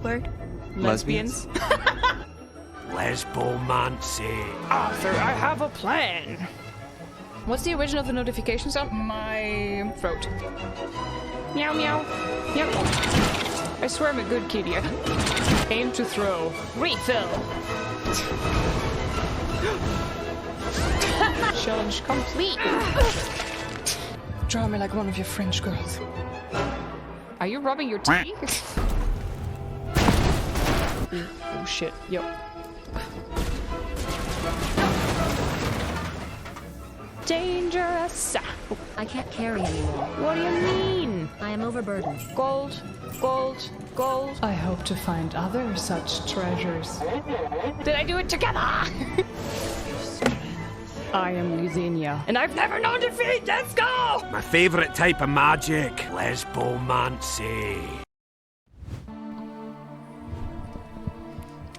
word? Lesbians. Lesbomancy. Arthur, I have a plan. What's the origin of the notification sound? My throat. Meow meow. Yep. I swear I'm a good kitty. Aim to throw. Refill. Challenge complete. Draw me like one of your French girls. Are you rubbing your teeth? Oh shit. Yep. Dangerous. I can't carry anymore. What do you mean? I am overburdened. Gold, gold, gold. I hope to find other such treasures. Did I do it together? I am Luzenia, and I've never known defeat. Let's go! My favourite type of magic. Lesbomancy.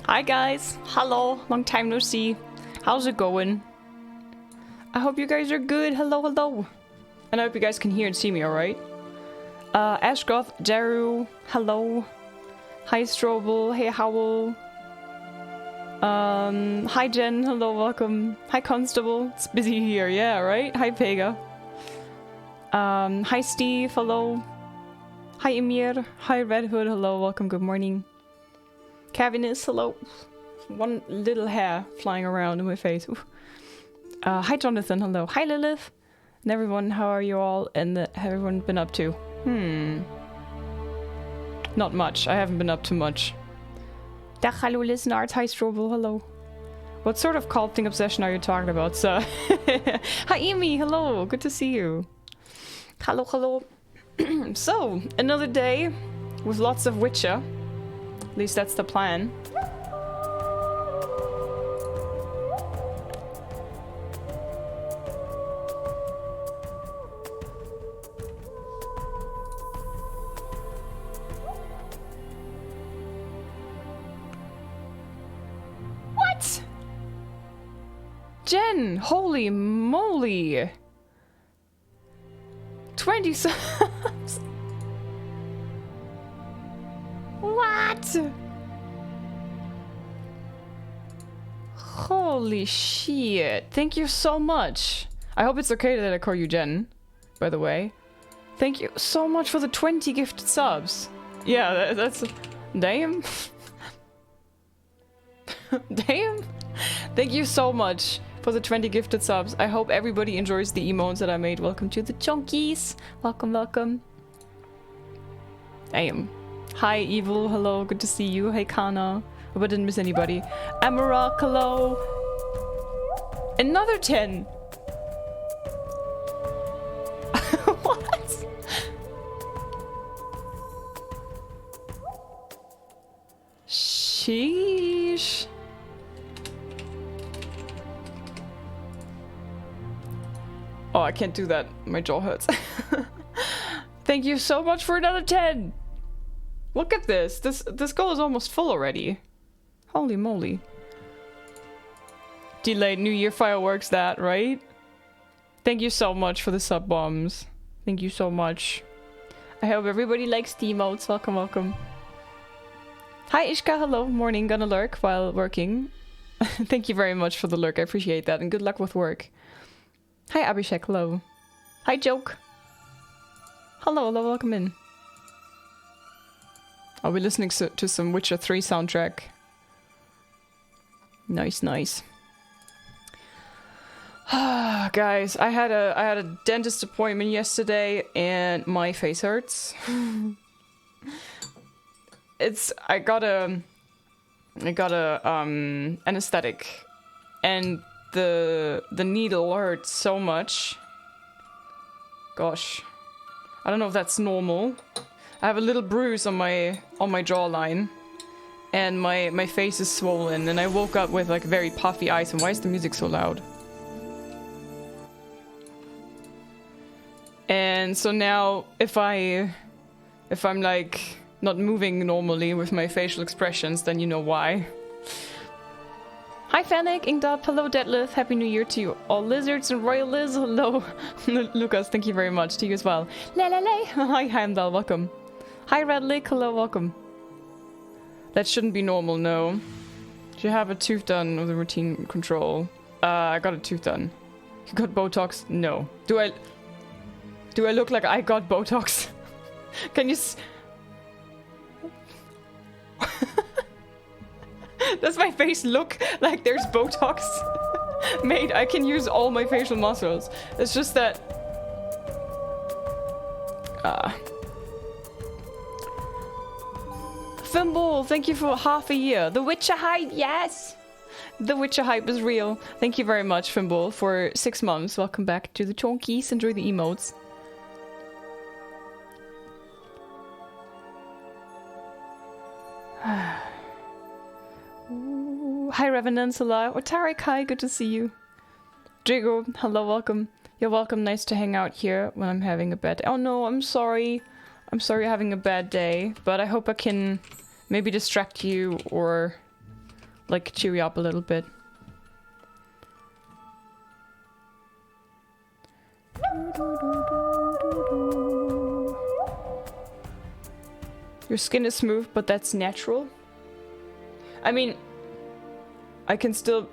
Hi guys. Hello. Long time no see. How's it going? I hope you guys are good. Hello, hello. And I hope you guys can hear and see me alright. Ashgoth, Daru, hello. Hi Strobel, hey Howl. Hi Jen, hello, welcome. Hi Constable, it's busy here, yeah, right? Hi Pega. Hi Steve, hello. Hi Emir, hi Red Hood, hello, welcome, good morning. Cavinus, hello. One little hair flying around in my face. Ooh. Hi Jonathan, hello. Hi Lilith. And everyone, how are you all? And have everyone been up to? Not much. I haven't been up to much. Dag, hallo listeners. Hi Strobel, hello. What sort of cult thing obsession are you talking about, sir? Hi Amy, hello. Good to see you. Hello, hello. So, another day with lots of Witcher. At least that's the plan. Jen, holy moly! 20 subs! What? Holy shit. Thank you so much. I hope it's okay that I call you Jen, by the way. Thank you so much for the 20 gifted subs. Yeah, that's... Damn. Damn. Thank you so much for the 20 gifted subs. I hope everybody enjoys the emotes that I made. Welcome to the chunkies. Welcome, welcome. Damn. Hi, Evil. Hello. Good to see you. Hey, Kana. Hope I didn't miss anybody. Amarak. Hello. Another 10. What? Sheesh. Oh, I can't do that. My jaw hurts. Thank you so much for another 10. Look at this. This goal is almost full already. Holy moly. Delayed New Year fireworks, that, right? Thank you so much for the sub bombs. Thank you so much. I hope everybody likes the emotes. Welcome, welcome. Hi, Ishka. Hello. Morning. Gonna lurk while working. Thank you very much for the lurk. I appreciate that. And good luck with work. Hi, Abhishek. Hello. Hi, Joke. Hello, hello. Welcome in. I'll be listening to some Witcher 3 soundtrack. Nice, nice. Guys, I had a dentist appointment yesterday and my face hurts. I got a anesthetic and the needle hurt so much. Gosh. I don't know if that's normal. I have a little bruise on my jawline. And my face is swollen and I woke up with like very puffy eyes. And why is the music so loud? And so now if I'm like not moving normally with my facial expressions, then you know why. Hi Fennec, Ingdop, hello Detlef, Happy New Year to you all lizards and Royal Liz, hello. Lucas, thank you very much, to you as well. Le. Hi Heimdall, welcome. Hi Redlick, hello, welcome. That shouldn't be normal, no. Do you have a tooth done with a routine control? I got a tooth done. You got Botox? No. Do I look like I got Botox? Can you Does my face look like there's Botox? Mate, I can use all my facial muscles. It's just that... Thimble, thank you for half a year. The Witcher hype, yes! The Witcher hype is real. Thank you very much, Thimble, for 6 months. Welcome back to the Chonkies. Enjoy the emotes. Ooh, hi, Revenants, hello. Otarik, hi, good to see you. Jigo, hello, welcome. You're welcome, nice to hang out here when I'm having a bad day. Oh no, I'm sorry. I'm sorry you're having a bad day, but I hope I can maybe distract you or like cheer you up a little bit. Your skin is smooth, but that's natural. I mean, I can still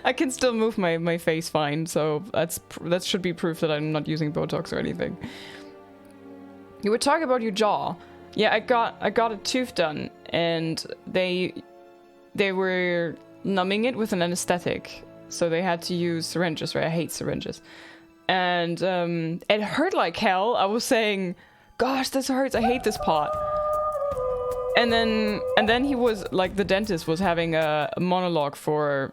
I can still move my face fine, so that should be proof that I'm not using Botox or anything. You were talking about your jaw. Yeah, I got a tooth done, and they were numbing it with an anesthetic, so they had to use syringes. Right, I hate syringes, and it hurt like hell. I was saying, "Gosh, this hurts. I hate this part." And then he was like, the dentist was having a monologue for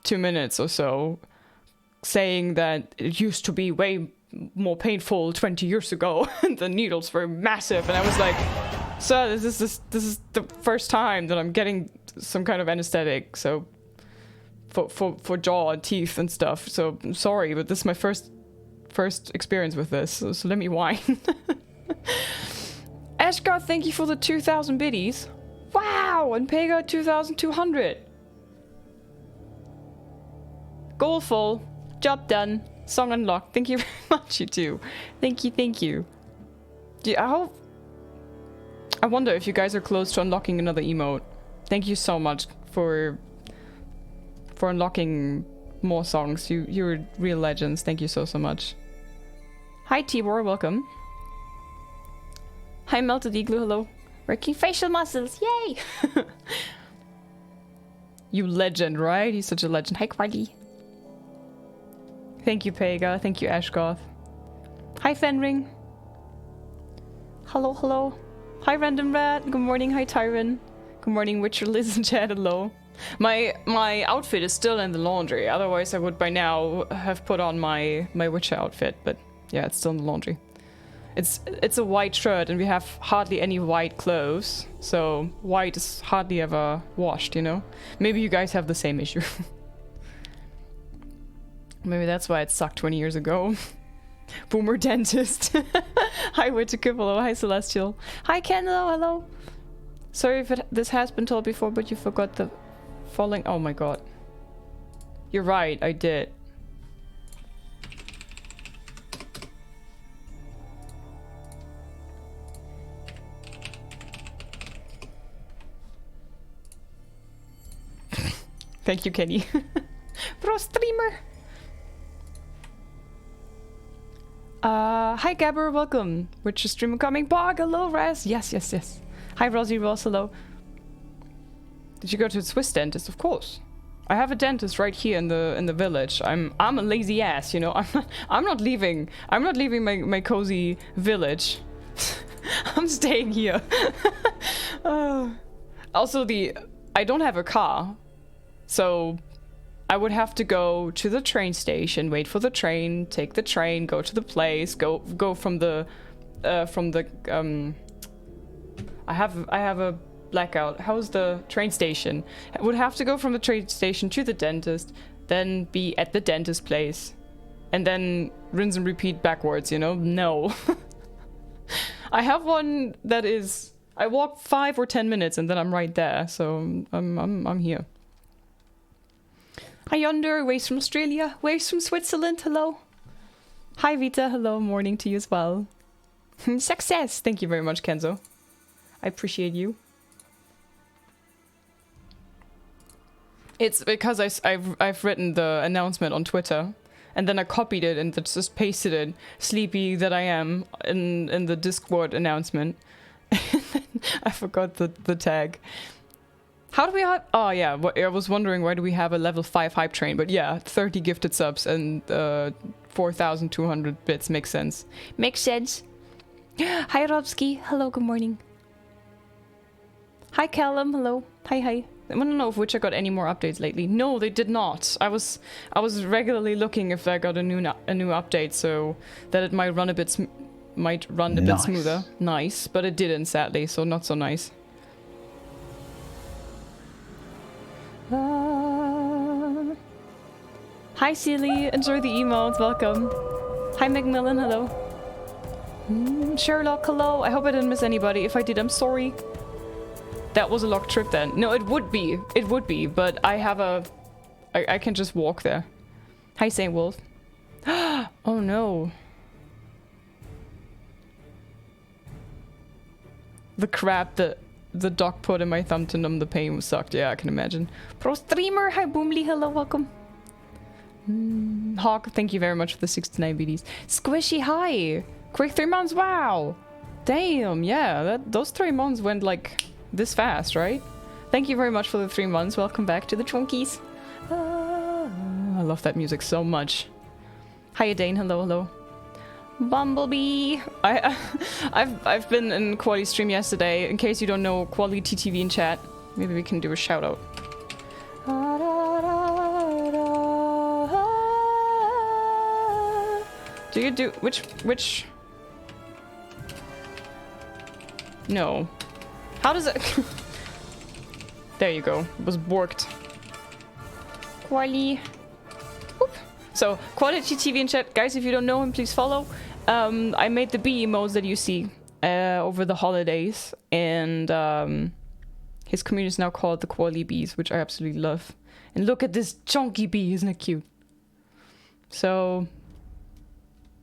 2 minutes or so, saying that it used to be way more painful 20 years ago, and the needles were massive, and I was like, "Sir, this is the first time that I'm getting some kind of anesthetic, so for jaw and teeth and stuff. So I'm sorry, but this is my first experience with this. So let me whine." Ashgar, thank you for the 2,000 biddies. Wow, and Pega 2,200. Goal full. Job done. Song unlocked. Thank you very much, you two. Thank you. I wonder if you guys are close to unlocking another emote. Thank you so much for unlocking more songs. You're real legends. Thank you so much. Hi Tibor, welcome. Hi Melted Igloo, hello. Working facial muscles, yay! You legend, right? He's such a legend. Hi Quaggy. Thank you Pega, thank you Ashgoth. Hi Fenring. Hello. Hi Random Rat, good morning, hi Tyron. Good morning Witcher Liz and Chad, hello. My outfit is still in the laundry, otherwise I would by now have put on my Witcher outfit, but yeah, it's still in the laundry. It's a white shirt and we have hardly any white clothes, so white is hardly ever washed, you know? Maybe you guys have the same issue. Maybe that's why it sucked 20 years ago. Boomer dentist. Hi Witcher, hello. Hi Celestial. Hi Ken, hello. Sorry if this has been told before, but you forgot the falling. Oh my god. You're right, I did. Thank you, Kenny. Pro streamer. Hi Gabber, welcome. Which streamer coming? Bog, hello, Raz. Yes. Hi Rosie Ross, hello. Did you go to the Swiss dentist? Of course. I have a dentist right here in the village. I'm a lazy ass, you know. I'm not leaving my cozy village. I'm staying here. Also I don't have a car. So I would have to go to the train station, wait for the train, take the train, go to the place, go from the I have a blackout. How's the train station? I would have to go from the train station to the dentist, then be at the dentist place, and then rinse and repeat backwards, you know? No. I have one that is, I walk 5 or 10 minutes and then I'm right there, so I'm here. Hi Yonder, Waves from Australia, Waves from Switzerland, hello. Hi Vita, hello, morning to you as well. Success! Thank you very much, Kenzo. I appreciate you. It's because I've written the announcement on Twitter, and then I copied it and just pasted it, sleepy that I am, in the Discord announcement. I forgot the tag. How do we have... Oh yeah, I was wondering why do we have a level 5 hype train, but yeah, 30 gifted subs and 4,200 bits makes sense. Makes sense. Hi Robski, hello, good morning. Hi Callum, hello. Hi. I want to know if Witcher got any more updates lately. No, they did not. I was regularly looking if I got a new update so that it might run a bit bit smoother. Nice, but it didn't sadly, so not so nice. Hi Silly, enjoy the emotes, welcome. Hi Macmillan, hello. Sherlock, hello. I hope I didn't miss anybody. If I did, I'm sorry. That was a locked trip then. No, it would be, but I have I can just walk there. Hi Saint Wolf. Oh no. The crap that the doc put in my thumb to numb the pain sucked. Yeah, I can imagine. Pro streamer, hi Boomly, hello, welcome. Hawk, thank you very much for the 69 BDs. Squishy, hi. Quick 3 months, wow. Damn, yeah, those 3 months went like this fast, right? Thank you very much for the 3 months. Welcome back to the Trunkies. I love that music so much. Hiya Dane, hello. Bumblebee. I've been in Quali stream yesterday. In case you don't know Quali TTV in chat, maybe we can do a shout out. Do you do which? No. How does it? There you go. It was borked. Quali. So, Quality TV in chat. Guys, if you don't know him, please follow. I made the bee emotes that you see over the holidays. And his community is now called the Quali Bees, which I absolutely love. And look at this chunky bee, isn't it cute? So,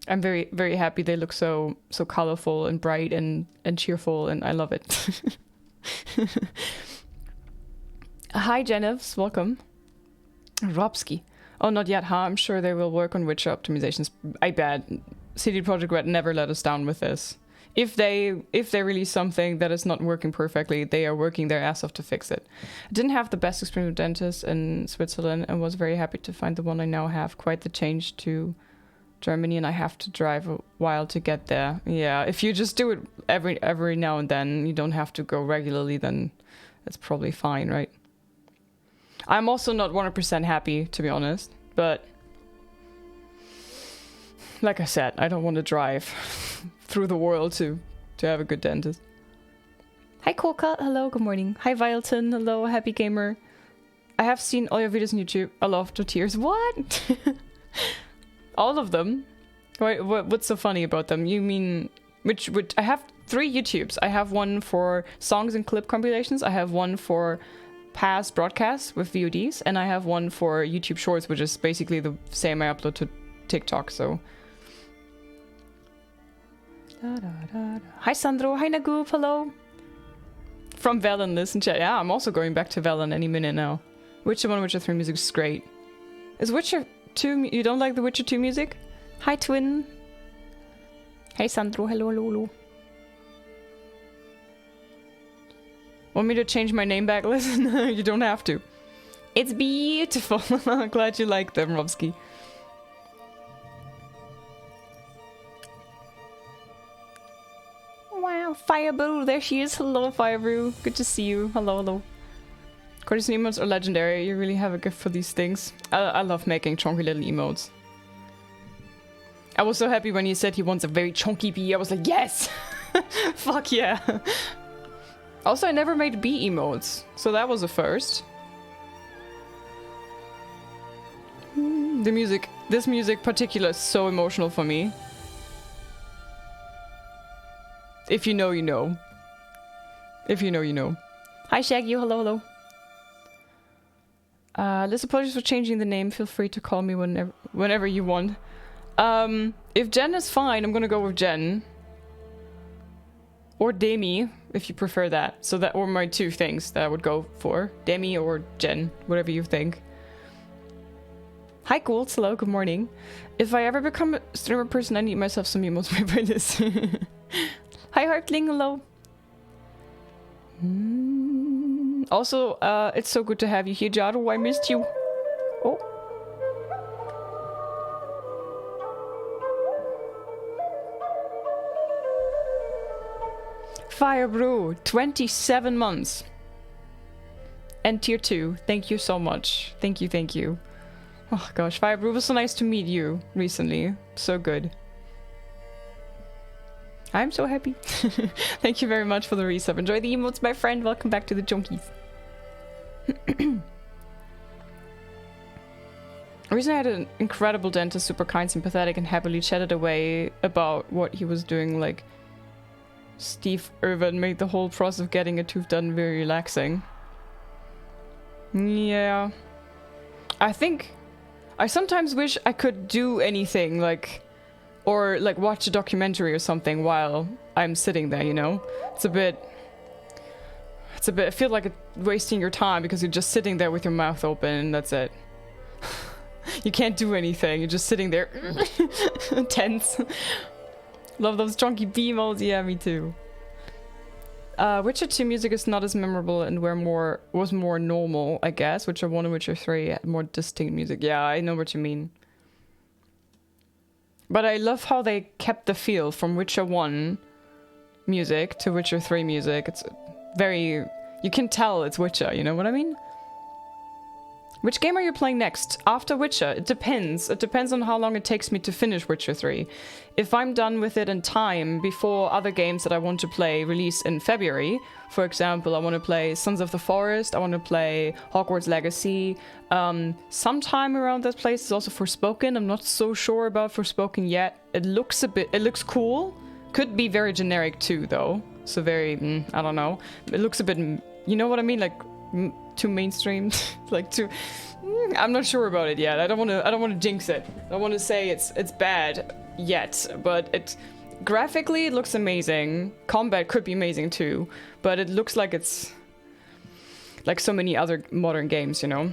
I'm very, very happy. They look so colorful and bright and cheerful, and I love it. Hi, Jenevs. Welcome. Robski. Oh, not yet, huh? I'm sure they will work on Witcher optimizations. I bet. CD Projekt Red never let us down with this. If they release something that is not working perfectly, they are working their ass off to fix it. I didn't have the best experience with dentists in Switzerland and was very happy to find the one I now have. Quite the change to Germany, and I have to drive a while to get there. Yeah, if you just do it every now and then, you don't have to go regularly, then that's probably fine, right? I'm also not 100% happy, to be honest, but like I said, I don't want to drive through the world to have a good dentist. Hi Coca, hello, good morning. Hi Violton, hello, happy gamer. I have seen all your videos on YouTube. I love the tears. What? All of them? What's so funny about them? You mean which I have 3 YouTubes. I have one for songs and clip compilations. I have one for past broadcasts with VODs, and I have one for YouTube Shorts, which is basically the same I upload to TikTok, so. Hi Sandro, hi Nagoop, hello. From Velen, listen chat. Yeah, I'm also going back to Velen any minute now. Witcher 1, Witcher 3 music is great. Is Witcher 2, you don't like the Witcher 2 music? Hi Twin. Hey Sandro, hello. Want me to change my name back? Listen, you don't have to. It's beautiful. Glad you like them, Robski. Wow, Firebrew, there she is. Hello, Firebrew. Good to see you. Hello. Cordy's emotes are legendary. You really have a gift for these things. I love making chunky little emotes. I was so happy when he said he wants a very chunky bee. I was like, yes! Fuck yeah. Also, I never made bee emotes, so that was a first. This music particular is so emotional for me. If you know, you know. If you know, you know. Hi Shaggy, hello. LIZZ, apologies for changing the name. Feel free to call me whenever you want. If Jen is fine, I'm gonna go with Jen. Or Demi, if you prefer that. So that were my two things that I would go for. Demi or Jen, whatever you think. Hi, Goulds. Hello, good morning. If I ever become a streamer person, I need myself some emotes by this. Hi, Heartling. Hello. Also, it's so good to have you here, Jaro. I missed you. Oh. Fire Brew, 27 months. And tier 2, thank you so much. Thank you, thank you. Oh gosh, Fire Brew, it was so nice to meet you recently. So good. I'm so happy. Thank you very much for the resub. Enjoy the emotes, my friend. Welcome back to the Junkies. Recently I had an incredible dentist, super kind, sympathetic, and happily chatted away about what he was doing, like... Steve Irvin made the whole process of getting a tooth done very relaxing. Yeah. I think... I sometimes wish I could do anything, like... Or, like, watch a documentary or something while I'm sitting there, you know? It's a bit... I feel like it's wasting your time because you're just sitting there with your mouth open and that's it. You can't do anything, you're just sitting there... tense. Love those chunky B-modes, yeah, me too. Witcher 2 music is not as memorable and was more normal, I guess. Witcher 1 and Witcher 3 had more distinct music. Yeah, I know what you mean. But I love how they kept the feel from Witcher 1 music to Witcher 3 music. It's very... You can tell it's Witcher, you know what I mean? Which game are you playing next? After Witcher? It depends. It depends on how long it takes me to finish Witcher 3. If I'm done with it in time before other games that I want to play release in February, for example, I want to play Sons of the Forest, I want to play Hogwarts Legacy, sometime around that place is also Forspoken. I'm not so sure about Forspoken yet. It looks cool. Could be very generic too, though. So very, I don't know. It looks a bit, you know what I mean? Like, too mainstream, like too. I'm not sure about it yet. I don't want to jinx it. I don't want to say it's bad yet, but it graphically it looks amazing. Combat could be amazing too, but it looks like it's like so many other modern games, you know.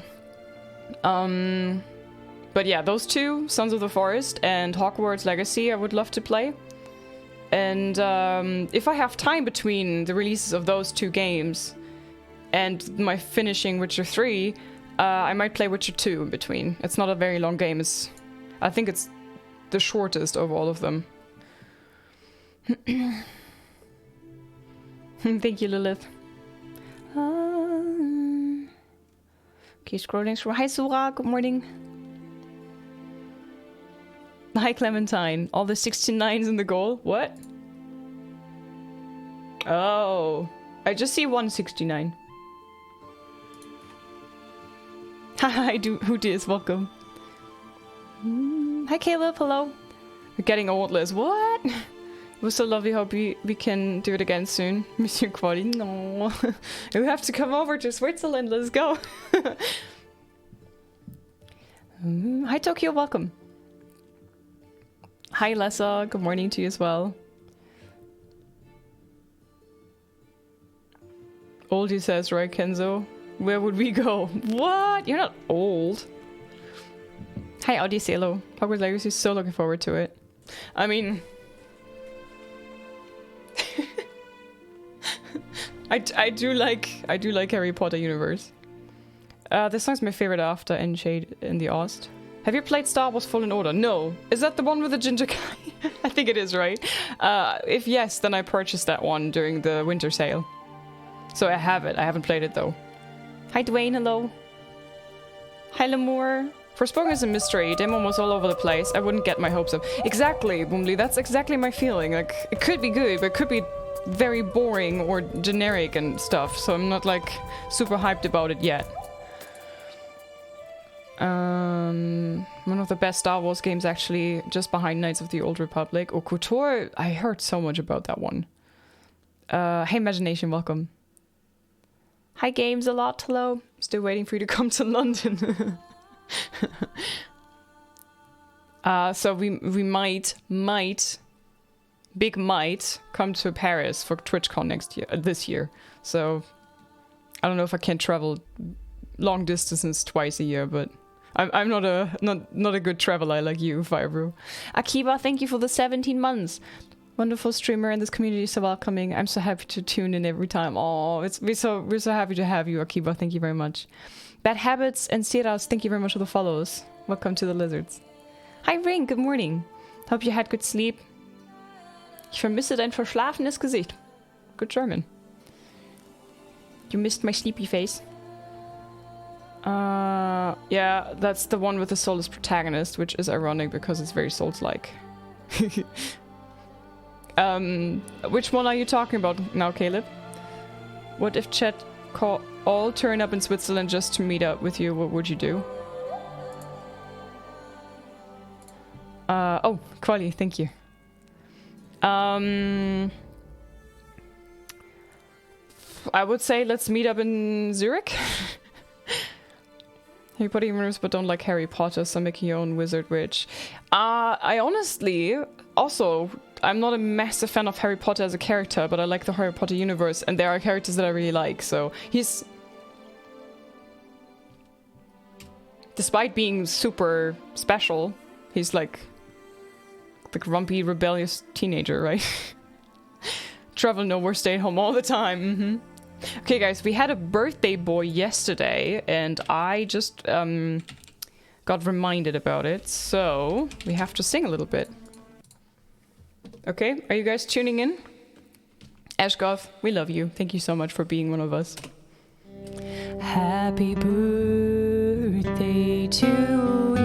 But yeah, those two, Sons of the Forest and Hogwarts Legacy, I would love to play. And if I have time between the releases of those two games and my finishing Witcher 3, I might play Witcher 2 in between. It's not a very long game. I think it's the shortest of all of them. Thank you, Lilith. Okay, scrolling through. Hi, Sura. Good morning. Hi, Clementine. All the 69s in the goal. What? Oh. I just see 169. Hi, who dis? Welcome. Hi, Caleb. Hello. We're getting old, Liz. What? It was so lovely. Hope we can do it again soon. Monsieur Quaddy. No. We have to come over to Switzerland. Let's go. Hi, Tokyo. Welcome. Hi, Lessa. Good morning to you as well. Oldie says, right, Kenzo? Where would we go? What? You're not old. Hi, Odyssey. Hello. Hogwarts Legacy. So looking forward to it. I mean... I do like Harry Potter universe. This song's my favorite after Enshade in the Ost. Have you played Star Wars Fallen Order? No. Is that the one with the ginger guy? I think it is, right? If yes, then I purchased that one during the winter sale. So I have it. I haven't played it though. Hi Dwayne, hello. Hi Lemur. Forspoken is a mystery. Demo was all over the place. I wouldn't get my hopes up. Exactly, Boomly. That's exactly my feeling. Like, it could be good, but it could be very boring or generic and stuff. So I'm not like super hyped about it yet. One of the best Star Wars games actually, just behind Knights of the Old Republic. Or KOTOR, I heard so much about that one. Hey Imagination, welcome. Hi Games a lot, hello. Still waiting for you to come to London. So we might Big might come to Paris for TwitchCon this year. So I don't know if I can travel long distances twice a year, but I'm not a good traveler like you, Firebrew. Akiba, thank you for the 17 months. Wonderful streamer, and this community is so welcoming. I'm so happy to tune in every time. Oh, we're so happy to have you, Akiba. Thank you very much. Bad Habits and Siras, thank you very much for the follows. Welcome to the Lizards. Hi Ring, good morning. Hope you had good sleep. Ich vermisse dein verschlafenes Gesicht. Good German. You missed my sleepy face. Yeah, that's the one with the soulless protagonist, which is ironic because it's very Souls-like. Which one are you talking about now, Caleb? What if chat all turn up in Switzerland just to meet up with you? What would you do? Oh, Quali, thank you. I would say let's meet up in Zurich. Harry Potter universe, but don't like Harry Potter, so make your own wizard witch. I honestly, also, I'm not a massive fan of Harry Potter as a character, but I like the Harry Potter universe, and there are characters that I really like, so he's... Despite being super special, he's like the grumpy, rebellious teenager, right? Travel nowhere, stay at home all the time. Okay, guys, we had a birthday boy yesterday, and I just got reminded about it, so we have to sing a little bit. Okay, are you guys tuning in? Ashgoth, we love you. Thank you so much for being one of us. Happy birthday to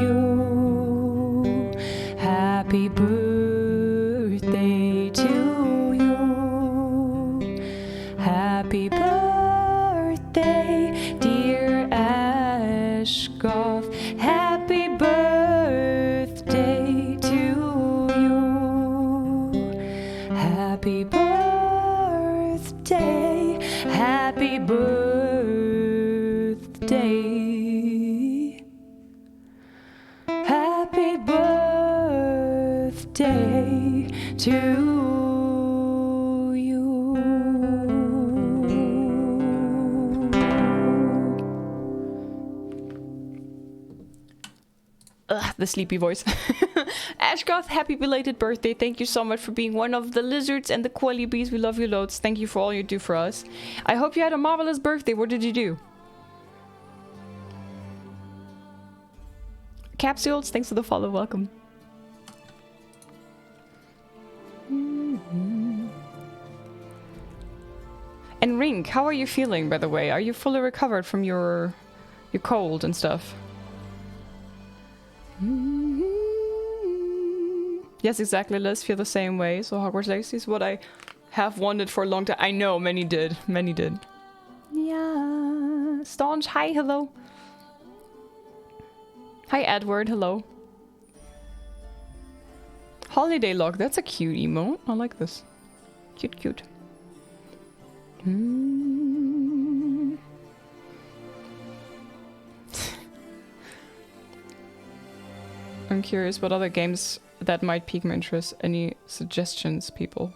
you. Happy birthday to you. Happy birthday, dear Ashgoth. Happy birthday to you. Happy birthday. Happy birthday. Happy birthday to you. Ugh, the sleepy voice. Ashgoth, happy belated birthday. Thank you so much for being one of the lizards and the Quali bees. We love you loads. Thank you for all you do for us. I hope you had a marvelous birthday. What did you do? Capsules, thanks for the follow. Welcome. And Rink, how are you feeling, by the way? Are you fully recovered from your cold and stuff? Yes, exactly. Let's feel the same way. So Hogwarts Legacy is what I have wanted for a long time. I know, many did. Many did. Yeah. Staunch, hi, hello. Hi, Edward, hello. Holiday log, that's a cute emote. I like this. Cute, cute. I'm curious what other games that might pique my interest. Any suggestions, people?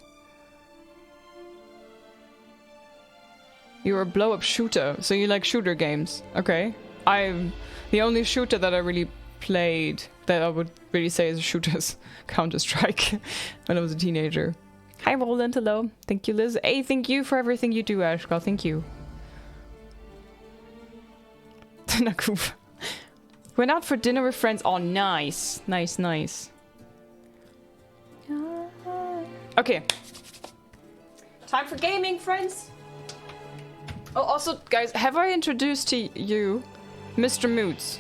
You're a blow-up shooter, so you like shooter games. Okay. I'm the only shooter that I really played that I would really say is a shooter's Counter-Strike when I was a teenager. Hi Roland, hello. Thank you, Liz. Hey, thank you for everything you do, Ashka. Thank you. Nakuf. Went out for dinner with friends. Oh, nice. Nice, nice. Okay. Time for gaming, friends. Oh, also, guys, have I introduced to you Mr. Moots?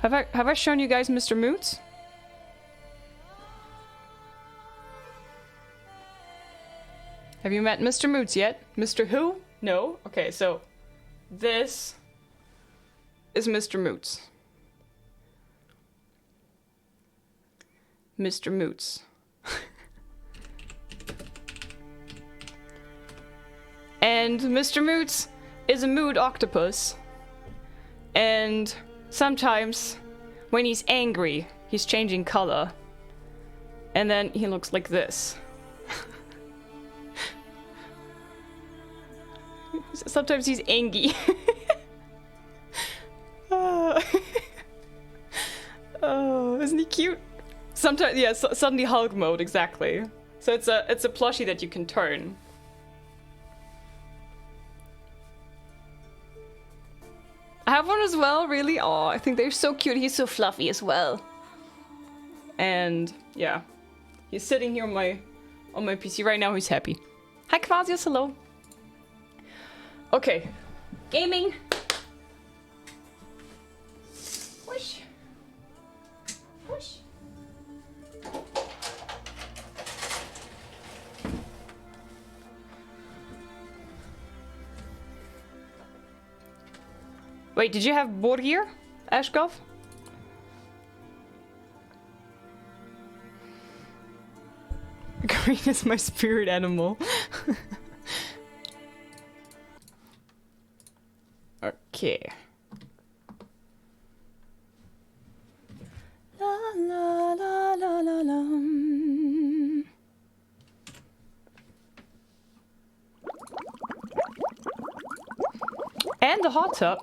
Have I shown you guys Mr. Moots? Have you met Mr. Moots yet? Mr. Who? No? Okay, so this is Mr. Moots. Mr. Moots. And Mr. Moots is a mood octopus. And sometimes when he's angry, he's changing color. And then he looks like this. Sometimes he's angry. Oh, isn't he cute? Sometimes, yeah, suddenly Hulk mode, exactly. So it's a plushie that you can turn. I have one as well, really? Oh, I think they're so cute. He's so fluffy as well. And yeah, he's sitting here on my PC right now. He's happy. Hi, Quasius, hello. Okay, gaming. Whoosh. Whoosh. Wait, did you have board here, Ashkov? Green is my spirit animal. Okay. La la la la la la. And the hot tub.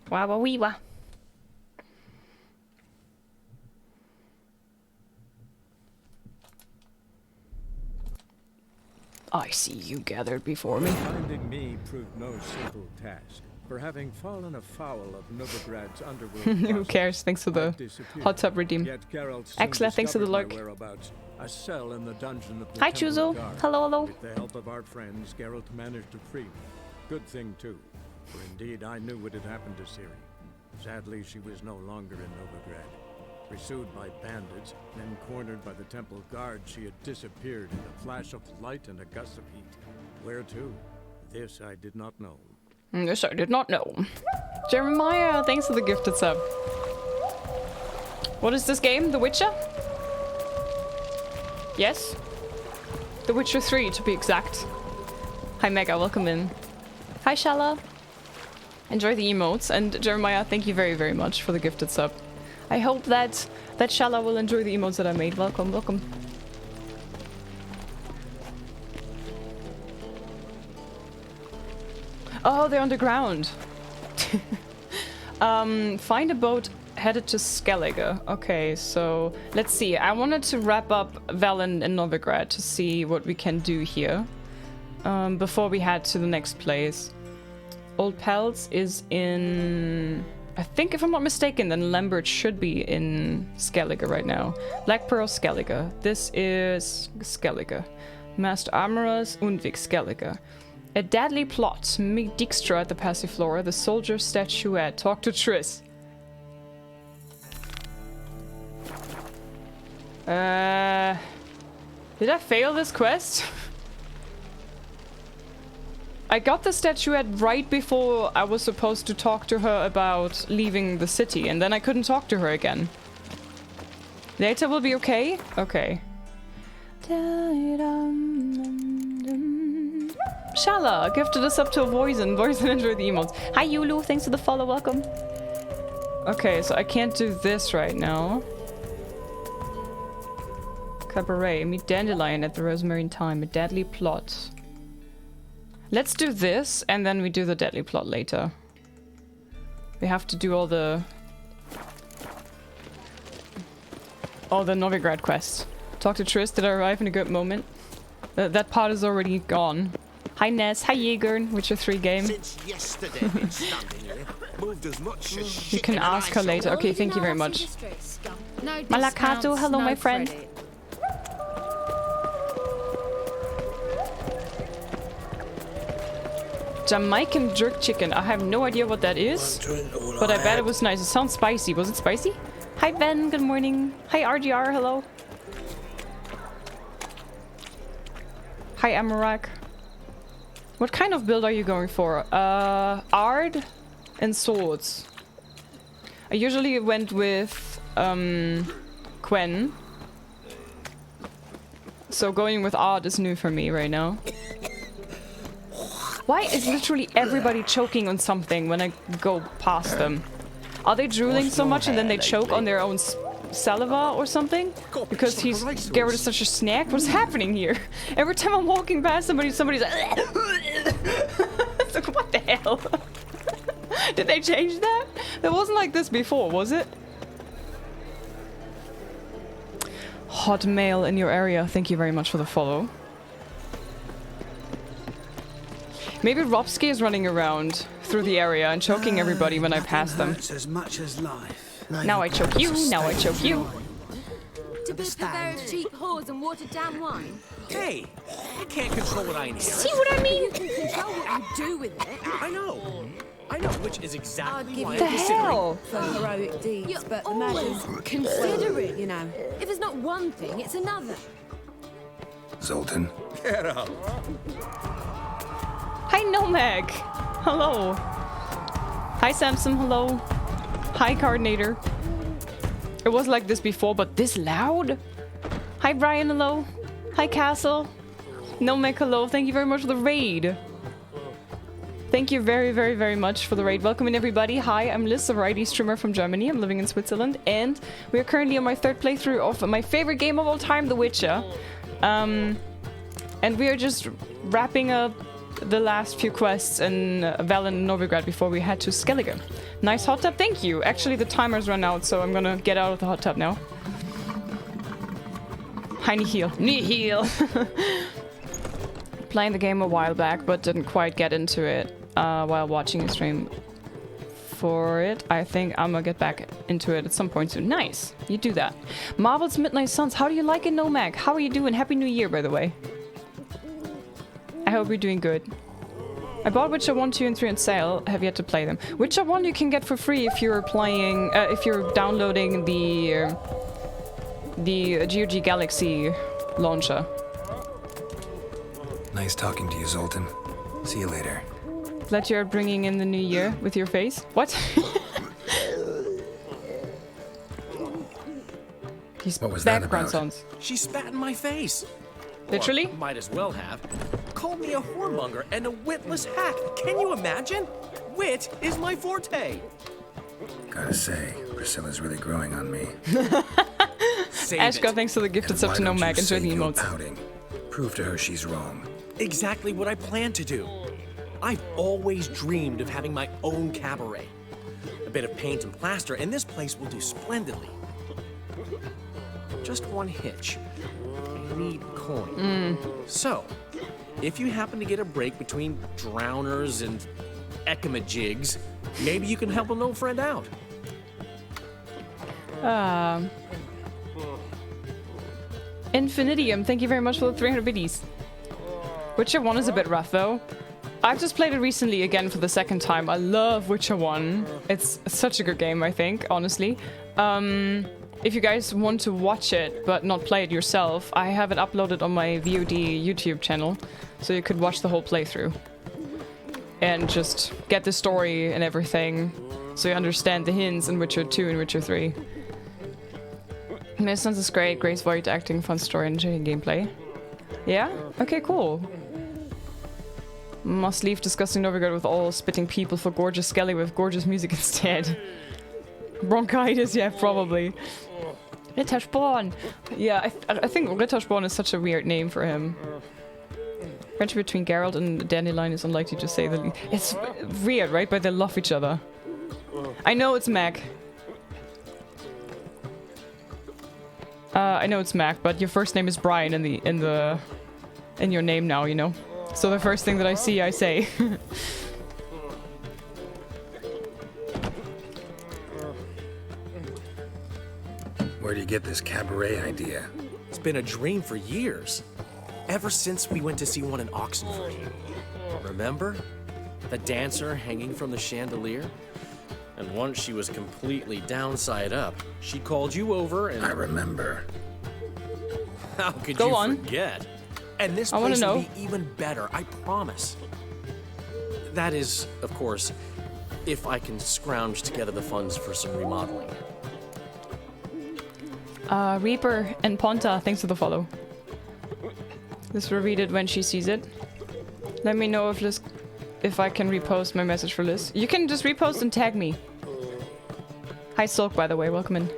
Wow, wow, wee, wow. I see you gathered before me. Finding me proved no simple task. For having fallen afoul of Novigrad's underworld. Who cares? Thanks for the hot tub redeem. Excellent, thanks for the lurk. A cell in the dungeon of the Hi, Temple Chuzo. Guard. Hello, hello. With the help of our friends, Geralt managed to free me. Good thing, too. For indeed, I knew what had happened to Ciri. Sadly, she was no longer in Novigrad. Pursued by bandits, then cornered by the Temple Guard, she had disappeared in a flash of light and a gust of heat. Where to? This I did not know. This I did not know. Jeremiah, thanks for the gifted sub. What is this game? The Witcher? Yes? The Witcher 3, to be exact. Hi, Mega, welcome in. Hi, Shala. Enjoy the emotes. And Jeremiah, thank you very, very much for the gifted sub. I hope that Shala will enjoy the emotes that I made. Welcome, welcome. Oh, they're underground. Find a boat headed to Skellige. Okay, so let's see. I wanted to wrap up Velen and Novigrad to see what we can do here before we head to the next place. Old Pals is in... I think, if I'm not mistaken, then Lambert should be in Skellige right now. Black Pearl, Skellige. This is Skellige. Master Armorers, Undvik, Skellige. A deadly plot. Meet Dijkstra at the Passiflora, the soldier statuette. Talk to Triss. Did I fail this quest? I got the statuette right before I was supposed to talk to her about leaving the city, and then I couldn't talk to her again. Later will be okay? Okay. Shala, gifted us up to a Voisin. Voisin, enjoy the emotes. Hi, Yulu. Thanks for the follow. Welcome. Okay, so I can't do this right now. Cabaret. Meet Dandelion at the Rosemary Time. A deadly plot. Let's do this, and then we do the deadly plot later. We have to do all the Novigrad quests. Talk to Triss. Did I arrive in a good moment? That part is already gone. Hi Ness, hi Jaeger, Witcher 3 game. Since yesterday, been standing here, moved as much as You can ask her later. Okay, thank you very much. Malakato, hello my friend. Jamaican jerk chicken. I have no idea what that is, but I bet it was nice. It sounds spicy. Was it spicy? Hi Ben, good morning. Hi RGR, hello. Hi Amarak. What kind of build are you going for? Aard and swords. I usually went with Quen. So going with Aard is new for me right now. Why is literally everybody choking on something when I go past them? Are they drooling so much and then they choke on their own saliva or something? Because Garrett is such a snack? What's happening here? Every time I'm walking past somebody's like... It's like, what the hell? Did they change that? It wasn't like this before, was it? Hot male in your area. Thank you very much for the follow. Maybe Robsky is running around through the area and choking everybody when I pass them. As much as life. Now I choke you, now I choke you. To boot Bavaria's cheap whores and watered down wine. Hey, I can't control what I need. See what I mean? You can control what you do with it. I know, which is exactly why The I'm considering. hell? For heroic deeds, You're but the always matter's considerate. you know. If it's not one thing, it's another. Zoltan. Get up. Hi Nomag! Hello. Hi Samson, hello. Hi Coordinator. It was like this before, but this loud? Hi Brian, hello. Hi Castle. Nomag, hello. Thank you very much for the raid. Thank you very, very, very much for the raid. Welcome in everybody. Hi, I'm LIZZ, a variety streamer from Germany. I'm living in Switzerland, and we are currently on my third playthrough of my favorite game of all time, The Witcher. And we are just wrapping up the last few quests in Velen and Novigrad before we head to Skellige. Nice hot tub, thank you. Actually, the timer's run out, so I'm gonna get out of the hot tub now. Hi, Nihil. Nihil! Playing the game a while back, but didn't quite get into it while watching a stream for it. I think I'm gonna get back into it at some point soon. Nice, you do that. Marvel's Midnight Suns, how do you like it, Nomag? How are you doing? Happy New Year, by the way. I hope you're doing good. I bought Witcher 1, 2, and 3 on sale. Have yet to play them. Witcher 1 you can get for free if you're playing, if you're downloading the GOG Galaxy launcher. Nice talking to you, Zoltan. See you later. Glad you're bringing in the new year with your face. What? These What was that background about? sounds. She spat in my face. Literally? Or might as well have. Called me a whoremonger and a witless hack. Can you imagine? Wit is my forte. Gotta say, Priscilla's really growing on me. Save Ashka, it. thanks for the gifted And sub why to don't Nomag. you Enjoy save the your emotes. pouting? Prove to her she's wrong. Exactly what I plan to do. I've always dreamed of having my own cabaret. A bit of paint and plaster, and this place will do splendidly. Just one hitch. I need coin. So, if you happen to get a break between drowners and ekamajigs, maybe you can help an old friend out. Infinitium, thank you very much for the 300 biddies. Witcher 1 is a bit rough though. I've just played it recently again for the second time. I love Witcher 1. It's such a good game, I think, honestly. If you guys want to watch it but not play it yourself, I have it uploaded on my VOD YouTube channel, so you could watch the whole playthrough. And just get the story and everything, so you understand the hints in Witcher 2 and Witcher 3. Mistance is great, Grace voice acting, fun story, and gameplay. Yeah? Okay, cool. Must leave disgusting Novigrad with all spitting people for gorgeous Skelly with gorgeous music instead. Bronchitis, yeah, probably. Rittersporn! Yeah, I think Rittersporn is such a weird name for him. Friendship between Geralt and Dandelion is unlikely to say the least. It's weird, right? But they love each other. I know it's Mac. I know it's Mac, but your first name is Brian in your name now, you know? So the first thing that I see, I say. Where do you get this cabaret idea? It's been a dream for years. Ever since we went to see one in Oxenford. Remember? The dancer hanging from the chandelier? And once she was completely downside up, she called you over and... I remember. How could Go you on. forget? And this I wanna place will know. be even better, I promise. That is, of course, if I can scrounge together the funds for some remodeling. Reaper and Ponta, thanks for the follow. This will read it when she sees it. Let me know if I can repost my message for LIZZ. You can just repost and tag me. Hi Sulk, by the way, welcome in.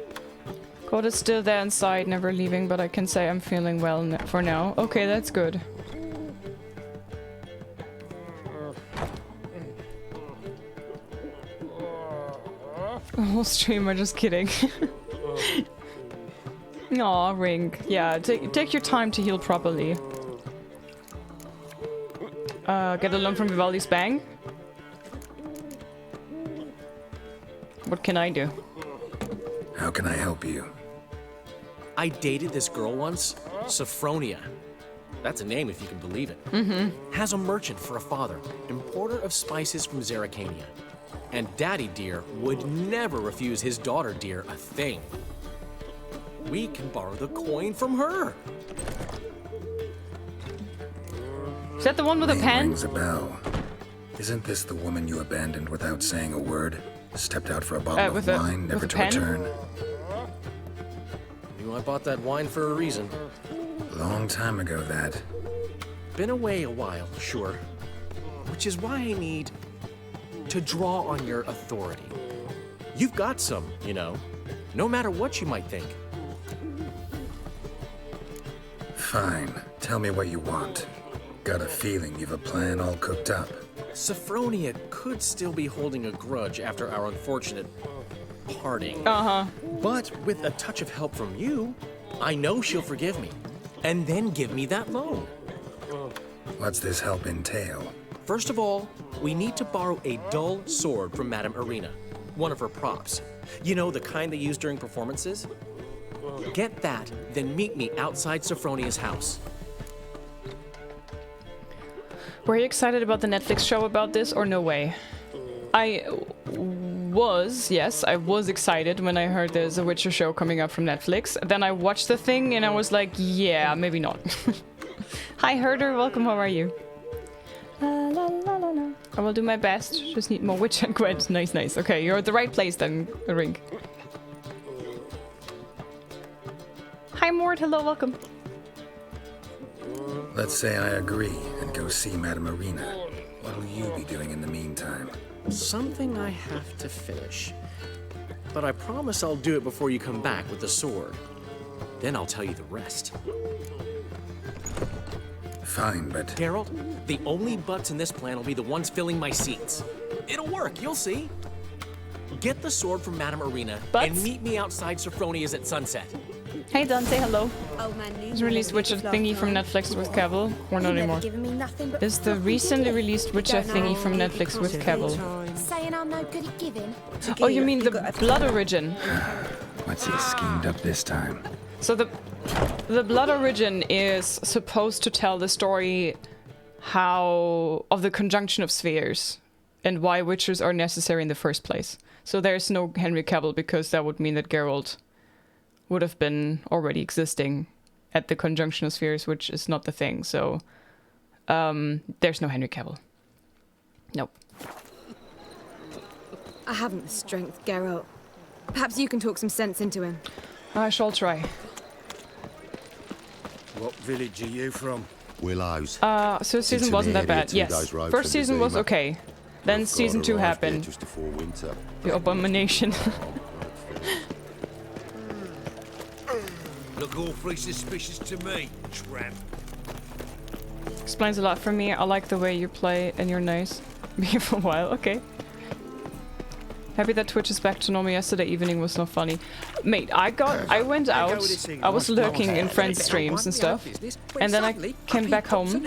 God is still there inside, never leaving, but I can say I'm feeling well for now. Okay, that's good. Oh, streamer, just kidding. Aw, Rink. Yeah, take your time to heal properly. Get a loan from Vivaldi's bank? What can I do? How can I help you? I dated this girl once, Sophronia. That's a name if you can believe it. Has a merchant for a father, importer of spices from Zerrikania. And Daddy Dear would never refuse his daughter Dear a thing. We can borrow the coin from her. Is that the one with a Name pen? rings a bell. Isn't this the woman you abandoned without saying a word? Stepped out for a bottle of wine, never to return? Knew I bought that wine for a reason. Long time ago, that. Been away a while, sure. Which is why I need to draw on your authority. You've got some, you know, no matter what you might think. Fine. Tell me what you want. Got a feeling you've a plan all cooked up. Sophronia could still be holding a grudge after our unfortunate parting. But with a touch of help from you, I know she'll forgive me. And then give me that loan. What's this help entail? First of all, we need to borrow a dull sword from Madame Arena, one of her props. You know, the kind they use during performances? Get that, then meet me outside Sophronia's house. Were you excited about the Netflix show about this, or no way? I was excited when I heard there's a Witcher show coming up from Netflix. Then I watched the thing and I was like, yeah, maybe not. Hi Herder, welcome, how are you? La, la, la, la, la. I will do my best, just need more Witcher and Gwent. Nice, nice. Okay, you're at the right place then, Rink. Hi Mort, hello, welcome. Let's say I agree and go see Madame Arena. What'll you be doing in the meantime? Something I have to finish. But I promise I'll do it before you come back with the sword. Then I'll tell you the rest. Fine, but... Geralt, the only butts in this plan will be the ones filling my seats. It'll work, you'll see. Get the sword from Madame Arena and meet me outside Sophronia's at sunset. Hey Dante, hello. Old man knew Is released Witcher thingy from Netflix with Cavill, or not anymore? Is the recently released Witcher thingy from Netflix with Cavill? Saying I'm no good at giving. Oh, you mean the Blood Origin? What's he schemed up this time? So the Blood Origin is supposed to tell the story of the conjunction of spheres and why Witchers are necessary in the first place. So there's no Henry Cavill because that would mean that Geralt would have been already existing at the conjunction of spheres, which is not the thing. So there's no Henry Cavill. Nope. I haven't the strength, Geralt. Perhaps you can talk some sense into him. I shall try. What village are you from? Willows. So season wasn't that bad. Yes. First season was okay. Then season 2 happened. Just before winter. The abomination. Look awfully suspicious to me, tramp. Explains a lot for me. I like the way you play and you're nice. Be here for a while, okay. Happy that Twitch is back to normal. Yesterday evening was not funny. Mate, I went out, I was lurking in friends' streams and stuff, and then I came back home.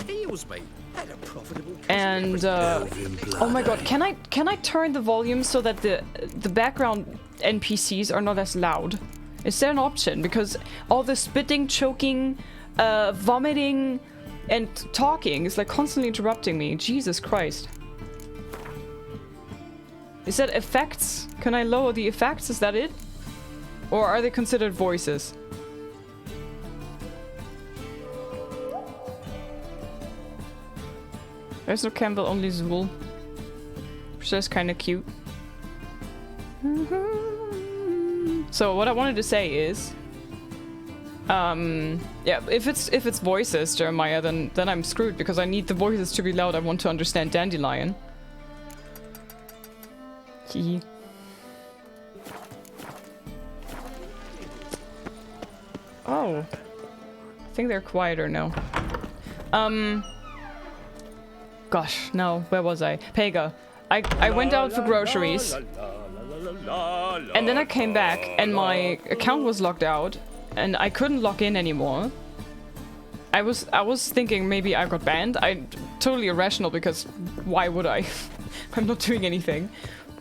And oh my god, can I turn the volume so that the background NPCs are not as loud? Is there an option? Because all the spitting, choking, vomiting, and talking is like constantly interrupting me. Jesus Christ. Is that effects? Can I lower the effects? Is that it? Or are they considered voices? There's no Campbell, only Zool. Which is kind of cute. So what I wanted to say is, yeah, if it's voices, Jeremiah, then I'm screwed because I need the voices to be loud. I want to understand Dandelion. Oh. I think they're quieter now. Gosh, no. Where was I? Pega. I went out for groceries. And then I came back and my account was locked out. And I couldn't log in anymore. I was thinking maybe I got banned. I totally irrational because why would I? I'm not doing anything.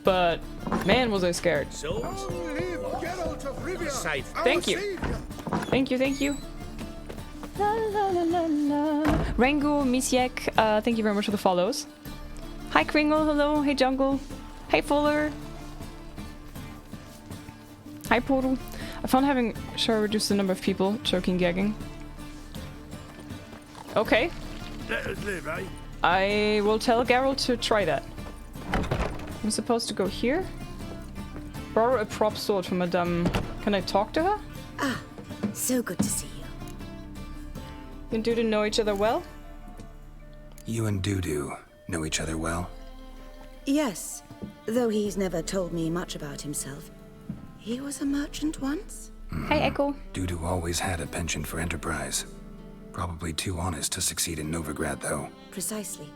But man, was I scared. Thank you. Thank you, thank you. La la la la la. Rango, Misiek, thank you very much for the follows. Hi Kringle, hello. Hey Jungle. Hey Fuller. Hi Portal. I found having sure reduce the number of people choking gagging. Okay. Let us live, eh? I will tell Geralt to try that. I'm supposed to go here? Borrow a prop sword from Madame. Can I talk to her? Ah, so good to see you. You and Dudu know each other well? You and Dudu know each other well? Yes, though he's never told me much about himself. He was a merchant once? Hi, Echo. Dudu always had a penchant for enterprise. Probably too honest to succeed in Novigrad, though. Precisely.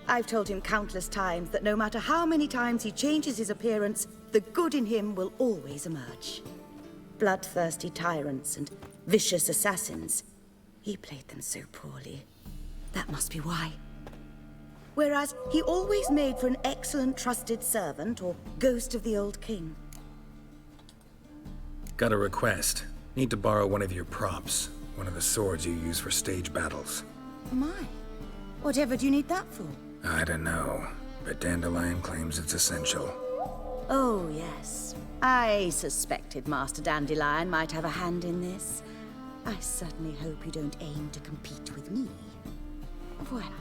I've told him countless times that no matter how many times he changes his appearance, the good in him will always emerge. Bloodthirsty tyrants and vicious assassins. He played them so poorly. That must be why. Whereas he always made for an excellent trusted servant or ghost of the old king. Got a request. Need to borrow one of your props. One of the swords you use for stage battles. My. Whatever do you need that for? I don't know, but Dandelion claims it's essential. Oh, yes. I suspected Master Dandelion might have a hand in this. I certainly hope you don't aim to compete with me. Voilà.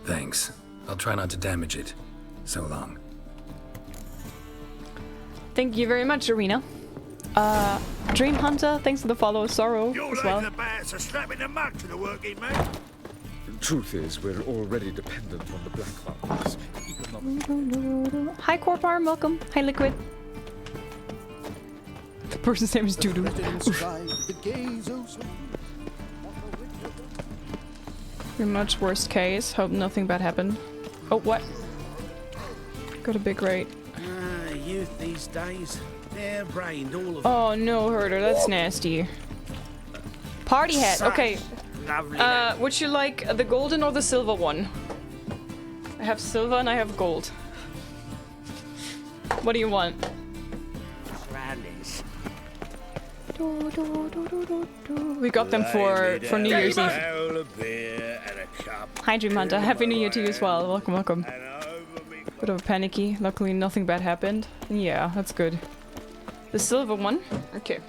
Thanks. I'll try not to damage it. So long. Thank you very much, Arena. Dream Hunter, thanks for the follow. Sorrow You're as like well. the bats are slapping the mug to the working man. Truth is, we're already dependent on the Black Markets. Hi, Corparm, welcome. Hi, Liquid. The person's name is Dudu. Pretty much worst case. Hope nothing bad happened. Oh, what? Got a big rate. Youth these days, they're brained all of Oh no, Herder, that's nasty. Party hat, okay. lovely. Would you like the golden or the silver one? I have silver and I have gold. What do you want? Rallies. We got them for New Year's Eve. A beer and a cup. Hi Dream Hunter, Happy New Year to you as well. Welcome, welcome. Bit of a panicky. Luckily nothing bad happened. Yeah, that's good. The silver one? Okay.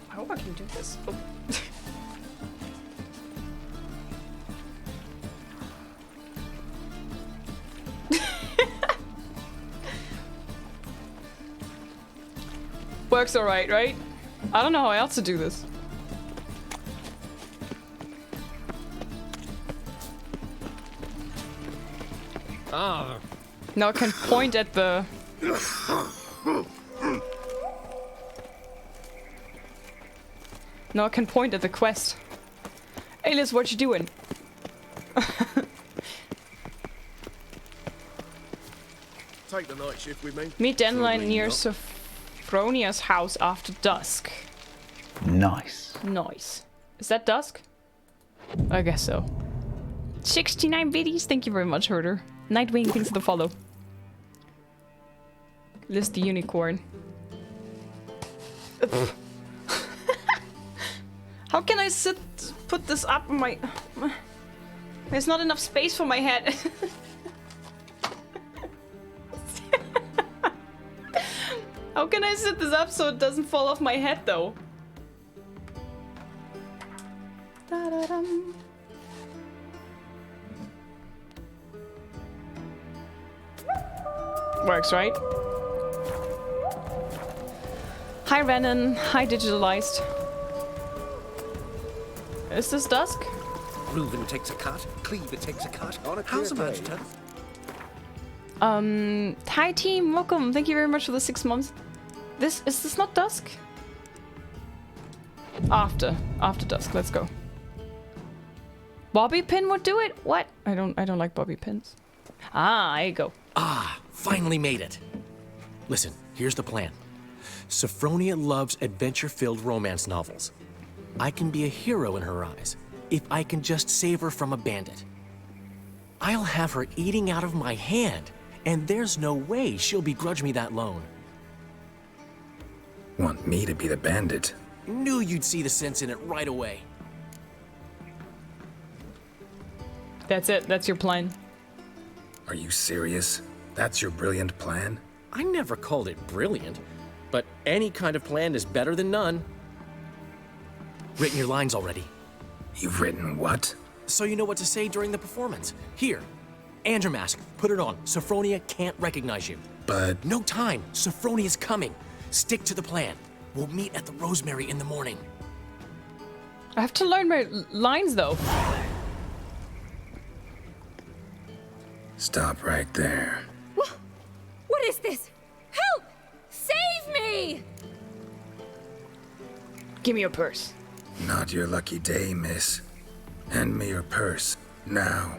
How I can do this? Oh. Works alright, right? I don't know how else to do this. Ah, Now I can point at the... Now I can point at the quest. Hey Liz, what you doing? Take the night shift with me. Meet Dandelion near Sophronia's house after dusk. Nice. Nice. Is that dusk? I guess so. 69 biddies, thank you very much, Herder. Nightwing, thanks for the follow. Liz the unicorn. How can I put this up on my... There's not enough space for my head. How can I sit this up so it doesn't fall off my head, though? Da-da-dum. Works, right? Hi, Renan. Hi, Digitalized. Is this dusk? Reuven takes a cut, Cleaver takes a cut. How's about it? Hi team, welcome. Thank you very much for the 6 months. Is this not dusk? After dusk, let's go. Bobby pin would do it? What? I don't like bobby pins. Ah, there you go. Ah, finally made it. Listen, here's the plan. Sophronia loves adventure-filled romance novels. I can be a hero in her eyes if I can just save her from a bandit. I'll have her eating out of my hand, and there's no way she'll begrudge me that loan. Want me to be the bandit? Knew you'd see the sense in it right away. That's it. That's your plan. Are you serious? That's your brilliant plan? I never called it brilliant, but any kind of plan is better than none. Written your lines already. You've written what? So you know what to say during the performance. Here, and your mask. Put it on. Sophronia can't recognize you. But... No time. Sophronia's coming. Stick to the plan. We'll meet at the Rosemary in the morning. I have to learn my lines though. Stop right there. What is this? Help! Save me! Give me your purse. Not your lucky day, miss. Hand me your purse, now.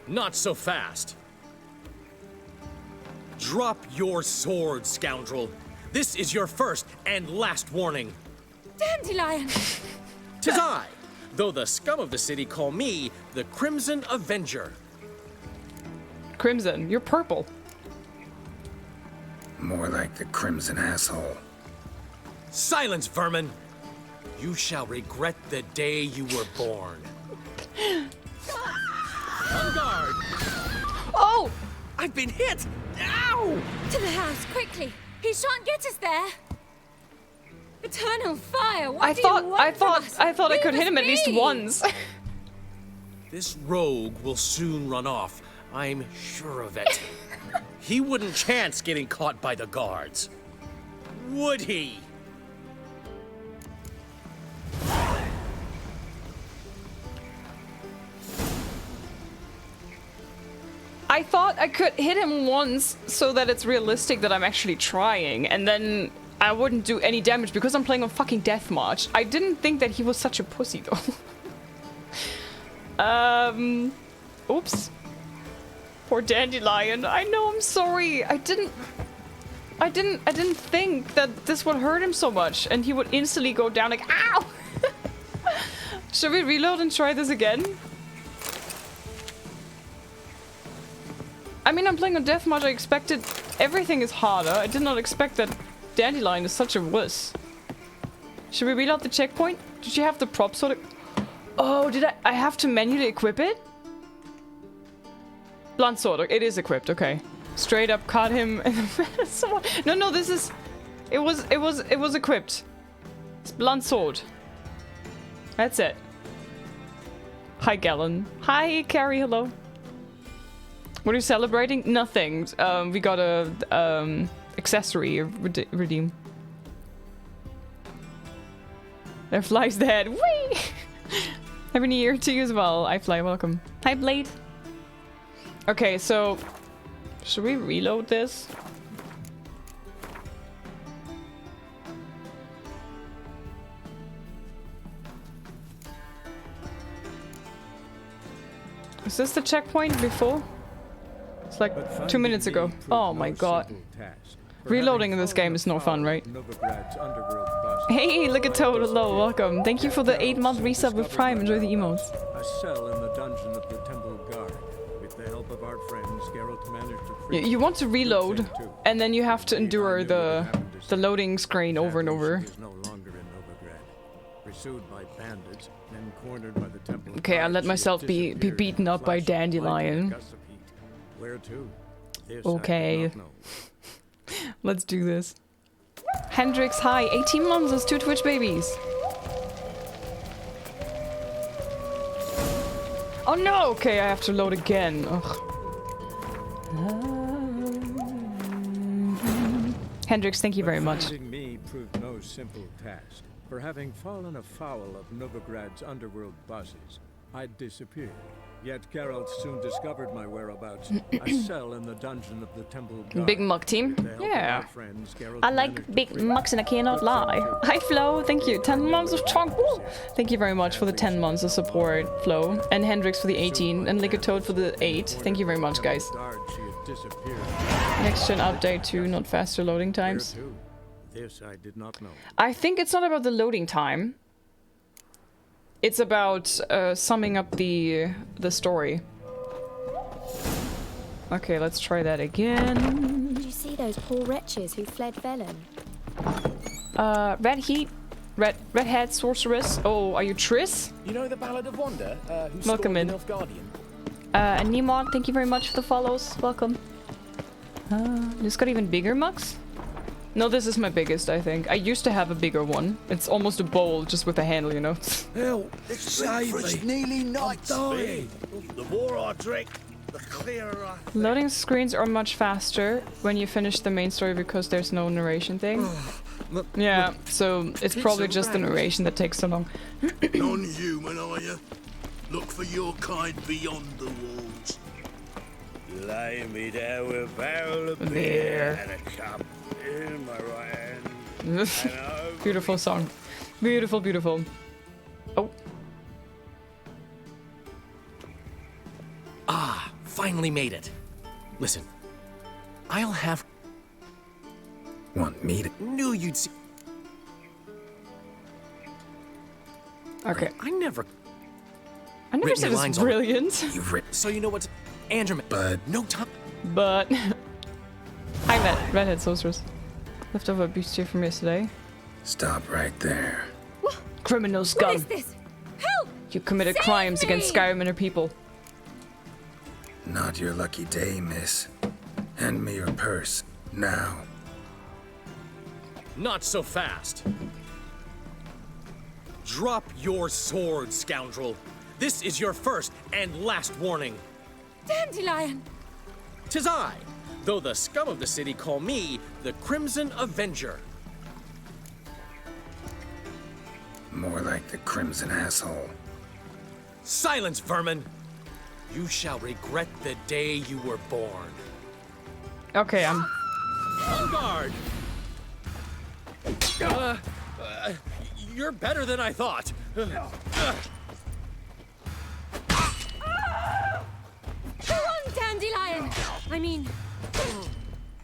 Not so fast. Drop your sword, scoundrel. This is your first and last warning. Dandelion! 'Tis I, though the scum of the city call me the Crimson Avenger. Crimson, you're purple. More like the crimson asshole. Silence, vermin! You shall regret the day you were born. On guard! Oh! I've been hit! Ow! To the house, quickly! He shan't get us there! Eternal fire, what do you want from us? I thought I could Leave hit him us at least be! once. This rogue will soon run off. I'm sure of it. He wouldn't chance getting caught by the guards. Would he? I thought I could hit him once so that it's realistic that I'm actually trying, and then I wouldn't do any damage because I'm playing on fucking Deathmarch. I didn't think that he was such a pussy though. Oops. Poor Dandelion. I know, I'm sorry. I didn't think that this would hurt him so much and he would instantly go down like, ow! Should we reload and try this again? I mean, I'm playing on Deathmarch. I expected everything is harder. I did not expect that Dandelion is such a wuss. Should we reload the checkpoint? Did you have the prop sort of... Oh, did I have to manually equip it? Blunt sword. It is equipped. Okay. Straight up cut him. No, this is... It was equipped. It's blunt sword. That's it. Hi, Gallon. Hi, Carrie. Hello. What are you celebrating? Nothing. We got a accessory redeem. There flies the head. Whee! Happy New Year to you as well. I fly. Welcome. Hi, Blade. Okay, so should we reload this? Is this the checkpoint before? It's like 2 minutes ago. Oh my god. Reloading in this game is no fun, right? Hey, look at Toad. Hello, welcome. Thank you for the 8-month resub with Prime. Enjoy the emotes. A cell in the dungeon of the Temple Guard. With the help of our friends, Geralt managed to free. You want to reload, and then you have to endure the loading screen over and over. Pursued by bandits, then cornered by the Temple. Okay, I'll let myself be beaten up by Dandelion. Where to? Okay. Let's do this. Hendrix, hi. 18 months as 2 Twitch babies. Oh no! Okay, I have to load again. Ugh. Hendrix, thank you very much. Finding me proved no simple task. For having fallen afoul of Novigrad's underworld bosses, I'd disappeared. Yet Geralt soon discovered my whereabouts. A cell in the dungeon of the Temple Guard. Big muck team? Yeah. I like big mucks and I cannot lie. Hi Flo, thank you. 10 months of trunk. Thank you very much for the 10 months of support, Flo. And Hendrix for the 18. And Lickatoad for the 8. Thank you very much, guys. Next gen update to not faster loading times. This I did not know. I think it's not about the loading time. It's about summing up the story. Okay, let's try that again. Did you see those poor wretches who fled Velen? Red Heat, Redhead Sorceress. Oh, are you Triss? You know the Ballad of Wanda? Who's Welcome in. Nilfgaardian? And Nemog, thank you very much for the follows. Welcome. This got even bigger mugs? No, this is my biggest, I think. I used to have a bigger one. It's almost a bowl, just with a handle, you know. Hell, save me. It's nearly night. The more I drink, the clearer I think. Loading screens are much faster when you finish the main story because there's no narration thing. Yeah, so it's probably just the narration that takes so long. Non-human, are you? Look for your kind beyond the walls. Lay me down with a barrel of beer and a cup in my right hand. Beautiful song. Beautiful, beautiful. Oh. Ah, finally made it. Listen, I'll have... Want me to... Knew you'd see... Okay. I never said it's brilliant. You've written... So you know what's... Andrew, but... No time... But... I met Redhead Sorceress. Leftover abuse here from yesterday. Stop right there. What? Criminal scum. What is this? Help! You committed Save crimes me! against Skyrim and her people. Not your lucky day, miss. Hand me your purse, now. Not so fast. Drop your sword, scoundrel. This is your first and last warning. Dandelion! 'Tis I, though the scum of the city call me the Crimson Avenger. More like the Crimson Asshole. Silence, vermin! You shall regret the day you were born. Okay, I'm... On guard! You're better than I thought. Go on, Dandelion! I mean...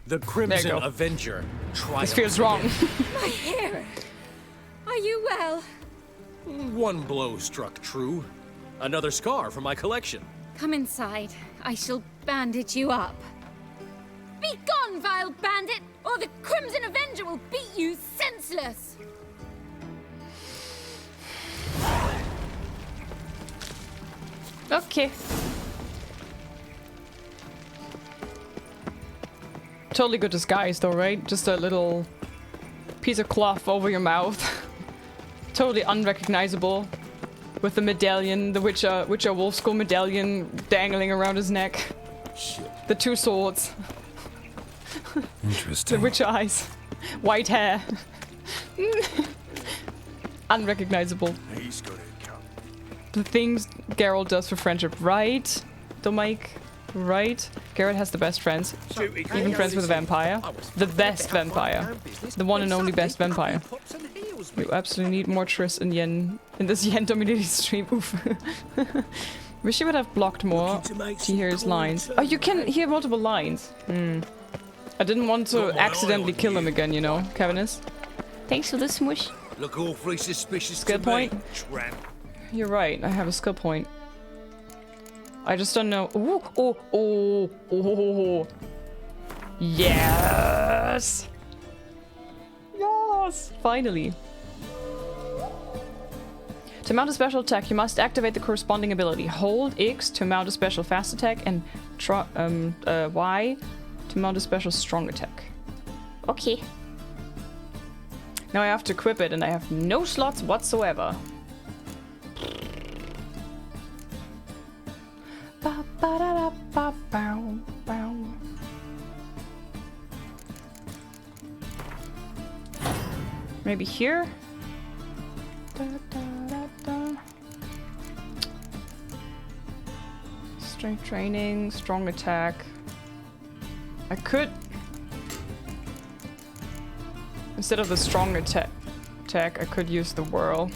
The Crimson go. Avenger. This feels wrong. My hero! Are you well? One blow struck true. Another scar from my collection. Come inside. I shall bandage you up. Be gone, vile bandit, or the Crimson Avenger will beat you senseless! Okay. Totally good disguise though, right? Just a little piece of cloth over your mouth. Totally unrecognizable. With the medallion, the Witcher Wolf Skull medallion dangling around his neck. Shit. The two swords. Interesting. The Witcher eyes. White hair. Unrecognizable. He's got it come. The things Geralt does for friendship, right? Dominic, right? Geralt has the best friends. Even friends with a vampire. The best vampire. The one and only best vampire. You absolutely need more Triss and Yen in this Yen dominated stream. Oof. Wish you would have blocked more to hear his lines. Oh, you can hear multiple lines. I didn't want to accidentally kill him again, you know, Cavanus. Thanks for the smush. Look awfully suspicious Skill to point? me, tramp. You're right, I have a skill point. I just don't know. Ooh, oh, oh, oh. Yes! Yes! Finally. To mount a special attack, you must activate the corresponding ability. Hold X to mount a special fast attack and Y to mount a special strong attack. Okay. Now I have to equip it and I have no slots whatsoever. Maybe here? Strength training, strong attack. I could, instead of the strong attack, I could use the whirl.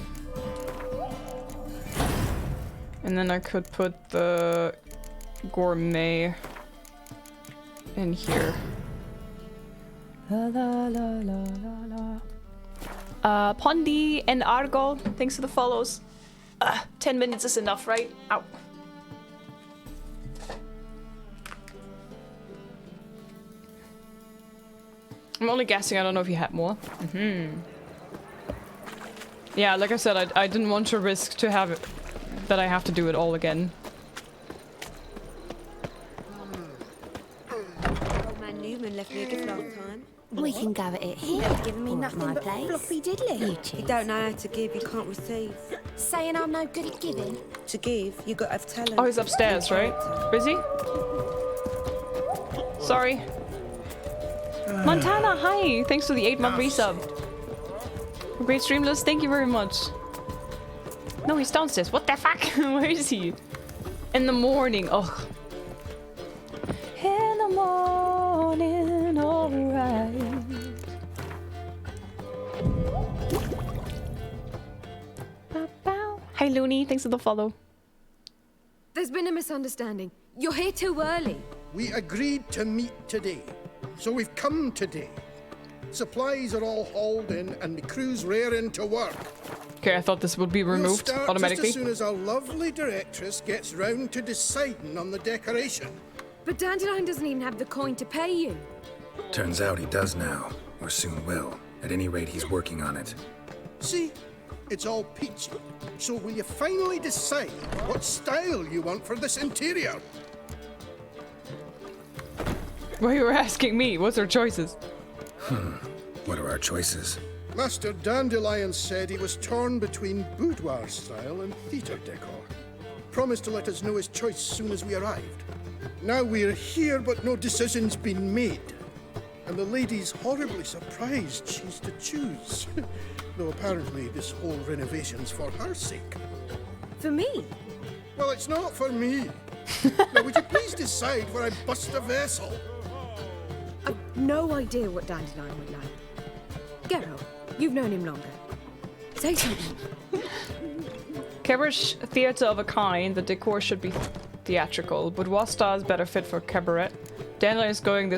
And then I could put the gourmet in here. La la la la la la. Pondi and Argo, thanks for the follows. 10 minutes is enough, right? Ow. I'm only guessing, I don't know if you had more. Yeah, like I said, I didn't want to risk to have it, that I have to do it all again. Old man Newman left me a gift last time. We can go at it here. Never given me Or at nothing my but place. floppy diddly. You choose. You don't know how to give, you can't receive. Saying I'm no good at giving. To give, you got to have talent. Oh, he's upstairs, right? Busy? Sorry. Montana, hi! Thanks for the 8-month resub. Great Streamless, thank you very much. No, he's downstairs. What the fuck? Where is he? In the morning. Oh. In the morning, alright. Hi, Looney. Thanks for the follow. There's been a misunderstanding. You're here too early. We agreed to meet today, so we've come today. Supplies are all hauled in and the crew's raring to work. Okay, I thought this would be removed we'll start automatically. just as soon as our lovely directress gets round to deciding on the decoration. But Dandelion doesn't even have the coin to pay you. Turns out he does now, or soon will. At any rate, he's working on it. See? It's all peachy. So will you finally decide what style you want for this interior? Well, you were asking me. What's our choices? What are our choices? Master Dandelion said he was torn between boudoir style and theatre decor. Promised to let us know his choice soon as we arrived. Now we're here, but no decision's been made. And the lady's horribly surprised she's to choose. Though apparently this whole renovation's for her sake. For me? Well, it's not for me. Now, would you please decide where I bust a vessel? I've no idea what Dandelion would like. Geralt, you've known him longer. Say something. Cabaret theatre of a kind, the decor should be theatrical. Boudoir style is better fit for cabaret. Dandelion is doing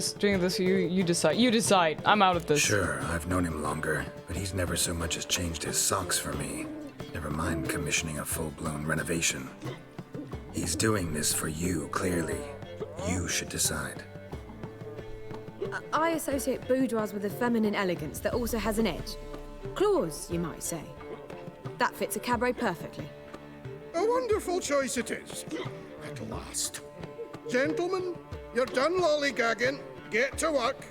this, you decide. You decide. I'm out of this. Sure, I've known him longer, but he's never so much as changed his socks for me. Never mind commissioning a full-blown renovation. He's doing this for you, clearly. You should decide. I associate boudoirs with a feminine elegance that also has an edge. Claws, you might say. That fits a cabaret perfectly. A wonderful choice it is. At last. Gentlemen, you're done lollygagging. Get to work.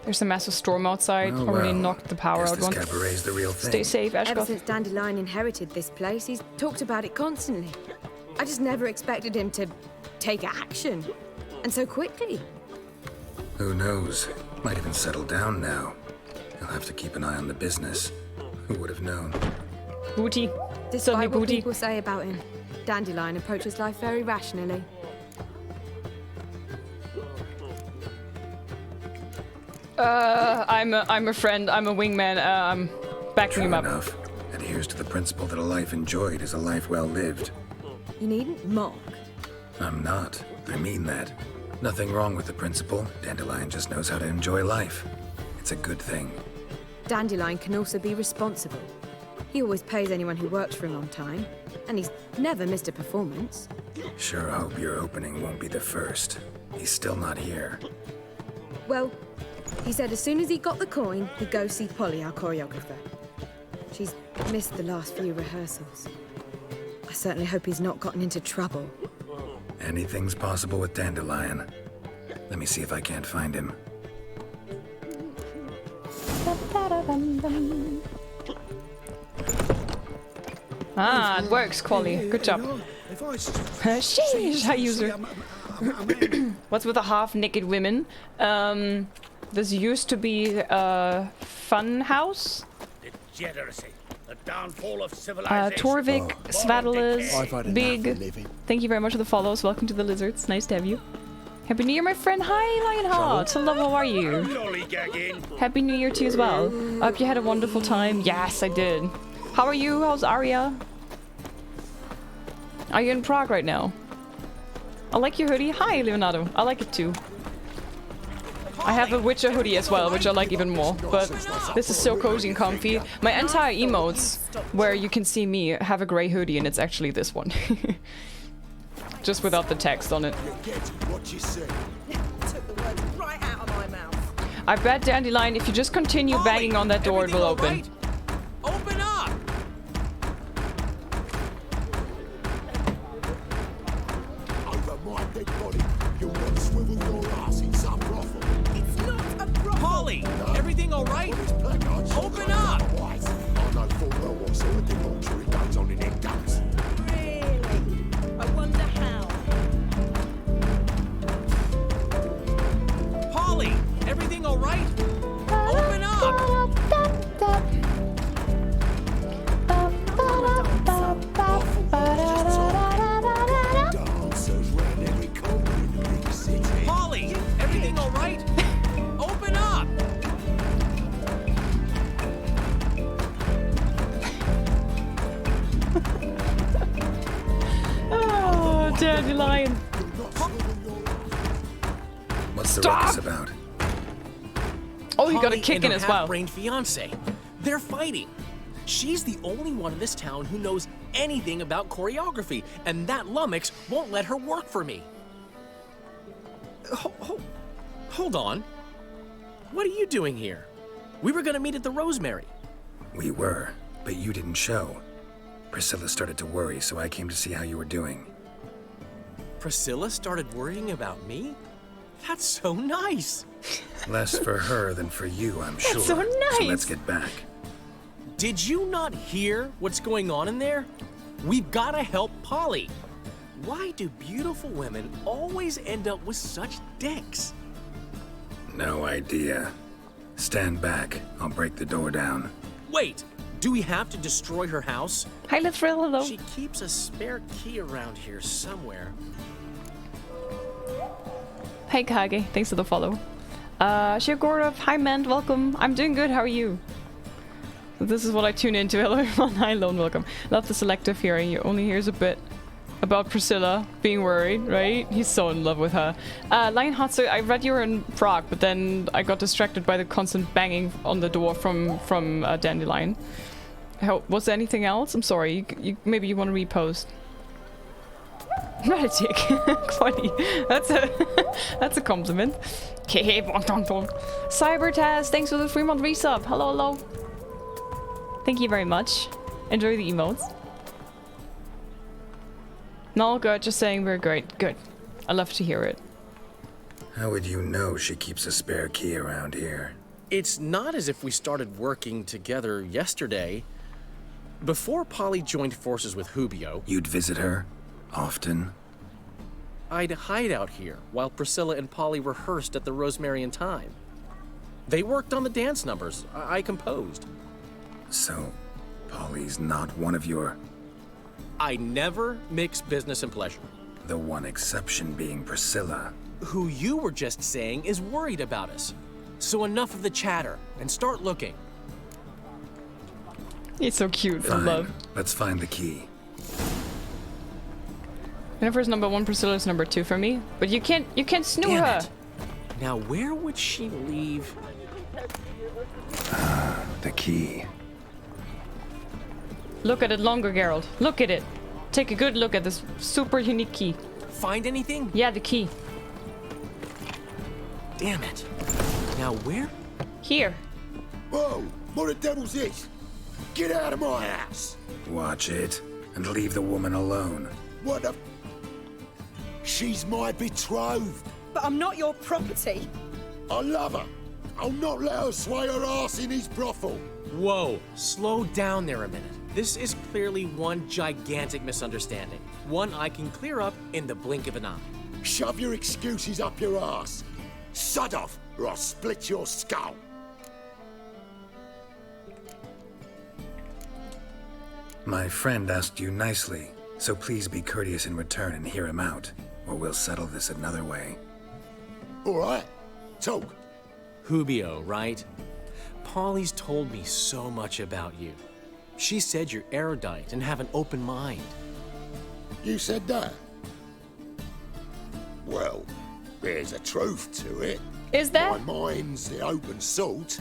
There's a massive storm outside. Oh, Already well. knocked the power Guess out this once. cabaret's the real thing. Stay safe, Ever Ashcroft. since Dandelion inherited this place, he's talked about it constantly. I just never expected him to take action. And so quickly. Who knows? Might even settle down now. He'll have to keep an eye on the business. Who would have known? Booty. Despite Suddenly what booty. people say about him, Dandelion approaches life very rationally. I'm a friend. I'm a wingman. I'm backing True him up. enough. Adheres to the principle that a life enjoyed is a life well lived. You needn't mock. I'm not. I mean that. Nothing wrong with the principle. Dandelion just knows how to enjoy life. It's a good thing. Dandelion can also be responsible. He always pays anyone who works for him on time, and he's never missed a performance. Sure hope your opening won't be the first. He's still not here. Well, he said as soon as he got the coin, he'd go see Polly, our choreographer. She's missed the last few rehearsals. I certainly hope he's not gotten into trouble. Anything's possible with Dandelion. Let me see if I can't find him. Ah, it works, Quali. Good job. Sheesh, hi user. What's with the half-naked women? This used to be a fun house. Degeneracy. The downfall of civilization. Torvik, Svadalis, I've had enough Big. of living. Thank you very much for the follows. Welcome to the Lizards. Nice to have you. Happy New Year, my friend. Hi, Lionheart. Hello, how are you? Lollygagging. Happy New Year to you as well. I hope you had a wonderful time. Yes, I did. How are you? How's Arya? Are you in Prague right now? I like your hoodie. Hi, Leonardo. I like it too. I have a Witcher hoodie as well, which I like even more. But this is so cozy and comfy. My entire emotes, where you can see me, have a grey hoodie, and it's actually this one. Just without the text on it. I bet, Dandelion, if you just continue banging on that door, it will open. Open up! Over my dead body, you'll not swivel your ass in some brothel. It's not a problem. Polly, everything all right? Open up! I know full well what sort of debauchery goes on in them guns. Really? I wonder how. Polly, everything all right? Open up! Dancers round every corner in the big city. Polly, everything all right? Open up! Oh, Dandelion. What's the Stop! ruckus about? Oh, you got a Polly kick and in her as well. half-brained fiance. They're fighting. She's the only one in this town who knows anything about choreography, and that lummox won't let her work for me. Hold on. What are you doing here? We were gonna meet at the Rosemary. We were, but you didn't show. Priscilla started to worry, so I came to see how you were doing. Priscilla started worrying about me? That's so nice. Less for her than for you, I'm sure. so nice. So let's get back. Did you not hear what's going on in there? We've gotta help Polly. Why do beautiful women always end up with such dicks? No idea. Stand back. I'll break the door down. Wait, do we have to destroy her house? Hi, Lithril. Hello. She keeps a spare key around here somewhere. Hey, Kage. Thanks for the follow. Shigorov. Hi, Mend. Welcome. I'm doing good. How are you? This is what I tune into. Hello, everyone. Hi, Lone. Welcome. Love the selective hearing. You only hears a bit about Priscilla being worried, right? He's so in love with her. Lionheart, I read you were in Prague, but then I got distracted by the constant banging on the door from Dandelion. Was there anything else? I'm sorry. Maybe you want to repost. Not a dick. Funny. That's a compliment. Okay, Cybertaz, thanks for the 3-month resub. Hello, hello. Thank you very much. Enjoy the emotes. No, good. Just saying we're great. Good. I love to hear it. How would you know she keeps a spare key around here? It's not as if we started working together yesterday. Before Polly joined forces with Hubio, You'd visit her? Often? I'd hide out here while Priscilla and Polly rehearsed at the Rosemary in Time. They worked on the dance numbers. I composed. So, Polly's not one of your... I never mix business and pleasure. The one exception being Priscilla. Who you were just saying is worried about us. So enough of the chatter and start looking. He's so cute. I Fine. love. Let's find the key. Jennifer's number 1, Priscilla's number 2 for me. But you can't snoo Damn her. it. Now where would she leave? The key. Look at it longer, Geralt. Look at it. Take a good look at this super unique key. Find anything? Yeah, the key. Damn it. Now where? Here. Whoa! What the devil's this? Get out of my house! Watch it, and leave the woman alone. What the... She's my betrothed. But I'm not your property. I love her. I'll not let her sway her ass in his brothel. Whoa, slow down there a minute. This is clearly one gigantic misunderstanding. One I can clear up in the blink of an eye. Shove your excuses up your ass. Sod off. or I'll split your skull. My friend asked you nicely, so please be courteous in return and hear him out, or we'll settle this another way. All right, talk. Hubio, right? Polly's told me so much about you. She said you're erudite and have an open mind. You said that? Well, there's a truth to it. Is there? My mind's the open salt,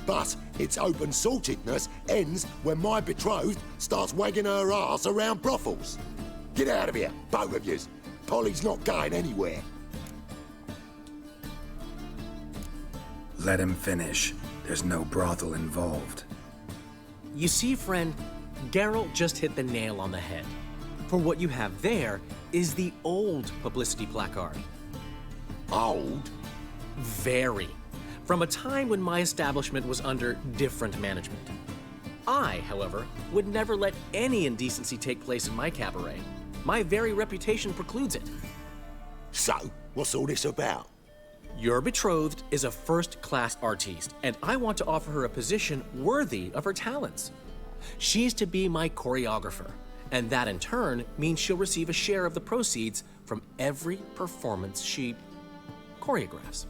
but its open saltedness ends when my betrothed starts wagging her ass around brothels. Get out of here, both of yous. Polly's not going anywhere. Let him finish. There's no brothel involved. You see, friend, Geralt just hit the nail on the head. For what you have there is the old publicity placard. Old? Very. From a time when my establishment was under different management. I, however, would never let any indecency take place in my cabaret. My very reputation precludes it. So, what's all this about? Your betrothed is a first-class artiste, and I want to offer her a position worthy of her talents. She's to be my choreographer, and that in turn means she'll receive a share of the proceeds from every performance she choreographs.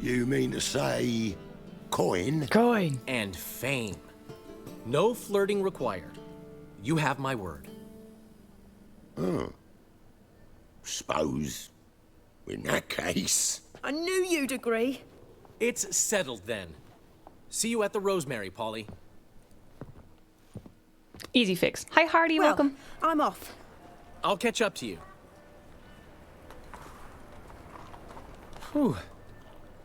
You mean to say coin? Coin. And fame. No flirting required. You have my word. Suppose, in that case... I knew you'd agree. It's settled then. See you at the Rosemary, Polly. Easy fix. Hi, Hardy. Well, Welcome. I'm off. I'll catch up to you. Whew.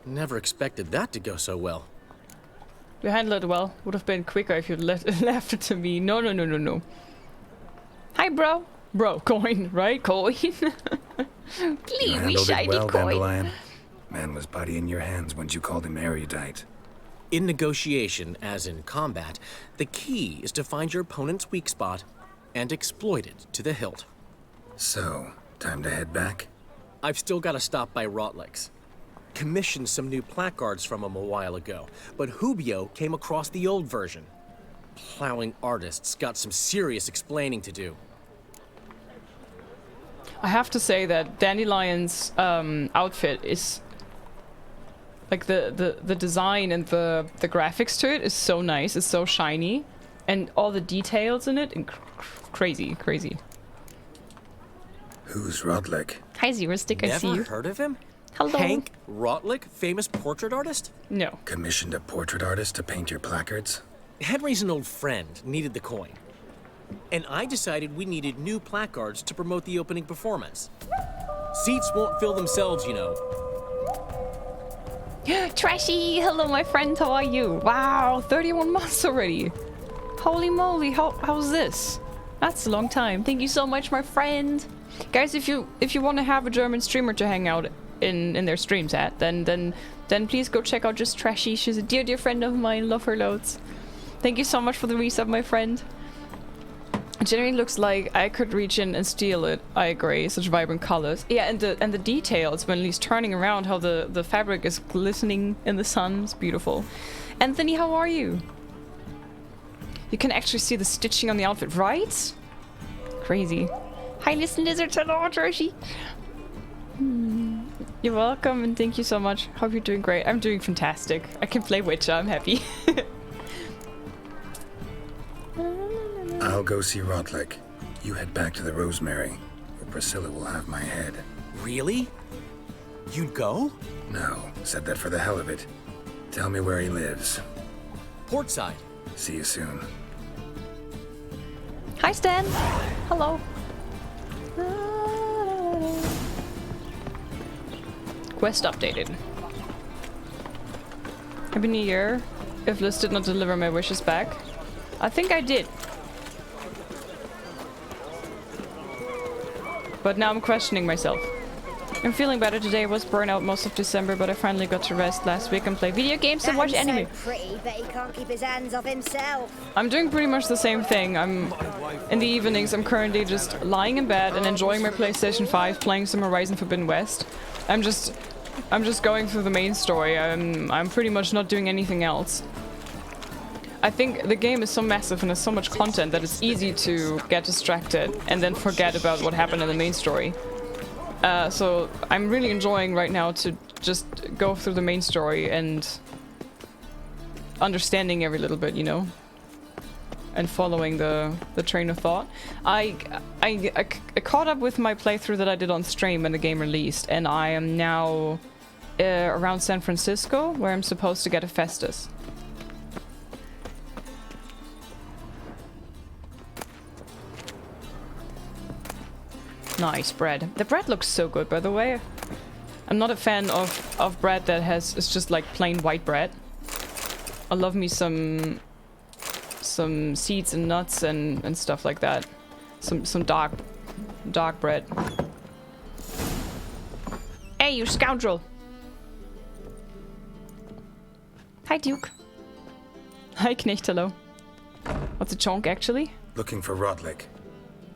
Never expected that to go so well. You handled it well. Would have been quicker if you'd left it to me. No, no, no, no, no. Hi, bro. Bro, coin, right? Coin. Please, we shiny well, coin. Dandelion. Man was body in your hands once you called him erudite. In negotiation, as in combat, the key is to find your opponent's weak spot and exploit it to the hilt. So, time to head back? I've still got to stop by Rotlick's. Commissioned some new placards from him a while ago, but Hubio came across the old version. Plowing artists got some serious explaining to do. I have to say that Dandelion's outfit is... like the design and the graphics to it is so nice. It's so shiny. And all the details in it, crazy, crazy. Who's Rodlick? Hi, Zerostic, I see you. Never heard of him? Hello. Hank Rotlick, famous portrait artist? No. Commissioned a portrait artist to paint your placards? Henry's an old friend, needed the coin. And I decided we needed new placards to promote the opening performance. Seats won't fill themselves, you know. Trashy! Hello, my friend, how are you? Wow, 31 months already. Holy moly, how's this? That's a long time. Thank you so much, my friend. Guys, if you want to have a German streamer to hang out in their streams at, then please go check out Just Trashy. She's a dear friend of mine. Love her loads. Thank you so much for the resub, my friend. It generally looks like I could reach in and steal it. I agree. Such vibrant colors. Yeah, and the details when he's turning around, how the fabric is glistening in the sun. It's beautiful. Anthony, how are you? You can actually see the stitching on the outfit, right? Crazy. Hi, listen, lizard. Hello, Trashy. You're welcome, and thank you so much. Hope you're doing great. I'm doing fantastic. I can play Witcher. I'm happy. I'll go see Rotlick. You head back to the Rosemary, where Priscilla will have my head. Really? You'd go? No, said that for the hell of it. Tell me where he lives. Portside. See you soon. Hi, Stan. Hello. Quest updated. Happy New Year. If Liz did not deliver my wishes back. I think I did. But now I'm questioning myself. I'm feeling better today. I was burnt out most of December, but I finally got to rest last week and play video games and watch anime. So pretty, but he can't keep his hands off himself. I'm doing pretty much the same thing. In the evenings, I'm currently just lying in bed and enjoying my PlayStation 5, playing some Horizon Forbidden West. I'm just I'm just going through the main story. I'm pretty much not doing anything else. I think the game is so massive and has so much content that it's easy to get distracted and then forget about what happened in the main story. So I'm really enjoying right now to just go through the main story and understanding every little bit, you know, and following the train of thought. I caught up with my playthrough that I did on stream when the game released, and I am now around San Francisco, where I'm supposed to get a Festus. Nice bread. The bread looks so good, by the way. I'm not a fan of bread that is just like plain white bread. I love me some seeds and nuts and stuff like that. Some dark bread. Hey, you scoundrel! Hi, Duke. Hi, Knecht, hello. What's a chonk, actually? Looking for Rodlick.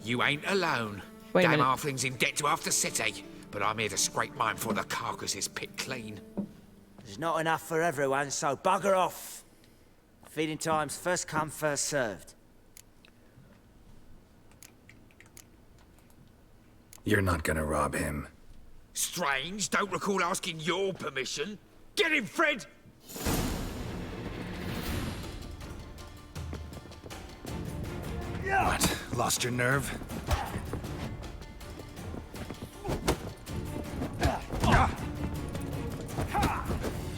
You ain't alone. Wait a Damn minute. halfling's in debt to half the city, but I'm here to scrape mine before the carcass is picked clean. There's not enough for everyone, so bugger off. Feeding time's first come, first served. You're not gonna rob him. Strange, don't recall asking your permission. Get him, Fred! What? Lost your nerve?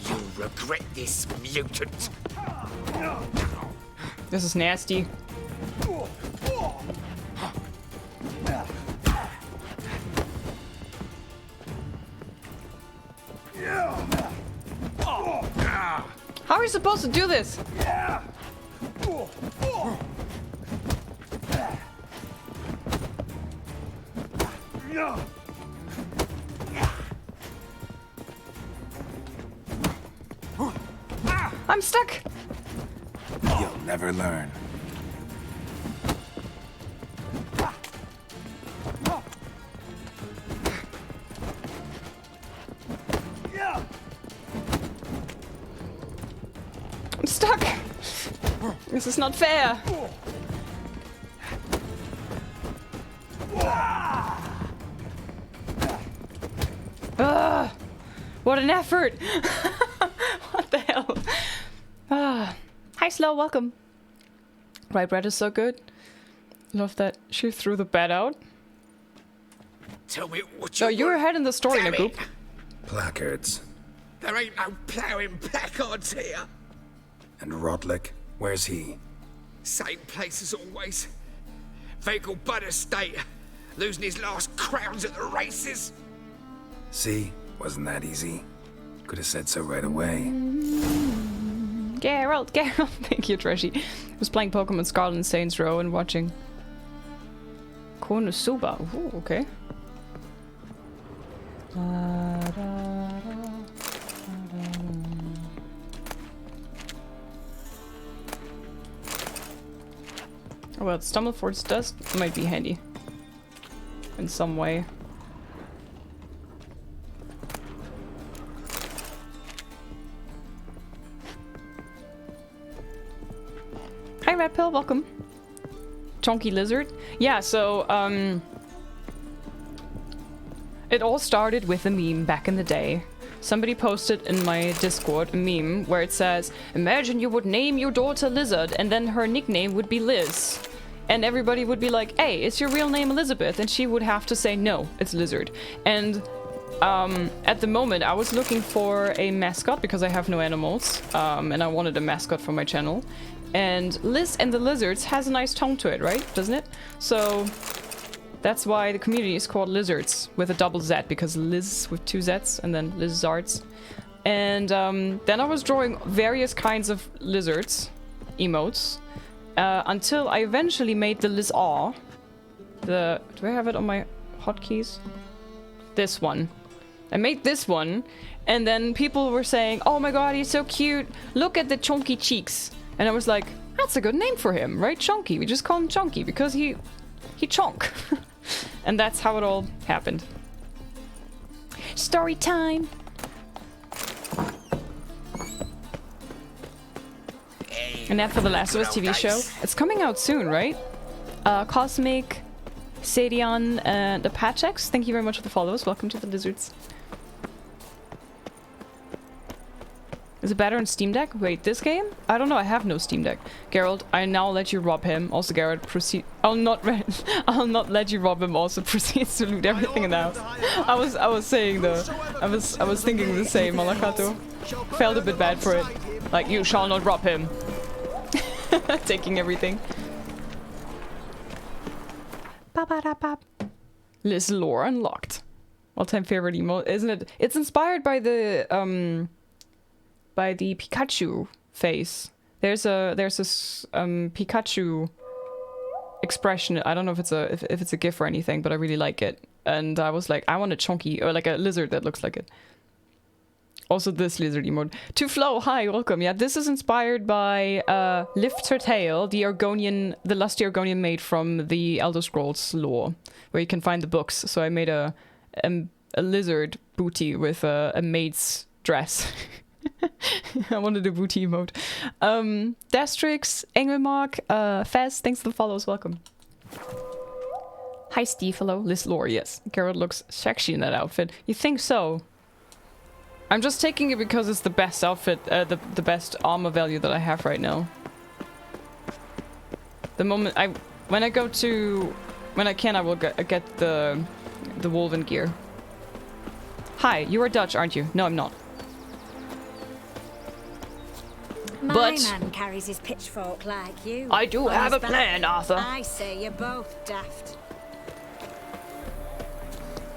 You'll regret this, mutant. This is nasty. How are you supposed to do this? I'm stuck. You'll never learn. I'm stuck. This is not fair. What an effort. What the hell? Hi, Slow, welcome. Rye bread is so good. Love that she threw the bed out. Tell me what you Oh, you're ahead in the story, Damn Nagoop. it. Placards. There ain't no ploughing placards here. And Rodlick? Where's he? Same place as always. Vehicle bud estate. Losing his last crowns at the races. See? Wasn't that easy? Could have said so right away. Geralt. Thank you, Trashy. I was playing Pokemon Scarlet and Saints Row and watching Konosuba. Ooh, okay. Oh, well, Stumbleford's dust might be handy in some way. Hi, Red Pill, welcome. Chonky Lizard. Yeah, so, it all started with a meme back in the day. Somebody posted in my Discord a meme where it says, imagine you would name your daughter Lizard and then her nickname would be Liz. And everybody would be like, hey, is your real name Elizabeth? And she would have to say, no, it's Lizard. And at the moment, I was looking for a mascot because I have no animals. And I wanted a mascot for my channel. And Liz and the Lizards has a nice tone to it, right? Doesn't it? So that's why the community is called Lizards with a double Z, because Liz with two Zs and then Lizards. And then I was drawing various kinds of lizards, emotes, until I eventually made the LIZZ. Do I have it on my hotkeys? This one. I made this one, and then people were saying, oh my god, he's so cute, look at the chunky cheeks. And I was like, that's a good name for him, right? Chunky. We just call him Chunky because he chonk. And that's how it all happened. Story time. And that for the Last of Us TV show. It's coming out soon, right? Cosmic, Sadion, and the Patchex. Thank you very much for the follows. Welcome to the Lizards. Is it better on Steam Deck? Wait, this game? I don't know, I have no Steam Deck. Geralt, I now let you rob him. Also, Geralt, proceed. I'll not let you rob him. Also, proceeds to loot everything in the house. I was saying I was thinking the same, Malakato. Felt a bit bad for it. Like, you shall not rob him. Taking everything. LIZZ lore unlocked. All-time favorite emote, isn't it? It's inspired by the Pikachu face. There's a Pikachu expression. I don't know if it's a GIF or anything, but I really like it. And I was like, I want a chunky or like a lizard that looks like it. Also this lizard emote. To Flo, hi, welcome. Yeah, this is inspired by Lift Her Tail, the lusty Argonian maid from the Elder Scrolls lore, where you can find the books. So I made a lizard booty with a maid's dress. I wanted a booty emote. Destrix, Engelmark, Fez, thanks for the follows, welcome. Hi Steve, hello. LIZZ lore, yes. Geralt looks sexy in that outfit. You think so? I'm just taking it because it's the best outfit, the best armor value that I have right now. The moment when I can, I will get the woven gear. Hi, you are Dutch, aren't you? No, I'm not. My man carries his pitchfork like you. I do have a plan, Arthur. I say you're both daft.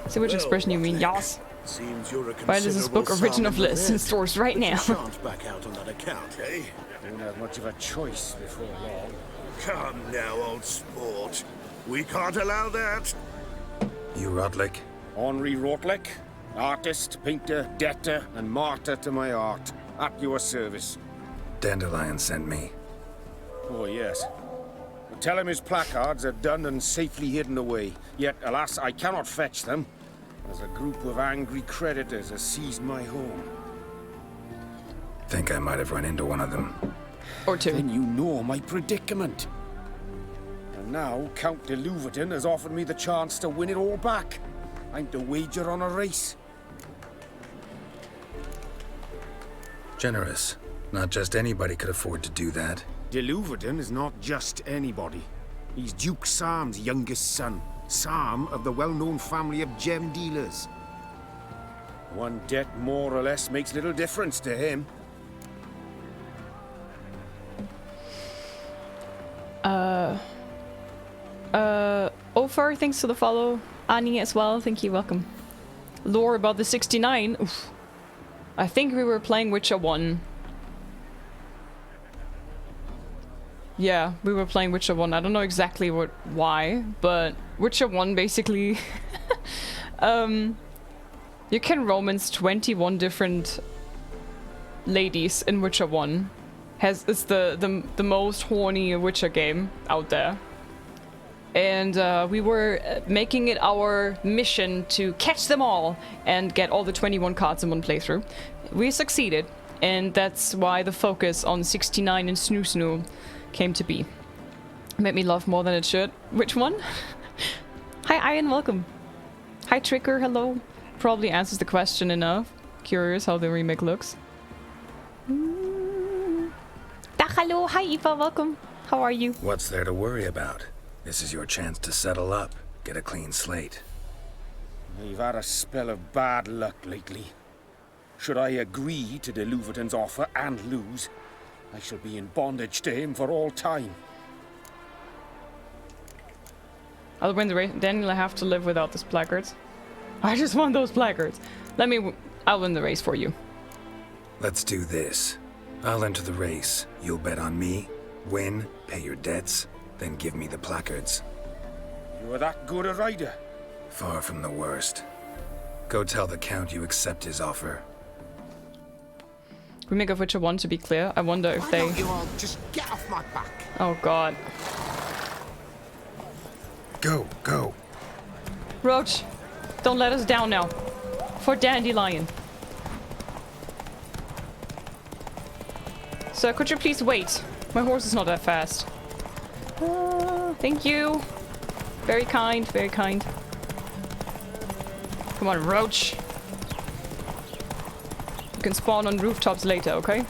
See which expression you mean, yas. Seems you're a Buy this book, Origin of LIZZ, in stores right now. Shan't back out on that account, eh? Don't have much of a choice before long. Come now, old sport. We can't allow that. You Rodlick? Henri Rotlick, artist, painter, debtor, and martyr to my art. At your service. Dandelion sent me. Oh, yes. Tell him his placards are done and safely hidden away. Yet, alas, I cannot fetch them, as a group of angry creditors has seized my home. Think I might have run into one of them. Or two. Then you know my predicament. And now, Count de Louverton has offered me the chance to win it all back. I'm to wager on a race. Generous. Not just anybody could afford to do that. De Louverton is not just anybody. He's Duke Sam's youngest son. Sam of the well-known family of gem dealers. One debt more or less makes little difference to him. Ophir, thanks for the follow. Annie as well, thank you, welcome. Lore about the 69. Oof. I think we were playing Witcher 1. Yeah, we were playing Witcher 1. I don't know exactly why, but Witcher 1 basically... you can romance 21 different ladies in Witcher 1. It's the most horny Witcher game out there. And we were making it our mission to catch them all and get all the 21 cards in one playthrough. We succeeded, and that's why the focus on 69 and Snoo Snoo came to be. Made me laugh more than it should. Which one? Hi Ian, welcome. Hi Tricker, hello. Probably answers the question enough. Curious how the remake looks. Hello, hi Eva, welcome. How are you? What's there to worry about? This is your chance to settle up, get a clean slate. I've had a spell of bad luck lately. Should I agree to de Louverton's offer and lose, I shall be in bondage to him for all time. I'll win the race. Then I have to live without those placards. I just want those placards. I'll win the race for you. Let's do this. I'll enter the race. You'll bet on me, win, pay your debts, then give me the placards. You're that good a rider? Far from the worst. Go tell the Count you accept his offer. Remake of Witcher 1, to be clear. I wonder if they... Why don't you all just get off my back? Oh god. Go. Roach, don't let us down now. For Dandelion. Sir, could you please wait? My horse is not that fast. Thank you. Very kind, very kind. Come on, roach. You can spawn on rooftops later, okay?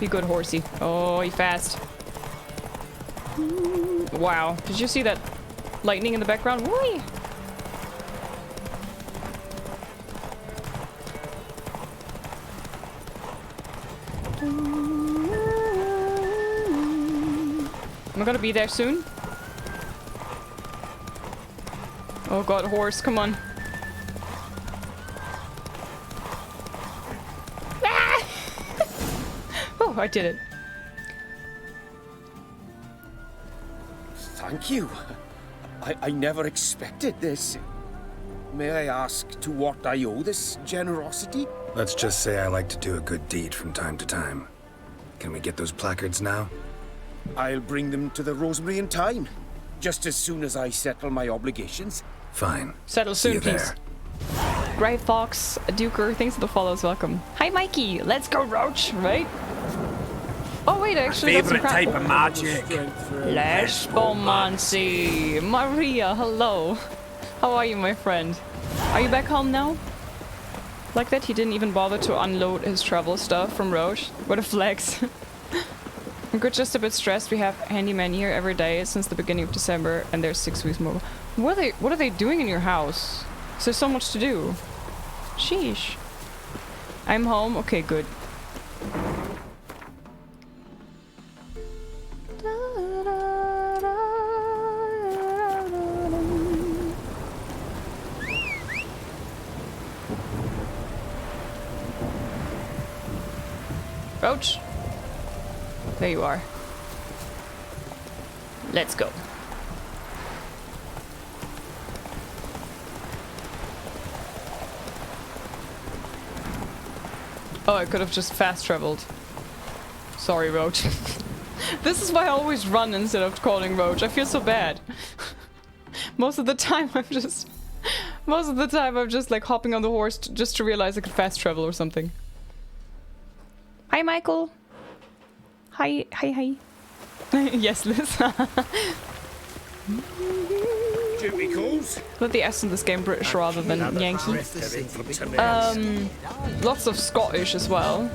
Be good, horsey. Oh, you fast. Wow. Did you see that lightning in the background? Whee! Am I gonna be there soon? Oh god, horse, come on. Ah! Oh, I did it. Thank you. I never expected this. May I ask to what I owe this generosity? Let's just say I like to do a good deed from time to time. Can we get those placards now? I'll bring them to the Rosemary in time. Just as soon as I settle my obligations. Fine. Settle soon, please. Grey Fox, Duker, thanks for the follows, welcome. Hi Mikey, let's go Roach, right? Oh wait, I actually got some type of magic. Lesbomancy. Maria, hello. How are you, my friend? Are you back home now? Like that he didn't even bother to unload his travel stuff from Roche? What a flex. I'm good, just a bit stressed. We have handyman here every day since the beginning of December, and there's 6 weeks more. What are they doing in your house? There's so much to do. Sheesh. I'm home. Okay, good. Roach. There you are. Let's go. Oh, I could have just fast traveled. Sorry, Roach. This is why I always run instead of calling Roach. I feel so bad. Most of the time I'm just like hopping on the horse just to realize I could fast travel or something. Hi, Michael. Hi. Yes, Liz. Duty calls. Let the S in this game British rather than Yankee. Lots of Scottish as well.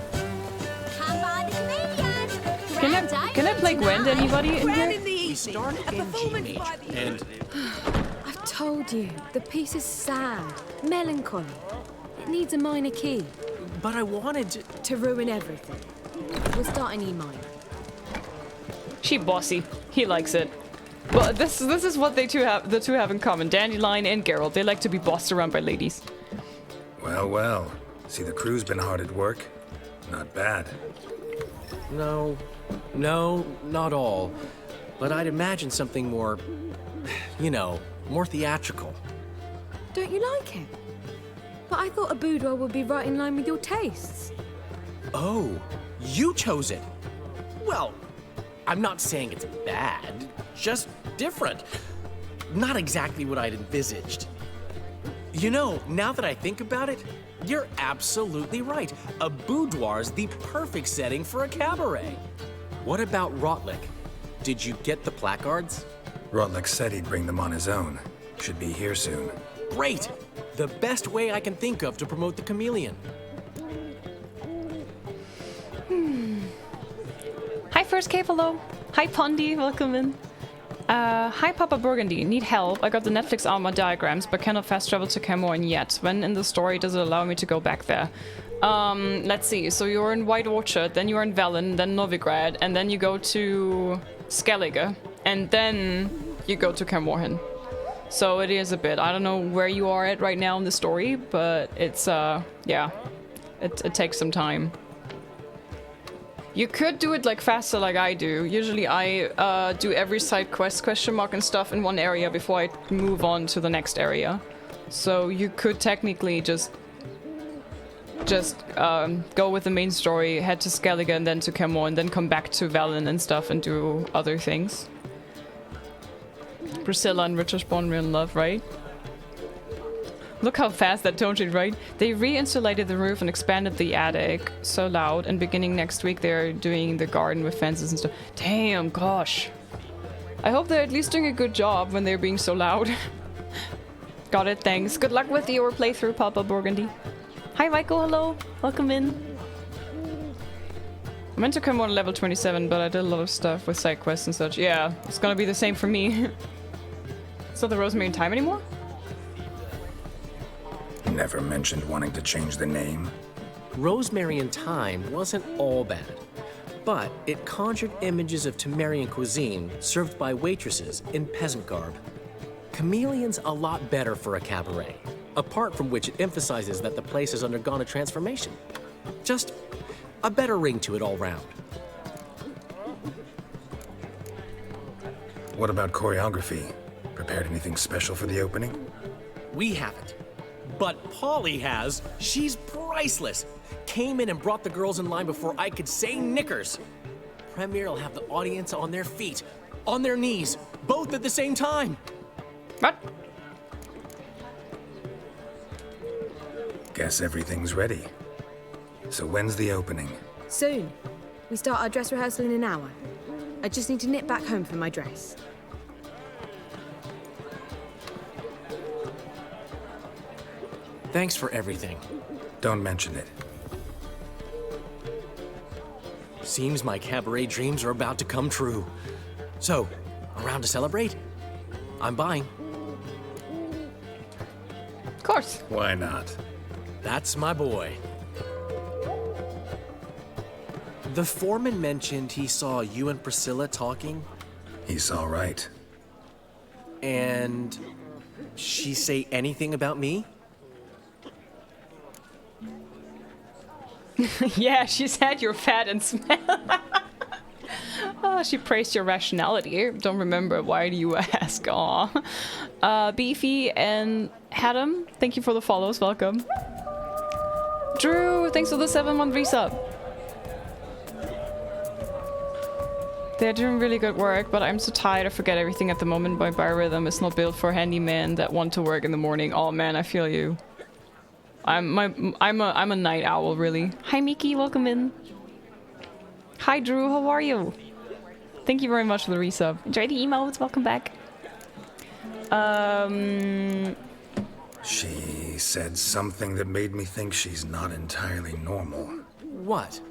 Can I play Gwent? Anybody in here? We start in G major and I've told you, the piece is sad, melancholy. It needs a minor key. But I wanted to ruin everything. We'll start in E minor. She bossy. He likes it. But this is what the two have in common. Dandelion and Geralt. They like to be bossed around by ladies. Well. See, the crew's been hard at work. Not bad. No, not all. But I'd imagine something more, you know, more theatrical. Don't you like it? But I thought a boudoir would be right in line with your tastes. Oh, you chose it. Well, I'm not saying it's bad, just different. Not exactly what I'd envisaged. You know, now that I think about it, you're absolutely right. A boudoir's the perfect setting for a cabaret. What about Rotlick? Did you get the placards? Rotlick said he'd bring them on his own. Should be here soon. Great! The best way I can think of to promote the chameleon. Hi, First Cape, hello. Hi, Pondy, welcome in. Hi, Papa Burgundy. Need help. I got the Netflix Armor diagrams, but cannot fast travel to Camoin yet. When in the story does it allow me to go back there? Let's see. So you're in White Orchard, then you're in Velen, then Novigrad, and then you go to Skellige, and then you go to Camorhin. So it is a bit. I don't know where you are at right now in the story, but it's, yeah. It takes some time. You could do it like faster like I do. Usually I do every side quest question mark and stuff in one area before I move on to the next area. So you could technically just go with the main story, head to Skellige and then to Camor and then come back to Velen and stuff and do other things. Priscilla and Richard spawn real love, right? Look how fast that told you, right? They reinsulated the roof and expanded the attic so loud, and beginning next week they're doing the garden with fences and stuff. Damn, gosh. I hope they're at least doing a good job when they're being so loud. Got it, thanks. Good luck with your playthrough, Papa Burgundy. Hi, Michael, hello. Welcome in. I meant to come on level 27, but I did a lot of stuff with side quests and such. Yeah, it's gonna be the same for me. It's not the Rosemary in Time anymore? Never mentioned wanting to change the name. Rosemary in Time wasn't all bad, but it conjured images of Temerian cuisine served by waitresses in peasant garb. Chameleon's a lot better for a cabaret, apart from which it emphasizes that the place has undergone a transformation. Just a better ring to it all round. What about choreography? Prepared anything special for the opening? We haven't. But Polly has. She's priceless. Came in and brought the girls in line before I could say knickers. Premiere will have the audience on their feet, on their knees, both at the same time. What? Guess everything's ready. So when's the opening? Soon. We start our dress rehearsal in an hour. I just need to nip back home for my dress. Thanks for everything. Don't mention it. Seems my cabaret dreams are about to come true. So, around to celebrate? I'm buying. Of course. Why not? That's my boy. The foreman mentioned he saw you and Priscilla talking. He's all right. And she say anything about me? Yeah, she said you're fat and smell. Oh, she praised your rationality. Don't remember. Why do you ask? Aw. Beefy and Hadam, thank you for the follows. Welcome. Drew, thanks for the 7-month resub. They're doing really good work, but I'm so tired I forget everything at the moment. My biorhythm is not built for handymen that want to work in the morning. Oh man, I feel you. I'm a night owl, really. Hi Miki, welcome in. Hi Drew, how are you? Thank you very much for the resub. Enjoy the emotes, welcome back. She said something that made me think she's not entirely normal. What?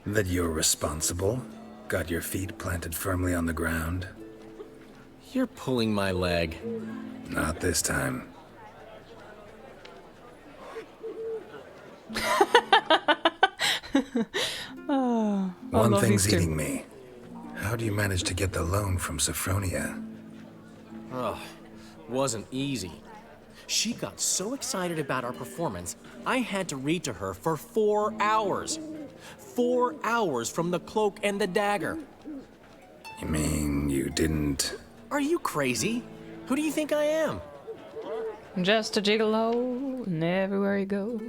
That you're responsible? Got your feet planted firmly on the ground? You're pulling my leg. Not this time. Oh, one thing's eating me. How do you manage to get the loan from Sophronia? Oh, wasn't easy. She got so excited about our performance, I had to read to her for 4 hours. 4 hours from the Cloak and the Dagger. You mean you didn't... Are you crazy? Who do you think I am? Just a gigolo, and everywhere you go,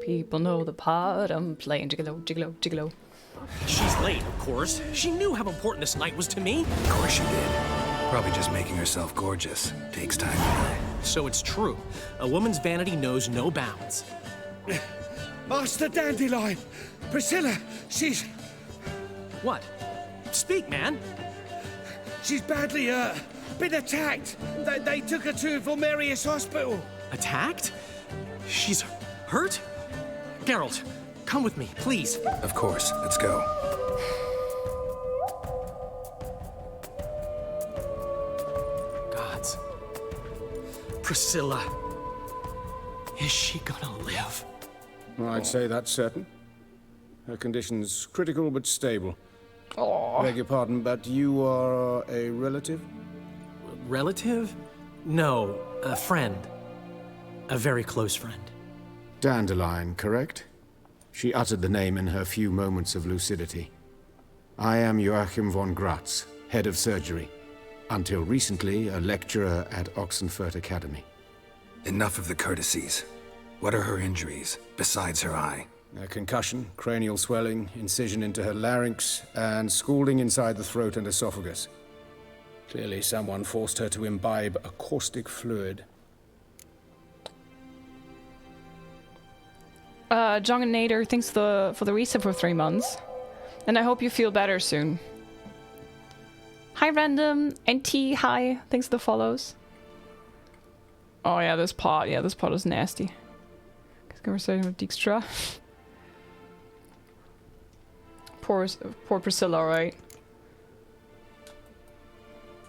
people know the part I'm playing. Gigolo, gigolo, gigolo. She's late, of course. She knew how important this night was to me. Of course she did. Probably just making herself gorgeous. Takes time. So it's true. A woman's vanity knows no bounds. Master Dandelion! Priscilla, she's... What? Speak, man. She's badly hurt. Been attacked. They took her to Vulmerius Hospital. Attacked? She's hurt? Geralt, come with me, please. Of course. Let's go. Gods. Priscilla. Is she gonna live? I'd say that's certain. Her condition's critical but stable. Oh. Beg your pardon, but you are a relative? Relative? No, a friend. A very close friend. Dandelion, correct? She uttered the name in her few moments of lucidity. I am Joachim von Gratz, head of surgery. Until recently, a lecturer at Oxenfurt Academy. Enough of the courtesies. What are her injuries, besides her eye? A concussion, cranial swelling, incision into her larynx, and scalding inside the throat and esophagus. Clearly someone forced her to imbibe a caustic fluid. John and Nader, thanks for the reset for 3 months. And I hope you feel better soon. Hi Random, NT, hi, thanks for the follows. Oh yeah, this pot is nasty. Conversation with Dijkstra. Poor Priscilla, right?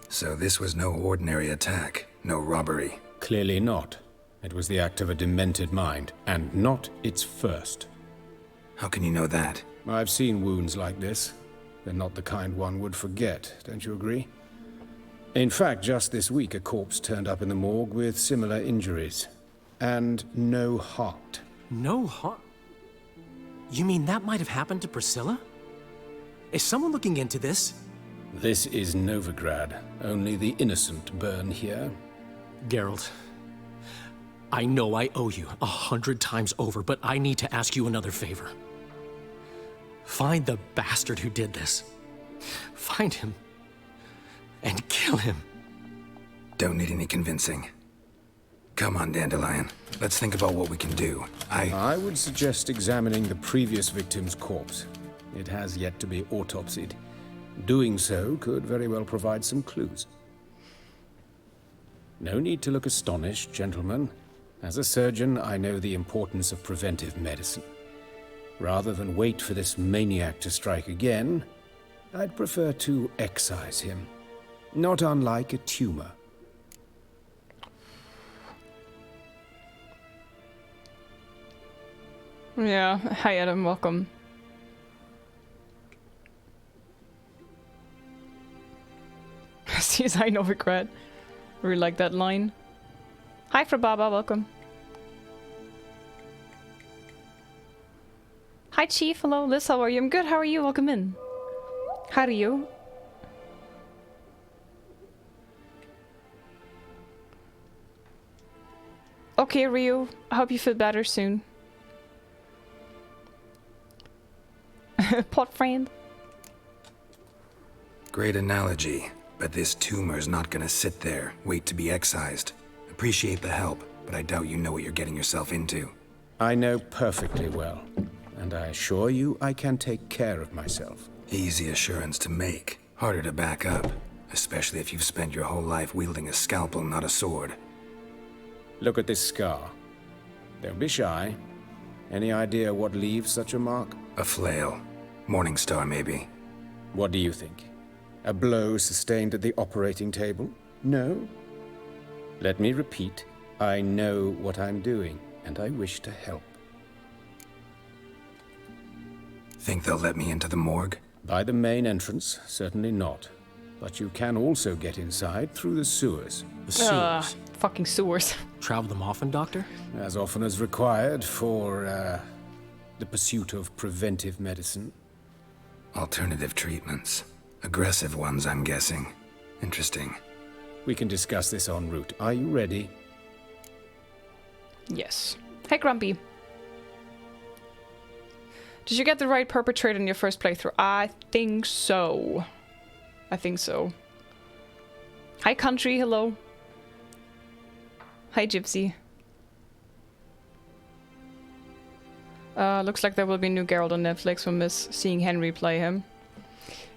So this was no ordinary attack, no robbery. Clearly not. It was the act of a demented mind, and not its first. How can you know that? I've seen wounds like this. They're not the kind one would forget, don't you agree? In fact, just this week, a corpse turned up in the morgue with similar injuries. And no heart. No heart? You mean that might have happened to Priscilla? Is someone looking into this? This is Novigrad. Only the innocent burn here. Geralt, I know I owe you 100 times over, but I need to ask you another favor. Find the bastard who did this. Find him. And kill him. Don't need any convincing. Come on, Dandelion. Let's think about what we can do. I would suggest examining the previous victim's corpse. It has yet to be autopsied. Doing so could very well provide some clues. No need to look astonished, gentlemen. As a surgeon, I know the importance of preventive medicine. Rather than wait for this maniac to strike again, I'd prefer to excise him. Not unlike a tumor. Yeah, hi Adam, welcome. CSI Novigrad. Really like that line. Hi Frababa, welcome. Hi Chief, hello Liz, how are you? I'm good, how are you? Welcome in. How are you? Okay, Ryu, I hope you feel better soon. Pot friend. Great analogy, but this tumor's not gonna sit there, wait to be excised. Appreciate the help, but I doubt you know what you're getting yourself into. I know perfectly well, and I assure you I can take care of myself. Easy assurance to make, harder to back up, especially if you've spent your whole life wielding a scalpel, not a sword. Look at this scar. Don't be shy. Any idea what leaves such a mark? A flail. Morningstar, maybe. What do you think? A blow sustained at the operating table? No? Let me repeat. I know what I'm doing, and I wish to help. Think they'll let me into the morgue? By the main entrance, certainly not. But you can also get inside through the sewers. The sewers? Fucking sewers. Travel them often, Doctor? As often as required for, the pursuit of preventive medicine. Alternative treatments. Aggressive ones, I'm guessing. Interesting. We can discuss this en route. Are you ready? Yes. Hey, Grumpy. Did you get the right perpetrator in your first playthrough? I think so. I think so. Hi, Country. Hello. Hi, Gypsy. Looks like there will be a new Geralt on Netflix. We'll miss seeing Henry play him.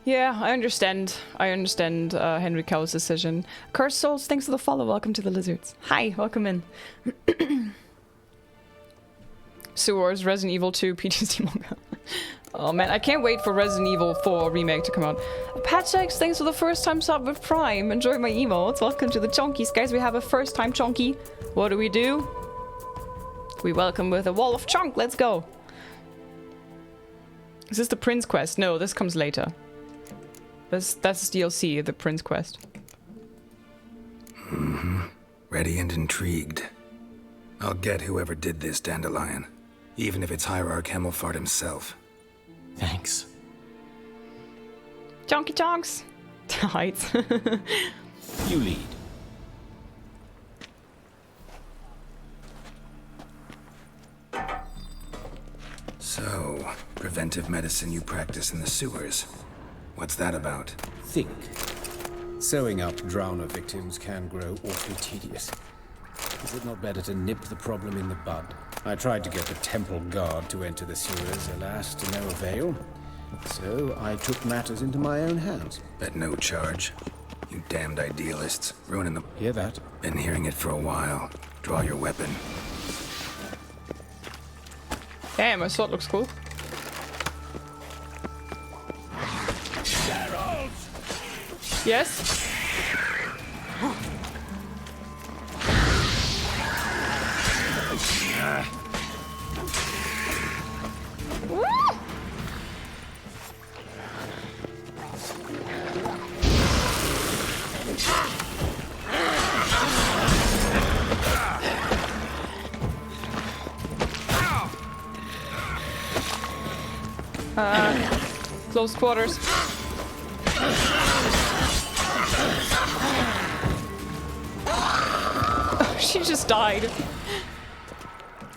Yeah, I understand. Henry Cowell's decision. Cursed Souls, thanks for the follow. Welcome to the Lizards. Hi, welcome in. Sewers, Resident Evil 2, PTSD manga. Oh man, I can't wait for Resident Evil 4 remake to come out. Patchex, thanks for the first time sub with Prime. Enjoy my emotes. Welcome to the Chonkies. Guys, we have a first time Chonky. What do? We welcome with a wall of chunk. Let's go. Is this the Prince quest? No, this comes later. That's DLC, the Prince quest. Ready and intrigued. I'll get whoever did this, Dandelion. Even if it's Hierarch Hemmelfart himself. Thanks. Chonky chonks. Heights. You lead. So, preventive medicine you practice in the sewers. What's that about? Think. Sewing up drowner victims can grow awfully tedious. Is it not better to nip the problem in the bud? I tried to get the temple guard to enter the sewers, alas, to no avail. So I took matters into my own hands. At no charge. You damned idealists. Ruining the... Hear that? Been hearing it for a while. Draw your weapon. Damn, my sword looks cool. Yes? Close quarters. She just died.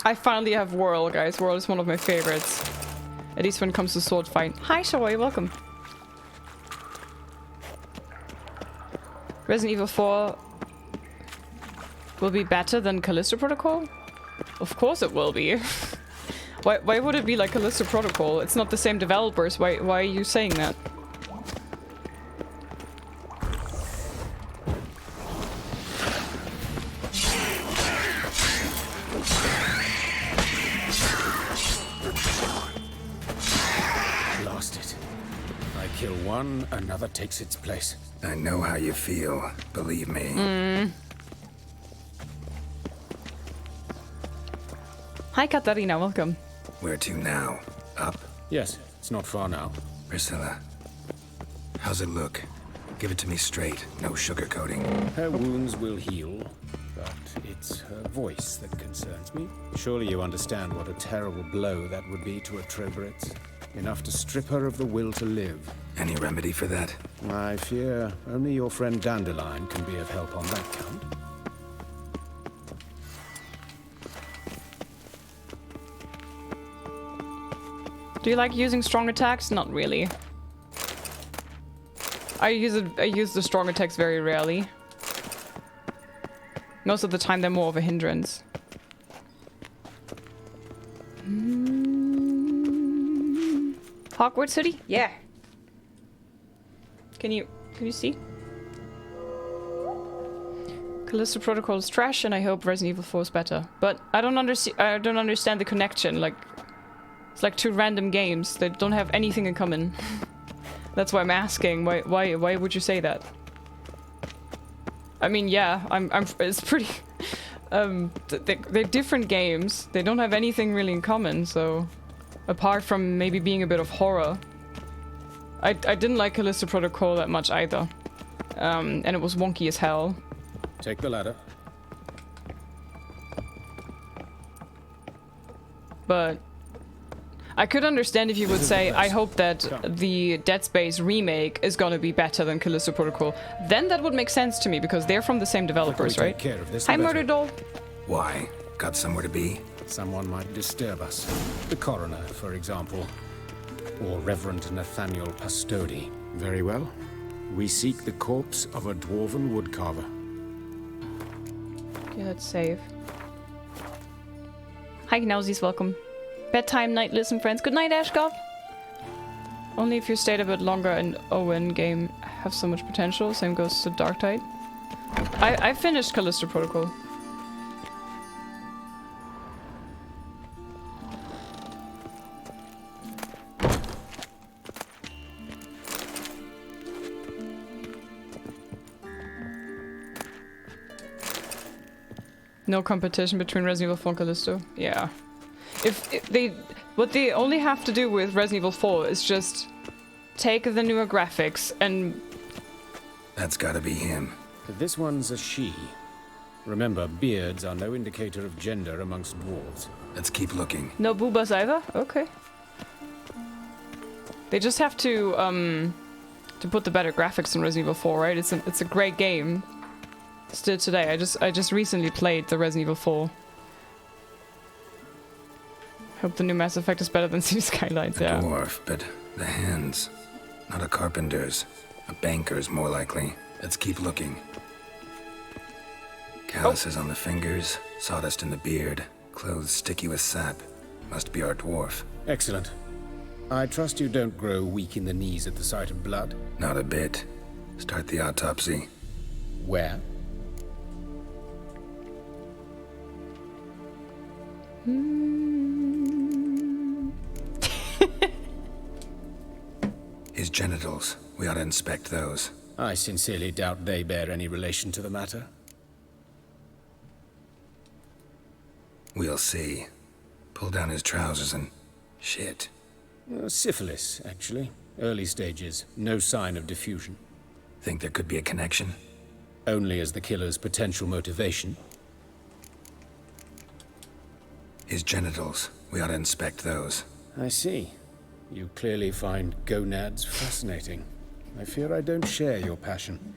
I finally have Whirl, guys. Whirl is one of my favorites. At least when it comes to sword fight. Hi, Shawai, welcome. Resident Evil 4 will be better than Callisto Protocol? Of course it will be. Why would it be like Callisto Protocol? It's not the same developers. Why are you saying that? Lost it. I kill one, another takes its place. I know how you feel. Believe me. Hi, Katarina. Welcome. Where to now? Up? Yes, it's not far now. Priscilla, how's it look? Give it to me straight, no sugarcoating. Her wounds will heal, but it's her voice that concerns me. Surely you understand what a terrible blow that would be to a Trobritz. Enough to strip her of the will to live. Any remedy for that? I fear only your friend Dandelion can be of help on that count. Do you like using strong attacks? Not really. I use the strong attacks very rarely. Most of the time they're more of a hindrance. Hogwarts hoodie? Yeah. Can you see? Callisto Protocol is trash, and I hope Resident Evil 4 is better. But I don't understand the connection. Like, it's like two random games that don't have anything in common. That's why I'm asking. Why would you say that? I mean, yeah, it's pretty. They're different games. They don't have anything really in common. So, apart from maybe being a bit of horror, I didn't like Callisto Protocol that much either, and it was wonky as hell. Take the ladder. But I could understand if you would say, I hope that the Dead Space remake is gonna be better than Callisto Protocol. Then that would make sense to me, because they're from the same developers, right? Hi, Murder Doll. Why? Got somewhere to be? Someone might disturb us. The coroner, for example. Or Reverend Nathaniel Pastodi. Very well. We seek the corpse of a dwarven woodcarver. Okay, let's save. Hi, Gnauzies, welcome. Bedtime, night, listen, friends. Good night, Ashkov. Only if you stayed a bit longer and Owen game have so much potential. Same goes to Dark Tide. I finished Callisto Protocol. No competition between Resident Evil 4 and Callisto. Yeah. What they only have to do with Resident Evil 4 is just take the newer graphics and... That's gotta be him. This one's a she. Remember, beards are no indicator of gender amongst dwarves. Let's keep looking. No boobas either? Okay. They just have to put the better graphics in Resident Evil 4, right? It's a great game. Still today. I just recently played the Resident Evil 4. Hope the new Mass Effect is better than City Skylines, yeah. A dwarf, but the hands. Not a carpenter's. A banker's, more likely. Let's keep looking. Calluses on the fingers, sawdust in the beard, Clothes sticky with sap. Must be our dwarf. Excellent. I trust you don't grow weak in the knees at the sight of blood? Not a bit. Start the autopsy. Where? His genitals. We ought to inspect those. I sincerely doubt they bear any relation to the matter. We'll see. Pull down his trousers and... shit. Syphilis, actually. Early stages. No sign of diffusion. Think there could be a connection? Only as the killer's potential motivation. His genitals. We ought to inspect those. I see. You clearly find gonads fascinating. I fear I don't share your passion.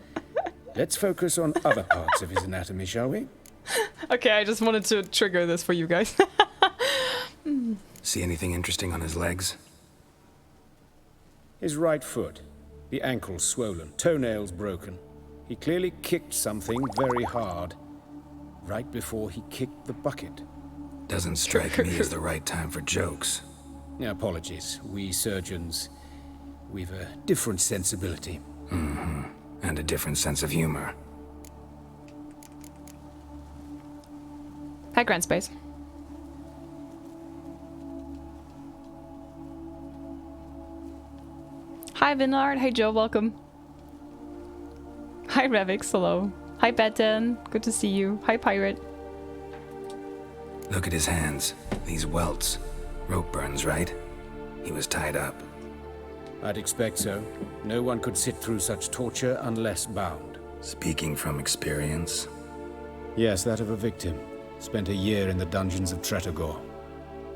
Let's focus on other parts of his anatomy, shall we? Okay, I just wanted to trigger this for you guys. See anything interesting on his legs? His right foot. The ankle swollen, toenails broken. He clearly kicked something very hard. Right before he kicked the bucket. Doesn't strike me as the right time for jokes. Apologies. We surgeons, we've a different sensibility. Mm-hmm. And a different sense of humor. Hi, Grand Space. Hi, Vinard. Hey, Joe. Welcome. Hi, Revix. Hello. Hi, Betten. Good to see you. Hi, Pirate. Look at his hands. These welts. Rope burns, right? He was tied up. I'd expect so. No one could sit through such torture unless bound. Speaking from experience? Yes, that of a victim. Spent a year in the dungeons of Tretogor.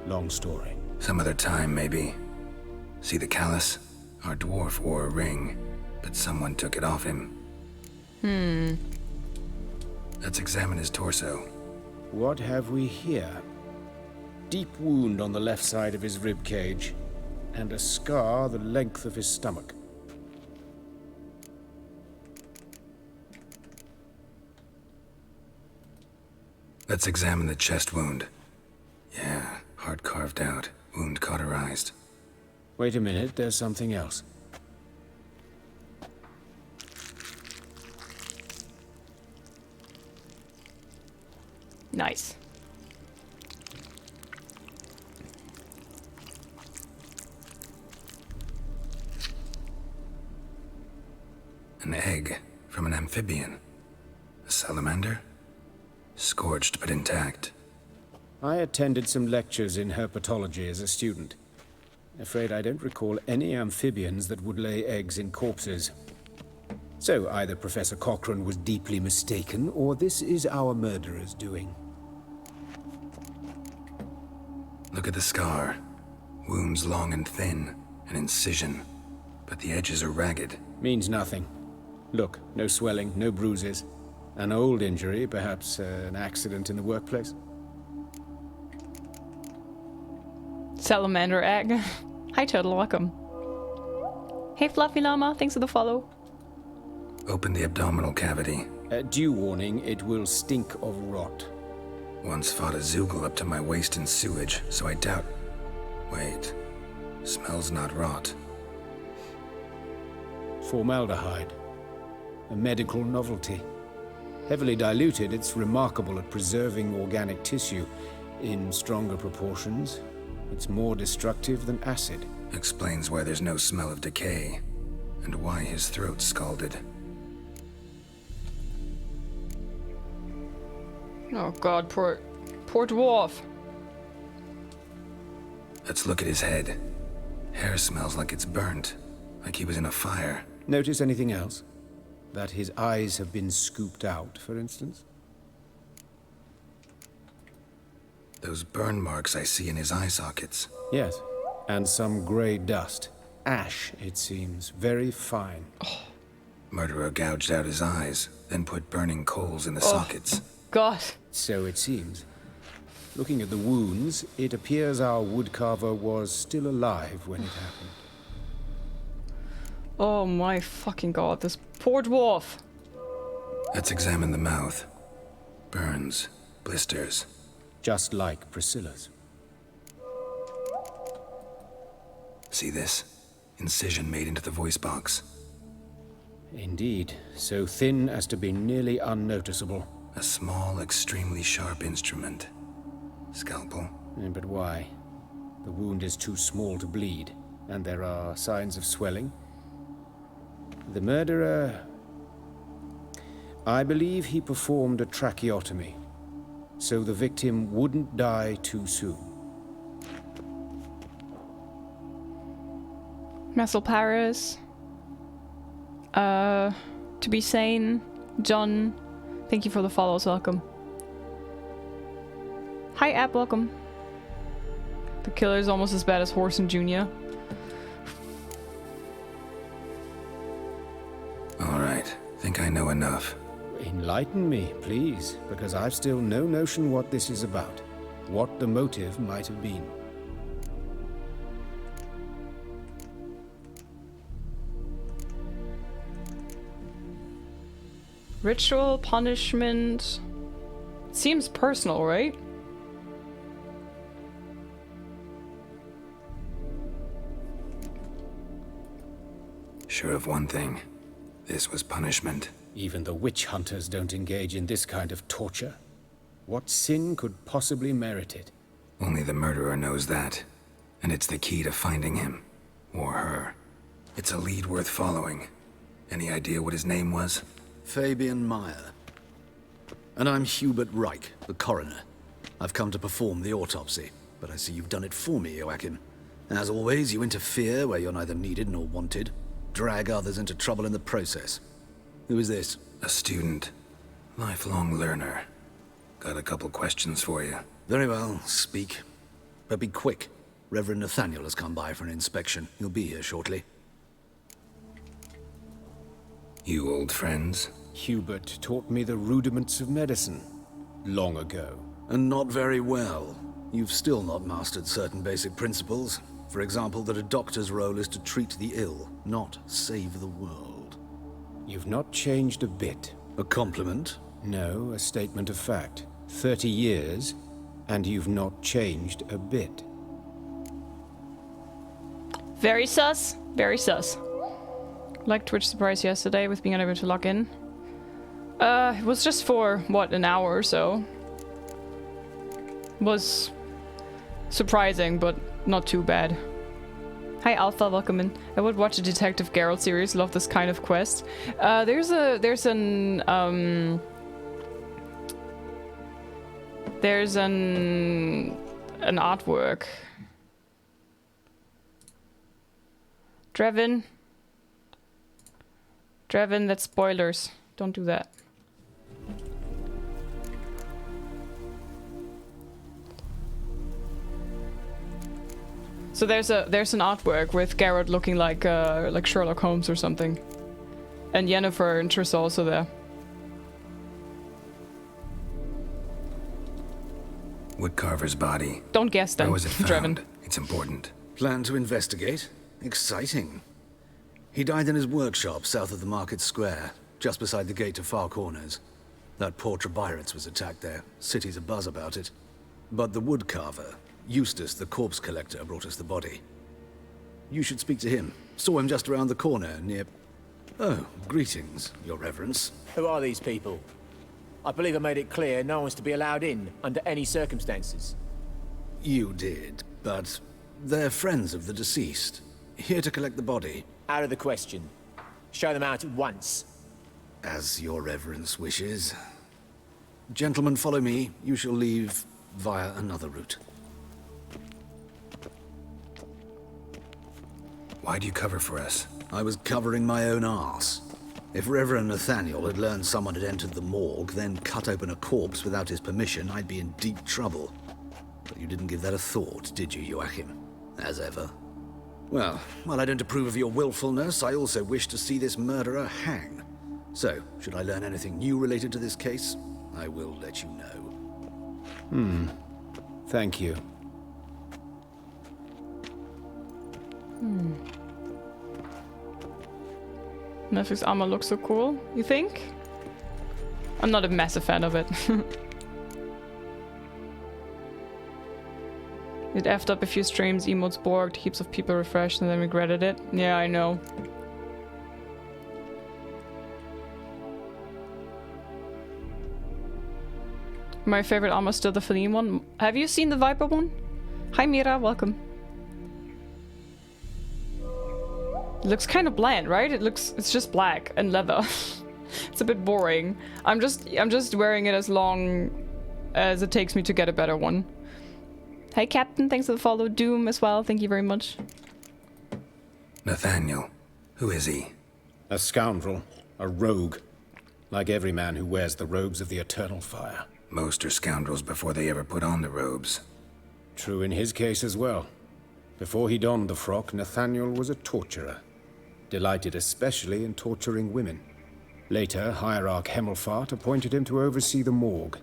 Long story. Some other time, maybe. See the callus? Our dwarf wore a ring, but someone took it off him. Let's examine his torso. What have we here? Deep wound on the left side of his rib cage, and a scar the length of his stomach. Let's examine the chest wound. Yeah, heart carved out, wound cauterized. Wait a minute, there's something else. Nice. An egg from an amphibian. A salamander? Scorched but intact. I attended some lectures in herpetology as a student. Afraid I don't recall any amphibians that would lay eggs in corpses. So either Professor Cochrane was deeply mistaken, or this is our murderer's doing. Look at the scar. Wounds long and thin, an incision. But the edges are ragged. Means nothing. Look, no swelling, no bruises. An old injury, perhaps an accident in the workplace. Salamander egg. Hi, Turtle. Welcome. Hey, Fluffy Llama. Thanks for the follow. Open the abdominal cavity. Due warning, it will stink of rot. Once fought a Zoogle up to my waist in sewage, so I doubt... Wait. Smells not rot. Formaldehyde. A medical novelty. Heavily diluted, it's remarkable at preserving organic tissue. In stronger proportions, it's more destructive than acid. Explains why there's no smell of decay, and why his throat's scalded. Oh god, poor dwarf. Let's look at his head. Hair smells like it's burnt, like he was in a fire. Notice anything else? That his eyes have been scooped out, for instance? Those burn marks I see in his eye sockets. Yes, and some grey dust. Ash, it seems. Very fine. Oh. Murderer gouged out his eyes, then put burning coals in the sockets. God. So it seems. Looking at the wounds, it appears our woodcarver was still alive when it happened. Oh my fucking god, this poor dwarf. Let's examine the mouth. Burns, blisters. just like Priscilla's. See this? Incision made into the voice box. Indeed, so thin as to be nearly unnoticeable. A small, extremely sharp instrument. Scalpel. But why? The wound is too small to bleed, and there are signs of swelling. The murderer... I believe he performed a tracheotomy, so the victim wouldn't die too soon. Messel Paris. To be sane. John. Thank you for the follows. Welcome. Hi, App. Welcome. The killer is almost as bad as Horson Jr. Alright. Think I know enough. Enlighten me, please, because I've still no notion what this is about. What the motive might have been. Ritual, punishment. Seems personal, right? Sure of one thing. This was punishment. Even the witch hunters don't engage in this kind of torture. What sin could possibly merit it? Only the murderer knows that. And it's the key to finding him. Or her. It's a lead worth following. Any idea what his name was? Fabian Meyer. And I'm Hubert Reich, the coroner. I've come to perform the autopsy, but I see you've done it for me, Joachim. As always, you interfere where you're neither needed nor wanted. Drag others into trouble in the process. Who is this? A student. Lifelong learner. Got a couple questions for you. Very well, speak. But be quick. Reverend Nathaniel has come by for an inspection. He'll be here shortly. You old friends? Hubert taught me the rudiments of medicine. Long ago. And not very well. You've still not mastered certain basic principles. For example, that a doctor's role is to treat the ill, not save the world. You've not changed a bit. A compliment? No, a statement of fact. 30 years, and you've not changed a bit. Very sus. Very sus. Like Twitch surprise yesterday with being unable to log in. It was just for, what, an hour or so. Was surprising, but not too bad. Hi Alpha, welcome in. I would watch a Detective Geralt series, love this kind of quest. There's an artwork. Drevin, that's spoilers. Don't do that. So there's an artwork with Geralt looking like Sherlock Holmes or something, and Yennefer and Triss also there. Woodcarver's body. Don't guess then. How was it found? Drevin. It's important. Plan to investigate? Exciting. He died in his workshop south of the market square, just beside the gate to Far Corners. That poor Trebirates was attacked there. City's abuzz about it. But the woodcarver, Eustace, the corpse collector, brought us the body. You should speak to him. Saw him just around the corner near... Oh, greetings, your reverence. Who are these people? I believe I made it clear no one's to be allowed in under any circumstances. You did, but they're friends of the deceased. Here to collect the body. Out of the question. Show them out at once. As your reverence wishes. Gentlemen, follow me. You shall leave via another route. Why do you cover for us? I was covering my own arse. If Reverend Nathaniel had learned someone had entered the morgue, then cut open a corpse without his permission, I'd be in deep trouble. But you didn't give that a thought, did you, Joachim? As ever. Well, while I don't approve of your willfulness, I also wish to see this murderer hang. So, should I learn anything new related to this case, I will let you know. Thank you. Netflix armor looks so cool, you think? I'm not a massive fan of it. It effed up a few streams, emotes borked, heaps of people refreshed, and then regretted it. Yeah, I know. My favorite armor still the Feline one. Have you seen the Viper one? Hi Mira, welcome. It looks kind of bland, right? It's just black and leather. It's a bit boring. I'm just wearing it as long as it takes me to get a better one. Hey Captain, thanks for the follow. Doom as well, thank you very much. Nathaniel, who is he? A scoundrel, a rogue. Like every man who wears the robes of the Eternal Fire. Most are scoundrels before they ever put on the robes. True in his case as well. Before he donned the frock, Nathaniel was a torturer. Delighted especially in torturing women. Later, Hierarch Hemmelfart appointed him to oversee the morgue.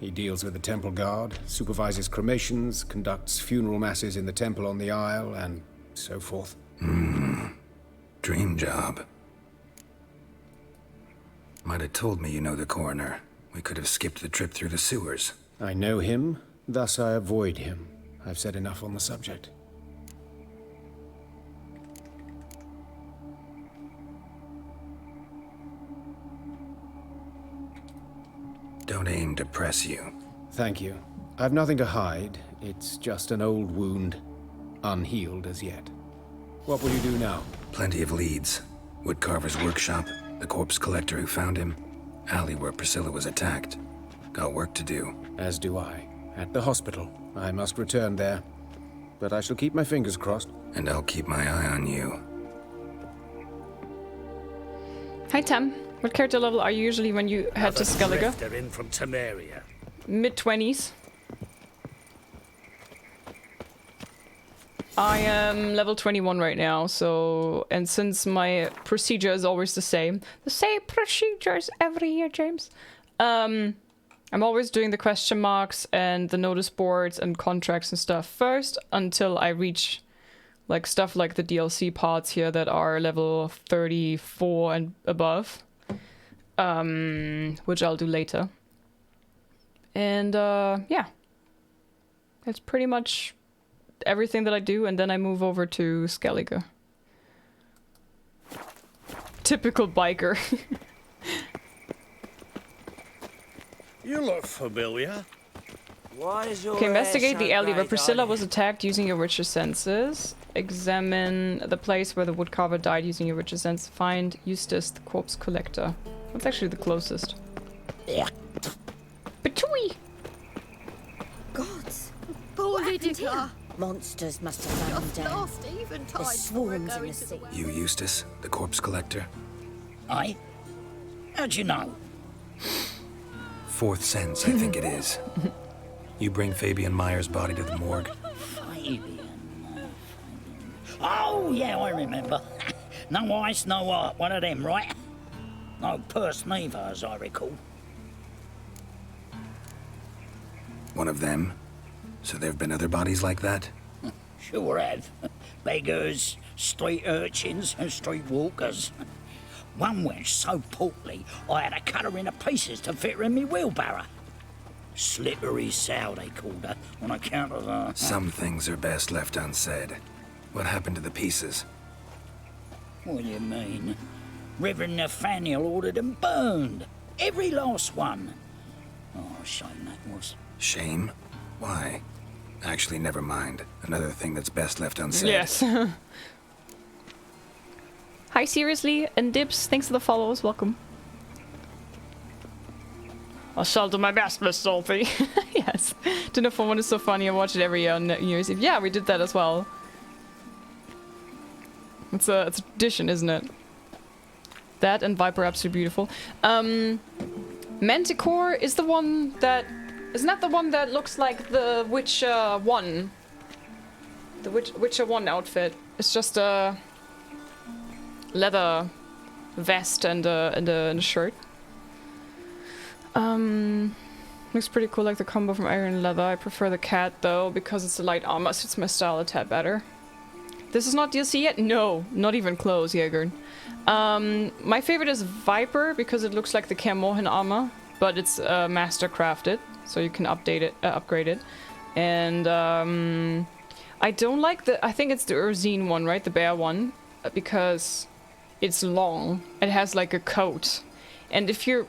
He deals with the temple guard, supervises cremations, conducts funeral masses in the temple on the Isle, and so forth. Dream job. Might have told me you know the coroner. We could have skipped the trip through the sewers. I know him, thus I avoid him. I've said enough on the subject. Don't aim to press you. Thank you. I've nothing to hide. It's just an old wound, unhealed as yet. What will you do now? Plenty of leads. Woodcarver's workshop, the corpse collector who found him, alley where Priscilla was attacked. Got work to do. As do I. At the hospital. I must return there. But I shall keep my fingers crossed. And I'll keep my eye on you. Hi Tam. What character level are you usually when you head to Skellige? They're in from Temeria. Mid-20s. I am level 21 right now, so... And since my procedure is always the same procedures every year, James. I'm always doing the question marks and the notice boards and contracts and stuff first until I reach like stuff like the DLC parts here that are level 34 and above. Which I'll do later. And yeah. That's pretty much everything that I do, and then I move over to Skellige. Typical biker. You look familiar. Why is your Okay, investigate the alley where grey, Priscilla darling? was attacked using your witcher senses. Examine the place where the woodcarver died using your witcher sense. Find Eustace, the corpse collector. That's actually the closest. Yeah. Patooey! Gods! Poor Lydica. Monsters must have run Just down. last eventide. There's swarms in the sea. You Eustace, the corpse collector? Aye? How'd you know? Fourth sense, I think it is. You bring Fabian Meyer's body to the morgue? Fabian. Oh, yeah, I remember. No ice, no art. One of them, right? No purse neither, as I recall. One of them? So there've been other bodies like that? Sure have. Beggars, street urchins, and street walkers. One wench so portly, I had to cut her into pieces to fit her in me wheelbarrow. Slippery sow, they called her, on account of her. Some things are best left unsaid. What happened to the pieces? What do you mean? Reverend Nathaniel ordered them burned. Every last one. Oh, shame that was. Shame? Why? Actually, never mind. Another thing that's best left unsaid. Yes. Hi, seriously, and Dips, thanks for the follows, welcome. I shall do my best, Miss Salty. Yes. Dinner for One is so funny, I watch it every year on New Year's Eve. Yeah, we did that as well. It's a tradition, isn't it? That and Viper absolutely beautiful. Manticore is the one that... Isn't that the one that looks like the Witcher 1? The Witcher 1 outfit. It's just a leather vest and a shirt. Looks pretty cool, like the combo from Iron and Leather. I prefer the cat though, because it's a light armor, suits my style a tad better. This is not DLC yet? No, not even close, Jäger. My favorite is Viper, because it looks like the Kermohan armor, but it's master crafted, so you can update it, upgrade it. And I don't like the... I think it's the Urzine one, right? The bear one. Because it's long. It has like a coat. And if you're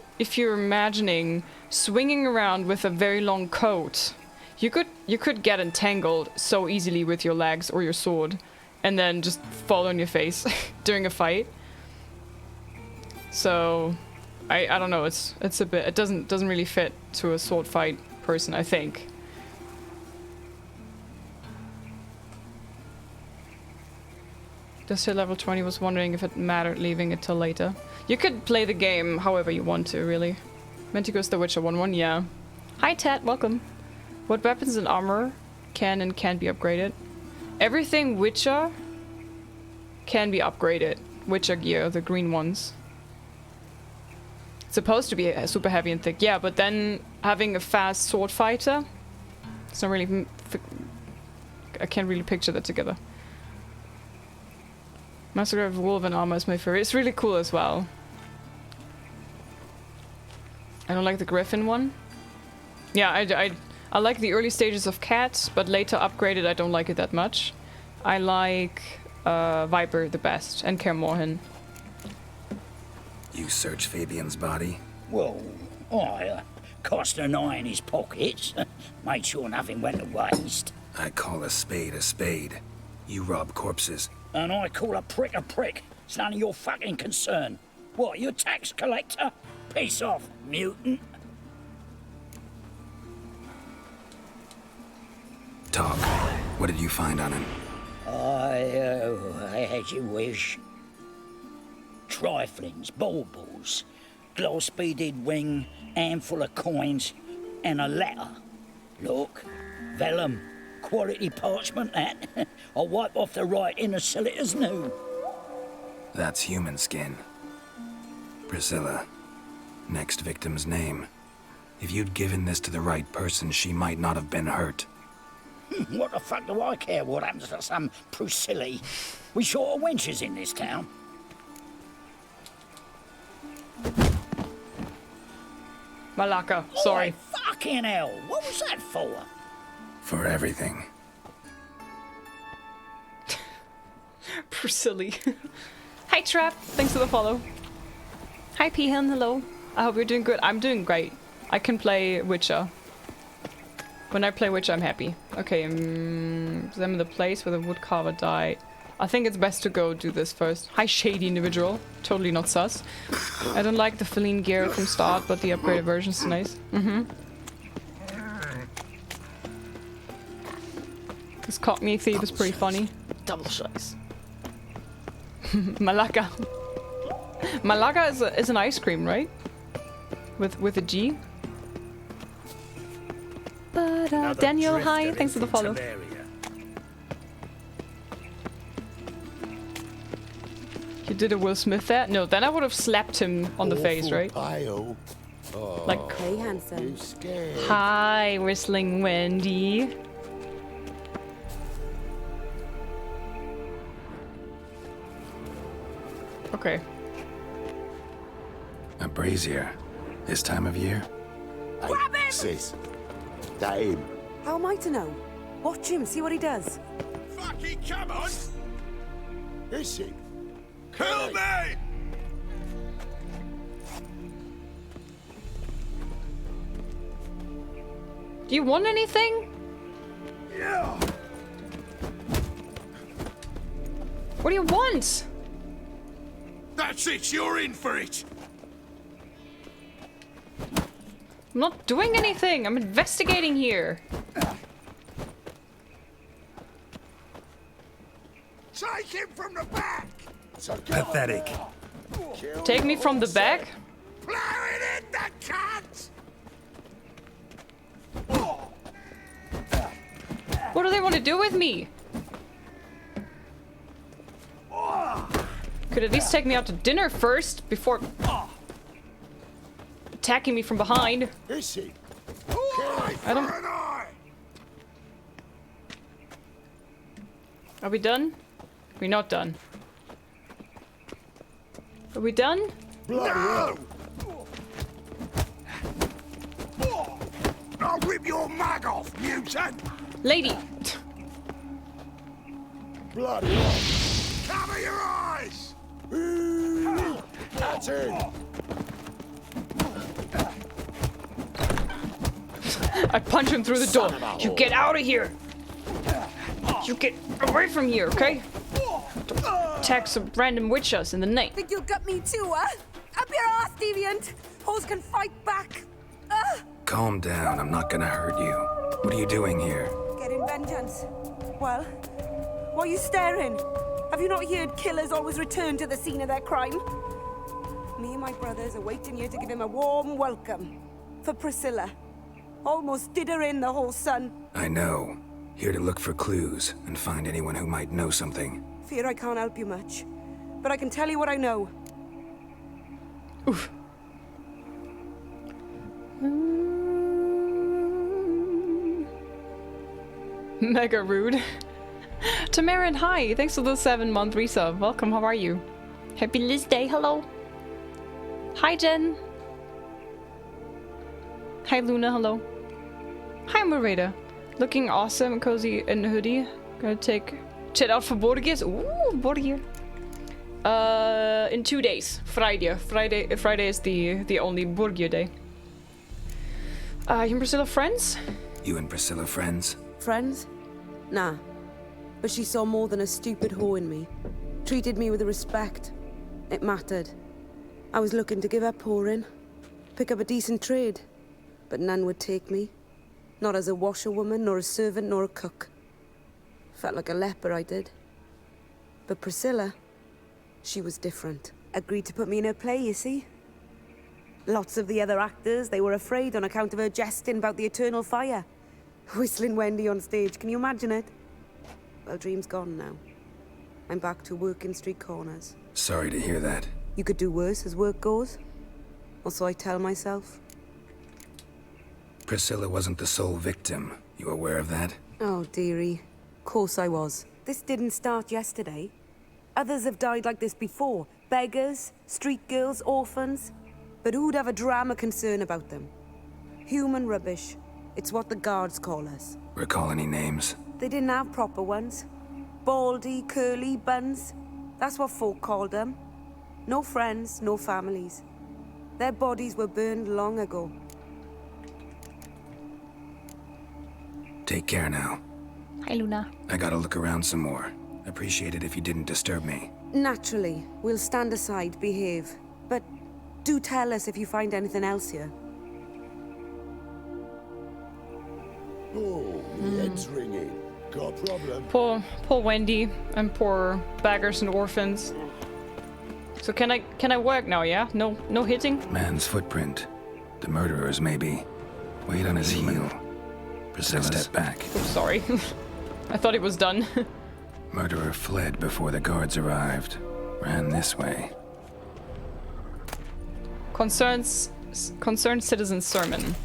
imagining swinging around with a very long coat, you could get entangled so easily with your legs or your sword. And then just fall on your face during a fight. So... I don't know, it's a bit... It doesn't really fit to a sword fight person, I think. Just hit level 20, was wondering if it mattered leaving it till later. You could play the game however you want to, really. Menticus the Witcher 1-1, yeah. Hi Ted, welcome. What weapons and armor can and can't be upgraded? Everything Witcher can be upgraded. Witcher gear, the green ones. It's supposed to be super heavy and thick, yeah, but then having a fast sword fighter, it's not really... I can't really picture that together. Massacre of Wolven armor is my favorite. It's really cool as well. I don't like the Griffin one. Yeah, I like the early stages of Cat, but later upgraded I don't like it that much. I like Viper the best, and Kaer Morhen. You search Fabian's body? Well, I cast an eye in his pockets. Made sure nothing went to waste. I call a spade a spade. You rob corpses. And I call a prick a prick. It's none of your fucking concern. What, you a tax collector? Piss off, mutant. Talk. What did you find on him? I as you wish. Triflings, baubles, gloss-beaded ring, handful of coins, and a letter. Look, vellum, quality parchment that. I'll wipe off the writing and sell it as new. That's human skin. Priscilla. Next victim's name. If you'd given this to the right person, she might not have been hurt. What the fuck do I care what happens to some Priscilla? We short of wenches in this town. Malaka, sorry. Oh, fucking hell, what was that for? For everything. Priscilla. Hi Trap, thanks for the follow. Hi Pehan, hello. I hope you're doing good. I'm doing great. I can play Witcher. When I play Witcher, I'm happy. Okay, examine the place where the woodcarver died. I think it's best to go do this first. Hi shady individual. Totally not sus. I don't like the Feline gear from start, but the upgraded version's nice. This Cockney thief is pretty funny. Double shots. Malaka. Malaka is an ice cream, right? With a G. But Daniel, hi, thanks for the follow. You did a Will Smith there? No, then I would have slapped him on the face, right? Like, hey, handsome. Hi, Whistling Wendy. Okay. A brazier. This time of year? Grab him! Sis, that him? How am I to know? Watch him, see what he does. Fucking come on! Is he? Kill me! Do you want anything? Yeah. What do you want? That's it, you're in for it! I'm not doing anything. I'm investigating here. Take him from the back! Pathetic. Take me from the back? Blow it in the cunt! What do they want to do with me? Could at least take me out to dinner first before attacking me from behind. Is he? I don't. Are we done? We're not done. Are we done? No! I'll rip your mug off, mutant! Lady! Bloody cover your eyes! That's it! I punch him through the door. You get out of here! You get away from here, okay? Attack some random witches in the night. Think you'll get me too, huh? Up your ass, deviant! Hoes can fight back! Calm down, I'm not gonna hurt you. What are you doing here? Getting vengeance. Well, why are you staring? Have you not heard killers always return to the scene of their crime? Me and my brothers are waiting here to give him a warm welcome. For Priscilla. Almost did her in, the whole son. I know. Here to look for clues and find anyone who might know something. Fear I can't help you much. But I can tell you what I know. Oof. Mega rude. Tamarin, hi. Thanks for the 7-month resub. Welcome, how are you? Happy LIZZ Day, hello. Hi, Jen. Hi, Luna, hello. Hi, Marita. Looking awesome and cozy in a hoodie. Gonna take chat out for Borgiers. Ooh, Borgier. In 2 days. Friday. Friday is the only Borgier day. You and Priscilla friends? You and Priscilla friends? Friends? Nah. But she saw more than a stupid whore in me. Treated me with respect. It mattered. I was looking to give up whoring. Pick up a decent trade. But none would take me. Not as a washerwoman, nor a servant, nor a cook. Felt like a leper, I did. But Priscilla, she was different. Agreed to put me in her play, you see? Lots of the other actors, they were afraid on account of her jesting about the eternal fire. Whistling Wendy on stage, can you imagine it? Well, dream's gone now. I'm back to working street corners. Sorry to hear that. You could do worse as work goes. Or so I tell myself. Priscilla wasn't the sole victim. You aware of that? Oh, dearie. Course I was. This didn't start yesterday. Others have died like this before. Beggars, street girls, orphans. But who'd have a drama concern about them? Human rubbish. It's what the guards call us. Recall any names? They didn't have proper ones. Baldy, curly, buns. That's what folk called them. No friends, no families. Their bodies were burned long ago. Take care now. Hi, Luna. I gotta look around some more. Appreciate it if you didn't disturb me. Naturally. We'll stand aside, behave. But do tell us if you find anything else here. Oh, my head's ringing. Got a problem? Poor Wendy and poor beggars and orphans. So can I work now? Yeah, no hitting. Man's footprint. The murderer's maybe. Wait on his heel. Priscilla, step back. Oh, sorry. I thought it was done. Murderer fled before the guards arrived. Ran this way. Concerned citizen's sermon.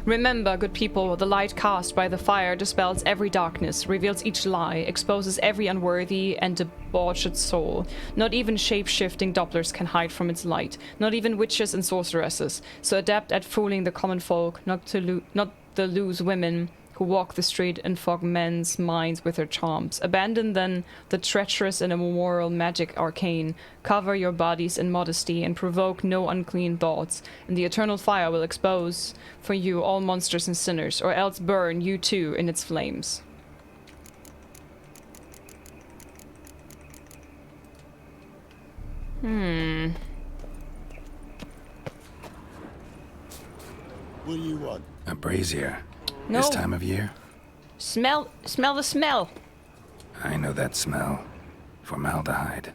Remember, good people, the light cast by the fire dispels every darkness, reveals each lie, exposes every unworthy and debauched soul. Not even shape-shifting dopplers can hide from its light, not even witches and sorceresses, so adept at fooling the common folk, not the loose women who walk the street and fog men's minds with their charms. Abandon then the treacherous and immoral magic arcane. Cover your bodies in modesty and provoke no unclean thoughts, and the eternal fire will expose for you all monsters and sinners, or else burn you too in its flames. What do you want? A brazier. No. This time of year? Smell the smell. I know that smell. Formaldehyde.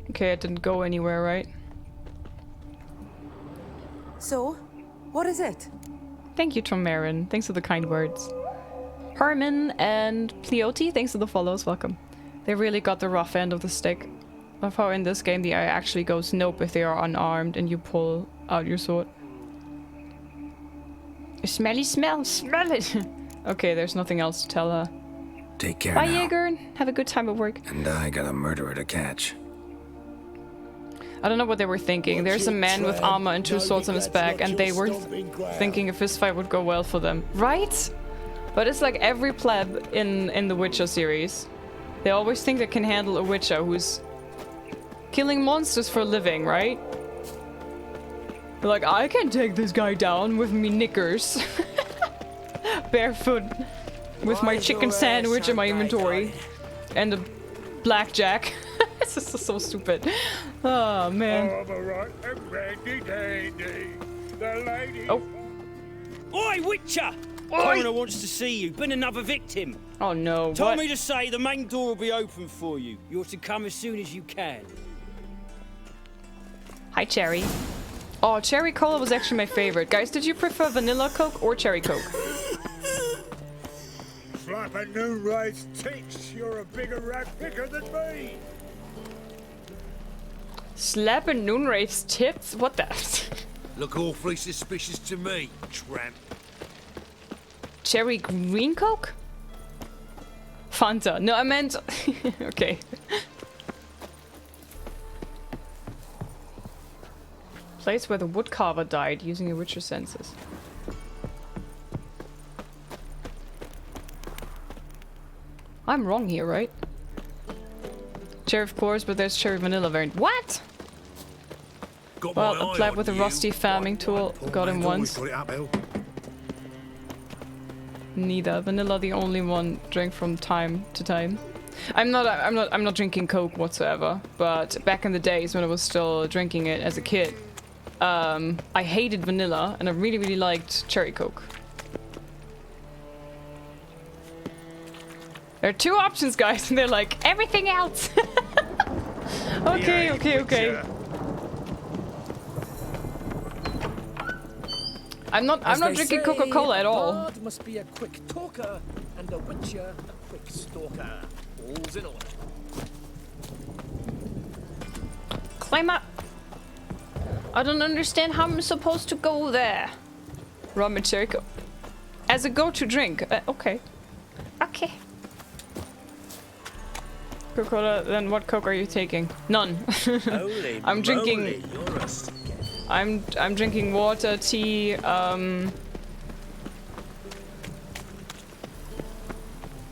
Okay, it didn't go anywhere, right? So, what is it? Thank you, Tromarin. Thanks for the kind words. Herman and Pleoti, thanks for the follows. Welcome. They really got the rough end of the stick. Of how in this game the eye actually goes nope if they are unarmed and you pull out your sword. A smelly smell, smell it! Okay, there's nothing else to tell her. Take care Bye, now. Jaeger. Have a good time at work. And I got a murderer to catch. I don't know what they were thinking. There's a man with armor and 2 swords on his back, and they were thinking a fistfight would go well for them. Right? But it's like every pleb in the Witcher series. They always think they can handle a Witcher who's killing monsters for a living, right? They're like, I can take this guy down with me knickers. Barefoot. With my chicken sandwich in my inventory. And a blackjack. This is so stupid. Oh, man. Oh. Oi, Witcher! Coroner wants to see you. Been another victim. Oh, no. Told What? me to say the main door will be open for you. You're to come as soon as you can. Hi, Cherry. Oh, Cherry Cola was actually my favorite. Guys, did you prefer vanilla Coke or Cherry Coke? Slap a noon raised tits. You're a bigger rat picker than me. Slap a noon race tits? What the? Look awfully suspicious to me, tramp. Cherry green Coke? Fanta. No, I meant... okay. Place where the woodcarver died using a Witcher senses. I'm wrong here, right? Cherry, of course, but there's cherry vanilla variant. What? Well, a pleb with a rusty farming tool got him once. Neither. Vanilla the only one drank from time to time. I'm not drinking Coke whatsoever, but back in the days when I was still drinking it as a kid, I hated vanilla and I really liked cherry Coke. There are 2 options, guys, and they're like, everything else! Okay. I'm not drinking Coca-Cola at all. Aard must be a quick talker, and the Witcher a quick stalker. All's in order. Climb up! I don't understand how I'm supposed to go there. Rum and cherry Coke. As a go-to drink. Okay. Okay. Coca-Cola, then what Coke are you taking? None. I'm drinking... I'm drinking water, tea,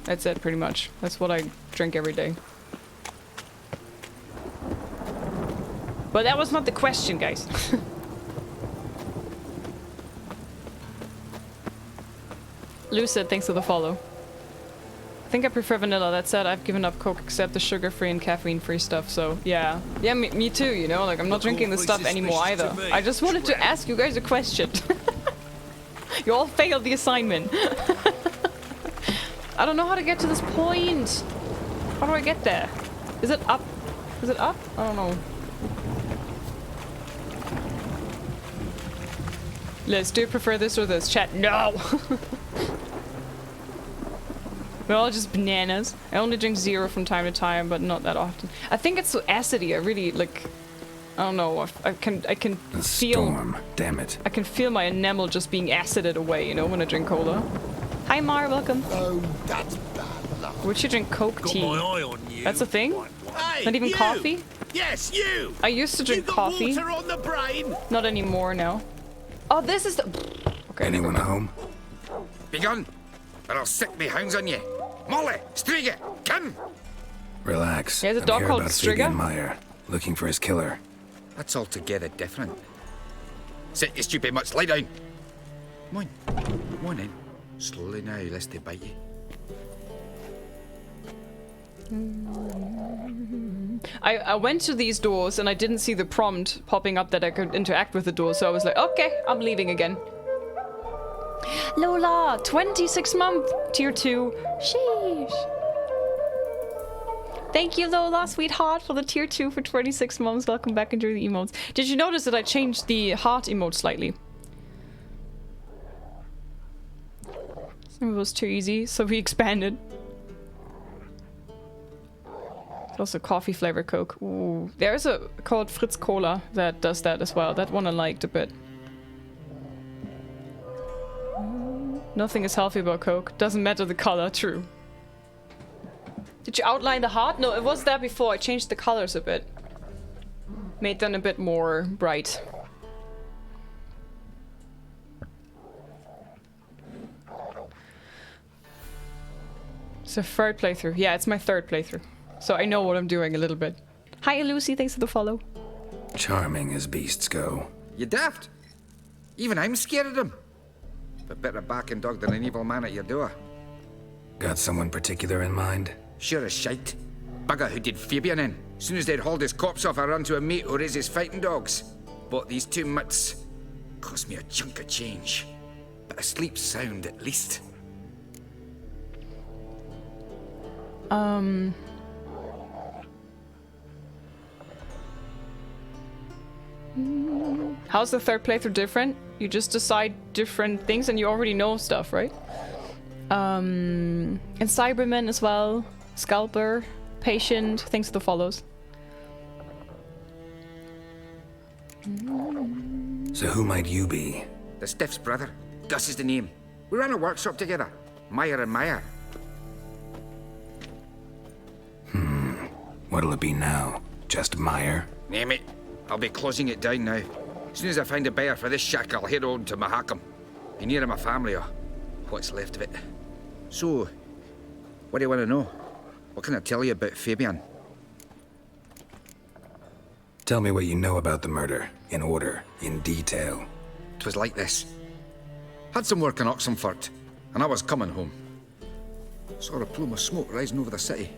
that's it, pretty much. That's what I drink every day. But that was not the question, guys. Lucid, thanks for the follow. I think I prefer vanilla. That said, I've given up Coke except the sugar-free and caffeine-free stuff, so yeah. Yeah, me too, you know? Like, I'm not drinking this stuff anymore either. I just wanted to ask you guys a question. You all failed the assignment. I don't know how to get to this point. How do I get there? Is it up? Is it up? I don't know. Liz, do you prefer this or this? Chat, no! We're all just bananas. I only drink 0 from time to time, but not that often. I think it's so acidy. I really, like... I don't know. I can feel... Storm, damn it. I can feel my enamel just being acided away, you know, when I drink cola. Hi, Mar, welcome. Oh, that's bad luck. Would you drink Coke tea? Got my eye on you. That's a thing? Hey, not even you! coffee? Yes, you! I used to drink coffee. Water on the brain? Not anymore now. Oh, this is the... Okay. Anyone home? Be gone, or I'll sick me hounds on you. Molly, Striga, come! Relax. There's a dog here called about Striga? Meyer, looking for his killer. That's altogether different. Sit your stupid mutts, lie down. Come on in. Slowly now, lest they bite you. I went to these doors and I didn't see the prompt popping up that I could interact with the door, so I was like, okay, I'm leaving again. Lola, 26-month, tier 2. Sheesh. Thank you, Lola, sweetheart, for the tier 2 for 26 months. Welcome back. Enjoy the emotes. Did you notice that I changed the heart emote slightly? It was too easy, so we expanded. There's also coffee flavor Coke. Ooh. There's a called Fritz Cola that does that as well. That one I liked a bit. Nothing is healthy about Coke. Doesn't matter the color, true. Did you outline the heart? No, it was there before. I changed the colors a bit. made them a bit more bright. It's a third playthrough. Yeah, it's my third playthrough. So I know what I'm doing a little bit. Hi Lucy, thanks for the follow. Charming as beasts go. You daft. Even I'm scared of them. But better backing dog than an evil man at your door. Got someone particular in mind? Sure as shite. Bugger who did Fabian in. Soon as they'd hauled his corpse off, I run to a mate who raises fighting dogs. Bought these 2 mutts. Cost me a chunk of change. But I sleep sound at least. How's the third playthrough different? You just decide different things and you already know stuff, right? And Cyberman as well. Scalper. Patient. Thanks for the follows. So who might you be? The Stiff's brother. Gus is the name. We ran a workshop together. Meyer and Meyer. What'll it be now? Just Meyer? Name it. I'll be closing it down now. As soon as I find a buyer for this shack, I'll head on to Mahakam. Be near my family or what's left of it. So, what do you want to know? What can I tell you about Fabian? Tell me what you know about the murder, in order, in detail. 'Twas like this. Had some work in Oxenfurt, and I was coming home. Saw a plume of smoke rising over the city.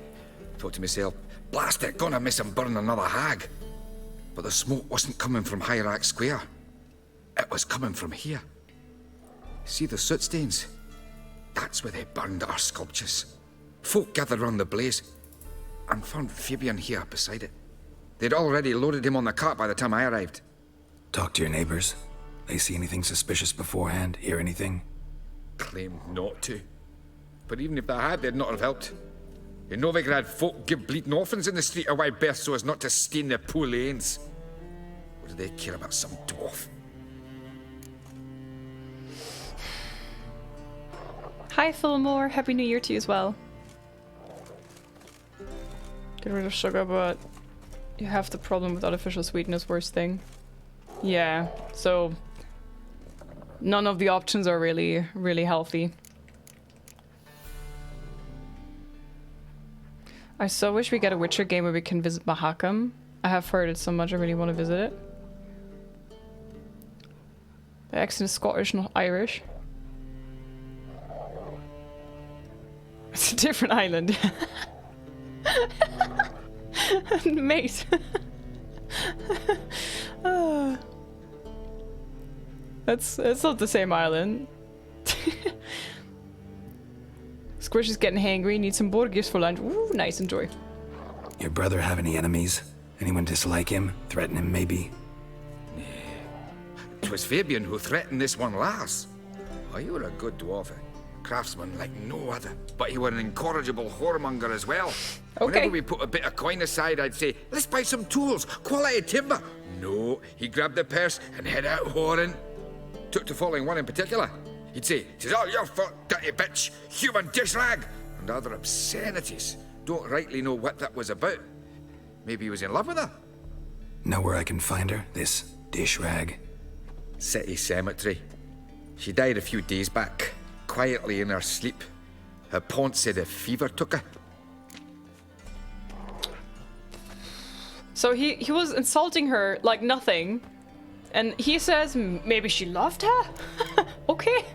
Thought to myself, blast it, gonna miss him burn another hag. But the smoke wasn't coming from Hierarch Square. It was coming from here. See the soot stains? That's where they burned our sculptures. Folk gathered round the blaze and found Fabian here beside it. They'd already loaded him on the cart by the time I arrived. Talk to your neighbors. They see anything suspicious beforehand? Hear anything? Claimed not to. But even if they had, they'd not have helped. In Novigrad, folk give bleeding orphans in the street a wide berth so as not to stain their poor lanes. What do they care about some dwarf? Hi Fillmore, Happy New Year to you as well. Get rid of sugar, but you have the problem with artificial sweetness, worst thing. Yeah, so none of the options are really healthy. I so wish we get a Witcher game where we can visit Mahakam. I have heard it so much, I really want to visit it. The accent is Scottish, not Irish. It's a different island. Mate. It's not the same island. Squish is getting hangry, needs some Borgiers for lunch. Ooh, nice, enjoy. Your brother have any enemies? Anyone dislike him? Threaten him, maybe? 'Twas Fabian who threatened this one last. Oh, you were a good dwarf. Craftsman like no other. But he were an incorrigible whoremonger as well. Okay. Whenever we put a bit of coin aside, I'd say, let's buy some tools, quality timber. No, he grabbed the purse and head out whoring. Took to following one in particular. He'd say, "'Tis all your fault, dirty bitch, human dish rag," and other obscenities. Don't rightly know what that was about. Maybe he was in love with her. Know where I can find her? This dish rag? City cemetery. She died a few days back, quietly in her sleep. Her pont said a fever took her. So he was insulting her like nothing. And he says maybe she loved her? Okay.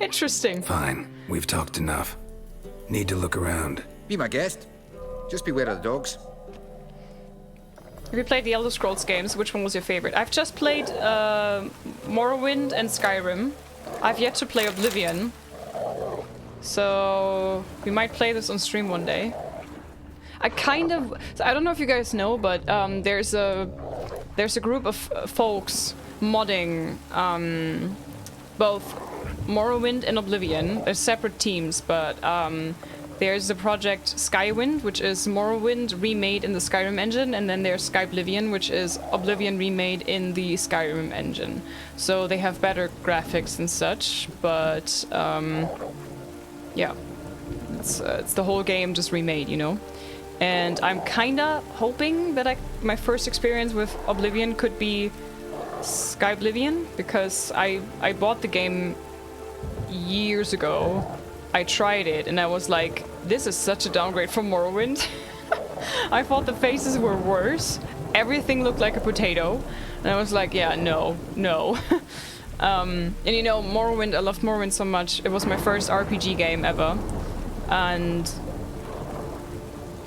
Interesting. Fine. We've talked enough. Need to look around. Be my guest. Just beware of the dogs. Have you played the Elder Scrolls games? Which one was your favorite? I've just played Morrowind and Skyrim. I've yet to play Oblivion. So we might play this on stream one day. I don't know if you guys know, but there's a group of folks modding both Morrowind and Oblivion. They're separate teams, but there's the project Skywind, which is Morrowind remade in the Skyrim engine, and then there's Skyblivion, which is Oblivion remade in the Skyrim engine. So they have better graphics and such, but yeah, it's the whole game just remade, you know. And I'm kinda hoping that my first experience with Oblivion could be Sky Oblivion, because I bought the game years ago. I tried it and I was like, this is such a downgrade from Morrowind. I thought the faces were worse. Everything looked like a potato. And I was like, yeah, no. And you know, Morrowind, I loved Morrowind so much. It was my first RPG game ever. And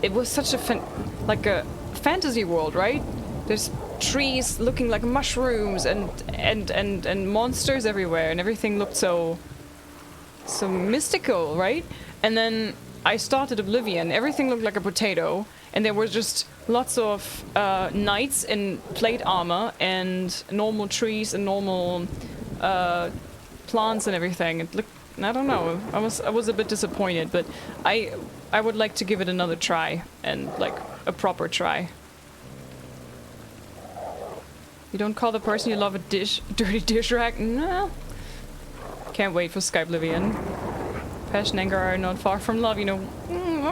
it was such a fantasy world, right? There's trees looking like mushrooms and monsters everywhere, and everything looked so mystical, right? And then I started Oblivion. Everything looked like a potato, and there were just lots of knights in plate armor and normal trees and normal plants and everything. It looked, I don't know. I was a bit disappointed, but I would like to give it another try, and like a proper try. You don't call the person you love a dirty dish rag? No. Can't wait for Sky Oblivion. Passion and anger are not far from love, you know.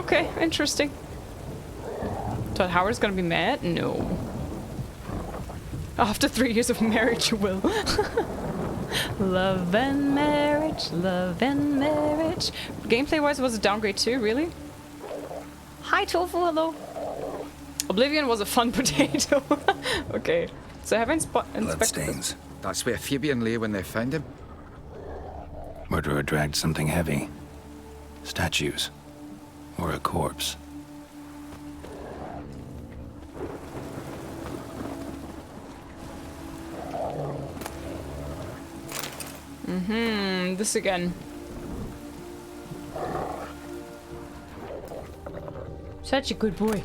Okay, interesting. Thought Howard's gonna be mad? No. After 3 years of marriage, you will. Love and marriage, love and marriage. Gameplay-wise, was a downgrade too, really? Hi, Tofu, hello. Oblivion was a fun potato. Okay, so I haven't inspected Bloodstains. That's where Fabian lay when they found him. Murderer dragged something heavy. Statues. Or a corpse. This again. Such a good boy.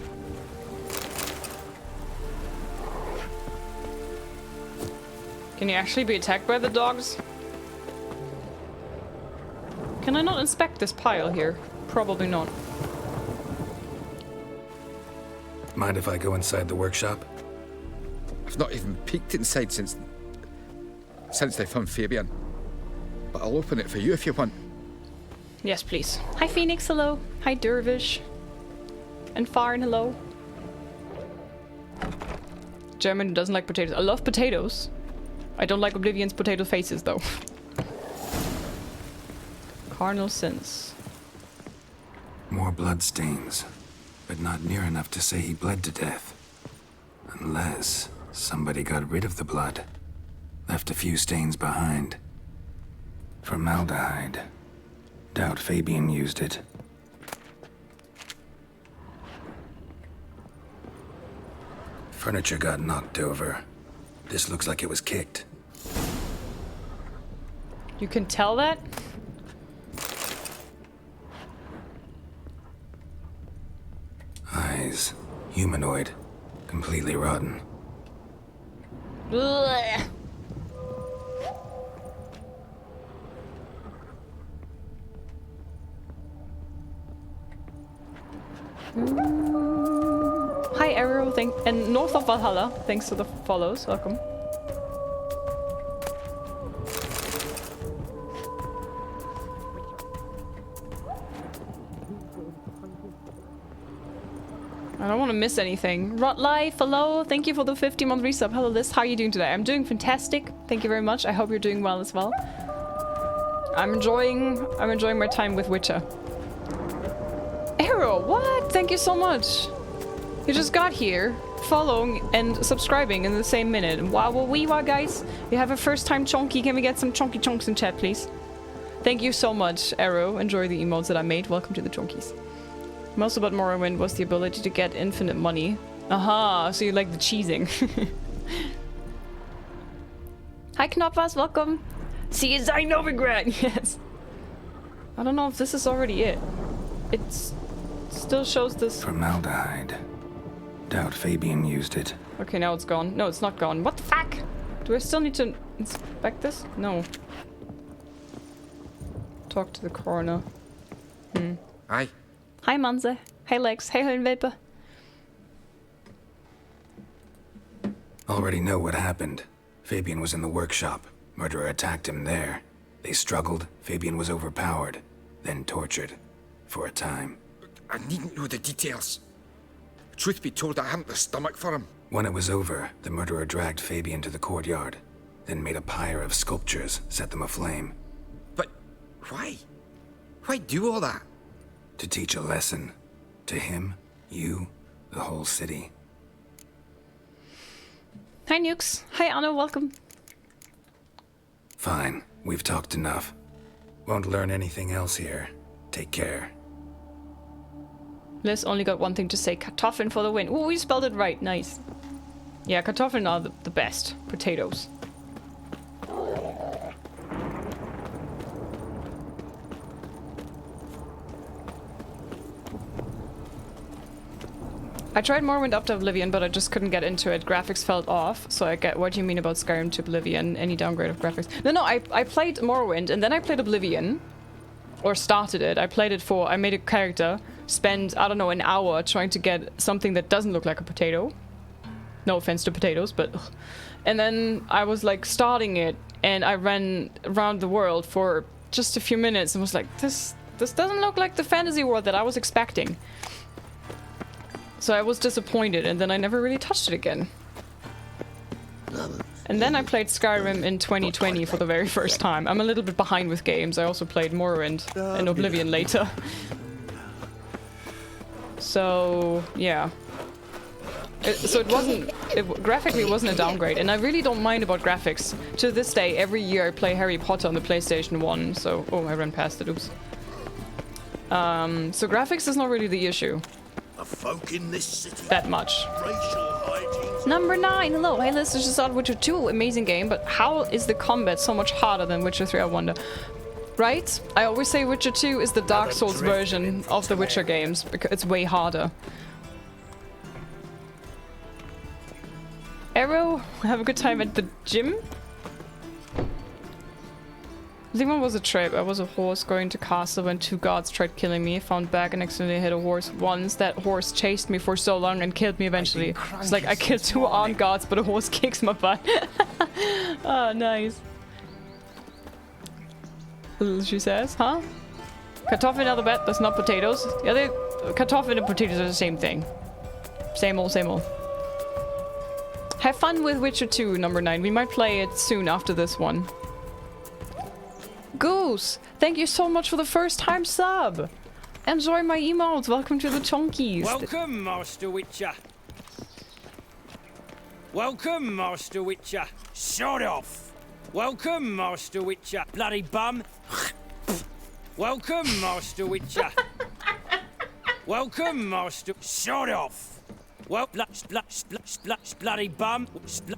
Can you actually be attacked by the dogs? Can I not inspect this pile here? Probably not. Mind if I go inside the workshop? I've not even peeked inside since they found Fabian. But I'll open it for you if you want. Yes, please. Hi, Phoenix, hello. Hi, Dervish. And Farn, hello. German who doesn't like potatoes. I love potatoes. I don't like Oblivion's potato faces, though. Carnal sins. More bloodstains, but not near enough to say he bled to death. Unless somebody got rid of the blood. Left a few stains behind. Formaldehyde. Doubt Fabian used it. Furniture got knocked over. This looks like it was kicked. You can tell that? Eyes. Humanoid. Completely rotten. Ugh. Hi Arrow, and North of Valhalla, thanks for the follows, welcome. I don't want to miss anything. Rot Life, hello, thank you for the 50-month resub. Hello LIZZ, how are you doing today? I'm doing fantastic, thank you very much. I hope you're doing well as well. I'm enjoying my time with Witcher. Arrow, what? Thank you so much. You just got here, following and subscribing in the same minute. Wow, wow, guys. We have a first-time chonky. Can we get some chonky chonks in chat, please? Thank you so much, Arrow. Enjoy the emotes that I made. Welcome to the chonkies. Most about Morrowind was the ability to get infinite money. Aha, so you like the cheesing. Hi, Knopfas, welcome. See you, Novigrad. Yes. I don't know if this is already it. It's still shows this. Formaldehyde. Doubt Fabian used it. Okay, now it's gone. No, it's not gone. What the fuck? Do I still need to inspect this? No. Talk to the coroner. Hi. Hi, Manze. Hey, Lex. Hey, Höhenwelpe. Already know what happened. Fabian was in the workshop. Murderer attacked him there. They struggled. Fabian was overpowered. Then tortured. For a time. I needn't know the details. Truth be told, I hadn't the stomach for him. When it was over, the murderer dragged Fabian to the courtyard, then made a pyre of sculptures, set them aflame. But why? Why do all that? To teach a lesson. To him, you, the whole city. Hi Nukes. Hi Anna, welcome. Fine, we've talked enough. Won't learn anything else here. Take care. Liz only got one thing to say. Kartoffeln for the win. Ooh, we spelled it right. Nice. Yeah, Kartoffeln are the best. Potatoes. I tried Morrowind up to Oblivion, but I just couldn't get into it. Graphics felt off, so I get what you mean about Skyrim to Oblivion. Any downgrade of graphics? No, I played Morrowind, and then I played Oblivion. Or started it. I played it I made a character, spent, I don't know, an hour trying to get something that doesn't look like a potato. No offense to potatoes, but... Ugh. And then I was like starting it, and I ran around the world for just a few minutes and was like, this doesn't look like the fantasy world that I was expecting. So I was disappointed, and then I never really touched it again. And then I played Skyrim in 2020 for the very first time. I'm a little bit behind with games. I also played Morrowind and Oblivion later. So, yeah. So it wasn't... graphically, it wasn't a downgrade. And I really don't mind about graphics. To this day, every year I play Harry Potter on the PlayStation 1. So... Oh, I ran past it. Oops. So graphics is not really the issue. The folk in this city. That much. Racial hygiene. Number 9, hello, hey, this is just started Witcher 2, amazing game, but how is the combat so much harder than Witcher 3, I wonder? Right? I always say Witcher 2 is the Dark Souls version of the Witcher games, because it's way harder. Arrow, have a good time at the gym? I think one was a trip. I was a horse going to castle when 2 guards tried killing me. Found back and accidentally hit a horse once. That horse chased me for so long and killed me eventually. It's like I killed 2 armed guards, but a horse kicks my butt. Oh, nice. She says, huh? Kartoffeln are the best. That's not potatoes. Yeah, Kartoffeln and potatoes are the same thing. Same old, same old. Have fun with Witcher 2, number 9. We might play it soon after this one. Goose, thank you so much for the first time sub. Enjoy my emotes. Welcome to the Chonkies. Welcome, Master Witcher. Welcome, Master Witcher. Shut off. Welcome, Master Witcher. Bloody bum. Welcome, Master Witcher. Welcome, Master. Shut off. Well, bloody bum. Shut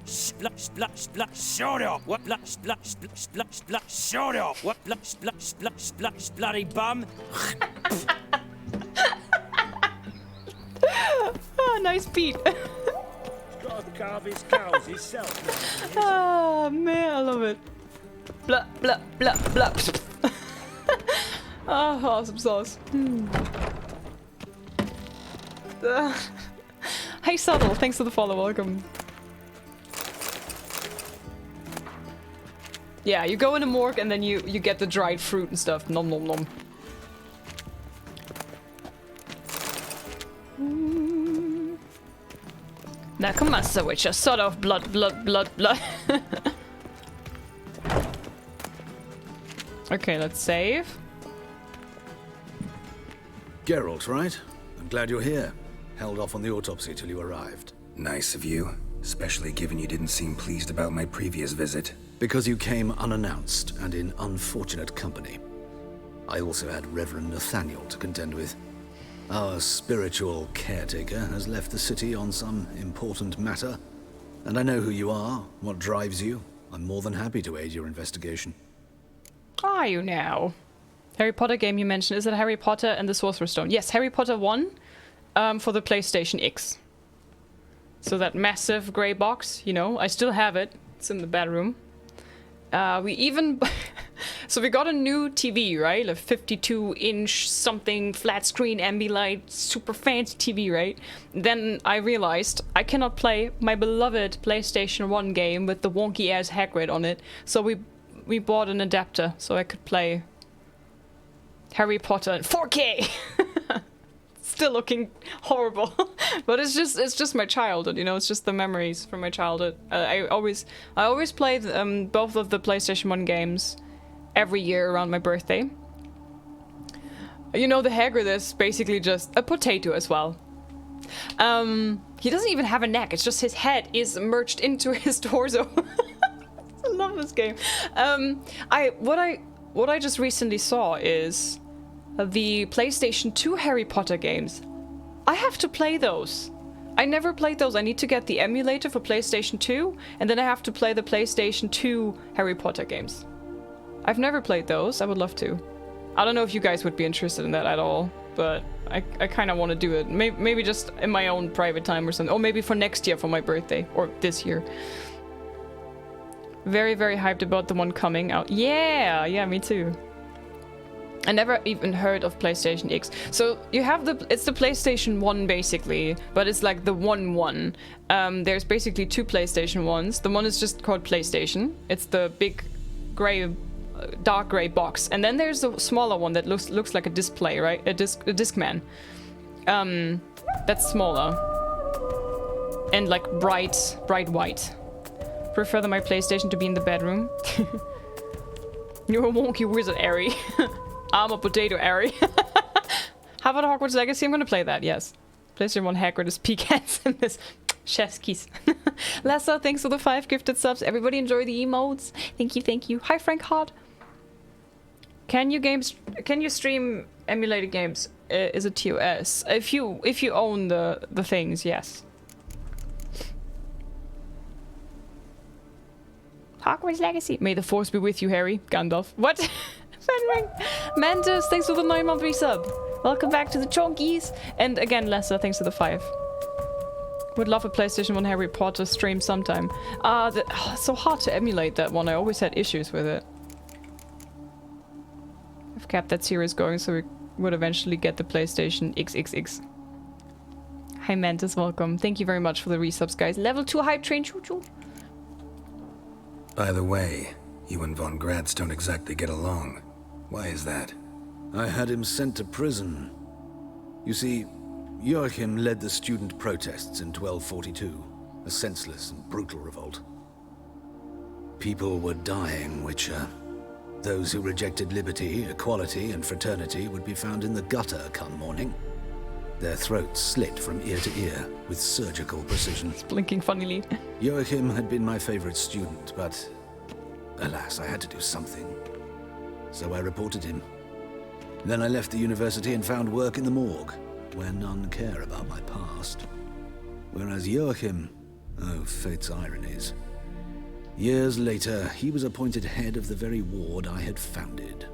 up. What, shut up. What, bloody bum. Oh, nice beat. Gotta carve his cows himself. Oh, man, I love it. Blah, blah, blah, blah. Oh, awesome sauce. Hey Subtle, thanks for the follow, welcome. Yeah, you go in a morgue and then you get the dried fruit and stuff. Nom nom nom. Now come on, Sir Witcher, sort of blood. Okay, let's save. Geralt, right? I'm glad you're here. Held off on the autopsy till you arrived. Nice of you, especially given you didn't seem pleased about my previous visit. Because you came unannounced and in unfortunate company. I also had Reverend Nathaniel to contend with. Our spiritual caretaker has left the city on some important matter. And I know who you are, what drives you. I'm more than happy to aid your investigation. Are you now? Harry Potter game you mentioned, is it Harry Potter and the Sorcerer's Stone? Yes, Harry Potter 1 for the PlayStation X. So that massive grey box, you know, I still have it. It's in the bedroom. We even... So we got a new TV, right? A 52-inch something flat screen Ambilight super fancy TV, right? Then I realized I cannot play my beloved PlayStation 1 game with the wonky ass Hagrid on it. So we bought an adapter so I could play Harry Potter in 4K. Still looking horrible. But it's just my childhood, you know. It's just the memories from my childhood. I always played both of the PlayStation 1 games every year around my birthday. You know, the Hagrid is basically just a potato as well. He doesn't even have a neck. It's just his head is merged into his torso. I love this game. What I just recently saw is the PlayStation 2 Harry Potter games. I have to play those. I never played those. I need to get the emulator for PlayStation 2, and then I have to play the PlayStation 2 Harry Potter games. I've never played those. I would love to. I don't know if you guys would be interested in that at all, but I kind of want to do it. Maybe just in my own private time or something. Or maybe for next year for my birthday. Or this year. Very, very hyped about the one coming out. Yeah, me too. I never even heard of PlayStation X. So you have it's the PlayStation 1 basically, but it's like the 1-1. There's basically two PlayStation 1s. The one is just called PlayStation. It's the big gray, dark gray box. And then there's a smaller one that looks like a display, right? A Discman. That's smaller. And like bright white. Prefer my PlayStation to be in the bedroom. You're a wonky wizard, Ari. I'm a potato, Ari. How about Hogwarts Legacy? I'm gonna play that, yes. PlayStation 1 Hagrid is pecans in this. Chef's keys. Lessa, thanks for the 5 gifted subs. Everybody enjoy the emotes. Thank you. Hi, Frank Hart. Can you stream emulated games? Is it TOS? If you own the things, yes. Hogwarts Legacy. May the force be with you, Harry. Gandalf. What? Fenring. Mantis, thanks for the 9-month resub. Welcome back to the Chonkies. And again, Lessa, thanks for the 5. Would love a PlayStation 1 Harry Potter stream sometime. It's so hard to emulate that one. I always had issues with it. I've kept that series going so we would eventually get the PlayStation XXX. Hi Mantis, welcome. Thank you very much for the resubs, guys. Level 2 hype train, choo-choo. By the way, you and Von Gratz don't exactly get along. Why is that? I had him sent to prison. You see, Joachim led the student protests in 1242, a senseless and brutal revolt. People were dying, Witcher. Those who rejected liberty, equality, and fraternity would be found in the gutter come morning. Their throats slit from ear to ear with surgical precision. It's blinking funnily. Joachim had been my favorite student, but alas, I had to do something. So I reported him. Then I left the university and found work in the morgue, where none care about my past. Whereas Joachim, oh, fate's ironies. Years later, he was appointed head of the very ward I had founded.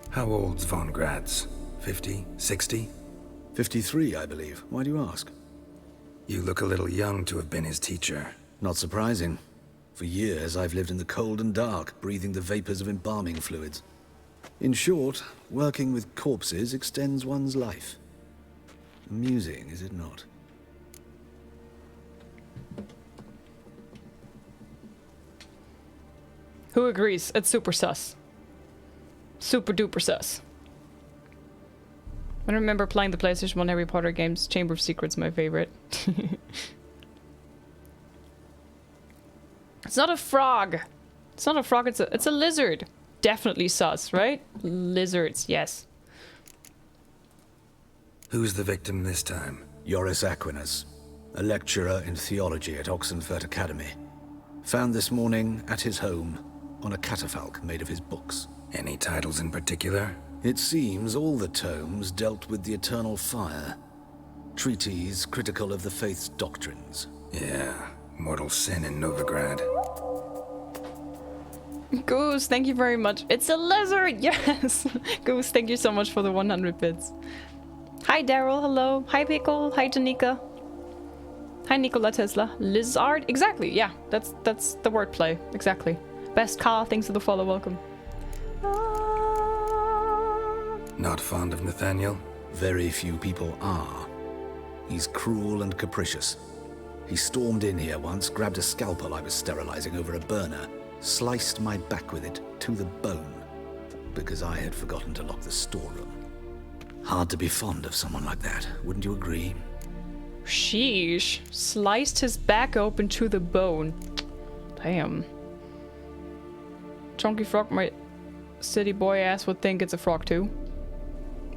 How old's Von Gratz? 50? 60? 53, I believe. Why do you ask? You look a little young to have been his teacher. Not surprising. For years, I've lived in the cold and dark, breathing the vapors of embalming fluids. In short, working with corpses extends one's life. Amusing, is it not? Who agrees? It's super sus. Super duper sus. I remember playing the PlayStation 1 Harry Potter games. Chamber of Secrets, my favorite. It's not a frog. It's not a frog, it's a lizard. Definitely sus, right? Lizards, yes. Who's the victim this time? Joris Aquinas, a lecturer in theology at Oxenfurt Academy. Found this morning at his home on a catafalque made of his books. Any titles in particular? It seems all the tomes dealt with the eternal fire. Treatises critical of the faith's doctrines. Yeah, mortal sin in Novigrad. Goose, thank you very much. It's a lizard, yes! Goose, thank you so much for the 100 bits. Hi Daryl, hello. Hi Pickle, hi Janika. Hi Nikola Tesla. Lizard, exactly, yeah. That's the wordplay, exactly. Best car, thanks for the follow, welcome. Not fond of Nathaniel? Very few people are. He's cruel and capricious. He stormed in here once, grabbed a scalpel I was sterilizing over a burner, sliced my back with it to the bone. because I had forgotten to lock the storeroom. Hard to be fond of someone like that, wouldn't you agree? Sheesh. Sliced his back open to the bone. Damn. Chunky frog, my city boy ass would think it's a frog too.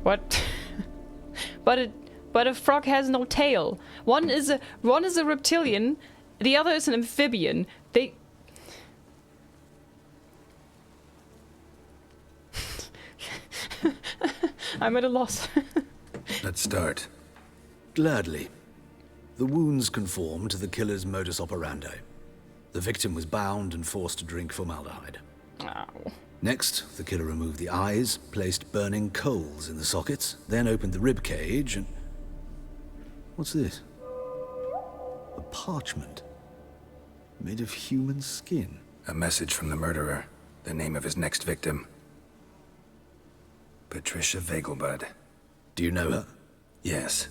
What? But a frog has no tail. One is a reptilian, the other is an amphibian. I'm at a loss. Let's start. Gladly. The wounds conform to the killer's modus operandi. The victim was bound and forced to drink formaldehyde. Ow. Next, the killer removed the eyes, placed burning coals in the sockets, then opened the rib cage and... What's this? A parchment. Made of human skin. A message from the murderer. The name of his next victim. Patricia Vegelbud. Do you know her? Yes.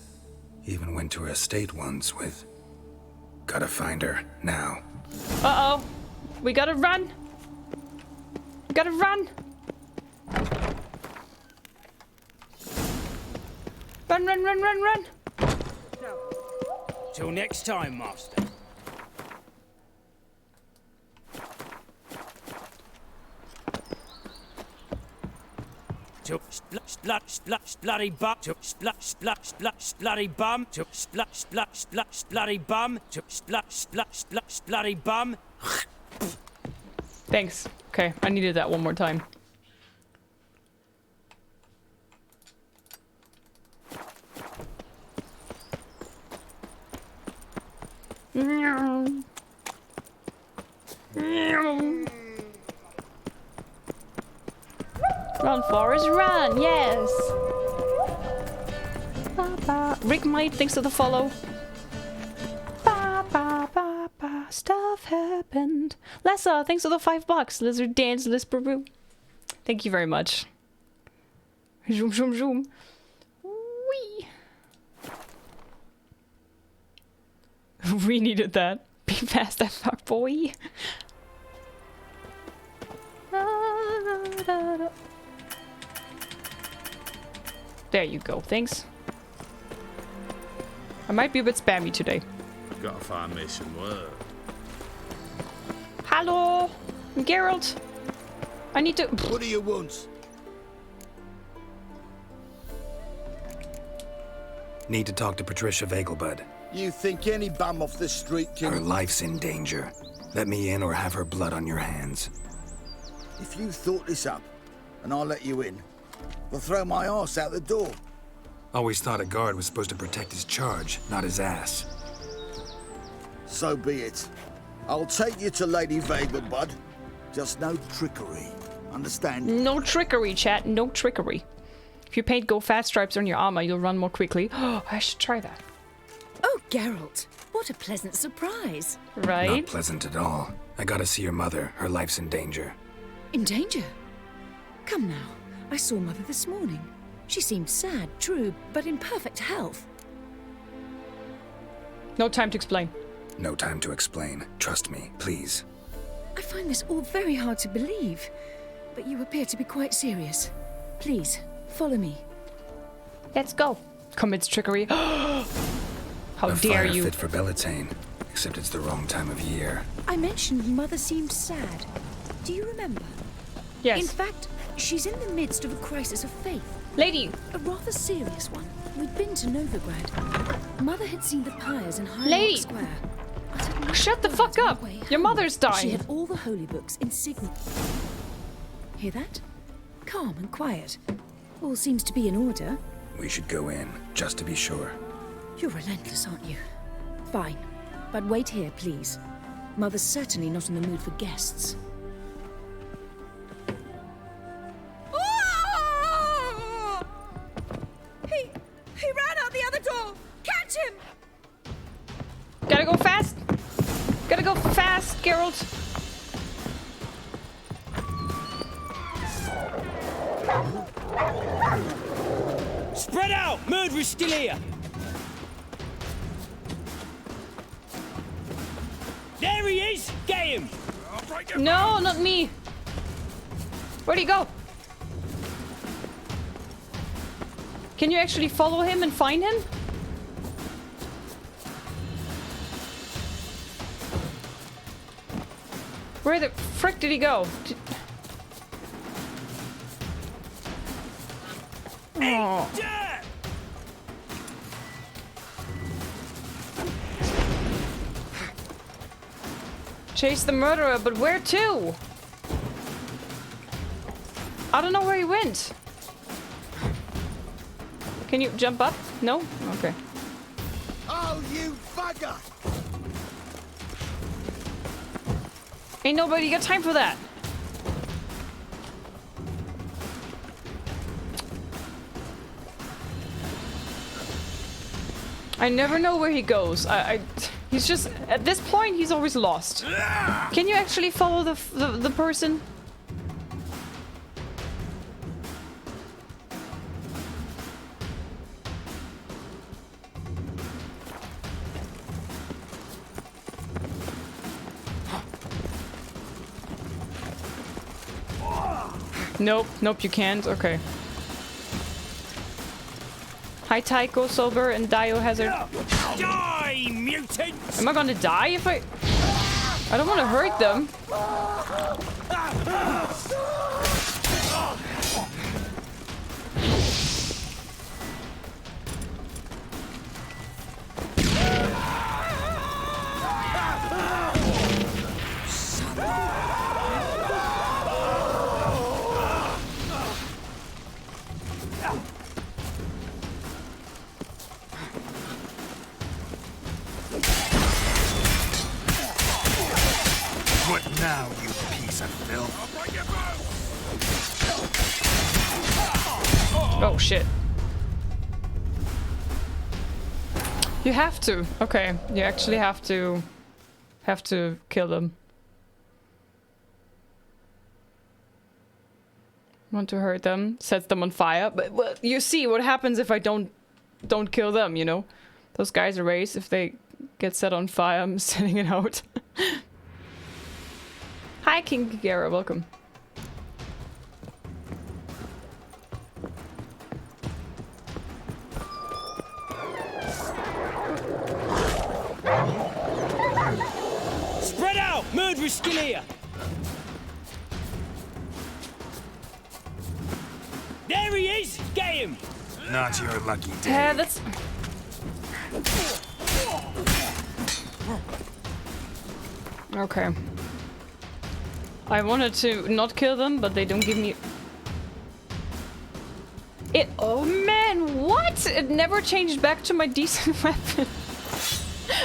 Even went to her estate once with... Gotta find her, now. Uh-oh. We gotta run. We gotta run. Run, run, run, run, run. Till next time, Master. Bloody bum, bloody bum, bloody bum, bloody bum. Thanks. Okay, I needed that one more time. Run, Forrest, run! Yes! Ba, ba. Rick Might, thanks for the follow. Ba, ba, ba, ba. Stuff happened. Lessa, thanks for the $5. Lizard Dance, Lisperu. Thank you very much. Zoom, zoom, zoom. Wee. We needed that. Be fast, that fuck boy. There you go, thanks. I might be a bit spammy today. Gotta find me some work. Hello, I'm Geralt. I need to. What do you want? Need to talk to Patricia Vegelbud. You think any bum off the street can... Her life's in danger. Let me in or have her blood on your hands. If you thought this up, and I'll let you in, I'll throw my arse out the door. Always thought a guard was supposed to protect his charge, not his ass. So be it. I'll take you to Lady Vegelbud. Just no trickery. Understand? No trickery, chat. No trickery. If you paint go fast stripes on your armor, you'll run more quickly. Oh, I should try that. Oh, Geralt. What a pleasant surprise. Right? Not pleasant at all. I gotta see your mother. Her life's in danger. In danger? Come now. I saw Mother this morning. She seemed sad, true, but in perfect health. No time to explain. No time to explain. Trust me, please. I find this all very hard to believe, but you appear to be quite serious. Please, follow me. Let's go. Commits trickery. How a dare fire you? fit for Bellatane, except it's the wrong time of year. I mentioned Mother seemed sad. Do you remember? Yes. In fact, she's in the midst of a crisis of faith. Lady! A rather serious one. We'd been to Novigrad. Mother had seen the pyres in High Lady! Square. Shut the fuck up! Your mother's dying! She had all the holy books in signal. Hear that? Calm and quiet. All seems to be in order. We should go in, just to be sure. You're relentless, aren't you? Fine. But wait here, please. Mother's certainly not in the mood for guests. He ran out the other door! Catch him! Gotta go fast! Gotta go fast, Geralt! Spread out! Murderer's still here! There he is! Get him! No, not me! Where'd he go? Can you actually follow him and find him? Where the frick did he go? Oh. Chase the murderer, but where to? I don't know where he went. Can you jump up? No? Okay. Oh, you bugger! Ain't nobody got time for that. I never know where he goes. He's just, at this point, he's always lost. Can you actually follow the person? Nope, nope, you can't. Okay. Hi, Tycho, Sober, and Diohazard. Die, mutant! Am I gonna die if I don't want to hurt them. What now, you piece of filth? Oh shit. You have to. Okay, you actually have to kill them. Want to hurt them, sets them on fire, but well, you see what happens if I don't kill them, you know? Those guys are raised if they get set on fire. I'm sending it out. Hi, King Gigera, welcome. Spread out! Murderer's still here! There he is! Get him! Not your lucky day. Yeah, that's... Okay. I wanted to not kill them, but they don't give me... It... Oh man, what? It never changed back to my decent weapon.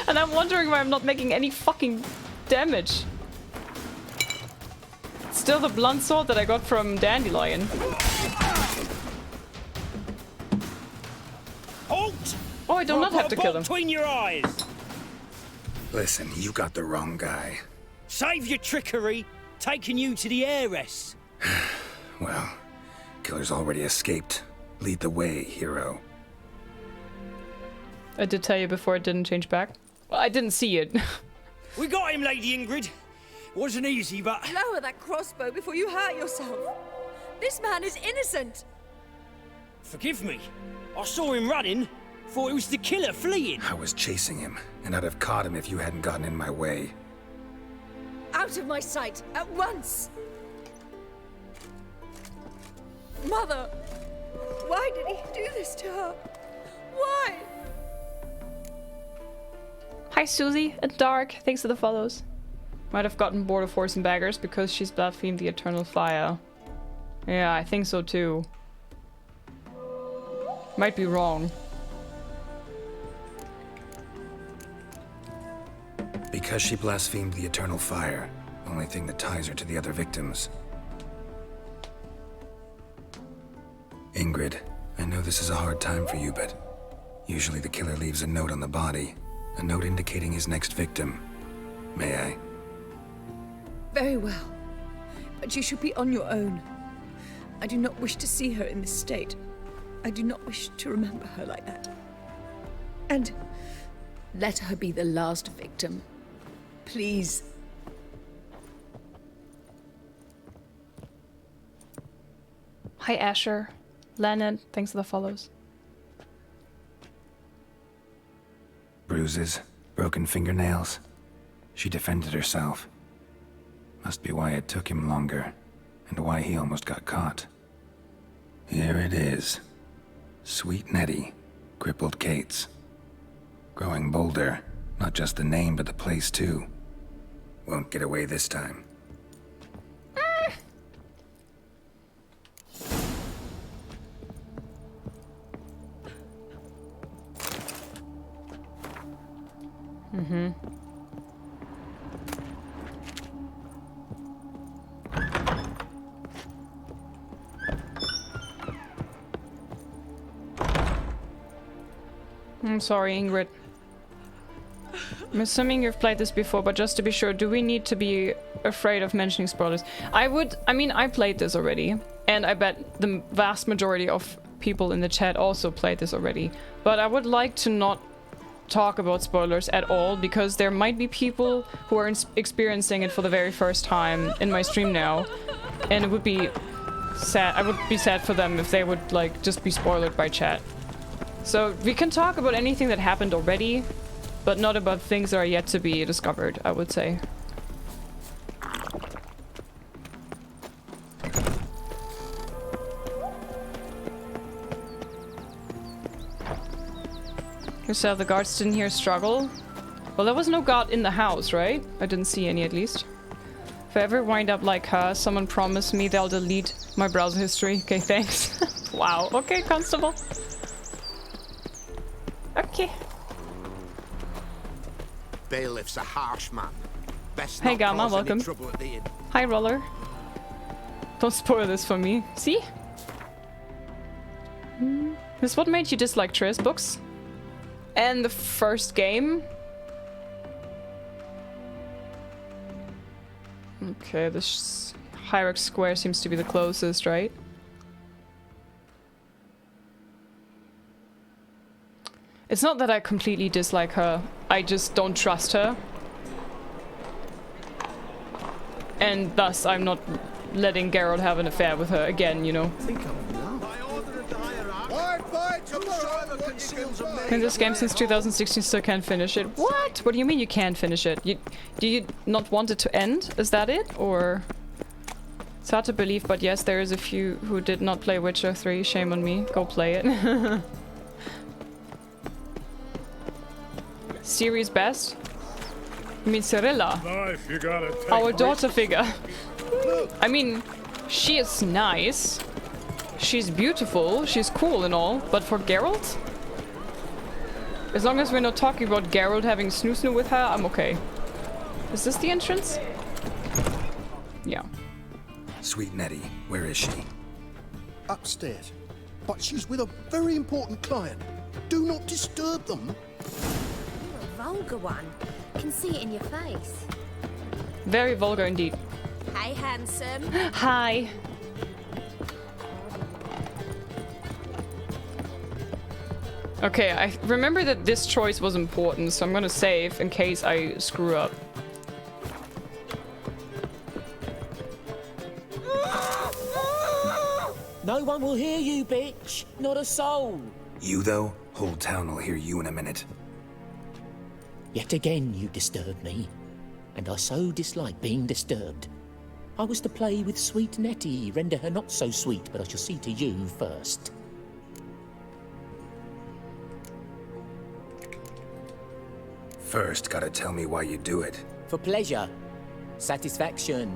And I'm wondering why I'm not making any fucking damage. It's still the blunt sword that I got from Dandelion. Halt! Oh, I do not have to kill them. Between your eyes! Listen, you got the wrong guy. Save your trickery! Taking you to the heiress. Well, killer's already escaped. Lead the way, hero. I did tell you before it didn't change back. Well, I didn't see it. We got him, Lady Ingrid. Wasn't easy, but... Lower that crossbow before you hurt yourself. This man is innocent. Forgive me. I saw him running. Thought it was the killer fleeing. I was chasing him, and I'd have caught him if you hadn't gotten in my way. Out of my sight, at once! Mother! Why did he do this to her? Why? Hi Susie and Dark, thanks for the follows. Might have gotten bored of Horse and Baggers because she's blasphemed the eternal fire. Yeah, I think so too. Might be wrong. Because she blasphemed the eternal fire, only thing that ties her to the other victims. Ingrid, I know this is a hard time for you, but usually the killer leaves a note on the body. A note indicating his next victim. May I? Very well. But you should be on your own. I do not wish to see her in this state. I do not wish to remember her like that. And let her be the last victim. Please. Hi Asher. Leonard, thanks for the follows. bruises, broken fingernails. She defended herself. Must be why it took him longer, and why he almost got caught. Here it is. Sweet Nettie, crippled Kate's. Growing bolder, not just the name but the place too. Won't get away this time. Mm-hmm. I'm sorry, Ingrid. I'm assuming you've played this before, but just to be sure, do we need to be afraid of mentioning spoilers? I mean, I played this already, and I bet the vast majority of people in the chat also played this already. But I would like to not talk about spoilers at all, because there might be people who are experiencing it for the very first time in my stream now, and it would be sad. I would be sad for them if they would, like, just be spoiled by chat. So we can talk about anything that happened already, but not about things that are yet to be discovered, I would say. You said the guards didn't hear struggle? Well, there was no guard in the house, right? I didn't see any, at least. If I ever wind up like her, someone promised me they'll delete my browser history. Okay, thanks. Wow, okay, Constable. Okay. Bailiff's a harsh man. Best Hey not Gamma, cause any welcome. trouble at the inn. Hi Roller. Don't spoil this for me. See? This is what made you dislike Triss books? And the first game? Okay, this Hyrax Square seems to be the closest, right? It's not that I completely dislike her, I just don't trust her. And thus, I'm not letting Geralt have an affair with her again, you know. In this game since 2016, still can't finish it. What? What do you mean you can't finish it? Do you not want it to end? Is that it? Or... It's hard to believe, but yes, there is a few who did not play Witcher 3. Shame on me. Go play it. Series best? You mean Cyrilla? Nice, you gotta take Our daughter figure. I mean, she is nice. She's beautiful. She's cool and all. But for Geralt? As long as we're not talking about Geralt having snoo-snoo with her, I'm okay. Is this the entrance? Yeah. Sweet Nettie, where is she? Upstairs. But she's with a very important client. Do not disturb them. You're a vulgar one. Can see it in your face. Very vulgar indeed. Hey, handsome. Hi. Okay, I remember that this choice was important, so I'm gonna save in case I screw up. No one will hear you, bitch. Not a soul. You, though? Whole town will hear you in a minute. Yet again you disturb me. And I so dislike being disturbed. I was to play with sweet Nettie, render her not so sweet, but I shall see to you first. First, gotta tell me why you do it. For pleasure. Satisfaction.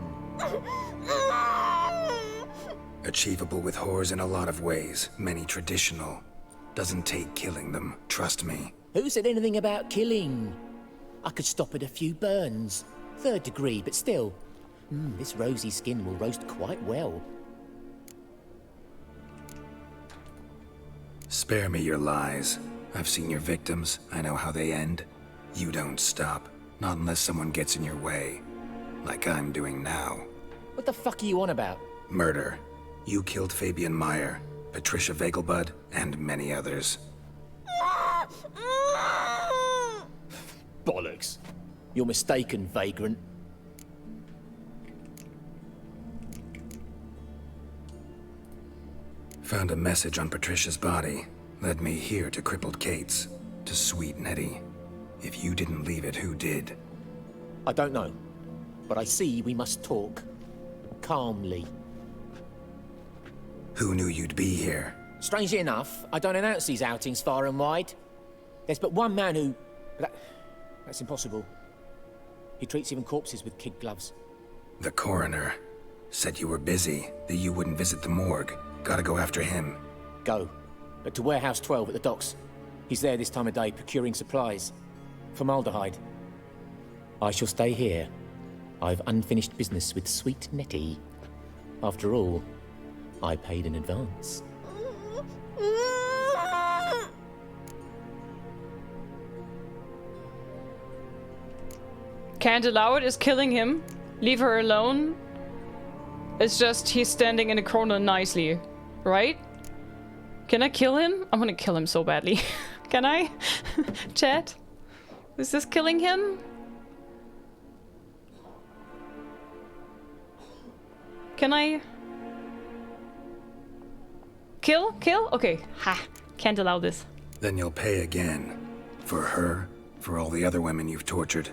Achievable with whores in a lot of ways, many traditional. Doesn't take killing them, trust me. Who said anything about killing? I could stop at a few burns. 3rd degree, but still. This rosy skin will roast quite well. Spare me your lies. I've seen your victims, I know how they end. You don't stop, not unless someone gets in your way. Like I'm doing now. What the fuck are you on about? Murder. You killed Fabian Meyer, Patricia Vegelbud, and many others. Bollocks. You're mistaken, vagrant. Found a message on Patricia's body. Led me here to crippled Kate's. To sweet Nettie. If you didn't leave it, who did? I don't know, but I see we must talk. Calmly. Who knew you'd be here? Strangely enough, I don't announce these outings far and wide. There's but one man who... That's impossible. He treats even corpses with kid gloves. The coroner said you were busy, that you wouldn't visit the morgue. Gotta go after him. Go. But to Warehouse 12 at the docks. He's there this time of day, procuring supplies. Formaldehyde. I shall stay here. I've unfinished business with sweet Nettie. After all, I paid in advance. Can't allow it is killing him. Leave her alone. It's just he's standing in a corner nicely, right? Can I kill him? I'm gonna kill him so badly. Can I? Chat? Is this killing him? Can I? Kill? Kill? Okay. Ha. Can't allow this. Then you'll pay again. For her, for all the other women you've tortured.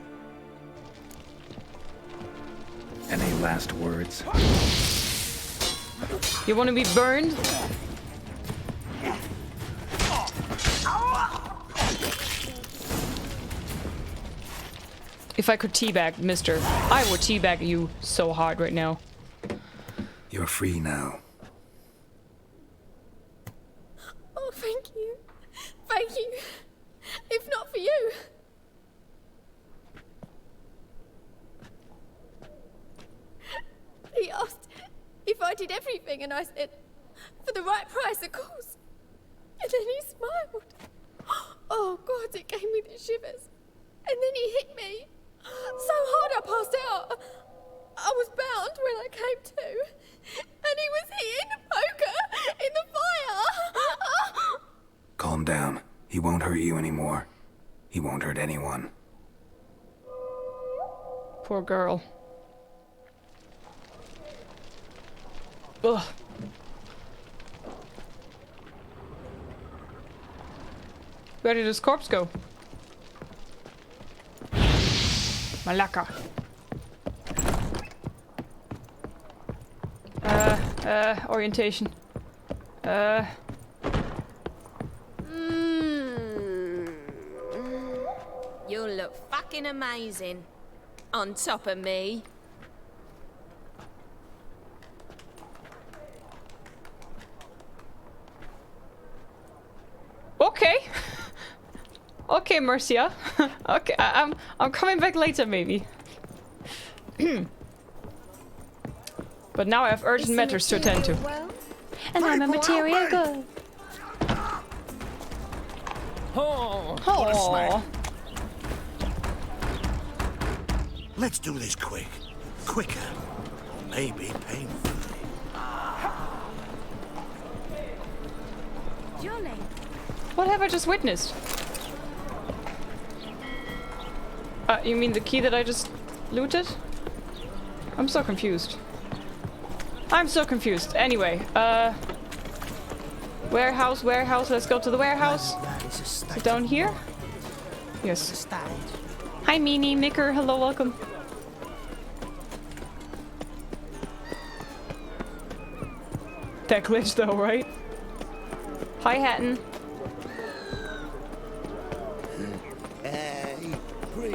Any last words? You want to be burned? If I could teabag, mister, I would teabag you so hard right now. You're free now. Oh, thank you. Thank you. If not for you. He asked if I did everything, and I said, for the right price, of course. And then he smiled. Oh, God, it gave me the shivers. And then he hit me. So hard I passed out. I was bound when I came to. And he was hitting the poker in the fire. Calm down. He won't hurt you anymore. He won't hurt anyone. Poor girl. Ugh. Where did his corpse go? Malaka. Orientation. You look fucking amazing. On top of me. Okay. Okay, Mercia. Okay, I'm coming back later, maybe. But now I have urgent matters to attend to. And I'm a material girl. Oh. Let's do this quick. Quicker. Maybe painfully. Johnny. What have I just witnessed? You mean the key that I just looted? I'm so confused. I'm so confused. Anyway, warehouse, let's go to the warehouse. Is it down here? Yes. Hi, Meanie, Micker, hello, welcome. That glitch though, right? Hi, Hatton.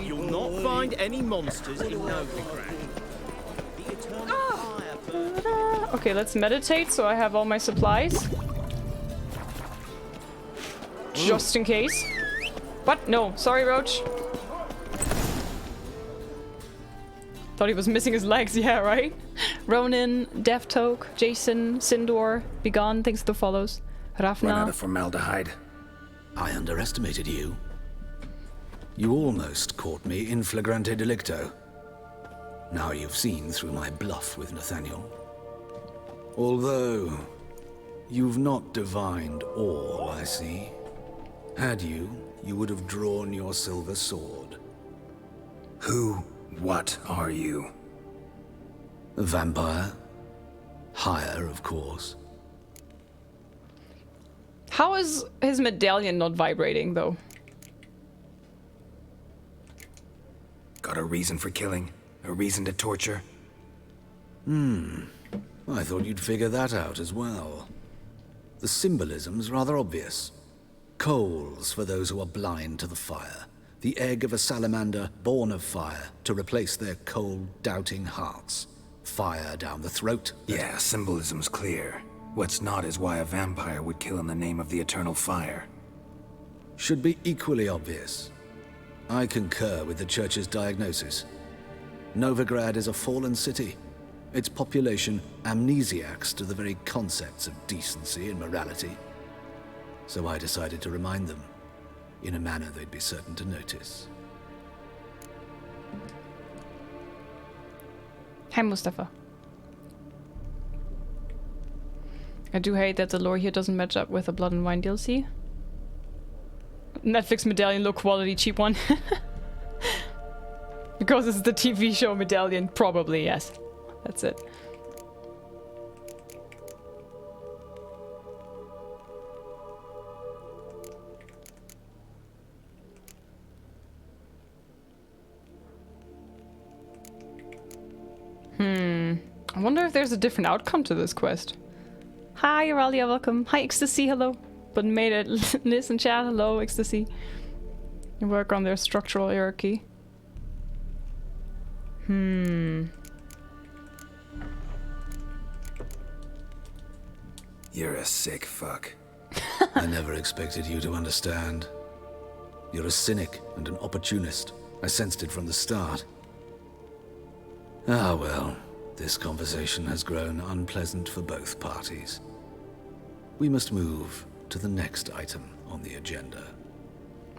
You'll not find any monsters in Novigrad. The eternal fire. Okay, let's meditate so I have all my supplies. Just in case. What? No, sorry, Roach. Thought he was missing his legs, yeah, right? Ronin, Deftoke, Jason, Sindor, Begone, thanks to the follows. Rafna. Run out of formaldehyde. I underestimated you. You almost caught me in flagrante delicto. Now you've seen through my bluff with Nathaniel. Although, you've not divined all, I see. Had you, you would have drawn your silver sword. What are you? A vampire. Higher, of course. How is his medallion not vibrating, though? Got a reason for killing? A reason to torture? I thought you'd figure that out as well. The symbolism's rather obvious. Coals for those who are blind to the fire. The egg of a salamander born of fire to replace their cold, doubting hearts. Fire down the throat. Yeah, symbolism's clear. What's not is why a vampire would kill in the name of the eternal fire. Should be equally obvious. I concur with the Church's diagnosis. Novigrad is a fallen city. Its population amnesiacs to the very concepts of decency and morality. So I decided to remind them, in a manner they'd be certain to notice. Hi, Mustafa. I do hate that the lore here doesn't match up with the Blood and Wine DLC. Netflix medallion, low quality, cheap one. Because it's the TV show medallion, probably, yes. That's it. I wonder if there's a different outcome to this quest. Hi, Aurelia, welcome. Hi, Ecstasy, hello. But made it. Liz and chat, hello, Ecstasy. You work on their structural hierarchy. You're a sick fuck. I never expected you to understand. You're a cynic and an opportunist. I sensed it from the start. Ah well, this conversation has grown unpleasant for both parties. We must move to the next item on the agenda.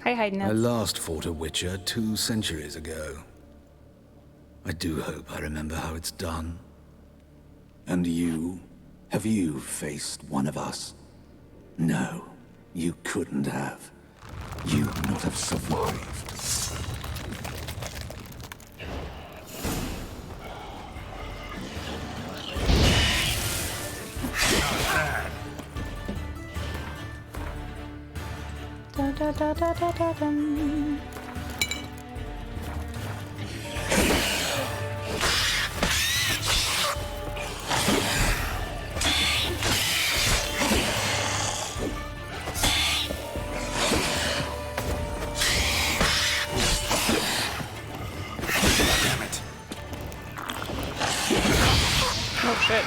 Hi, I Heidenetz. last fought a Witcher 2 centuries ago. I do hope I remember how it's done. And you? Have you faced one of us? No, you couldn't have. You'd not have survived. Da, da, da, da, da, da, dum. Oh shit.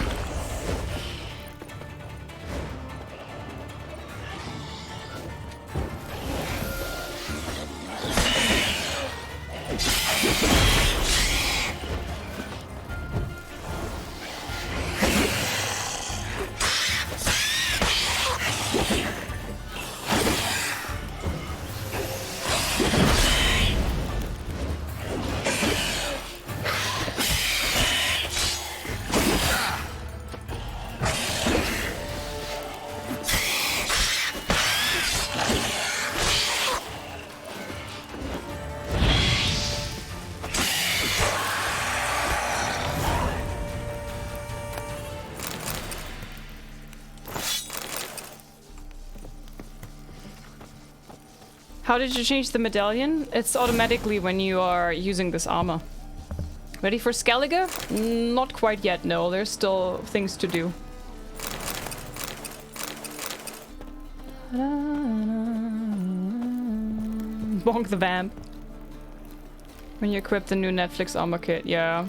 How did you change the medallion? It's automatically when you are using this armor. Ready for Skellige? Not quite yet, no. There's still things to do. Bonk the vamp. When you equip the new Netflix armor kit, yeah.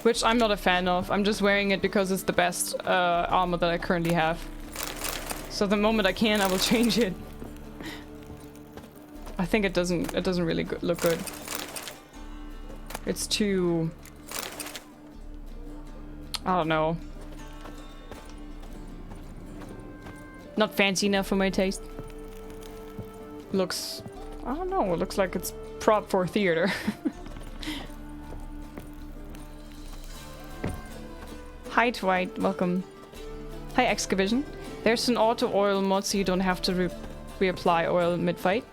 Which I'm not a fan of. I'm just wearing it because it's the best armor that I currently have. So the moment I can, I will change it. I think it doesn't really look good. It's too... I don't know. Not fancy enough for my taste. Looks... I don't know, it looks like it's prop for theater. Hi Dwight, welcome. Hi Excavation. There's an auto oil mod so you don't have to reapply oil mid-fight.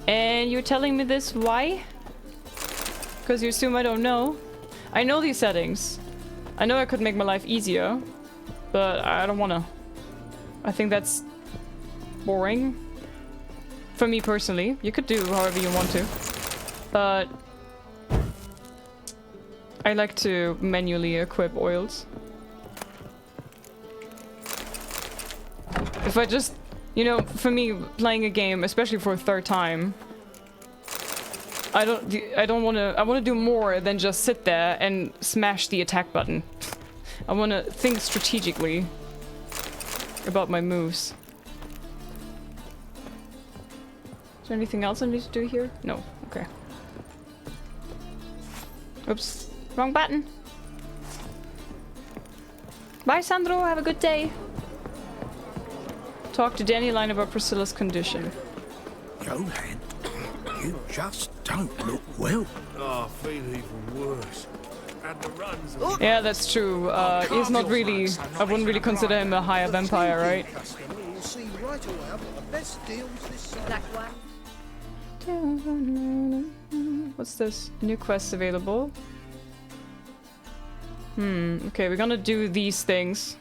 And you're telling me this, why? Because you assume I don't know. I know these settings. I know I could make my life easier, but I don't wanna. I think that's boring. For me personally, you could do however you want to, but I like to manually equip oils. If I just, you know, for me, playing a game, especially for a third time, I want to do more than just sit there and smash the attack button. I want to think strategically about my moves. Is there anything else I need to do here? No. Okay. Oops. Wrong button. Bye, Sandro. Have a good day. Talk to Dandelion about Priscilla's condition. Johan, you just don't look well. Oh, I feel even worse. Had the runs. Yeah, that's true. He's not really... I wouldn't really consider him a higher vampire, right? You'll see right away I've got the best deals this side. That one. What's this? New quests available. Okay, we're gonna do these things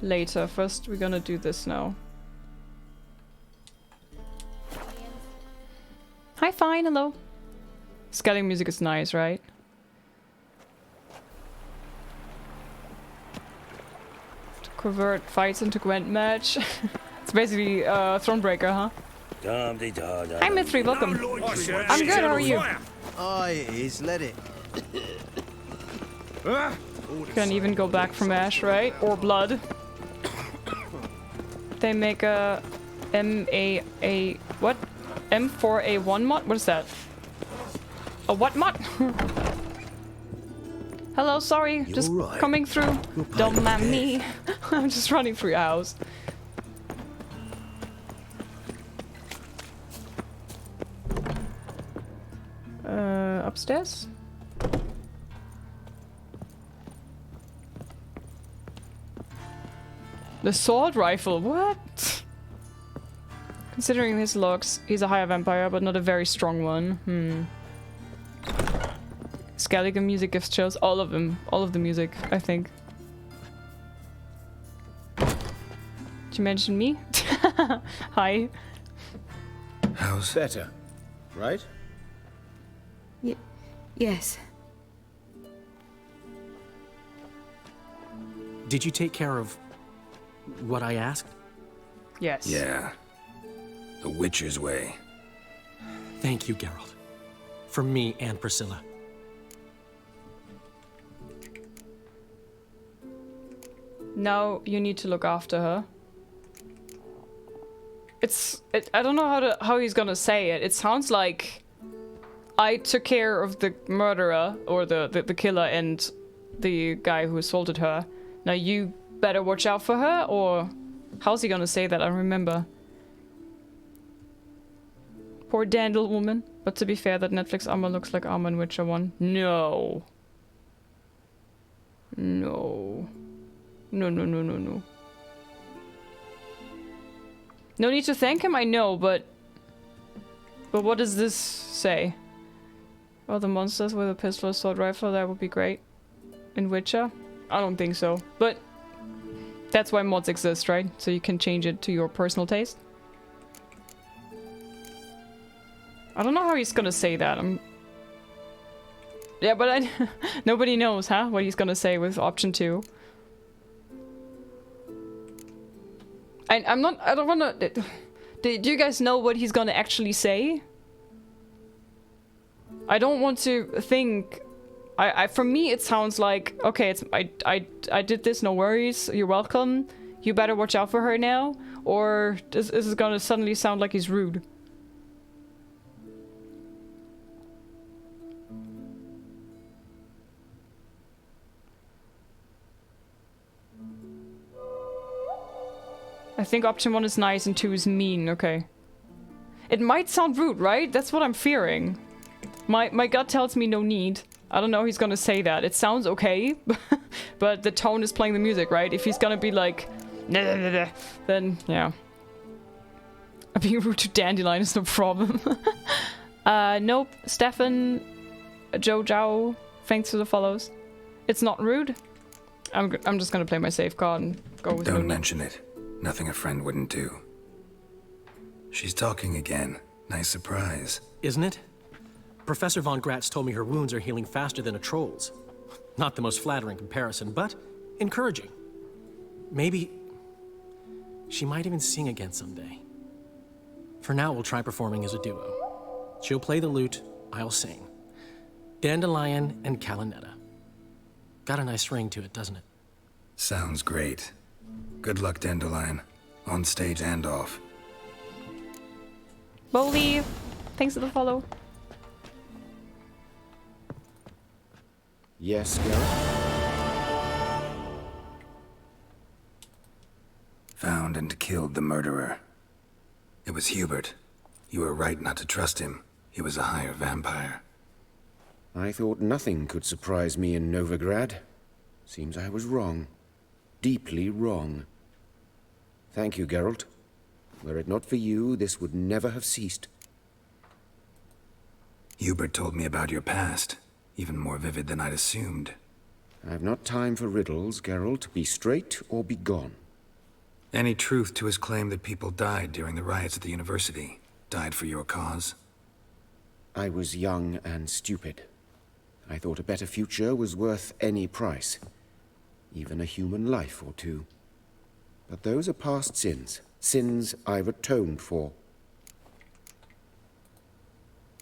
later. First, we're gonna do this now. Hi, fine, hello. Scaling music is nice, right? To convert fights into Gwent match. It's basically Thronebreaker, huh? Hi, Mithri, welcome. I'm good, how are you? Oh, it is, let it. Can even go back from ash, right? Or blood. They make a what? M4A1 mod? What is that? A what mod? Hello, sorry, just right. coming through. Don't mind me. I'm just running through your house. Upstairs? The sword rifle, what? Considering his looks, he's a higher vampire, but not a very strong one. Skellige music gives chills. All of them. All of the music, I think. Did you mention me? Hi. How's better, right? Yes. Did you take care of what I asked? Yes. Yeah. The Witcher's way. Thank you, Geralt. For me and Priscilla. Now you need to look after her. I don't know how he's gonna say it. It sounds like I took care of the murderer or the killer and the guy who assaulted her. Now you better watch out for her, or how's he gonna say that? I don't remember. Poor Dandel woman. But to be fair, that Netflix armor looks like armor in Witcher 1. No. No. No, no, no, no, no. No need to thank him, I know, but what does this say? Oh, the monsters with a pistol or sword rifle, that would be great. In Witcher? I don't think so. But that's why mods exist, right? So you can change it to your personal taste. I don't know how he's gonna say that. Yeah, but nobody knows, huh? What he's gonna say with option 2. I don't wanna... Do you guys know what he's gonna actually say? I don't want to think... for me, it sounds like, okay, I did this, no worries, you're welcome. You better watch out for her now. Or is it gonna suddenly sound like he's rude? I think option 1 is nice and 2 is mean, okay. It might sound rude, right? That's what I'm fearing. My gut tells me no need. I don't know how he's gonna say that. It sounds okay, but the tone is playing the music, right? If he's gonna be like, then yeah. Being rude to Dandelion is no problem. Nope. Stefan, Joe Zhao, thanks for the follows. It's not rude. I'm just gonna play my safe card and go with Don't mention it. Nothing a friend wouldn't do. She's talking again. Nice surprise. Isn't it? Professor von Gratz told me her wounds are healing faster than a troll's. Not the most flattering comparison, but encouraging. Maybe she might even sing again someday. For now, we'll try performing as a duo. She'll play the lute, I'll sing. Dandelion and Calinetta. Got a nice ring to it, doesn't it? Sounds great. Good luck, Dandelion. On stage and off. Bowley, thanks for the follow. Yes, Garrett? Found and killed the murderer. It was Hubert. You were right not to trust him. He was a higher vampire. I thought nothing could surprise me in Novigrad. Seems I was wrong. Deeply wrong. Thank you, Geralt. Were it not for you, this would never have ceased. Hubert told me about your past. Even more vivid than I'd assumed. I've not time for riddles, Geralt. Be straight or be gone. Any truth to his claim that people died during the riots at the university? Died for your cause? I was young and stupid. I thought a better future was worth any price. Even a human life or two. But those are past sins. Sins I've atoned for.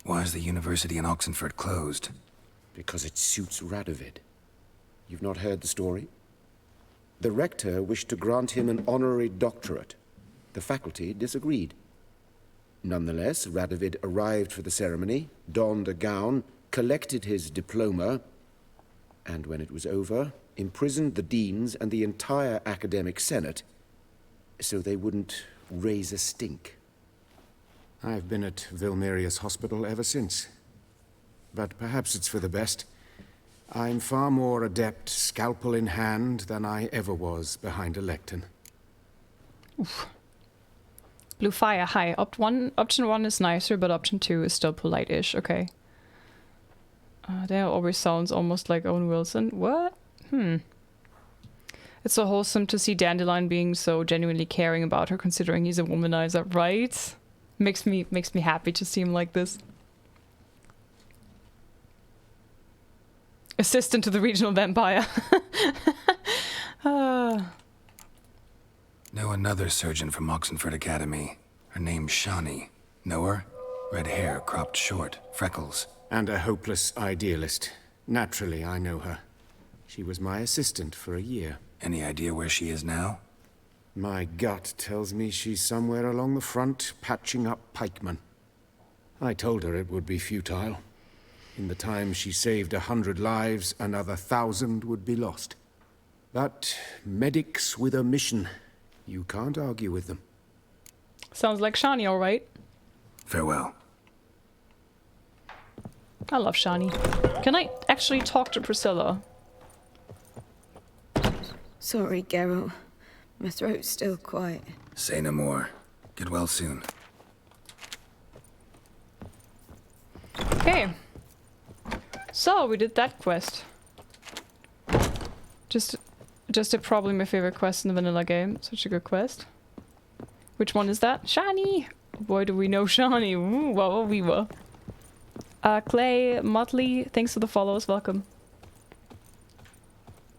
Why is the university in Oxenford closed? Because it suits Radovid. You've not heard the story? The rector wished to grant him an honorary doctorate. The faculty disagreed. Nonetheless, Radovid arrived for the ceremony, donned a gown, collected his diploma, and when it was over, imprisoned the deans and the entire academic senate so they wouldn't raise a stink. I've been at Vilmerius Hospital ever since. But perhaps it's for the best. I'm far more adept, scalpel in hand, than I ever was behind a lectern. Oof. Blue Fire, hi. Option 1 is nicer, but option 2 is still polite-ish. Okay. That always sounds almost like Owen Wilson. What? It's so wholesome to see Dandelion being so genuinely caring about her, considering he's a womanizer, right? Makes me happy to see him like this. Assistant to the regional vampire. Know another surgeon from Oxenford Academy. Her name's Shawnee. Know her? Red hair, cropped short, freckles. And a hopeless idealist. Naturally, I know her. She was my assistant for a year. Any idea where she is now? My gut tells me she's somewhere along the front, patching up pikemen. I told her it would be futile. In the time she saved 100 lives, another 1,000 would be lost. But medics with a mission. You can't argue with them. Sounds like Shani, all right. Farewell. I love Shani. Can I actually talk to Priscilla? Sorry, Geralt. My throat's still quiet. Say no more. Get well soon. Okay. So, we did that quest. Just probably my favorite quest in the vanilla game. Such a good quest. Which one is that? Shani! Boy, do we know Shani. Ooh, wow, we were. Clay, Motley, thanks for the follows. Welcome.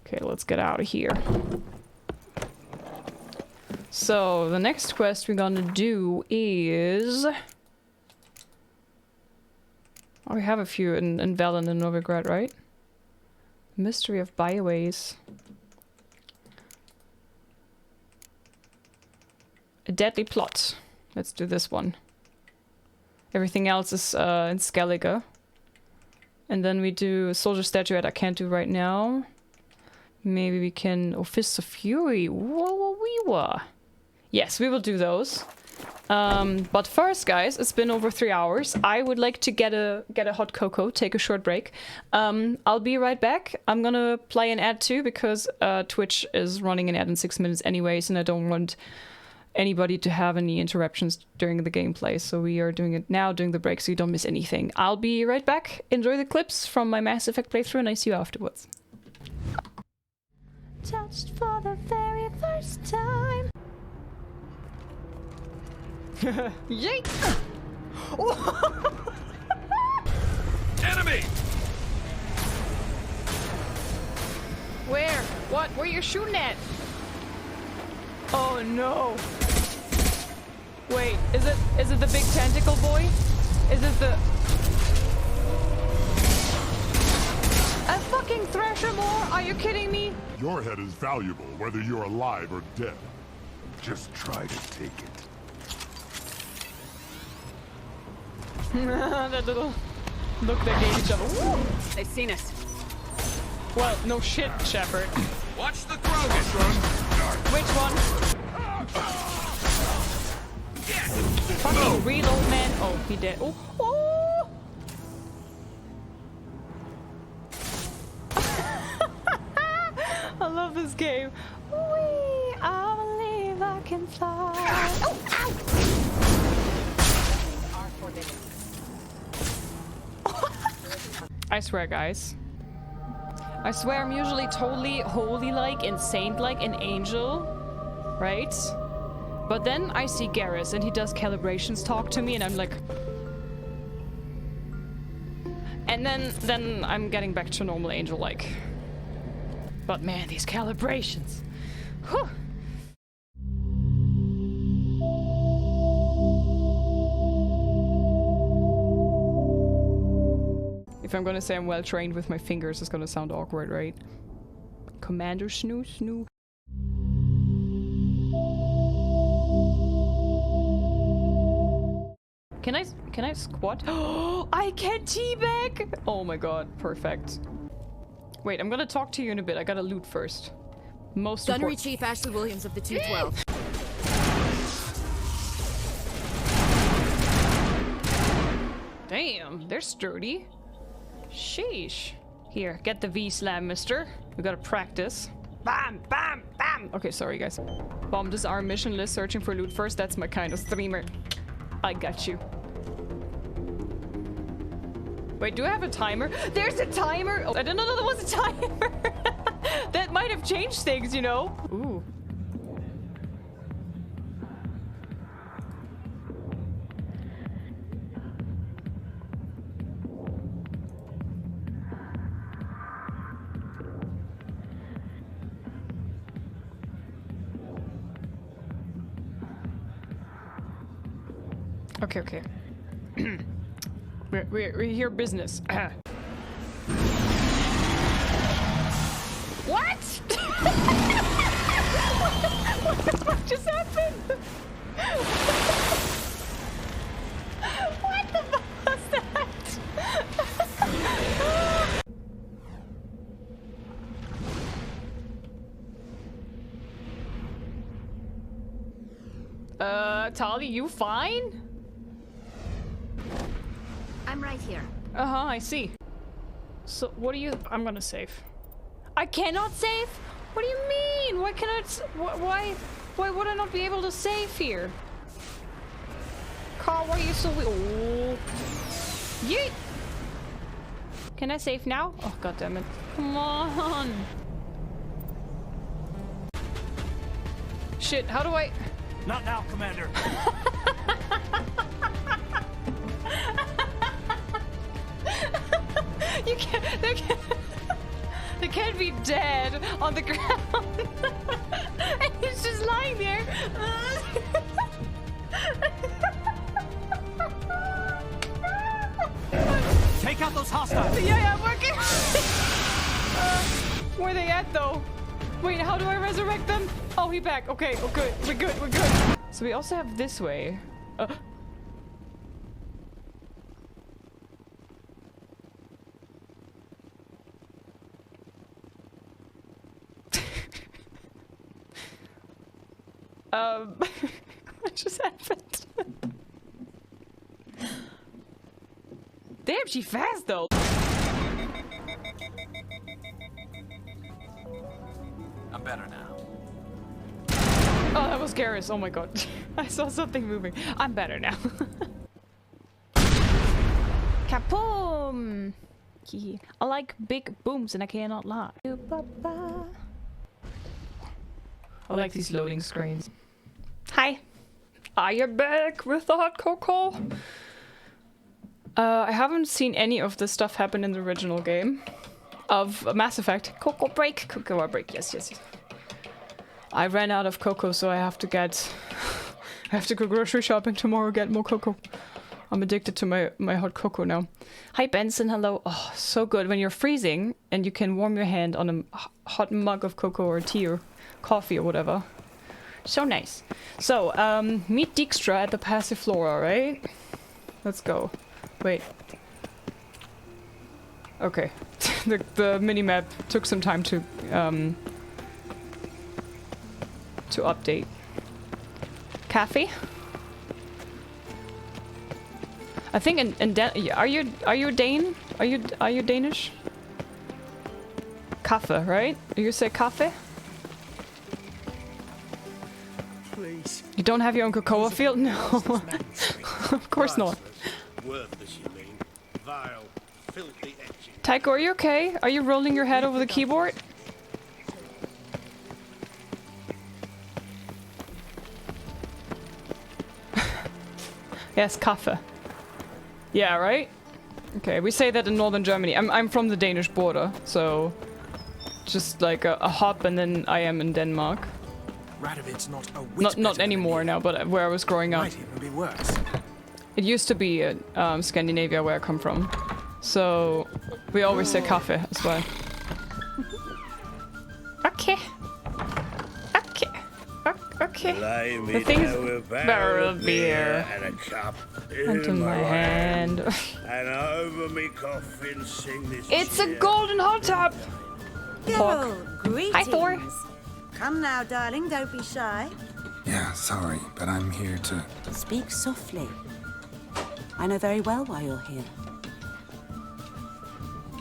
Okay, let's get out of here. So, the next quest we're gonna do is... Oh, we have a few in Velen and Novigrad, right? Mystery of Byways. A Deadly Plot. Let's do this one. Everything else is in Skellige. And then we do a Soldier Statuette I can't do right now. Maybe we can... Oh, Fists of Fury. Yes, we will do those. But first, guys, it's been over 3 hours. I would like to get a hot cocoa, take a short break. I'll be right back. I'm gonna play an ad too, because Twitch is running an ad in 6 minutes anyways, and I don't want anybody to have any interruptions during the gameplay. So we are doing it now, during the break, so you don't miss anything. I'll be right back. Enjoy the clips from my Mass Effect playthrough, and I see you afterwards. Touched for the very first time. Yeet! Enemy! Where? What? Where you shooting at? Oh no! Wait, is it the big tentacle boy? Is it the... A fucking Thresher more? Are you kidding me? Your head is valuable, whether you're alive or dead. Just try to take it. That little look they gave each other. Woo! They've seen us. Well, no shit, Shepard. Watch the Krogan! Which one? Fucking reload, man. Oh, he did. Oh, oh! I love this game. Wee, I believe I can fly. Oh, ow! I swear, guys. I swear I'm usually totally holy-like and saint-like an angel, right? But then I see Garrus and he does calibrations talk to me and I'm like... And then I'm getting back to normal angel-like. But man, these calibrations. Whew. If I'm gonna say I'm well trained with my fingers, it's gonna sound awkward, right? Commander Snoo Snoo. Can I squat? Oh, I can teabag! Oh my god, perfect. Wait, I'm gonna talk to you in a bit. I gotta loot first. Most Gunnery important. Chief Ashley Williams of the 212. Damn, they're sturdy. Sheesh. Here, get the V-slam, mister. We gotta practice. Bam, bam, bam! Okay, sorry, guys. Bomb this our mission list, searching for loot first. That's my kind of streamer. I got you. Wait, do I have a timer? There's a timer! Oh, I didn't know there was a timer! That might have changed things, you know? Ooh. Okay, okay. we're here business. What? What just happened? What the fuck was that? Tali, you fine? I'm right here. Uh-huh, I see. So, what do you... I'm gonna save. I cannot save? What do you mean? Why cannot... Why would I not be able to save here? Carl, why are you so... Oh. Yeet! Can I save now? Oh, god damn it. Come on! Shit, how do I... Not now, Commander. You can't... They can't be dead on the ground. And he's just lying there. Take out those hostiles. Yeah, I'm working. Where are they at, though? Wait, how do I resurrect them? Oh, he's back. Okay, oh, good. We're good, we're good. So we also have this way. What just happened? Damn, she fast though. I'm better now. Oh, that was Garrus. Oh my god. I saw something moving. I'm better now. Kaboom! I like big booms and I cannot lie. I like these loading screens. Hi. Are you back with the hot cocoa? I haven't seen any of this stuff happen in the original game of Mass Effect. Cocoa break, cocoa break. Yes, yes, yes. I ran out of cocoa, so I have to get. I have to go grocery shopping tomorrow. Get more cocoa. I'm addicted to my hot cocoa now. Hi Benson, hello. Oh, so good when you're freezing and you can warm your hand on a hot mug of cocoa or tea or coffee or whatever. So nice. So, meet Dijkstra at the Passiflora, right? Let's go. Wait. Okay. the minimap took some time to update. Cafe? I think in are you Dane? Are you Danish? Kaffe, right? You say kaffe? Please. You don't have your own cocoa field? No. Of course not. Worthless, you mean. Vile, filthy etching. Tycho, are you okay? Are you rolling your head over the keyboard? Yes, kaffe. Yeah, right? Okay, we say that in northern Germany. I'm from the Danish border, so just like a hop and then I am in Denmark. Radovid's not a whit Not anymore now, but where I was growing up. Might even be worse. It used to be Scandinavia where I come from. So we always say kaffe as well. Okay. Okay. Okay. The thing's barrel of beer and a cup into my hand. And over me coffin sing this. It's a golden hot tub. Geralt, greetings. Hi, Thor. Come now, darling, don't be shy. Yeah, sorry, but I'm here to... Speak softly. I know very well why you're here.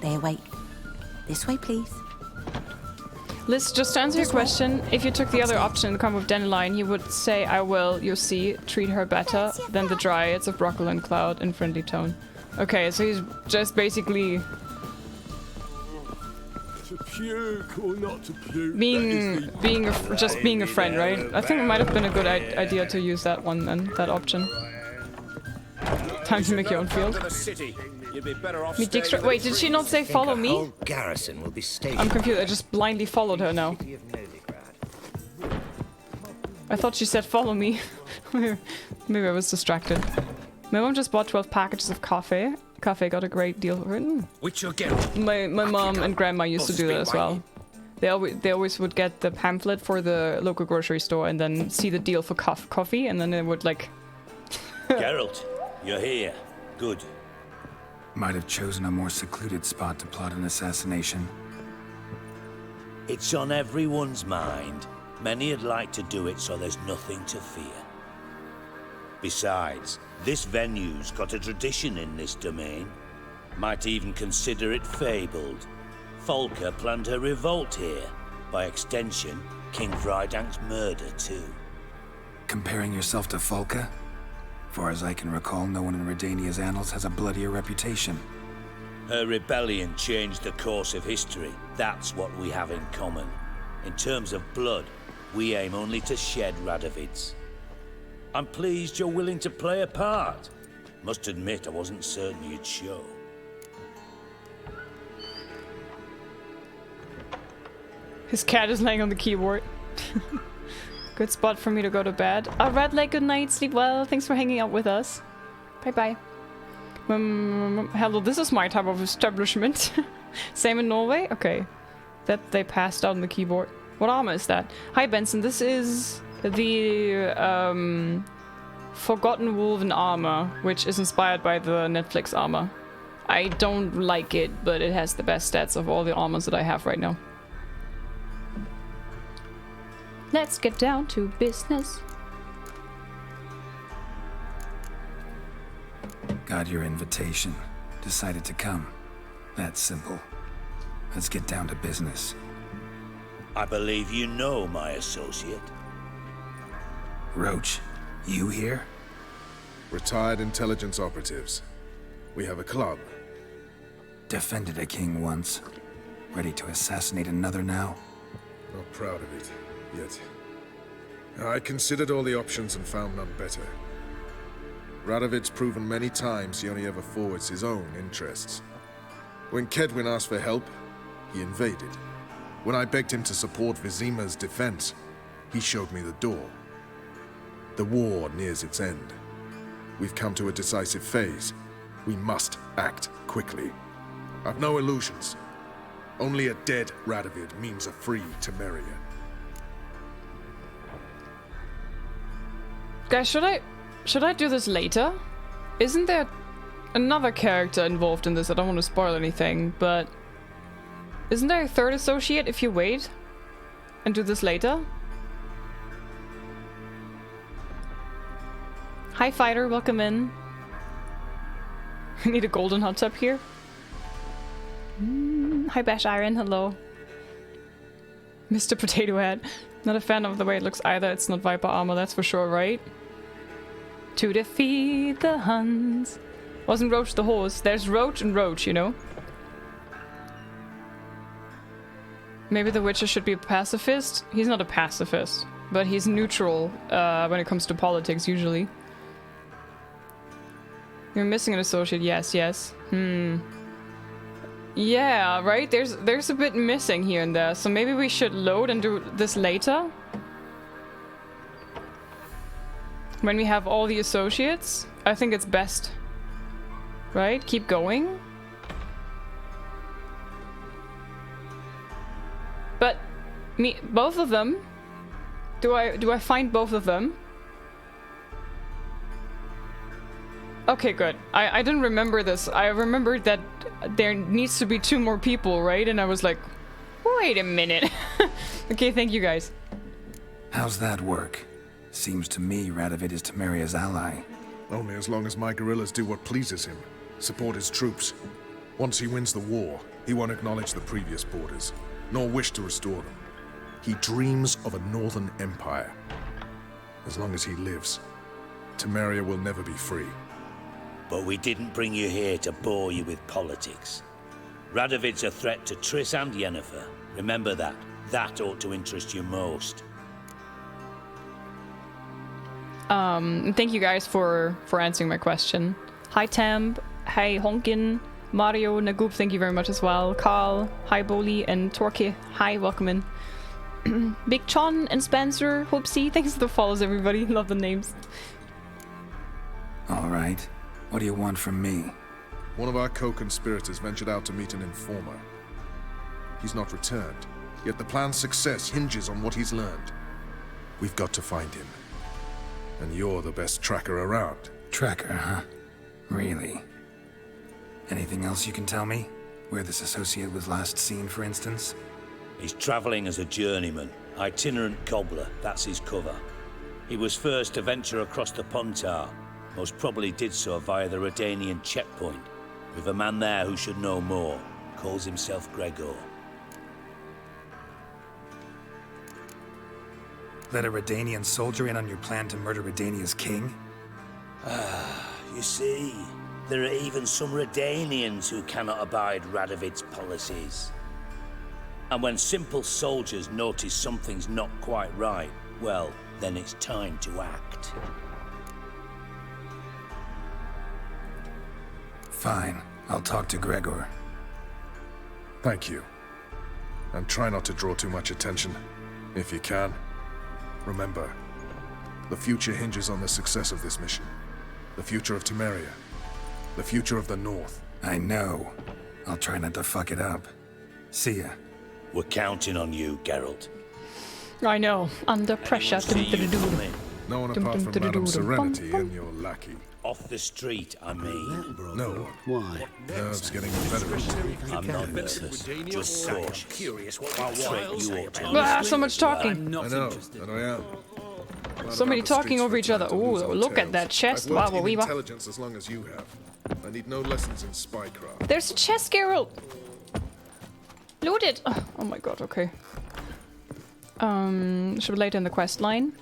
There, wait. This way, please. Liz, just to answer your question, if you took the other option and come with Dandelion, he would say, I will, you see, treat her better than the Dryads of Brockle and Cloud in friendly tone. Okay, so he's just basically... To puke or not to puke. being a friend, right? I think it might have been a good idea to use that one then, that option. Time to make your own field. Meet Dijkstra. Wait, did she not say follow me? Garrison will be stationed. I'm confused. I just blindly followed her now. I thought she said follow me. Maybe I was distracted. My mom just bought 12 packages of coffee. Coffee got a great deal for it. Which you'll get. My mom and grandma used to do that as well. They always would get the pamphlet for the local grocery store and then see the deal for coffee, and then they would like... Geralt, you're here. Good. Might have chosen a more secluded spot to plot an assassination. It's on everyone's mind. Many would like to do it, so there's nothing to fear. Besides, this venue's got a tradition in this domain. Might even consider it fabled. Folka planned her revolt here. By extension, King Vrydank's murder too. Comparing yourself to Folka? Far as I can recall, no one in Redania's annals has a bloodier reputation. Her rebellion changed the course of history. That's what we have in common. In terms of blood, we aim only to shed Radovid's. I'm pleased you're willing to play a part. Must admit, I wasn't certain you'd show. His cat is laying on the keyboard. Good spot for me to go to bed. Red Leg, good night, sleep well. Thanks for hanging out with us. Bye-bye. Hello, this is my type of establishment. Same in Norway? Okay. That they passed out on the keyboard. What armor is that? Hi, Benson. This is the Forgotten Wolven armor, which is inspired by the Netflix armor. I don't like it, but it has the best stats of all the armors that I have right now. Let's get down to business. Got your invitation. Decided to come. That's simple. Let's get down to business. I believe you know my associate. Roach, you here? Retired intelligence operatives. We have a club. Defended a king once. Ready to assassinate another now? Not proud of it, yet. I considered all the options and found none better. Radovid's proven many times he only ever forwards his own interests. When Kedwin asked for help, he invaded. When I begged him to support Vizima's defense, he showed me the door. The war nears its end. We've come to a decisive phase. We must act quickly. I've no illusions. Only a dead Radovid means a free Temeria. Guys, should I do this later? Isn't there another character involved in this? I don't want to spoil anything, but isn't there a third associate if you wait and do this later? Hi Fighter, welcome in. I need a golden hot tub here. Hi Bash Iron, hello. Mr. Potato Head. Not a fan of the way it looks either. It's not Viper armor, that's for sure, right? To defeat the Huns. Wasn't Roach the horse? There's Roach and Roach, you know? Maybe the Witcher should be a pacifist? He's not a pacifist, but he's neutral when it comes to politics, usually. You're missing an associate, yes. Yeah, right? There's a bit missing here and there, so maybe we should load and do this later? When we have all the associates? I think it's best. Right? Keep going? But both of them? Do I find both of them? Okay, good. I didn't remember this. I remembered that there needs to be 2 more people, right? And I was like, wait a minute. Okay, thank you guys. How's that work? Seems to me Radovid is Temeria's ally. Only as long as my guerrillas do what pleases him. Support his troops. Once he wins the war, he won't acknowledge the previous borders, nor wish to restore them. He dreams of a northern empire. As long as he lives, Temeria will never be free. But we didn't bring you here to bore you with politics. Radovid's a threat to Triss and Yennefer. Remember that. That ought to interest you most. Thank you guys for answering my question. Hi Tam, hi Honkin, Mario, Nagoop, thank you very much as well. Carl, hi Boli, and Torque, hi, welcome in. Big Chon and Spencer, Hoopsie, thanks for the follows everybody, love the names. Alright, what do you want from me? One of our co-conspirators ventured out to meet an informer. He's not returned, yet the plan's success hinges on what he's learned. We've got to find him. And you're the best tracker around. Tracker, huh? Really? Anything else you can tell me? Where this associate was last seen, for instance? He's traveling as a journeyman. Itinerant cobbler, that's his cover. He was first to venture across the Pontar. Most probably did so via the Redanian checkpoint. With a man there who should know more. Calls himself Gregor. Let a Redanian soldier in on your plan to murder Redania's king? You see, there are even some Redanians who cannot abide Radovid's policies. And when simple soldiers notice something's not quite right, well, then it's time to act. Fine, I'll talk to Gregor. Thank you. And try not to draw too much attention, if you can. Remember, the future hinges on the success of this mission. The future of Temeria. The future of the North. I know. I'll try not to fuck it up. See ya. We're counting on you, Geralt. I know. Under pressure. No one apart from Madame Serenity and your lackey. Off the street, I mean. No. Why? Nerves getting the better of me. I'm not nervous. Just cautious. So much talking. I know, and I am. So many talking over each other. Ooh, look at that chest. I've worked in intelligence as long as you have. I need no lessons in spycraft. There's a chest, Geralt. Loot it. Oh my god. Okay. Should we later in the quest line?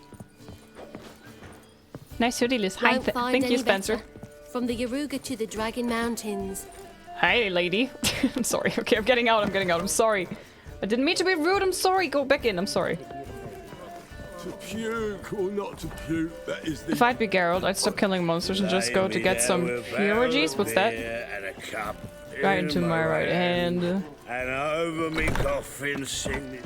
Nice hoodie, Liz. Hi, thank you, Spencer. From the Yaruga to the Dragon Mountains. Hey, lady. I'm sorry. Okay, I'm getting out. I'm sorry. I didn't mean to be rude. I'm sorry. Go back in. I'm sorry. To puke or not to puke, that is the... If I'd be Geralt, I'd stop killing monsters and just go to get some eulogies. What's that? Right into my right hand. And over me coffin singing.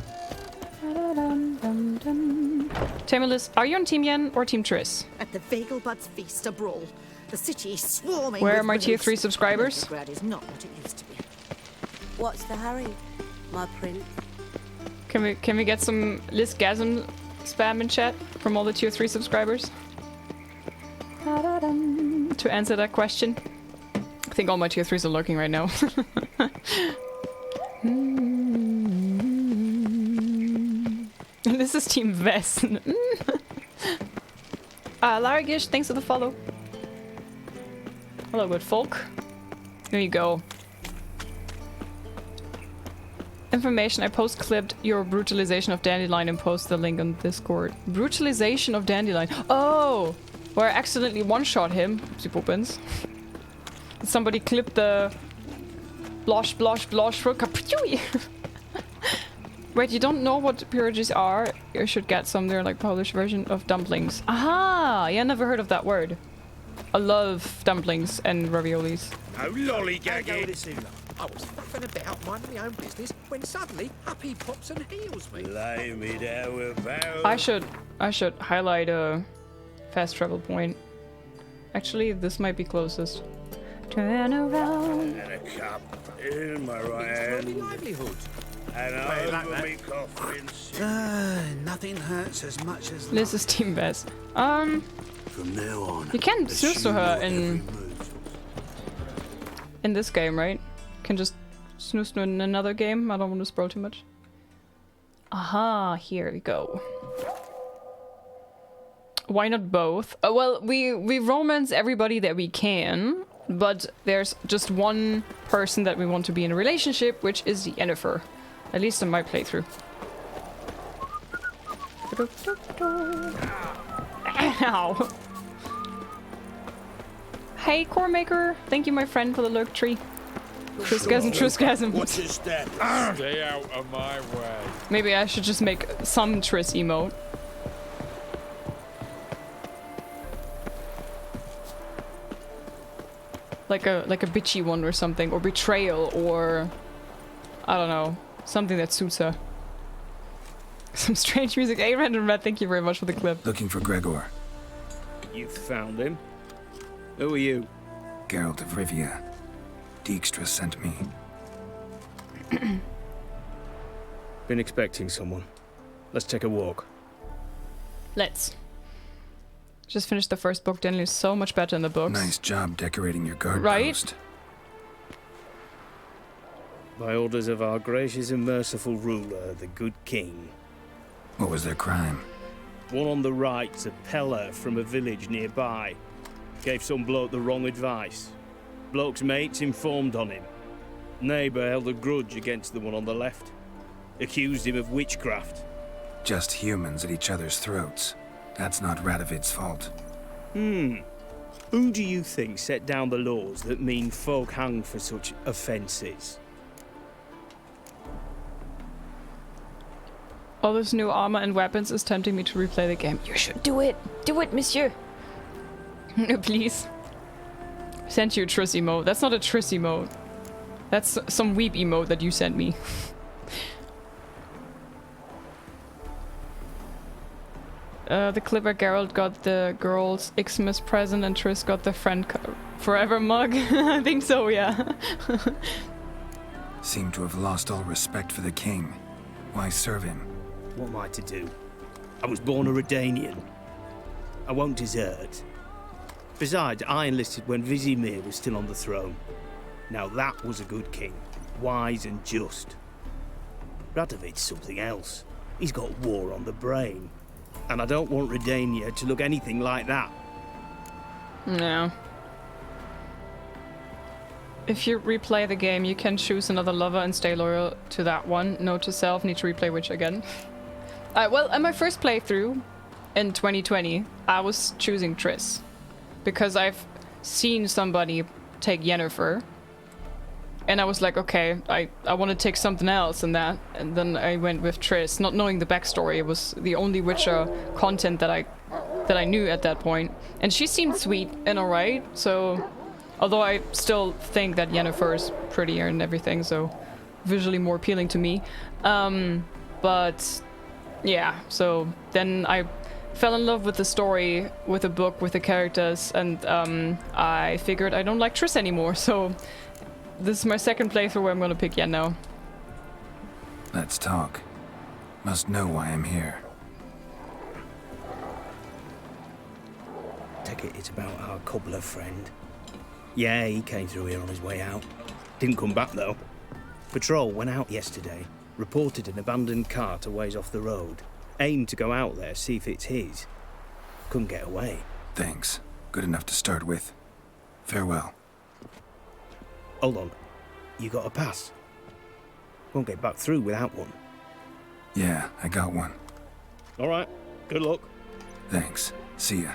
Tamerlis, are you on Team Yen or Team Triss? At the Vagelbud's feast, a brawl. The city is swarming. Where with are my tier rogues. 3 subscribers? Novigrad is not what it used to be. What's the hurry, my prince? Can we get some LIZZ spam in chat from all the tier 3 subscribers? To answer that question. I think all my tier 3s are lurking right now. This is Team Vest. Laragish, thanks for the follow. Hello, good folk. Here you go. Information, I post-clipped your brutalization of Dandelion and post the link on Discord. Brutalization of Dandelion. Oh! Where I accidentally one-shot him. Oopsie poopins. Somebody clipped the... Blosh, blosh, blosh for kaputui. Wait, you don't know what pierogies are? You should get some. They're like Polish version of dumplings. Aha! Yeah, never heard of that word. I love dumplings and raviolis. Oh, lollygagging. I was faffing about minding my own business when suddenly up he pops and heals me. Lay me down with barrel. I should highlight a fast travel point. Actually, this might be closest. Turn around. And a cup in my right hand. livelihood. And over me coffin. Nothing hurts as much as This is Team Best. From now on, you can snooze to her in this game, right? Can just snooze to in another game. I don't want to spoil too much. Aha, here we go. Why not both? Well, we romance everybody that we can, but there's just one person that we want to be in a relationship, which is Yennefer. At least in my playthrough. Ow. Hey, Core Maker. Thank you, my friend, for the lurk tree. Trisgasm. What's his step? Stay out of my way. Maybe I should just make some Triss emote. Like a bitchy one or something, or betrayal, or I don't know, something that suits her. Some strange music. Hey, Random Red, thank you very much for the clip. Looking for Gregor. You found him. Who are you? Geralt of Rivia. Dijkstra sent me. Been expecting someone. Let's take a walk. Let's. Just finished the first book. Denley's so much better in the books. Nice job decorating your guard post. By orders of our gracious and merciful ruler, the good king. What was their crime? One on the right's a peller from a village nearby. Gave some bloke the wrong advice. Bloke's mates informed on him. Neighbour held a grudge against the one on the left. Accused him of witchcraft. Just humans at each other's throats. That's not Radovid's fault. Who do you think set down the laws that mean folk hang for such offences? All this new armor and weapons is tempting me to replay the game. You should do it! Do it, monsieur! Please. Sent you a Triss emote. That's not a Triss emote. That's some weep emote that you sent me. The clip where Geralt got the girl's Xmas present and Triss got the friend forever mug. I think so, yeah. Seem to have lost all respect for the king. Why serve him? What am I to do? I was born a Redanian. I won't desert. Besides, I enlisted when Vizimir was still on the throne. Now that was a good king. Wise and just. Radovid's something else. He's got war on the brain. And I don't want Redania to look anything like that. No. If you replay the game, you can choose another lover and stay loyal to that one. Note to self, need to replay which again. Well, in my first playthrough in 2020, I was choosing Triss. Because I've seen somebody take Yennefer. And I was like, okay, I want to take something else than that. And then I went with Triss, not knowing the backstory. It was the only Witcher content that I knew at that point. And she seemed sweet and alright, so... Although I still think that Yennefer is prettier and everything, so visually more appealing to me. But yeah, so then I fell in love with the story, with the book, with the characters, and I figured I don't like Triss anymore, so this is my second playthrough where I'm gonna pick Yen now. Let's talk. Must know why I'm here. Take it it's about our cobbler friend. Yeah, he came through here on his way out. Didn't come back though. Patrol went out yesterday, reported an abandoned cart a ways off the road. Aimed to go out there, see if it's his. Couldn't get away. Thanks. Good enough to start with. Farewell. Hold on. You got a pass? Won't get back through without one. Yeah, I got one. Alright. Good luck. Thanks. See ya.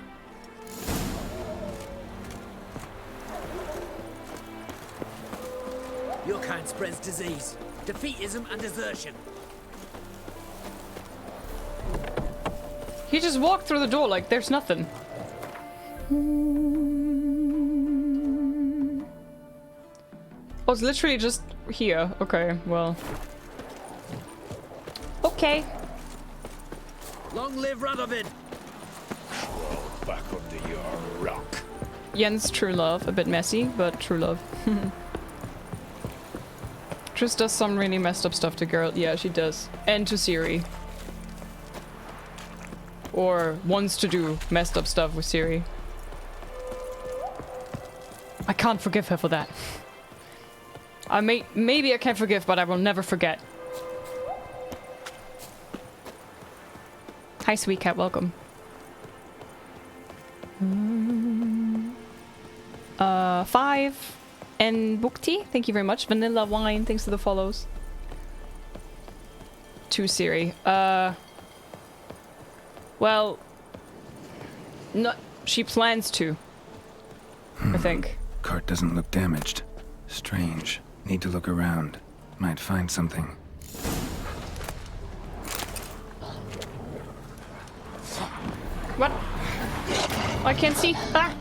Your kind spreads disease, defeatism and desertion. He just walked through the door like there's nothing. Oh, it's literally just here. Okay, well. Okay. Long live Radovid! Crawl back under your rock. Yen's true love. A bit messy, but true love. Triss does some really messed up stuff to Geralt. Yeah, she does. And to Ciri. Or wants to do messed up stuff with Ciri. I can't forgive her for that. Maybe I can forgive, but I will never forget. Hi, sweet cat. Welcome. 5. And Bukti, thank you very much. Vanilla Wine, thanks for the follows. To Ciri. Well, no, she plans to. I think. Cart doesn't look damaged. Strange. Need to look around. Might find something. What? I can't see. Ah!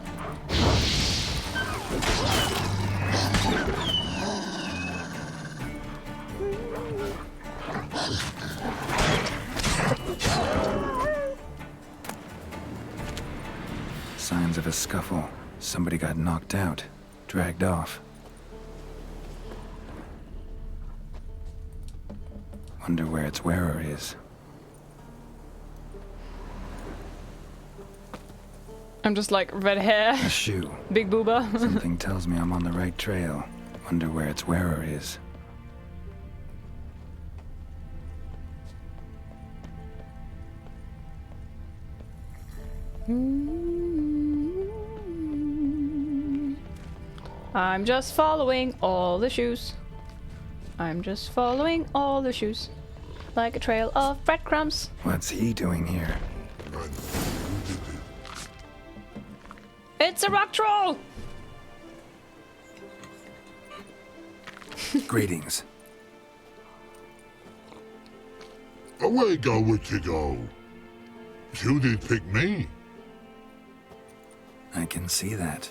Signs of a scuffle. Somebody got knocked out. Dragged off. Wonder where its wearer is. I'm just like, red hair. A shoe. Big booba. Something tells me I'm on the right trail. Wonder where its wearer is. I'm just following all the shoes. I'm just following all the shoes. Like a trail of breadcrumbs. What's he doing here? It's a rock troll! Greetings. Away go, witchy go. You did pick me. I can see that.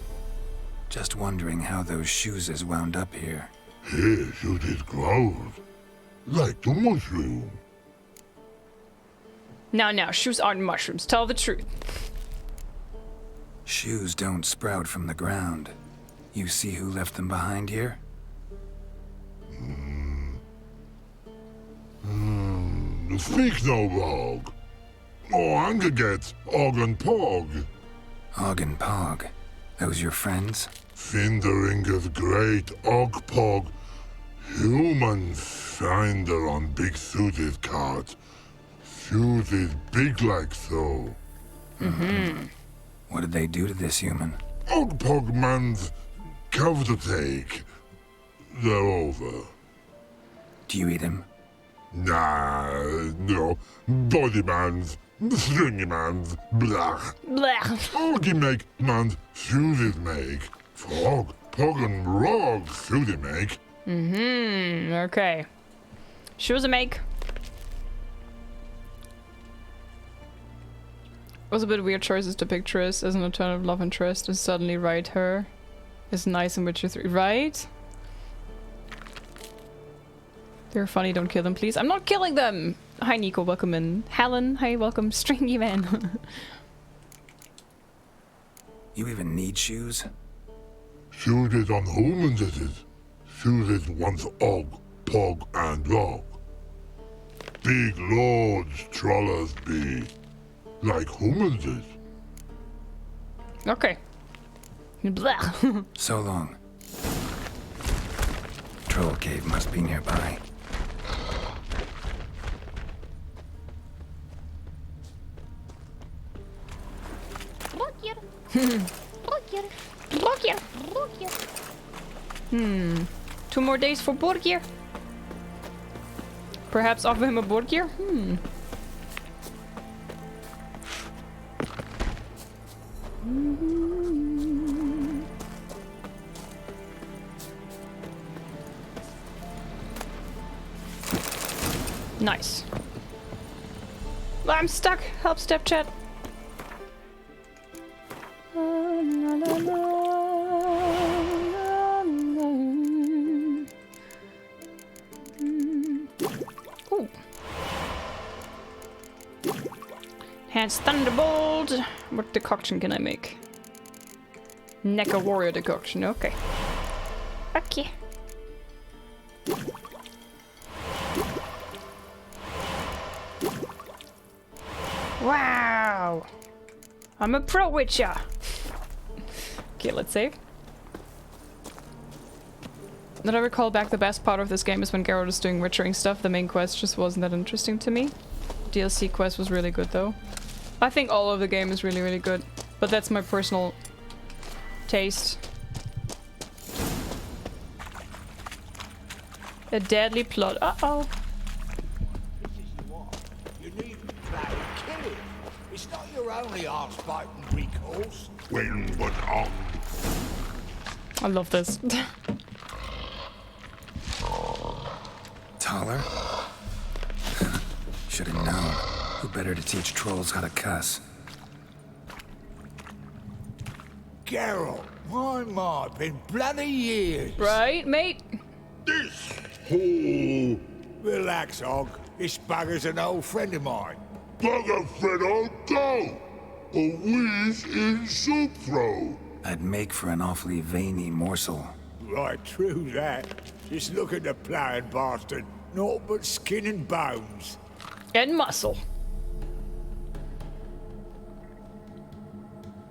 Just wondering how those shoes is wound up here. Here you did grow. Like the mushroom. No, shoes aren't mushrooms. Tell the truth. Shoes don't sprout from the ground. You see who left them behind here? Speak no rogue. Oh, anger gets Og and Pog. Og and Pog. Those your friends? Finderinger's great Og Pog. Human finder on big suited cart. Suited big like so. What did they do to this human? Og Pog man's cover to take. They're over. Do you eat him? Nah, no. Body man's, stringy man's, blah. Blah. Oggy make man's suited make. Frog, Pog and Rog suited make. Okay. Shoes a make. It was a bit weird choices to pick Triss as an alternative love interest and suddenly write her as nice in Witcher 3. Right? They're funny, don't kill them please. I'm not killing them! Hi Nico, welcome in. Helen, hi, welcome. Stringy man. You even need shoes? Shoes is on humans it is. Shoes is once og, pog and log. Big lords trollers be. Like humans is. Okay. Blah. So long. Troll cave must be nearby. Two more days for Borgir. Perhaps offer him a Borgir? Nice. I'm stuck. Help, step chat. Ooh. Hands Thunderbolt. What decoction can I make? Necker Warrior decoction. Okay. Okay. Wow! I'm a pro Witcher! Okay, let's save. That I recall back, the best part of this game is when Geralt is doing witchering stuff. The main quest just wasn't that interesting to me. DLC quest was really good though. I think all of the game is really, really good. But that's my personal taste. A deadly plot. Uh-oh. It's not your only arse-biting recourse. When but on. I love this. Taller? Should have known. Who better to teach trolls how to cuss? Geralt, my, been bloody years. Right, mate? This whole... Relax, Og. This bugger's an old friend of mine. Bugger friend old go! A whiz in soup throw. I'd make for an awfully veiny morsel. Right, true that. Just look at the ploughing bastard. Naught but skin and bones. And muscle.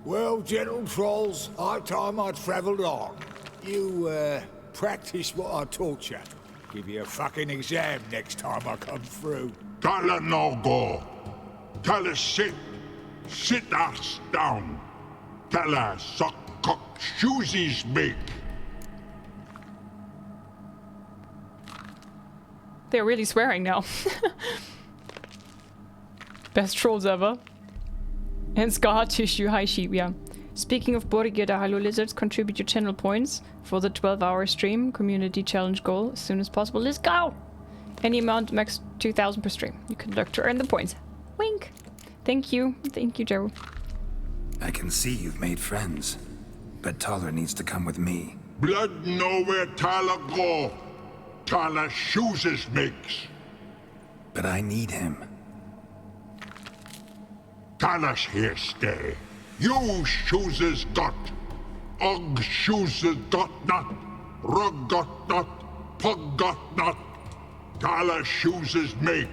Well, gentle trolls, high time I travelled on. You, practice what I taught you. Give you a fucking exam next time I come through. Tala no go. Tala sit. Sit ass down. Tala suck cock shoesies make. They're really swearing now. Best trolls ever. And scar tissue, hi sheep, yeah. Speaking of Borgir, the Hello Lizards, contribute your channel points for the 12-hour stream community challenge goal as soon as possible. Let's go! Any amount, max 2,000 per stream. You can look to earn the points. Wink! Thank you, Gerald. I can see you've made friends, but Taller needs to come with me. Blood nowhere Tala go. Tala shoes makes. But I need him. Tala's here stay. You shoes got. Og shoes got not. Rug got not. Pug got not. Tala shoes make.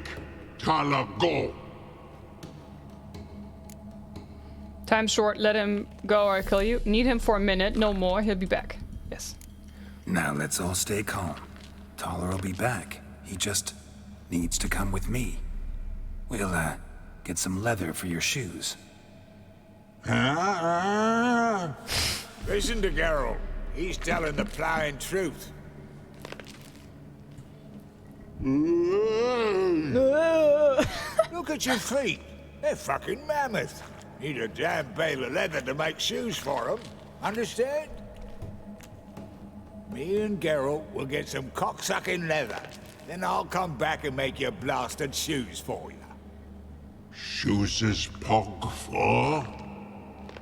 Tala go. Time short, let him go or I kill you. Need him for a minute, no more. He'll be back. Yes. Now let's all stay calm. Taller will be back. He just needs to come with me. We'll, get some leather for your shoes. Listen to Geralt. He's telling the ploughing truth. Look at your feet. They're fucking mammoth. Need a damn bale of leather to make shoes for them. Understand? Me and Geralt will get some cocksucking leather. Then I'll come back and make your blasted shoes for you. Shoes is pog for?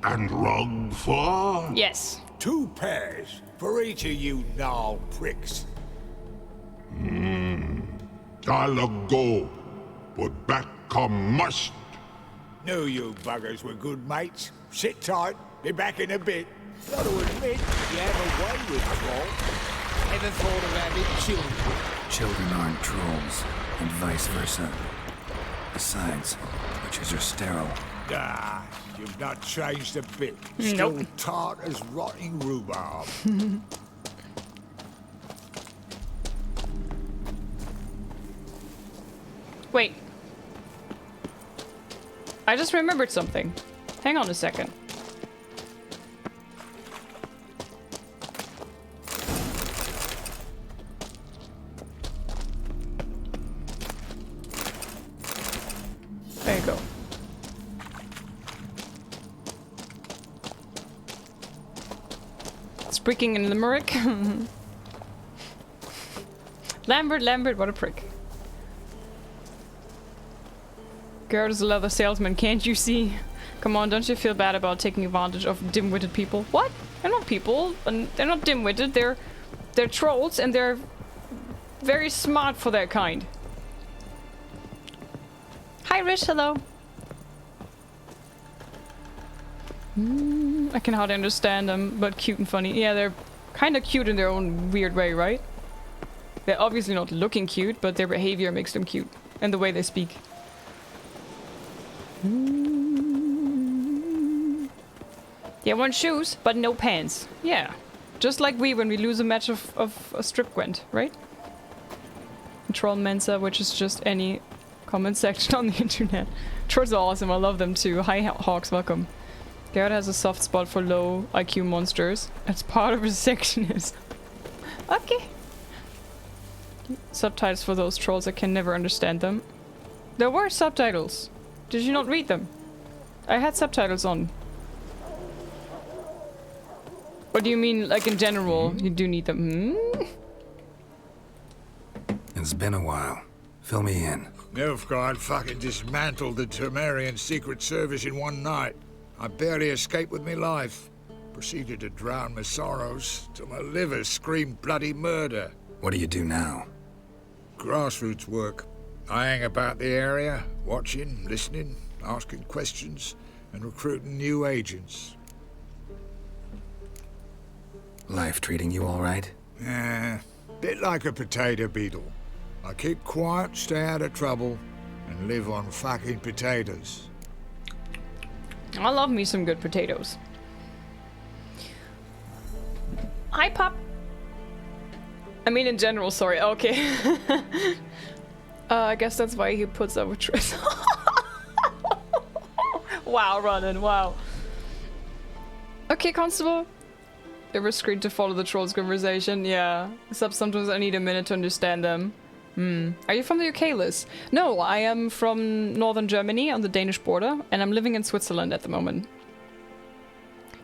And rug for? Yes. 2 pairs for each of you gnarled pricks. I'll go, but back come must. Knew you buggers were good mates. Sit tight, be back in a bit. Got to admit, you have a way with trolls. Ever thought of having children? Children aren't trolls, and vice versa. Besides, witches are sterile. Ah, you've not changed a bit. Nope. Still tart as rotting rhubarb. Wait. I just remembered something. Hang on a second. There you go. Speaking in Limerick. Lambert, what a prick. Geralt is a leather salesman, can't you see? Come on, don't you feel bad about taking advantage of dim-witted people? What? They're not people, and they're not dim-witted, they're trolls, and they're very smart for their kind. Hi Rich, hello. I can hardly understand them, but cute and funny. Yeah, they're kind of cute in their own weird way, right? They're obviously not looking cute, but their behavior makes them cute. And the way they speak. They want shoes, but no pants. Yeah. Just like we when we lose a match of a strip Gwent, right? Troll Mensa, which is just any comment section on the internet. Trolls are awesome, I love them too. Hi Hawks, welcome. Geralt has a soft spot for low IQ monsters. That's part of his sexiness. Okay. Subtitles for those trolls, I can never understand them. There were subtitles. Did you not read them? I had subtitles on. What do you mean, like in general, you do need them? It's been a while. Fill me in. Nilfgaard fucking dismantled the Temerian Secret Service in one night. I barely escaped with my life. Proceeded to drown my sorrows till my liver screamed bloody murder. What do you do now? Grassroots work. I hang about the area, watching, listening, asking questions, and recruiting new agents. Life treating you all right? Bit like a potato beetle. I keep quiet, stay out of trouble, and live on fucking potatoes. I love me some good potatoes. Hi, Pop. I mean, in general, sorry. Okay. I guess that's why he puts up with Triss. Wow, Ronan, wow. Okay, Constable. There was screen to follow the trolls' conversation. Yeah. Except sometimes I need a minute to understand them. Are you from the UK, Liz? No, I am from northern Germany on the Danish border, and I'm living in Switzerland at the moment.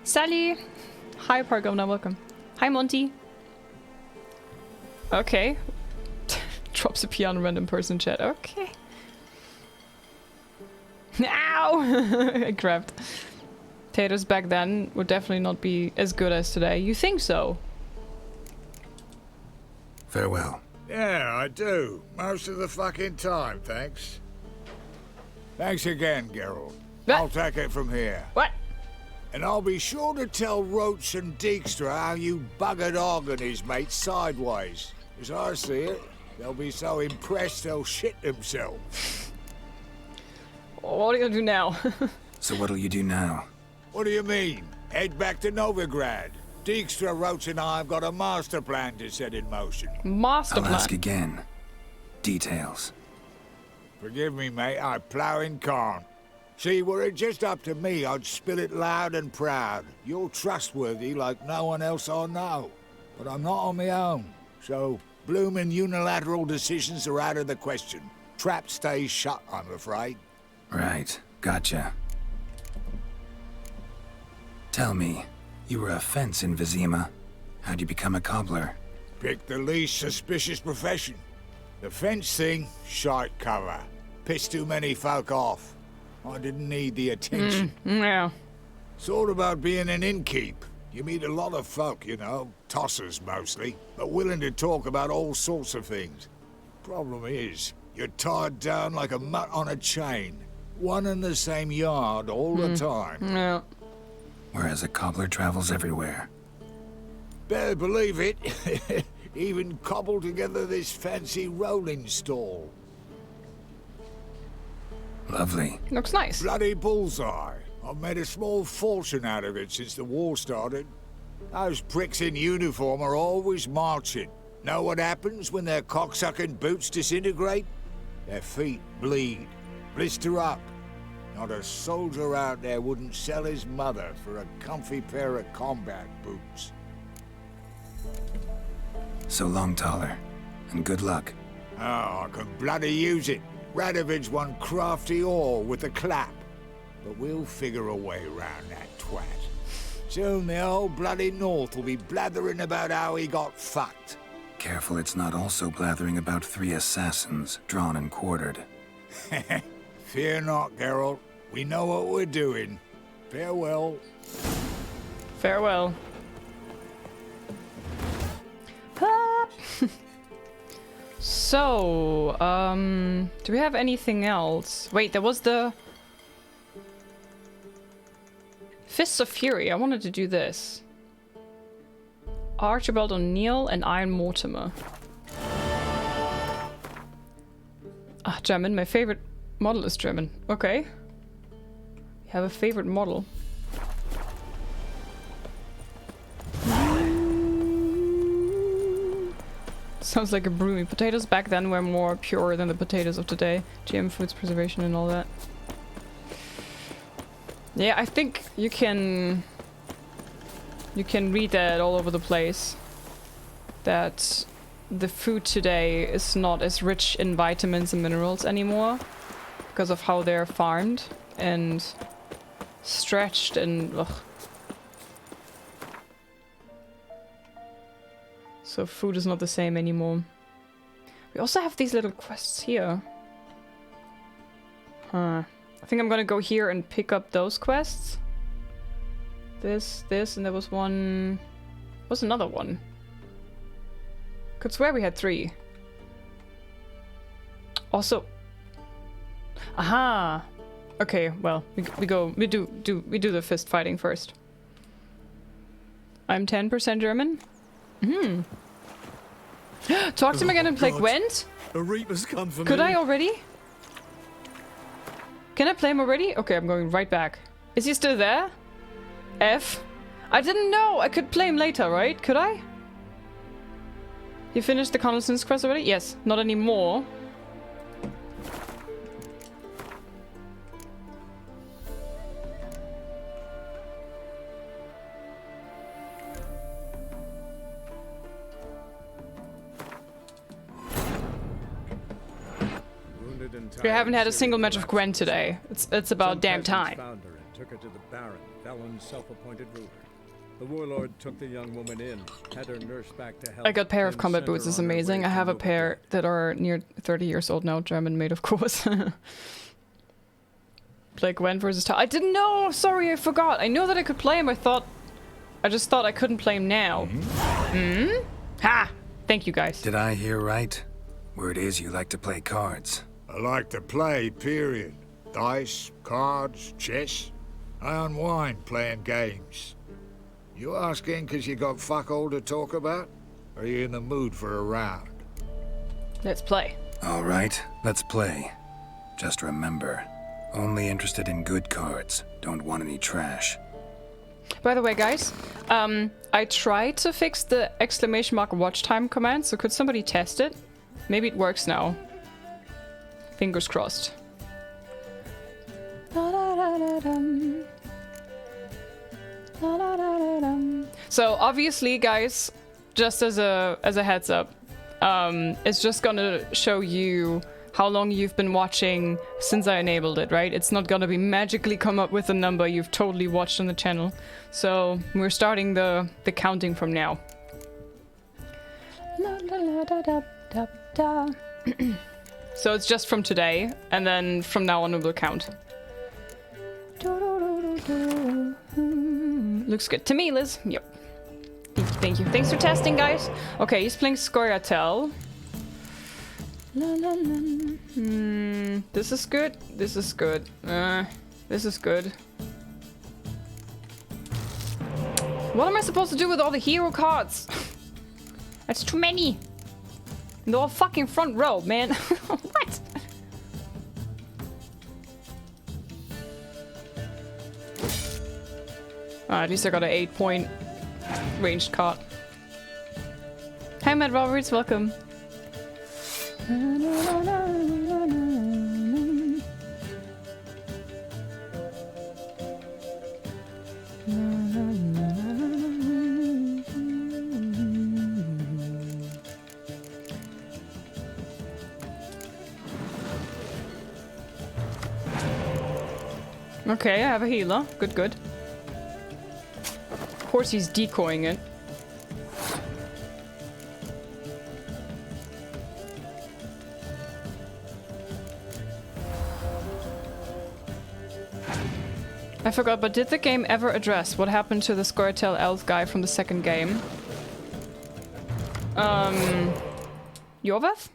Sally! Hi, Pargona, welcome. Hi, Monty. Okay. Drops a piano random person chat. Okay. Ow! I grabbed. Potatoes back then would definitely not be as good as today. You think so? Farewell. Yeah, I do. Most of the fucking time, thanks. Thanks again, Geralt. I'll take it from here. What? And I'll be sure to tell Roach and Dijkstra how you buggered Aard and his mates sideways. As I see it, they'll be so impressed they'll shit themselves. What are you gonna do now? So what'll you do now? What do you mean? Head back to Novigrad. Dijkstra, Roach and I have got a master plan to set in motion. Master I'll ask again. Details. Forgive me, mate, I plough in can't. See, were it just up to me, I'd spill it loud and proud. You're trustworthy like no one else I know. But I'm not on my own, so bloomin' unilateral decisions are out of the question. Trap stays shut, I'm afraid. Right, gotcha. Tell me, you were a fence in Vizima. How'd you become a cobbler? Pick the least suspicious profession. The fence thing, shite cover. Pissed too many folk off. I didn't need the attention. Yeah. Sort about being an innkeep. You meet a lot of folk, you know, tossers mostly, but willing to talk about all sorts of things. Problem is, you're tied down like a mutt on a chain. One and the same yard all the time. Yeah. Whereas a cobbler travels everywhere. Better believe it. Even cobbled together this fancy rolling stall. Lovely. Looks nice. Bloody bullseye. I've made a small fortune out of it since the war started. Those pricks in uniform are always marching. Know what happens when their cocksucking boots disintegrate? Their feet bleed, blister up. Not a soldier out there wouldn't sell his mother for a comfy pair of combat boots. So long, Taller, and good luck. Oh, I can bloody use it. Radovid's one crafty ore with a clap. But we'll figure a way around that twat. Soon the whole bloody North will be blathering about how he got fucked. Careful it's not also blathering about 3 assassins, drawn and quartered. Fear not, Geralt. We know what we're doing. Farewell. Farewell. So, do we have anything else? Wait, there was the Fists of Fury. I wanted to do this. Archibald O'Neill and Iron Mortimer. Ah, German. My favorite model is German. Okay. You have a favorite model. Sounds like a brewing. Potatoes back then were more pure than the potatoes of today. GM foods, preservation and all that. Yeah, I think you can read that all over the place. That the food today is not as rich in vitamins and minerals anymore because of how they're farmed and stretched and ugh. So food is not the same anymore. We also have these little quests here. Huh. I think I'm gonna go here and pick up those quests. This, and there was one... What's another one? Could swear we had 3. Also... Aha! Okay, well, we do the fist fighting first. I'm 10% German? Hmm. Talk to him again and play Gwent? A Reaper's come for me. Could I already? Can I play him already? Okay, I'm going right back. Is he still there? F? I didn't know! I could play him later, right? Could I? You finished the Connaissance quest already? Yes. Not anymore. We haven't had a single match of Quen today. It's about damn time. Found her and took her to the Baron, Felon's self-appointed ruler. The warlord took the young woman in, had her nursed back to health. I got a pair of combat boots. It's amazing. I have a pair that are near 30 years old now, German made, of course. Play Gwen versus Tal. I didn't know. Sorry, I forgot. I knew that I could play him. I just thought I couldn't play him now. Hmm? Ha! Thank you, guys. Did I hear right? Word is you like to play cards. I like to play, period. Dice, cards, chess. I unwind playing games. You asking because you got fuck all to talk about? Or are you in the mood for a round? Let's play. All right, let's play. Just remember, only interested in good cards. Don't want any trash. By the way, guys, I tried to fix the ! watch time command, so could somebody test it? Maybe it works now. Fingers crossed. So obviously, guys, just as a heads up, it's just gonna show you how long you've been watching since I enabled it, right? It's not gonna be magically come up with a number you've totally watched on the channel. So we're starting the counting from now. So it's just from today, and then from now on it will count. Looks good to me, Liz. Yep. Thank you. Thanks for testing, guys. Okay, he's playing Scoia'tael. This is good. This is good. This is good. What am I supposed to do with all the hero cards? That's too many. And they're all fucking front row, man. What? At least I got an 8-point ranged card. Hi, Matt Roberts, welcome. Okay, I have a healer. Good, good. Of course he's decoying it. I forgot, but did the game ever address what happened to the Scoia'tael elf guy from the second game? Yorvath?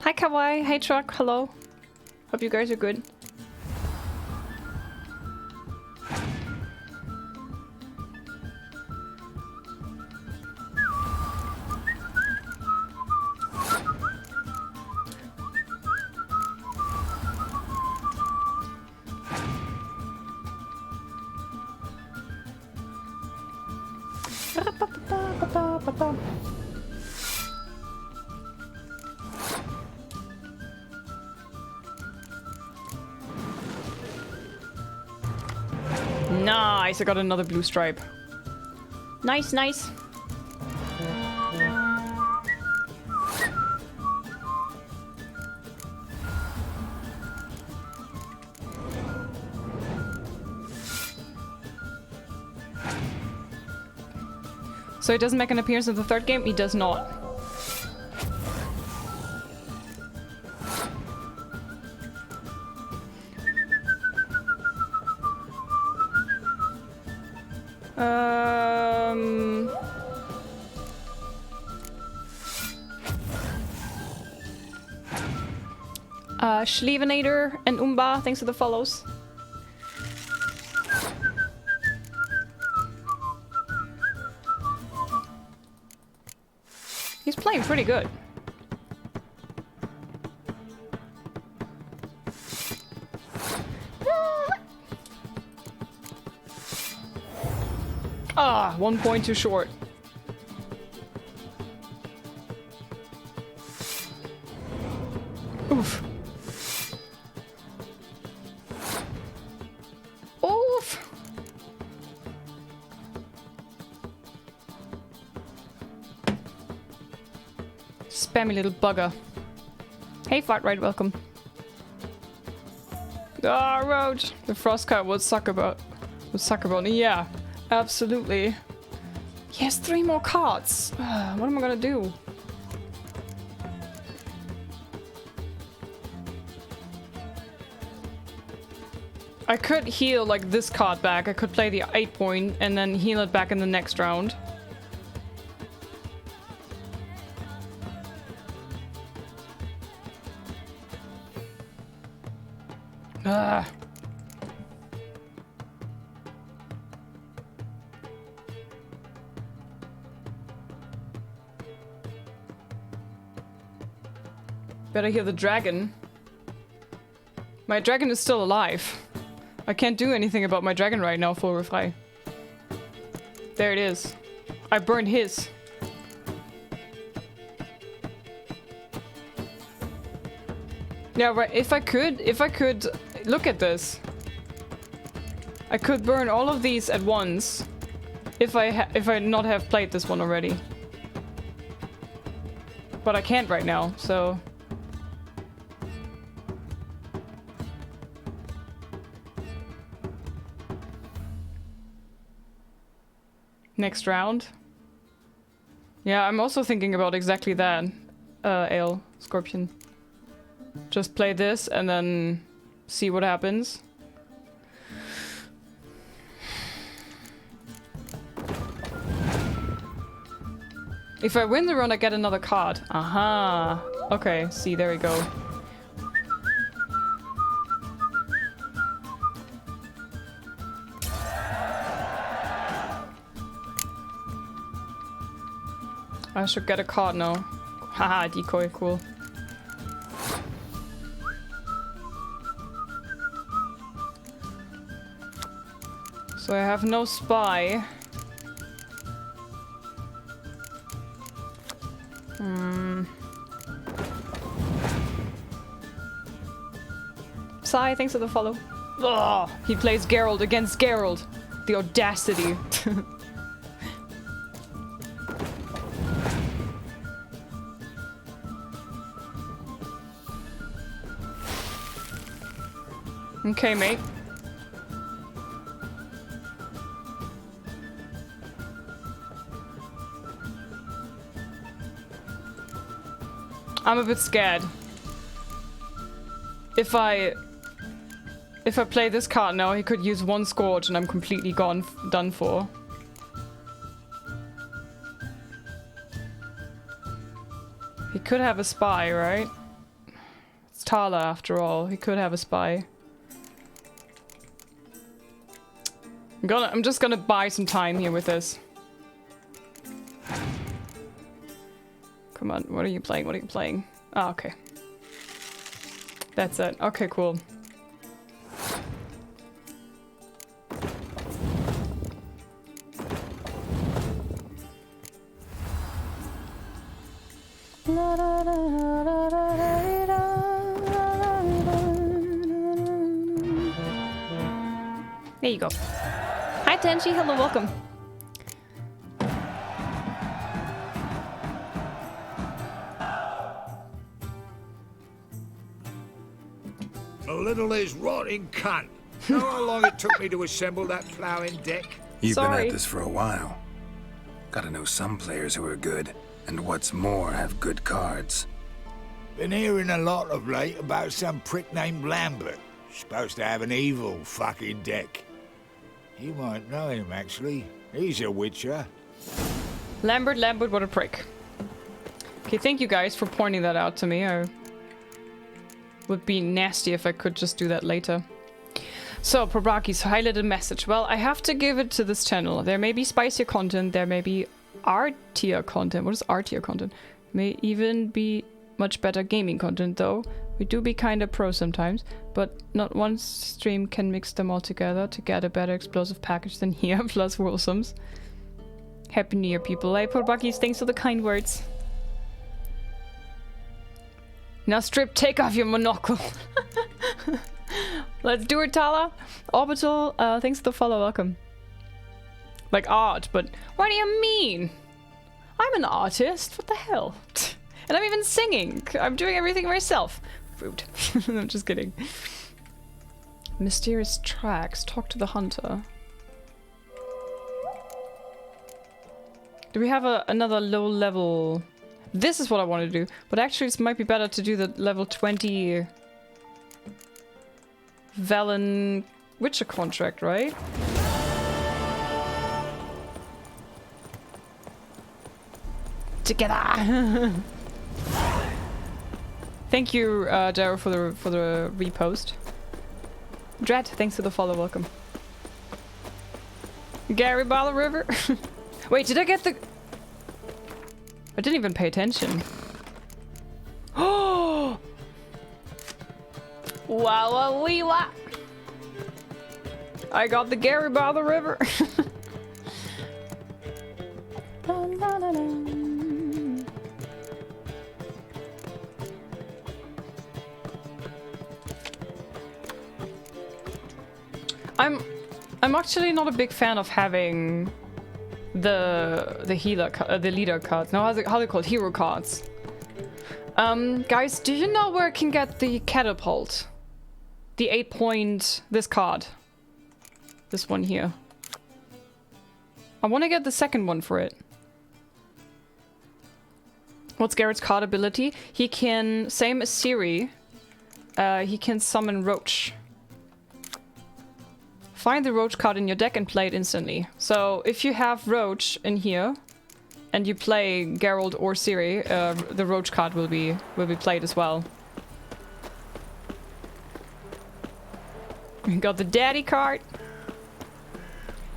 Hi Kawaii, hey Truck, hello. Hope you guys are good. Nice, I got another blue stripe. Nice, nice. So he doesn't make an appearance in the third game? He does not. Schlevenator and Umba, thanks for the follows. He's playing pretty good. Ah, 1 point too short. Oof. Oof. Spammy little bugger. Hey, Fartright, welcome. Ah, Roach. The frost card would suck about. Yeah, absolutely. He has 3 more cards. What am I gonna do? I could heal like this card back. I could play the 8-point and then heal it back in the next round. Ah. Better heal the dragon. My dragon is still alive. I can't do anything about my dragon right now, full refrei. There it is. I burned his. Yeah, right. If I could look at this. I could burn all of these at once. If I not have played this one already. But I can't right now, so. Next round. Yeah, I'm also thinking about exactly that. Ale, Scorpion. Just play this and then see what happens. If I win the run, I get another card. Aha. Okay, see, there we go. I should get a card now. Haha, decoy, cool. So I have no spy. Sai, thanks for the follow. Ugh, he plays Geralt against Geralt. The audacity. Okay, mate. I'm a bit scared. If I play this card now, he could use one Scourge and I'm completely done for. He could have a spy, right? It's Tala after all. He could have a spy. I'm just gonna buy some time here with this. Come on, what are you playing? What are you playing? Oh, okay. That's it. Okay, cool. There you go. Hi Tenchi, hello, welcome. A little is rotting cunt. Know how long it took me to assemble that ploughing deck? You've been at this for a while. Gotta know some players who are good, and what's more, have good cards. Been hearing a lot of late about some prick named Lambert. Supposed to have an evil fucking deck. You might know him, actually. He's a witcher. Lambert, what a prick. Okay, thank you guys for pointing that out to me. I would be nasty if I could just do that later. So, Probraki's highlighted message. Well, I have to give it to this channel. There may be spicier content, there may be R-tier content. What is R-tier content? May even be much better gaming content, though. We do be kinda pro sometimes, but not one stream can mix them all together to get a better explosive package than here, plus Whirlsomes. Happy New Year, people. Hey, Probakis, thanks for the kind words. Now, Strip, take off your monocle. Let's do it, Tala. Orbital, thanks for the follow, welcome. Like art, but what do you mean? I'm an artist, what the hell? And I'm even singing. I'm doing everything myself. Rude. I'm just kidding. Mysterious tracks. Talk to the hunter. Do we have another low level? This is what I want to do. But actually it might be better to do the level 20 Valen Witcher contract, right? Together! Thank you, Darrow, for the repost. Dread, thanks for the follow, welcome. Gary by the river. Wait, did I get the... I didn't even pay attention. Oh! Wow, wee wah! I got the Gary by the river. La, la, la, la. I'm actually not a big fan of having the healer, the leader cards. No, how are they called? Hero cards. Guys, do you know where I can get the catapult? The 8-point, this card. This one here. I want to get the second one for it. What's Garrett's card ability? He can, same as Ciri, he can summon Roach. Find the Roach card in your deck and play it instantly. So if you have Roach in here and you play Geralt or Ciri, the Roach card will be played as well. We got the Daddy card.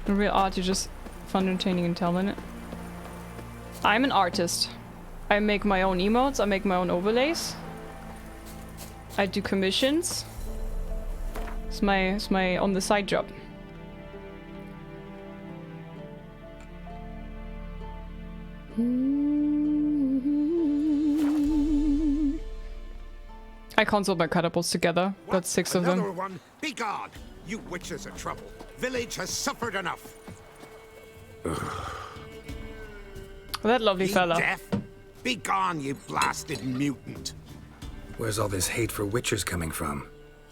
The real art, you're just fun, entertaining, and talented. I'm an artist. I make my own emotes, I make my own overlays. I do commissions. It's my on the side job. I console my catapults together. Got 6 of them. Another one? Be gone! You witches are trouble. Village has suffered enough. That lovely fella. Deaf? Be gone, you blasted mutant. Where's all this hate for witchers coming from?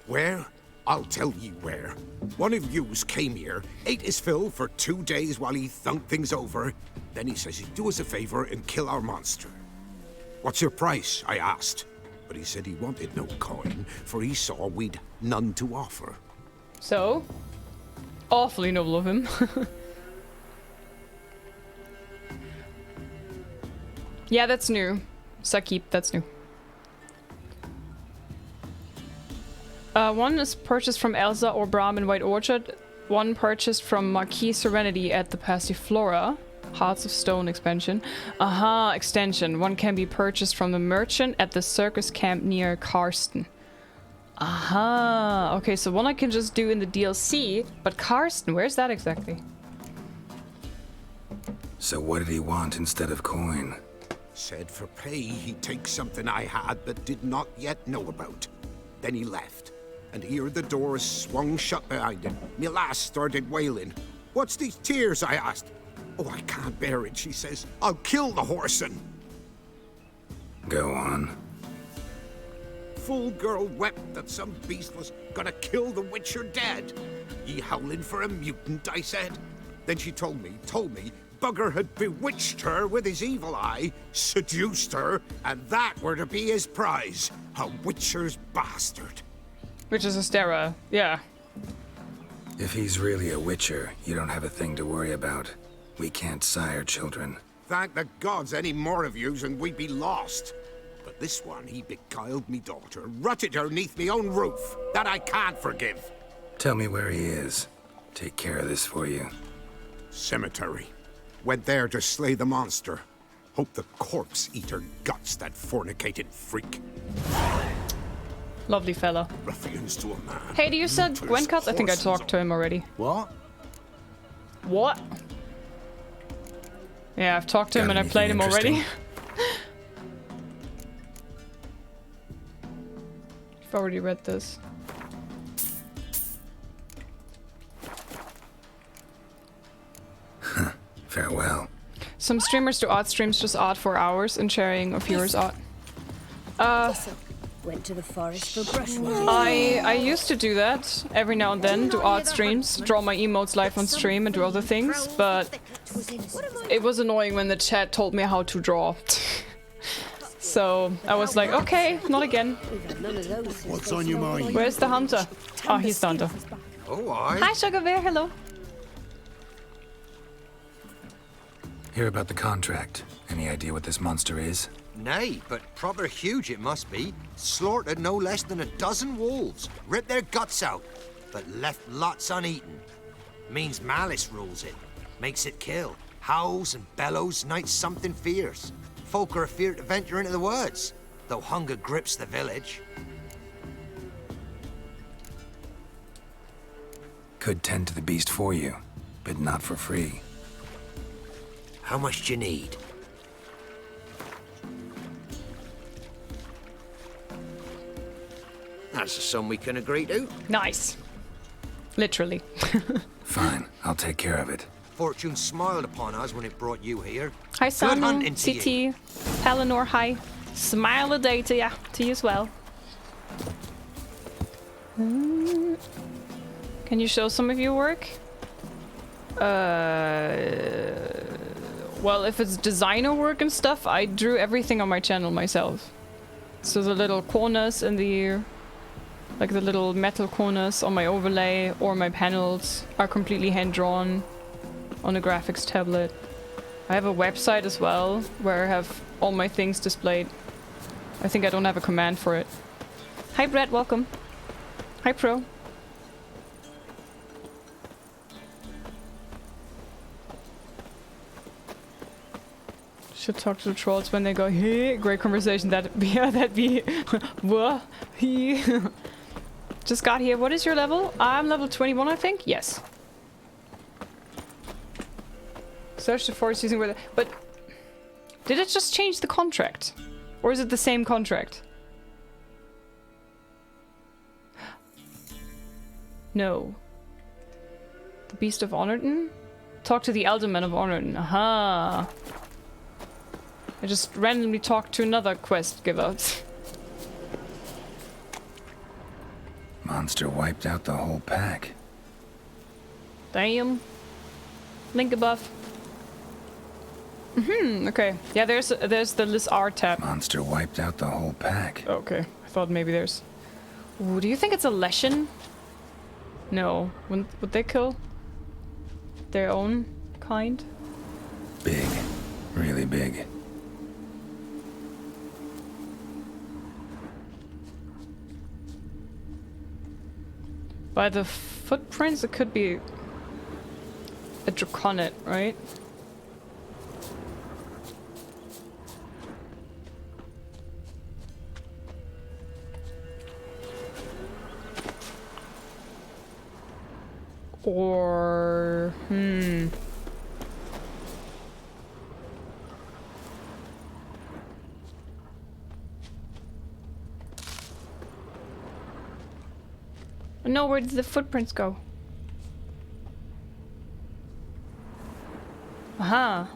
Where? I'll tell you where. One of yous came here, ate his fill for 2 days while he thunked things over. Then he says he'd do us a favor and kill our monster. What's your price? I asked. But he said he wanted no coin, for he saw we'd none to offer. So? Awfully noble of him. Yeah, that's new. Sakip, that's new. One is purchased from Elsa or Bram in White Orchard. One purchased from Marquis Serenity at the Passiflora. Hearts of Stone expansion. Aha, extension. One can be purchased from the merchant at the circus camp near Karsten. Aha. Okay, so one I can just do in the DLC, but Karsten, where's that exactly? So what did he want instead of coin? Said for pay he'd take something I had but did not yet know about. Then he left, and here the doors swung shut behind him. Me lass started wailing. What's these tears? I asked. Oh, I can't bear it, she says. I'll kill the whoreson. Go on. Full girl wept that some beast was gonna kill the witcher dead. Ye howling for a mutant, I said. Then she told me, Bugger had bewitched her with his evil eye, seduced her, and that were to be his prize. A witcher's bastard. Which is Astera, yeah. If he's really a witcher, you don't have a thing to worry about. We can't sire children. Thank the gods any more of yous and we'd be lost. But this one, he beguiled me daughter, rutted her neath me own roof. That I can't forgive. Tell me where he is. Take care of this for you. Cemetery. Went there to slay the monster. Hope the corpse eat her guts, that fornicated freak. Lovely fella. Ruffians to a man. Hey, do you sell Gwent cards? I think I talked to him already. What? What? Yeah, I've talked to him and I played him already. I've already read this. Farewell. Some streamers do art streams, just art for hours and sharing of viewers' art. Went to the forest for brushwood. I used to do that every now and then, do art streams, draw my emotes live on stream and do other things, but it was annoying when the chat told me how to draw. So I was like, okay, not again. What's on your mind? Where's the hunter? Oh, he's the hunter. Oh, I. Hi, Sugar Bear, hello. Hear about the contract. Any idea what this monster is? Nay, but proper huge it must be. Slaughtered no less than a dozen wolves. Ripped their guts out, but left lots uneaten. Means malice rules it. Makes it kill. Howls and bellows, nights something fierce. Folk are afeard to venture into the woods, though hunger grips the village. Could tend to the beast for you, but not for free. How much do you need? That's a sum we can agree to. Nice. Literally. Fine, I'll take care of it. Fortune smiled upon us when it brought you here. Hi, Good Sanu, hunting to you. CT, Eleanor, hi. Smile a day to ya, to you as well. Can you show some of your work? Well, if it's designer work and stuff, I drew everything on my channel myself. So the little corners in the... like the little metal corners on my overlay or my panels are completely hand-drawn on a graphics tablet. I have a website as well where I have all my things displayed. I think I don't have a command for it. Hi Brett, welcome. Hi Pro. Should talk to the trolls when they go, hey, great conversation. That'd be what? He just got here. What is your level? I'm level 21, I think. Yes. Search the forest using where, but did it just change the contract, or is it the same contract? No. The Beast of Honorton? Talk to the Elderman of Honorton. Aha. I just randomly talked to another quest giver. Monster wiped out the whole pack. Damn. Link above. Okay. Yeah, there's the LIZZ tab. Monster wiped out the whole pack. Okay. I thought maybe there's... Ooh, do you think it's a Leshen? No. Would they kill their own kind? Big. Really big. By the footprints, it could be a Draconid, right? Or... No, where did the footprints go? Aha.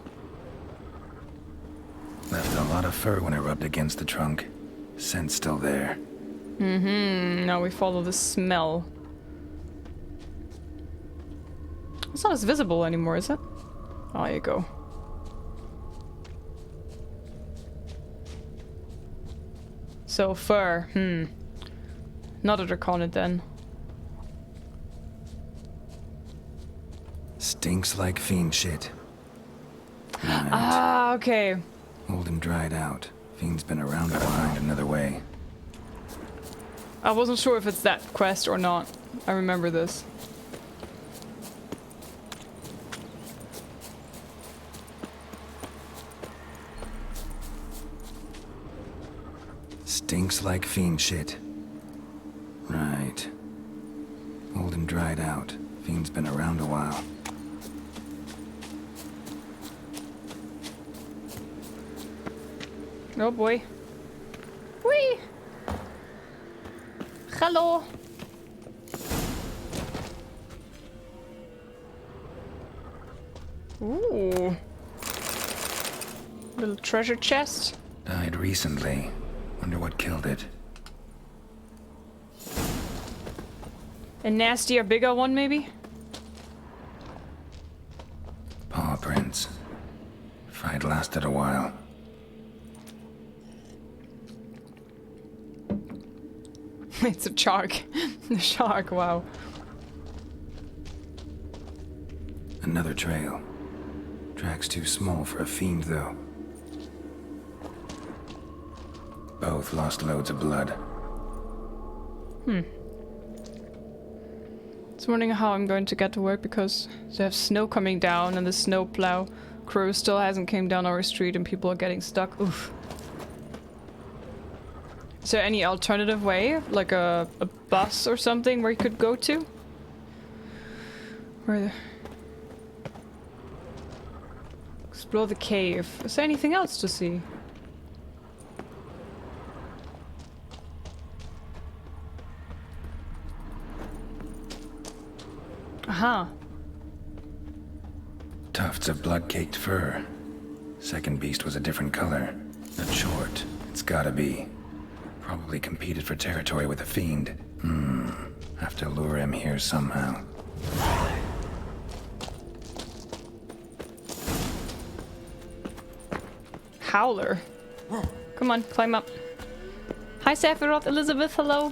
Left a lot of fur when I rubbed against the trunk. Scent's still there. Now we follow the smell. It's not as visible anymore, is it? Oh, there you go. So, fur. Not a Draconid then. Stinks like fiend shit. Right. Ah, okay. Old and dried out. Fiend's been around to find another way. I wasn't sure if it's that quest or not. I remember this. Stinks like fiend shit. Right. Old and dried out. Fiend's been around a while. Oh boy. Whee! Hello! Ooh. Little treasure chest. Died recently. Wonder what killed it. A nastier, bigger one, maybe? Paw prints. Fight lasted a while. It's a shark. A shark, wow. Another trail. Track's too small for a fiend, though. Both lost loads of blood. Just wondering how I'm going to get to work because they have snow coming down and the snow plow crew still hasn't came down our street and people are getting stuck. Oof. Is there any alternative way? Like a bus or something where you could go to? Where explore the cave. Is there anything else to see? Aha. Tufts of blood-caked fur. Second beast was a different color. Not short. It's gotta be. Probably competed for territory with a fiend. Have to lure him here somehow. Howler. Come on, climb up. Hi Sephiroth, Elizabeth, hello.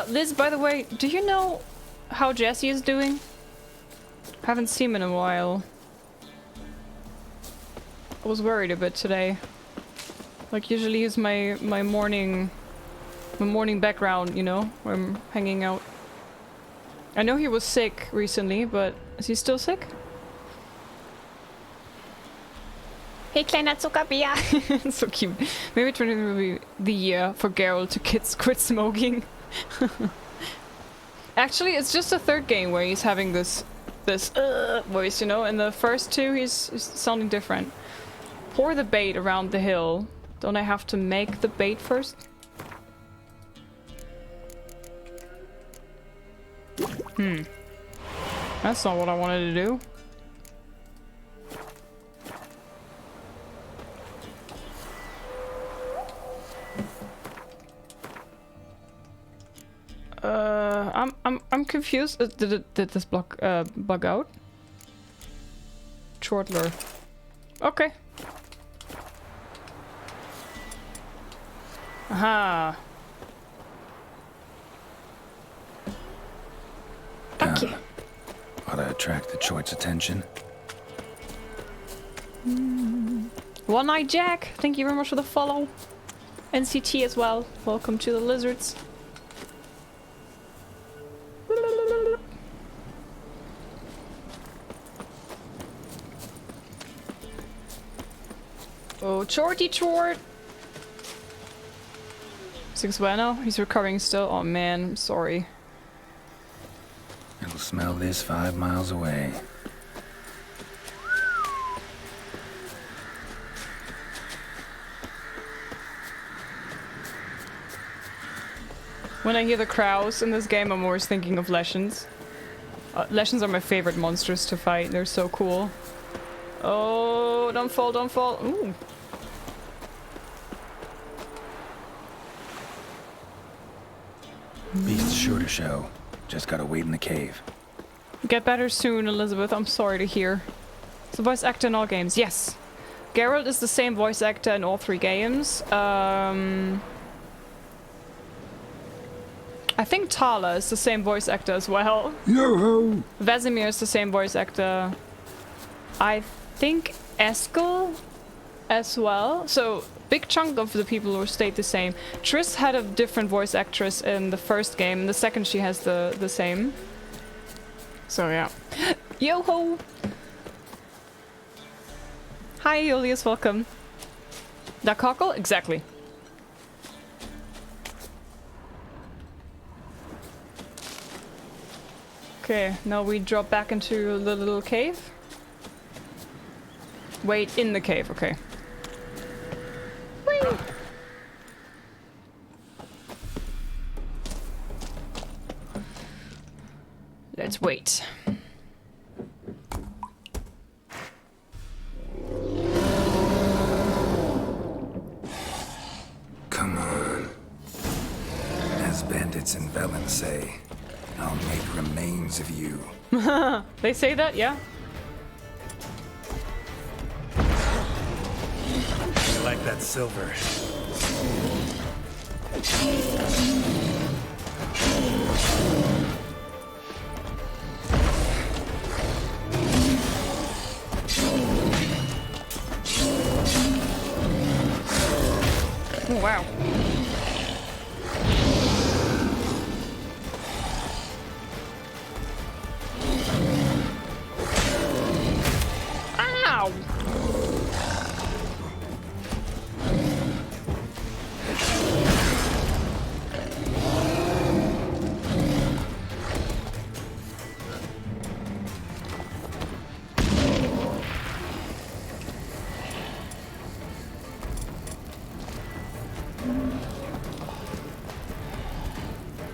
Liz, by the way, do you know how Jesse is doing? Haven't seen him in a while. I was worried a bit today. Like usually he's my morning background, you know, where I'm hanging out. I know he was sick recently, but is he still sick? Hey kleiner Zuckerbär! So cute. Maybe 20 will be the year for Geralt to quit smoking. Actually, it's just the third game where he's having this voice, you know. In the first two, he's sounding different. Pour the bait around the hill. Don't I have to make the bait first? That's not what I wanted to do. I'm confused. Did this block bug out? Chortler. Okay. Aha. Okay. Ought to attract the Choit's attention. One-Eyed Jack, thank you very much for the follow. NCT as well. Welcome to the lizards. Oh, Chorty Chort! 6 Bueno, he's recovering still. Oh man, I'm sorry. It'll smell this 5 miles away. When I hear the crows in this game, I'm always thinking of Leshens. Leshens are my favorite monsters to fight. They're so cool. Oh, don't fall, don't fall. Ooh. Beast's sure to show. Just gotta wait in the cave. Get better soon, Elizabeth. I'm sorry to hear. It's the voice actor in all games. Yes. Geralt is the same voice actor in all 3 games. I think Tala is the same voice actor as well. Yo-ho! Vesemir is the same voice actor. I think Eskel as well. So, big chunk of the people who stayed the same. Triss had a different voice actress in the first game. In the second she has the same. So yeah. Yo-ho! Hi Julius, welcome. Da cockle? Exactly. Okay, now we drop back into the little cave. Wait, in the cave, okay. Whee! Let's wait. Come on. As bandits in Velen say, I'll make remains of you. They say that, yeah? I like that silver. Oh, wow. Ow!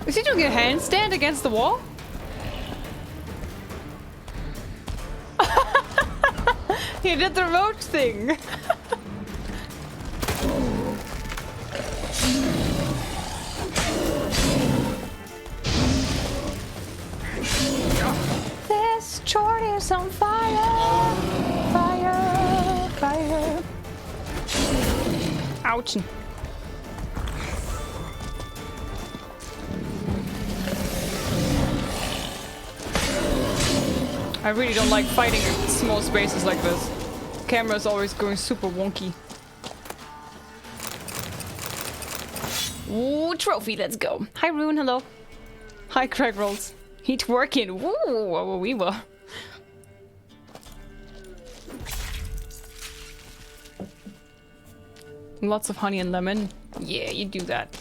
Is he doing a handstand against the wall? He did the roach thing. This chort is on fire. Fire, fire. Ouchie. I really don't like fighting in small spaces like this. Camera is always going super wonky. Ooh, trophy, let's go. Hi Rune, hello. Hi Craig Rolls. Heat working. Woo, we were. Lots of honey and lemon. Yeah, you do that.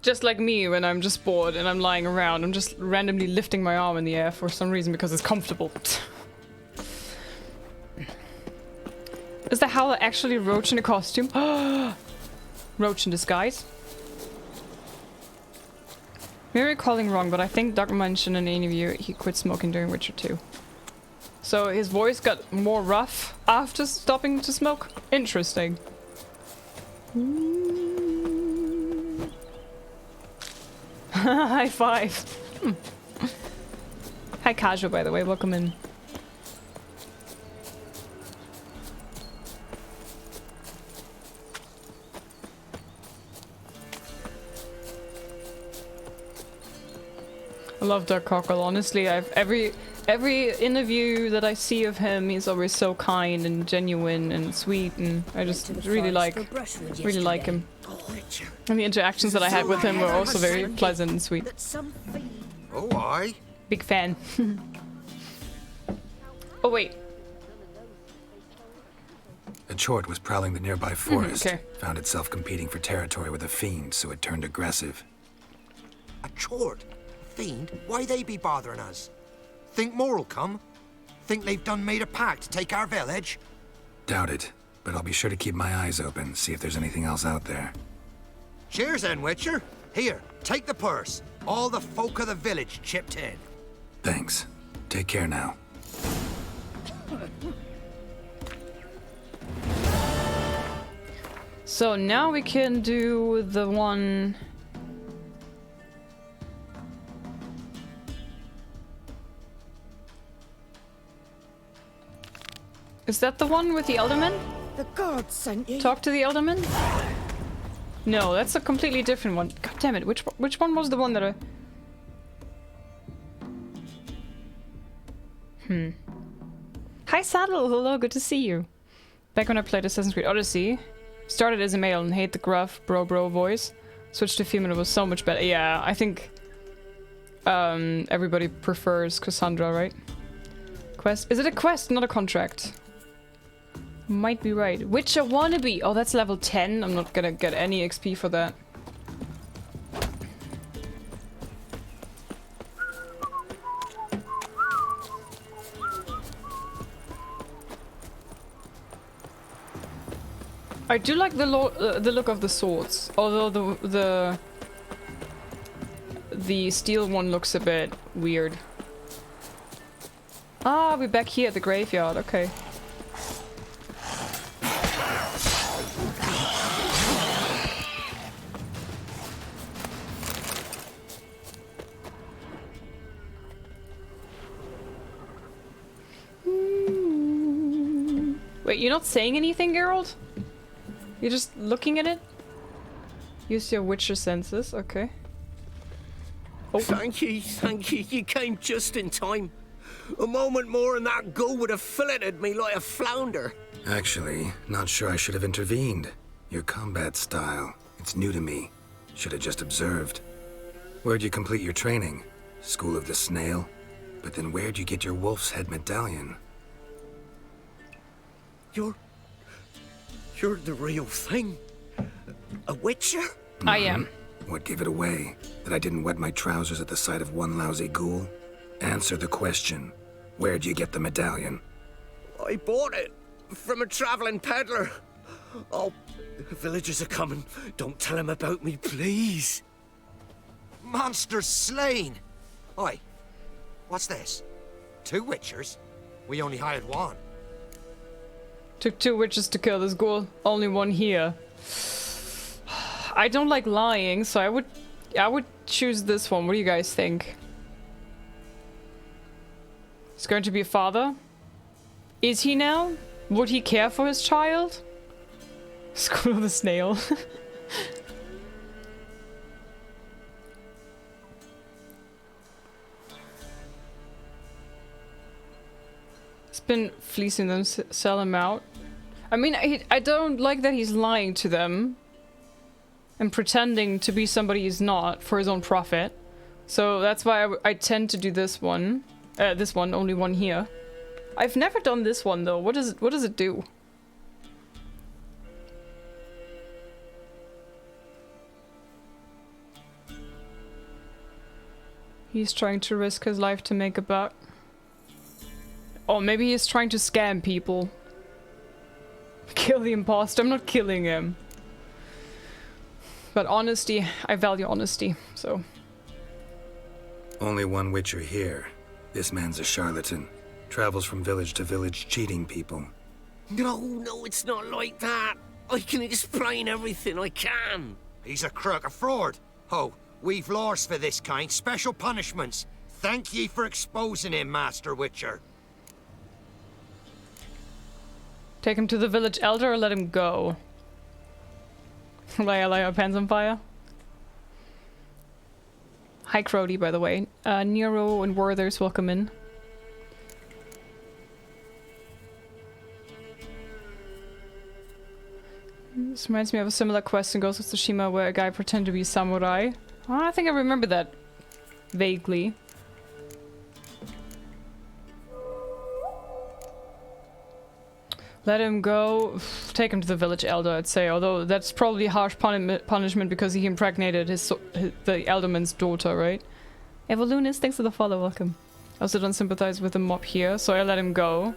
Just like me when I'm just bored and I'm lying around, I'm just randomly lifting my arm in the air for some reason because it's comfortable. Is the Howler actually Roach in a costume? Roach in disguise? Maybe recalling wrong, but I think Doc mentioned in an interview he quit smoking during Witcher 2. So his voice got more rough after stopping to smoke? Interesting. High five. Hi Casual, by the way, welcome in. I love Dark Cockle, honestly. Every interview that I see of him, he's always so kind and genuine and sweet, and I just really like him. And the interactions that I had with him were also very pleasant and sweet. Oh, aye. Big fan. Oh, wait. A chort was prowling the nearby forest. Okay. Found itself competing for territory with a fiend, so it turned aggressive. A chort? Fiend? Why they be bothering us? Think more'll come? Think they've done made a pact to take our village? Doubt it, but I'll be sure to keep my eyes open, see if there's anything else out there. Cheers then, Witcher. Here, take the purse. All the folk of the village chipped in. Thanks. Take care now. So now we can do the one... Is that the one with the Elderman? The gods sent you. Talk to the Elderman? No, that's a completely different one. God damn it, which one was the one that I... Hi Saddle, hello, good to see you. Back when I played Assassin's Creed Odyssey, started as a male and hate the gruff bro voice. Switched to female, it was so much better. Yeah, I think everybody prefers Cassandra, right? Quest? Is it a quest, not a contract? Might be right. Witcher wannabe! Oh, that's level 10. I'm not gonna get any XP for that. I do like the look of the swords, although the steel one looks a bit weird. Ah, we're back here at the graveyard. Okay. Wait, you're not saying anything, Geralt? You're just looking at it? Use your Witcher senses, okay. Oh. Thank you. You came just in time. A moment more and that gull would have filleted me like a flounder. Actually, not sure I should have intervened. Your combat style, it's new to me. Should have just observed. Where'd you complete your training? School of the Snail? But then where'd you get your wolf's head medallion? You're the real thing. A Witcher? I am. What gave it away? That I didn't wet my trousers at the sight of one lousy ghoul? Answer the question. Where'd you get the medallion? I bought it from a traveling peddler. Oh, the villagers are coming. Don't tell them about me, please. Monster slain! Oi, What's this? 2 Witchers? We only hired 1. Took 2 witches to kill this ghoul. Only 1 here. I don't like lying, so I would choose this one. What do you guys think? He's going to be a father? Is he now? Would he care for his child? School of the Snail. He's been fleecing them, sell him out. I mean, I don't like that he's lying to them and pretending to be somebody he's not for his own profit. So that's why I tend to do this one. This one, only 1 here. I've never done this one though. What does it do? He's trying to risk his life to make a buck. Oh, maybe he's trying to scam people. Kill the imposter. I'm not killing him. But honesty, I value honesty, so. Only 1 Witcher here. This man's a charlatan. Travels from village to village cheating people. No, it's not like that. I can explain everything, I can. He's a crook, a fraud. Oh, we've laws for this kind, special punishments. Thank ye for exposing him, Master Witcher. Take him to the village elder or let him go? Lay our pants on fire. Hi Crody, by the way. Nero and Werther's welcome in. This reminds me of a similar quest in Ghost of Tsushima where a guy pretended to be samurai. Oh, I think I remember that vaguely. Let him go. Take him to the village elder, I'd say. Although that's probably harsh punishment because he impregnated the elderman's daughter, right? Evolunis, thanks for the follow, welcome. I also don't sympathize with the mob here, so I let him go.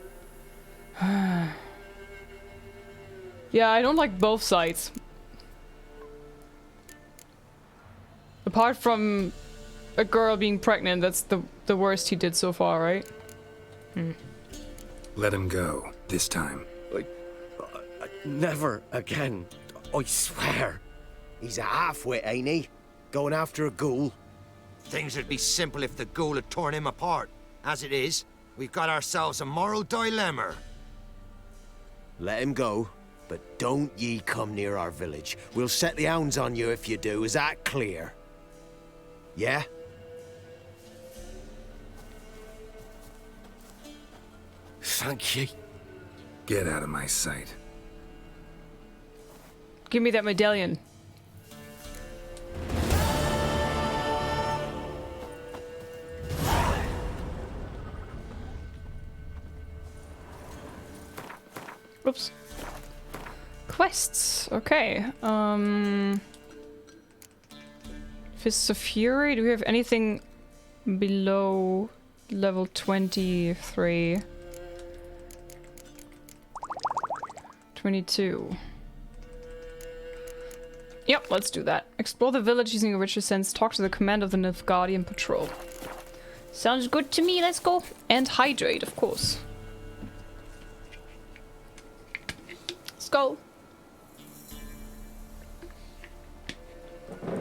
Yeah, I don't like both sides. Apart from a girl being pregnant, that's the worst he did so far, right? Let him go, this time. Never again. I swear. He's a half-wit, ain't he? Going after a ghoul. Things would be simple if the ghoul had torn him apart. As it is, we've got ourselves a moral dilemma. Let him go, but don't ye come near our village. We'll set the hounds on you if you do. Is that clear? Yeah? Thank you. Get out of my sight. Give me that medallion. Oops. Quests. Okay. Fists of Fury. Do we have anything below level 23? 22. Yep, let's do that. Explore the village using a richer sense. Talk to the commander of the Nilfgaardian patrol. Sounds good to me, let's go. And hydrate, of course. Let's go.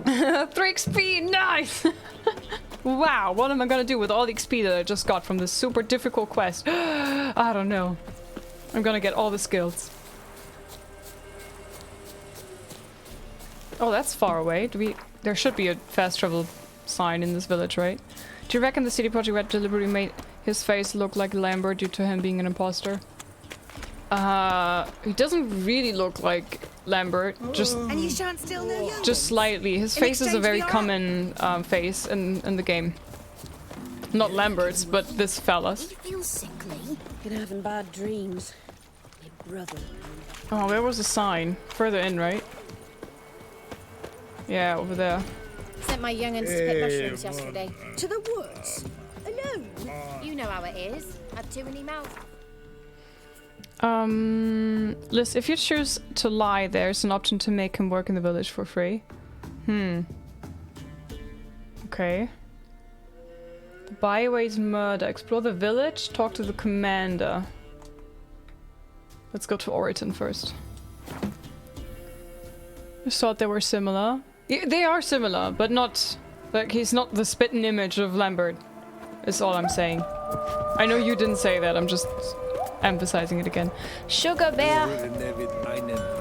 3 XP, nice! Wow, what am I gonna do with all the XP that I just got from this super difficult quest? I don't know. I'm gonna get all the skills. Oh, that's far away. There should be a fast travel sign in this village, right? Do you reckon the CD Projekt Red deliberately made his face look like Lambert due to him being an imposter? He doesn't really look like Lambert, just slightly. His face is a very common face in the game. Not Lambert's, but this fella's. You feel sickly? Been having bad dreams. My brother. Oh, there was a sign. Further in, right? Yeah, over there. Sent my young'uns to pick mushrooms yesterday. To the woods? Alone? You know how it is. Had too many mouths. Liz, if you choose to lie, there's an option to make him work in the village for free. Okay. Byways murder. Explore the village. Talk to the commander. Let's go to Oriton first. I thought they were similar. Yeah, they are similar, but not... Like, he's not the spitting image of Lambert. Is all I'm saying. I know you didn't say that, I'm just emphasizing it again. Sugar Bear!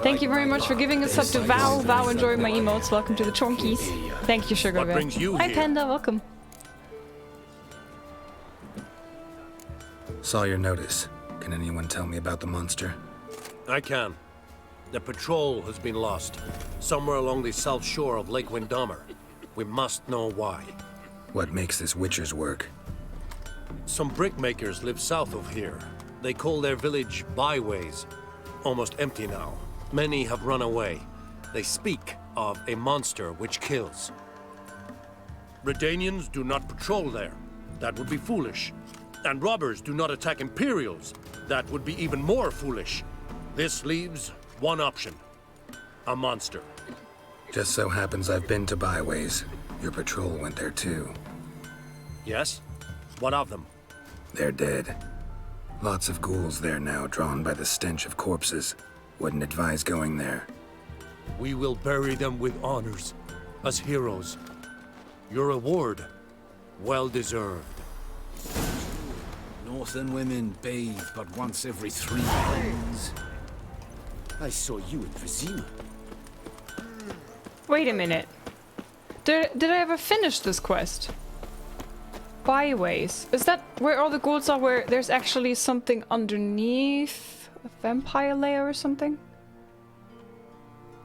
Thank you very much for giving us up to Vow. Vow enjoying my emotes. Welcome to the Chonkies. Thank you, Sugar Bear. brings you Hi, here? Panda. Welcome. Saw your notice. Can anyone tell me about the monster? I can. The patrol has been lost. Somewhere along the south shore of Lake Windhammer. We must know why. What makes this Witcher's work? Some brickmakers live south of here. They call their village Byways. Almost empty now. Many have run away. They speak of a monster which kills. Redanians do not patrol there. That would be foolish. And robbers do not attack Imperials. That would be even more foolish. This leaves one option. A monster. Just so happens I've been to Byways. Your patrol went there too. Yes? What of them? They're dead. Lots of ghouls there now, drawn by the stench of corpses. Wouldn't advise going there. We will bury them with honors, as heroes. Your reward, well deserved. Northern women bathe but once every 3 days. I saw you in Vizima. Wait a minute. Did I ever finish this quest? Byways. Is that where all the ghouls are, where there's actually something underneath? A vampire lair or something?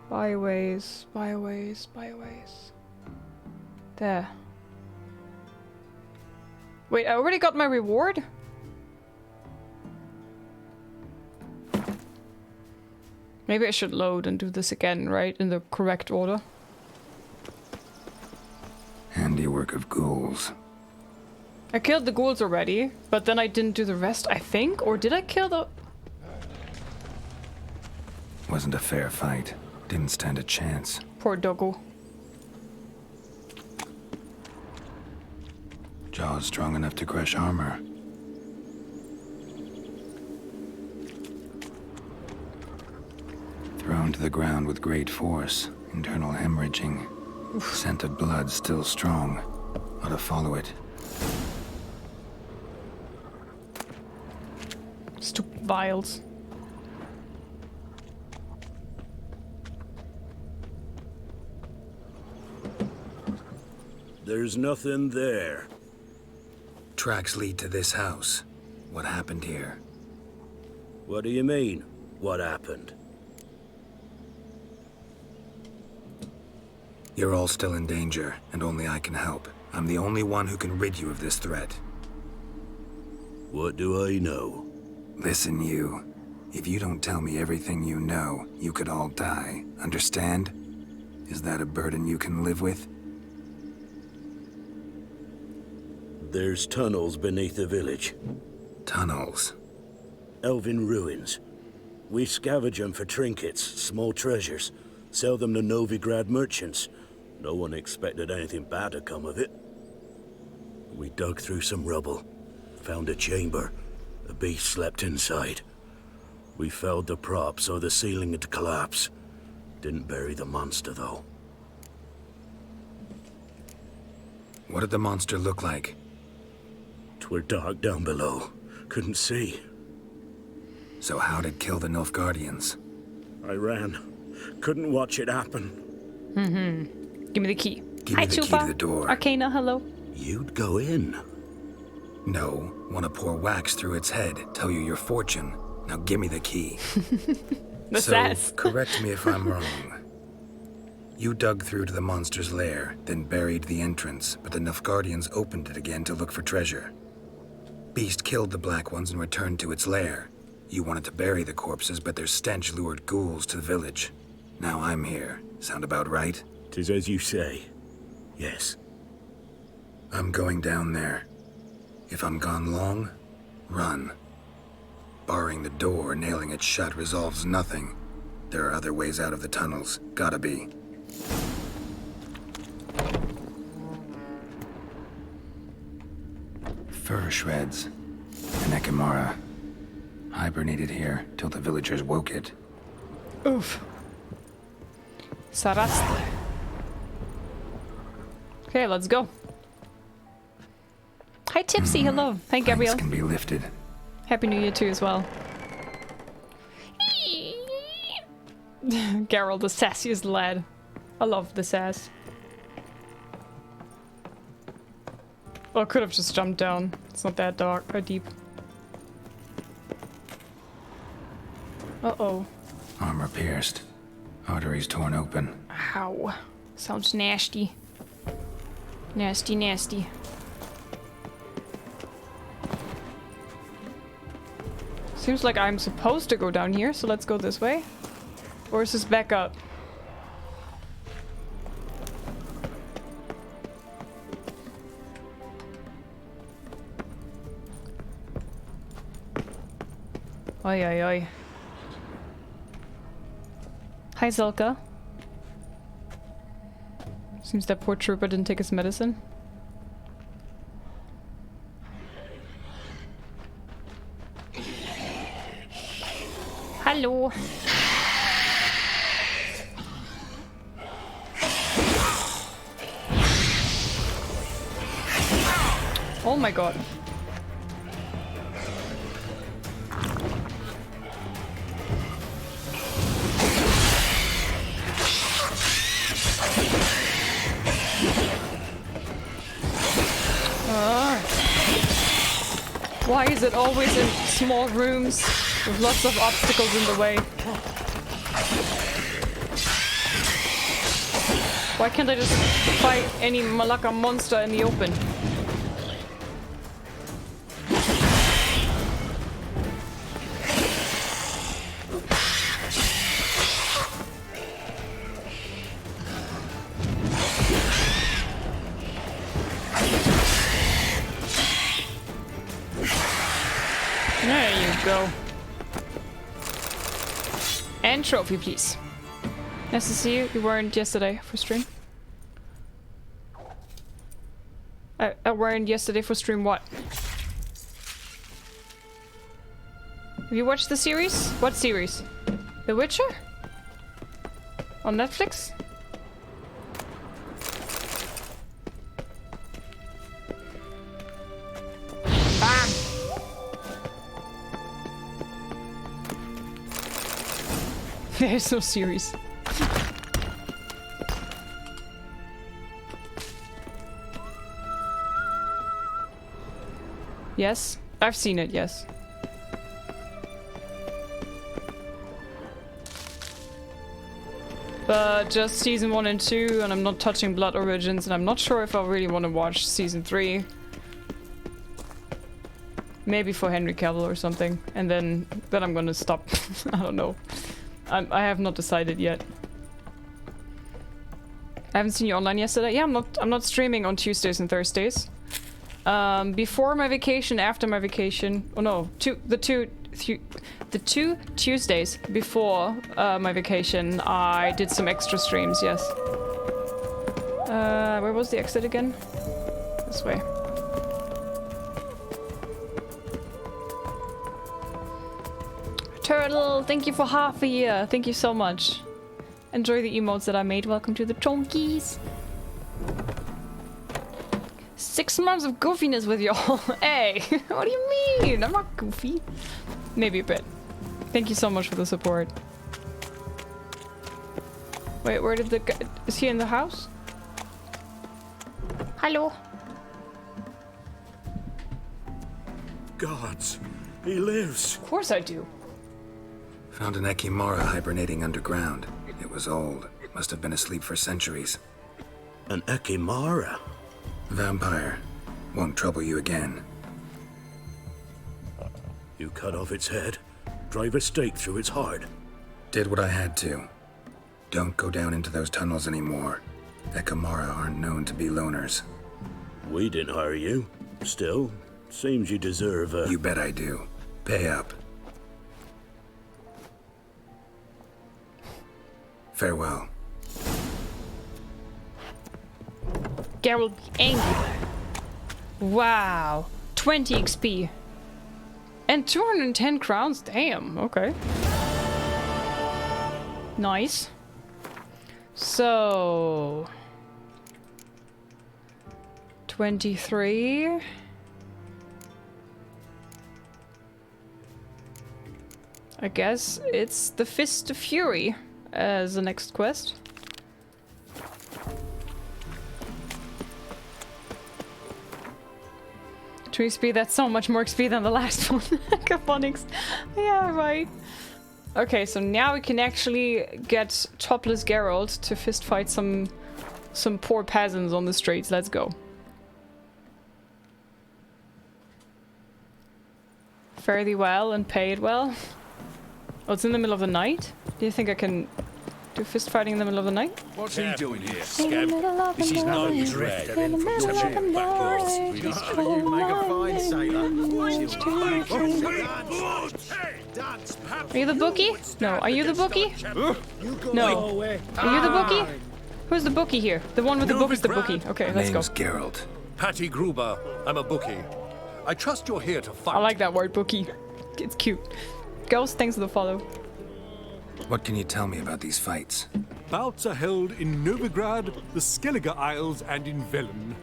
Byways, byways, byways. There. Wait, I already got my reward? Maybe I should load and do this again, right? In the correct order. Handiwork of ghouls. I killed the ghouls already, but then I didn't do the rest, I think? Or did I kill the... Wasn't a fair fight. Didn't stand a chance. Poor doggo. Jaws strong enough to crush armor. Thrown to the ground with great force. Internal hemorrhaging. Scent of blood still strong. Ought to follow it. Stupid vials. There's nothing there. Tracks lead to this house. What happened here? What do you mean, what happened? You're all still in danger, and only I can help. I'm the only one who can rid you of this threat. What do I know? Listen, you. If you don't tell me everything you know, you could all die. Understand? Is that a burden you can live with? There's tunnels beneath the village. Tunnels? Elven ruins. We scavenge them for trinkets, small treasures. Sell them to Novigrad merchants. No one expected anything bad to come of it. We dug through some rubble. Found a chamber. A beast slept inside. We felled the prop so the ceiling had collapsed. Didn't bury the monster, though. What did the monster look like? 'Twere dark down below. Couldn't see. So how'd it kill the Nilfgaardians? I ran. Couldn't watch it happen. Give me the key. Give me the key to the door. Arcana, hello. You'd go in. No. Want to pour wax through its head, tell you your fortune. Now give me the key. The so, sass. correct me if I'm wrong. You dug through to the monster's lair, then buried the entrance, but the Nilfgaardians opened it again to look for treasure. Beast killed the Black Ones and returned to its lair. You wanted to bury the corpses, but their stench lured ghouls to the village. Now I'm here. Sound about right? 'Tis as you say. Yes. I'm going down there. If I'm gone long, run. Barring the door, nailing it shut resolves nothing. There are other ways out of the tunnels. Gotta be. fur shreds. An Ekimara. Hibernated here till the villagers woke it. Oof. Sarasti. Okay, let's go. Hi Tipsy, hello. Hi Gabrielle. Can be lifted. Happy New Year too as well. Geralt, the sassiest lad. I love the sass. Well, I could have just jumped down. It's not that dark or deep. Uh-oh. Armor pierced. Arteries torn open. Ow. Sounds nasty. Nasty, nasty. Seems like I'm supposed to go down here, so let's go this way. Or is this back up? Oi, oi, oi. Hi, Zelka. Seems that poor trooper didn't take his medicine. Hello. Oh my god. Why is it always in small rooms with lots of obstacles in the way? Why can't I just fight any Malaka monster in the open? Go. And trophy, please. Nice to see you. You weren't yesterday for stream. I weren't yesterday for stream. What? Have you watched the series? What series? The Witcher? On Netflix? Bam! There's no series. Yes, I've seen it, yes. But just season 1 and 2, and I'm not touching Blood Origins, and I'm not sure if I really want to watch season 3. Maybe for Henry Cavill or something, and then I'm gonna stop. I don't know. I have not decided yet. I haven't seen you online yesterday. Yeah, I'm not streaming on Tuesdays and Thursdays. Before my vacation, after my vacation. Oh no, the two Tuesdays before my vacation, I did some extra streams. Yes. Where was the exit again? This way. Turtle, thank you for half a year. Thank you so much. Enjoy the emotes that I made. Welcome to the Chonkies. 6 months of goofiness with y'all. Hey, what do you mean? I'm not goofy. Maybe a bit. Thank you so much for the support. Wait, where did the guy... Is he in the house? Hello. Gods, he lives. Of course I do. Found an Ekimara hibernating underground. It was old. Must have been asleep for centuries. An Ekimara? Vampire. Won't trouble you again. You cut off its head, drive a stake through its heart. Did what I had to. Don't go down into those tunnels anymore. Ekimara aren't known to be loners. We didn't hire you. Still, seems you deserve a... You bet I do. Pay up. Farewell. Geralt be angry. Wow. 20 XP. And 210 crowns? Damn, okay. Nice. So... 23... I guess it's the Fist of Fury as the next quest. 2 XP, that's so much more XP than the last one. Caphonics. Yeah, right. Okay, so now we can actually get Topless Geralt to fist fight some poor peasants on the streets. Let's go. Fare thee well and pay it well. Oh, it's in the middle of the night? Do you think I can do fist fighting in the middle of the night? What's he doing here, In the middle of This the is no night. dread. In the middle of the night. You make a fine sailor. Are you the bookie? No. Are you the bookie? No. Are you the bookie? Who's the bookie here? The one with the book is the bookie. Okay, let's go. Name's Geralt. Patty Gruber. I'm a bookie. I trust you're here to fight. I like that word, bookie. It's cute. Ghost, thanks for the follow. What can you tell me about these fights? Bouts are held in Novigrad, the Skellige Isles, and in Velen.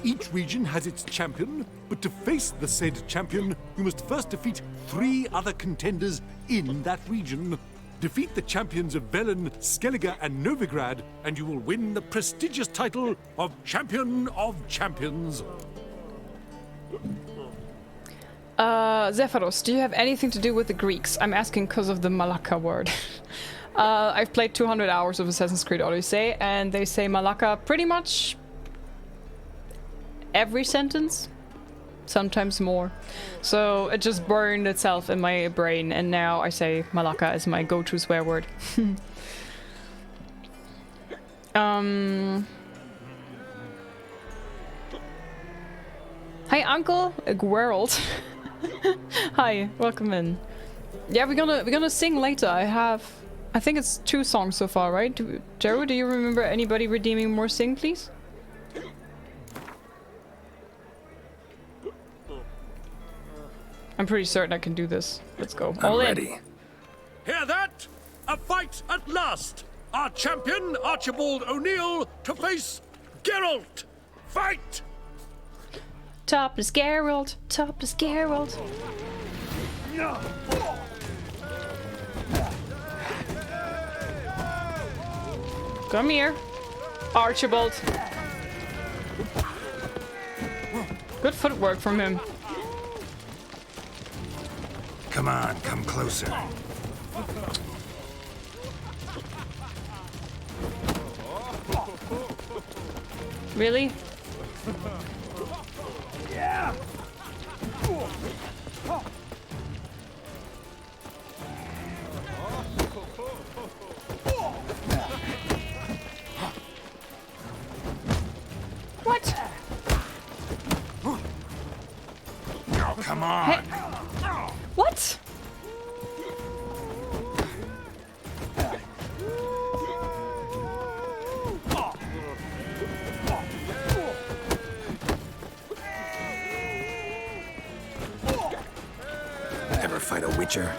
Each region has its champion, but to face the said champion, you must first defeat 3 other contenders in that region. Defeat the champions of Velen, Skellige, and Novigrad, and you will win the prestigious title of Champion of Champions. Zephyros, do you have anything to do with the Greeks? I'm asking because of the Malacca word. I've played 200 hours of Assassin's Creed Odyssey, and they say Malacca pretty much every sentence, sometimes more. So it just burned itself in my brain, and now I say Malacca as my go-to swear word. Hi, Uncle Geralt. Hi, welcome in. Yeah, we're gonna sing later. I think it's 2 songs so far, right? Jero, do you remember anybody redeeming more sing, please? I'm pretty certain I can do this. Let's go. All in. Ready. Hear that? A fight at last! Our champion, Archibald O'Neill, to face Geralt! Fight! Topless Geralt, Topless Geralt. Come here, Archibald. Good footwork from him. Come on, come closer. Really? Yeah. What? Oh, come on. Hey. What? Ever fight a witcher?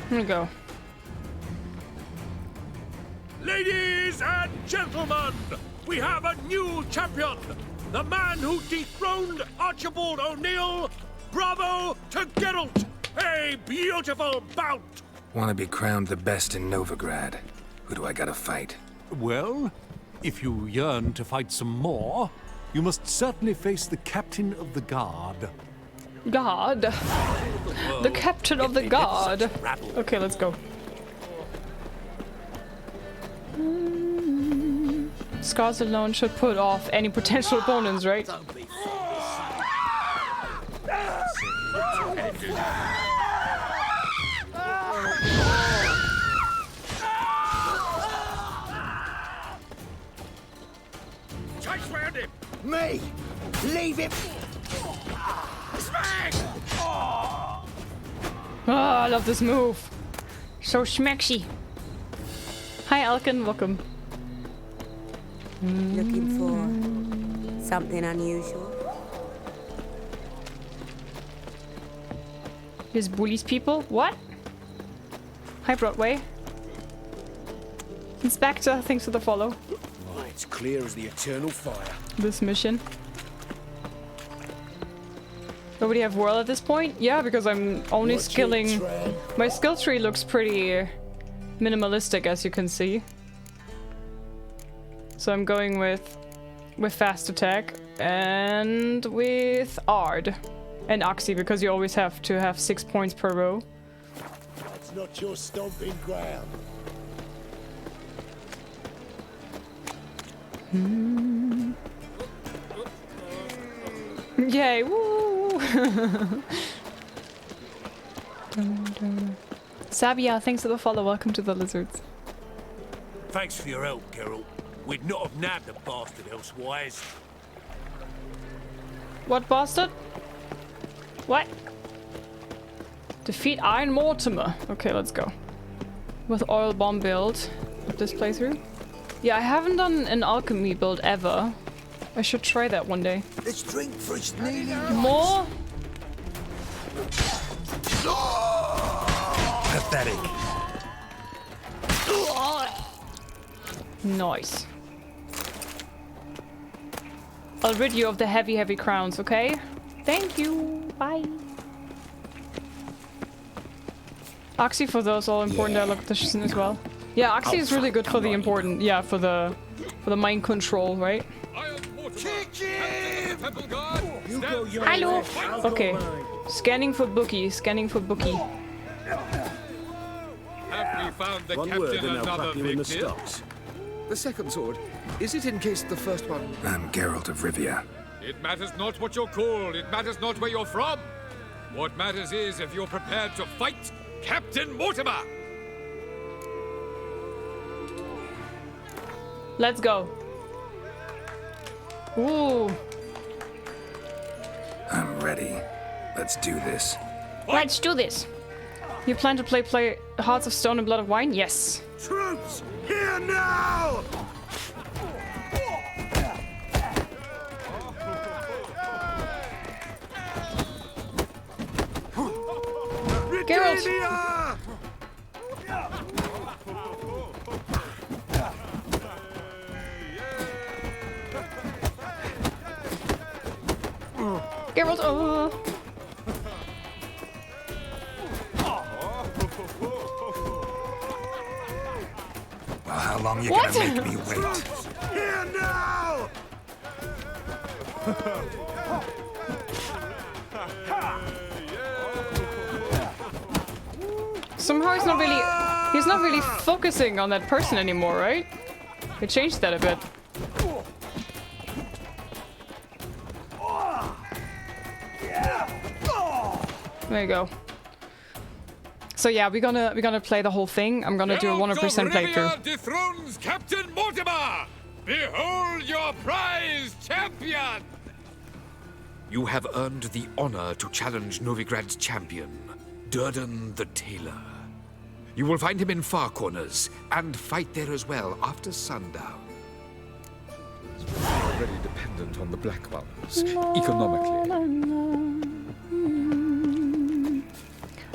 Here we go. Ladies and gentlemen, we have a new champion! The man who dethroned Archibald O'Neill! Bravo to Geralt! A beautiful bout! Want to be crowned the best in Novigrad? Who do I gotta fight? Well, if you yearn to fight some more, you must certainly face the captain of the guard. God. The captain of the guard. Okay, let's go. Scars alone should put off any potential opponents, right? Chase round him! Me! Leave him! Smack! Oh, I love this move. So schmexy. Hi, Alkin. Welcome. Looking for something unusual? His bullies people? What? Hi, Broadway. Inspector, thanks for the follow. Why, it's clear as the eternal fire. This mission. Nobody have whirl at this point? Yeah, because I'm only skilling... My skill tree looks pretty minimalistic, as you can see. So I'm going with fast attack and with Aard and Oxy, because you always have to have 6 points per row. That's not your stomping ground. Yay, woo! Sabia, thanks for the follow. Welcome to the Lizards. Thanks for your help, Geralt. We'd not have nabbed the bastard elsewise. What bastard? What? Defeat Iron Mortimer. Okay, let's go. With oil bomb build this playthrough. Yeah, I haven't done an alchemy build ever. I should try that one day. Let's drink for its kneeling. More? Pathetic. Nice. I'll rid you of the heavy crowns, okay? Thank you. Bye. Oxy for those all important electrician as well. Yeah, Oxy is really good for the important. Yeah, for the mind control, right? Hello. Okay. Scanning for bookie. Scanning for bookie. Have we found the One captain word and I'll another clap you in the victim? stocks. The second sword. Is it in case the first one... I'm Geralt of Rivia. It matters not what you're called. It matters not where you're from. What matters is if you're prepared to fight Captain Mortimer. Let's go. Ooh. I'm ready. Let's do this. Let's do this. You plan to play Hearts of Stone and Blood of Wine? Yes. Troops, here now! Geralt! Geralt, oh! Well, how long you What? gonna make me wait? Here now! Somehow he's not really focusing on that person anymore, right? They changed that a bit. There you go. So yeah, we're gonna play the whole thing. I'm gonna do a 100% playthrough. Dethrones Captain Mortimer! Behold your prize champion! You have earned the honor to challenge Novigrad's champion, Durden the Tailor. You will find him in Far Corners, and fight there as well after sundown. We're already dependent on the Black Ones, economically.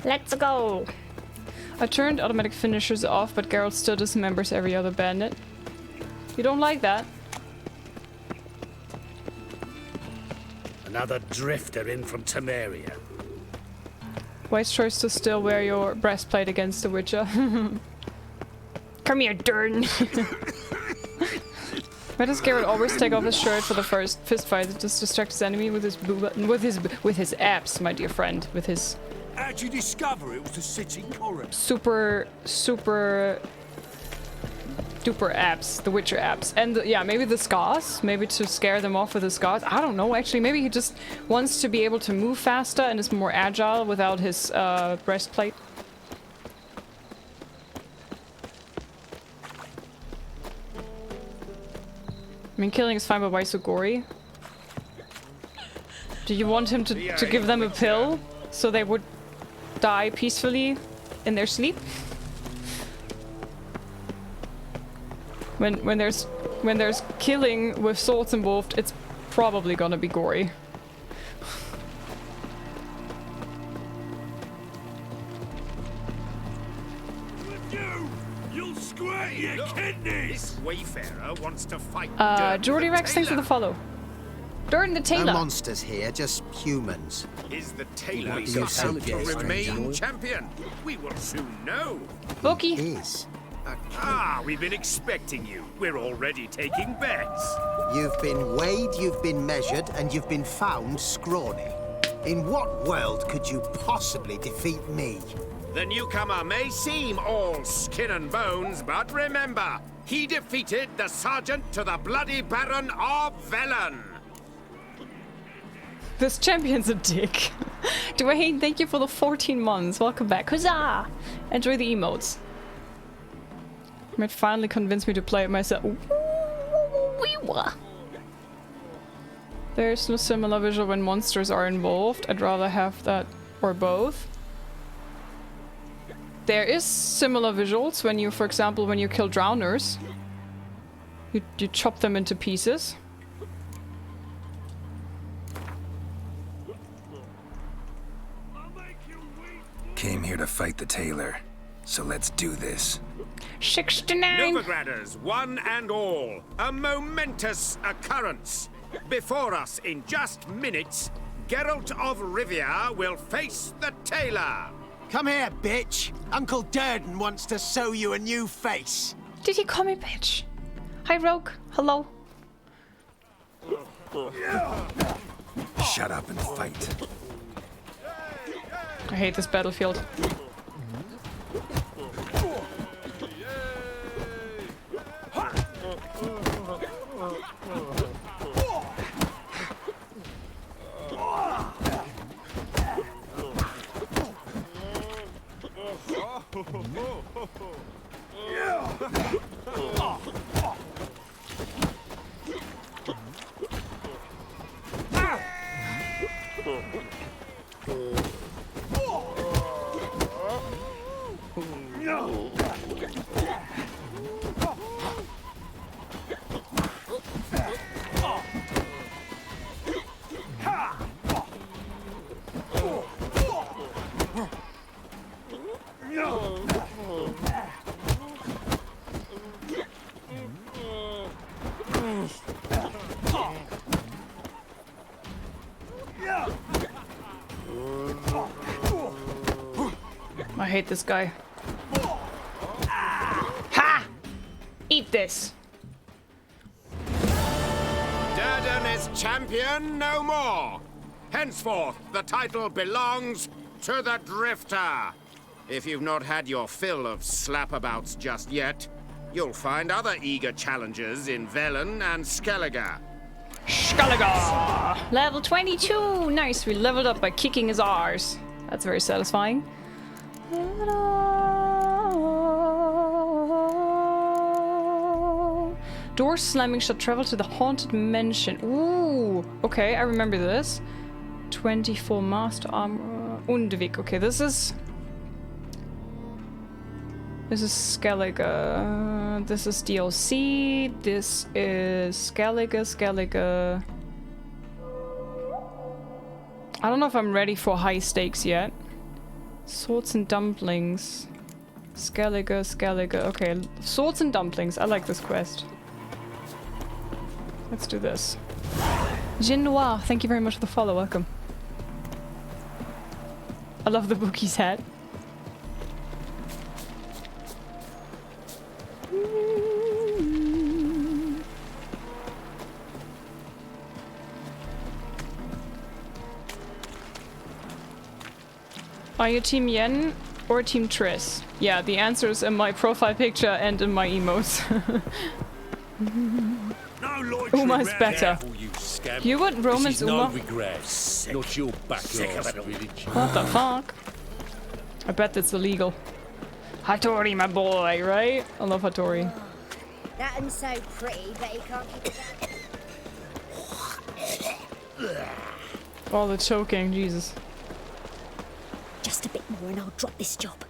Let's go! I turned automatic finishers off, but Geralt still dismembers every other bandit. You don't like that? Another drifter in from Temeria. Wise choice to still wear your breastplate against the Witcher. Come here, Durden! Why does Geralt always take off his shirt for the first fist fight? It just distracts his enemy with his with his abs, my dear friend, with his. How'd you discover it was the city coroner? Super duper abs, the Witcher abs. And yeah, maybe the scars, maybe to scare them off with the scars. I don't know, actually. Maybe he just wants to be able to move faster and is more agile without his breastplate. I mean, killing is fine, but why so gory? Do you want him to give them a pill so they would die peacefully in their sleep? When there's killing with swords involved, it's probably gonna be gory. You'll squirt your kidneys! This wayfarer wants to fight. Jordy Rex, thanks for the follow. Durden the Tailor. No monsters here, just humans. Is the tailor What do you set say, to stranger? remain champion? We will soon know. Bookie. Is. We've been expecting you. We're already taking bets. You've been weighed, you've been measured, and you've been found scrawny. In what world could you possibly defeat me? The newcomer may seem all skin and bones, but remember, he defeated the sergeant to the bloody Baron of Velen. This champion's a dick. Dwayne, thank you for the 14 months. Welcome back. Huzzah! Enjoy the emotes. Might finally convince me to play it myself. There's no similar visual when monsters are involved. I'd rather have that or both. There is similar visuals when you, for example, when you kill drowners. You chop them into pieces. Came here to fight the tailor, so let's do this. 69! Novigraders, one and all, a momentous occurrence. Before us in just minutes, Geralt of Rivia will face the tailor. Come here, bitch. Uncle Durden wants to sew you a new face. Did he call me bitch? Hi, Rogue. Hello. Shut up and fight. I hate this battlefield. I hate this guy. Ha! Eat this. Durden is champion no more. Henceforth, the title belongs to the Drifter. If you've not had your fill of slapabouts just yet, you'll find other eager challengers in Velen and Skellige. Skellige! Level 22! Nice, we leveled up by kicking his arse. That's very satisfying. Door slamming shall travel to the haunted mansion. Ooh! Okay, I remember this. 24 master armor. Undvik. Okay, this is Skellige. This is DLC. This is Skellige. I don't know if I'm ready for high stakes yet. Swords and dumplings. Skellige. Okay, swords and dumplings. I like this quest. Let's do this. Jean Noir, thank you very much for the follow. Welcome. I love the Bookie's hat. Are you Team Yen or Team Triss? Yeah, the answer is in my profile picture and in my emotes. Uma is better. You would romance Uma? Not your backyard village. What the fuck? I bet that's illegal. Hattori, my boy, right? I love Hattori. That one's so pretty, but he can't keep it down. Oh, the choking, Jesus. Just a bit more and I'll drop this job.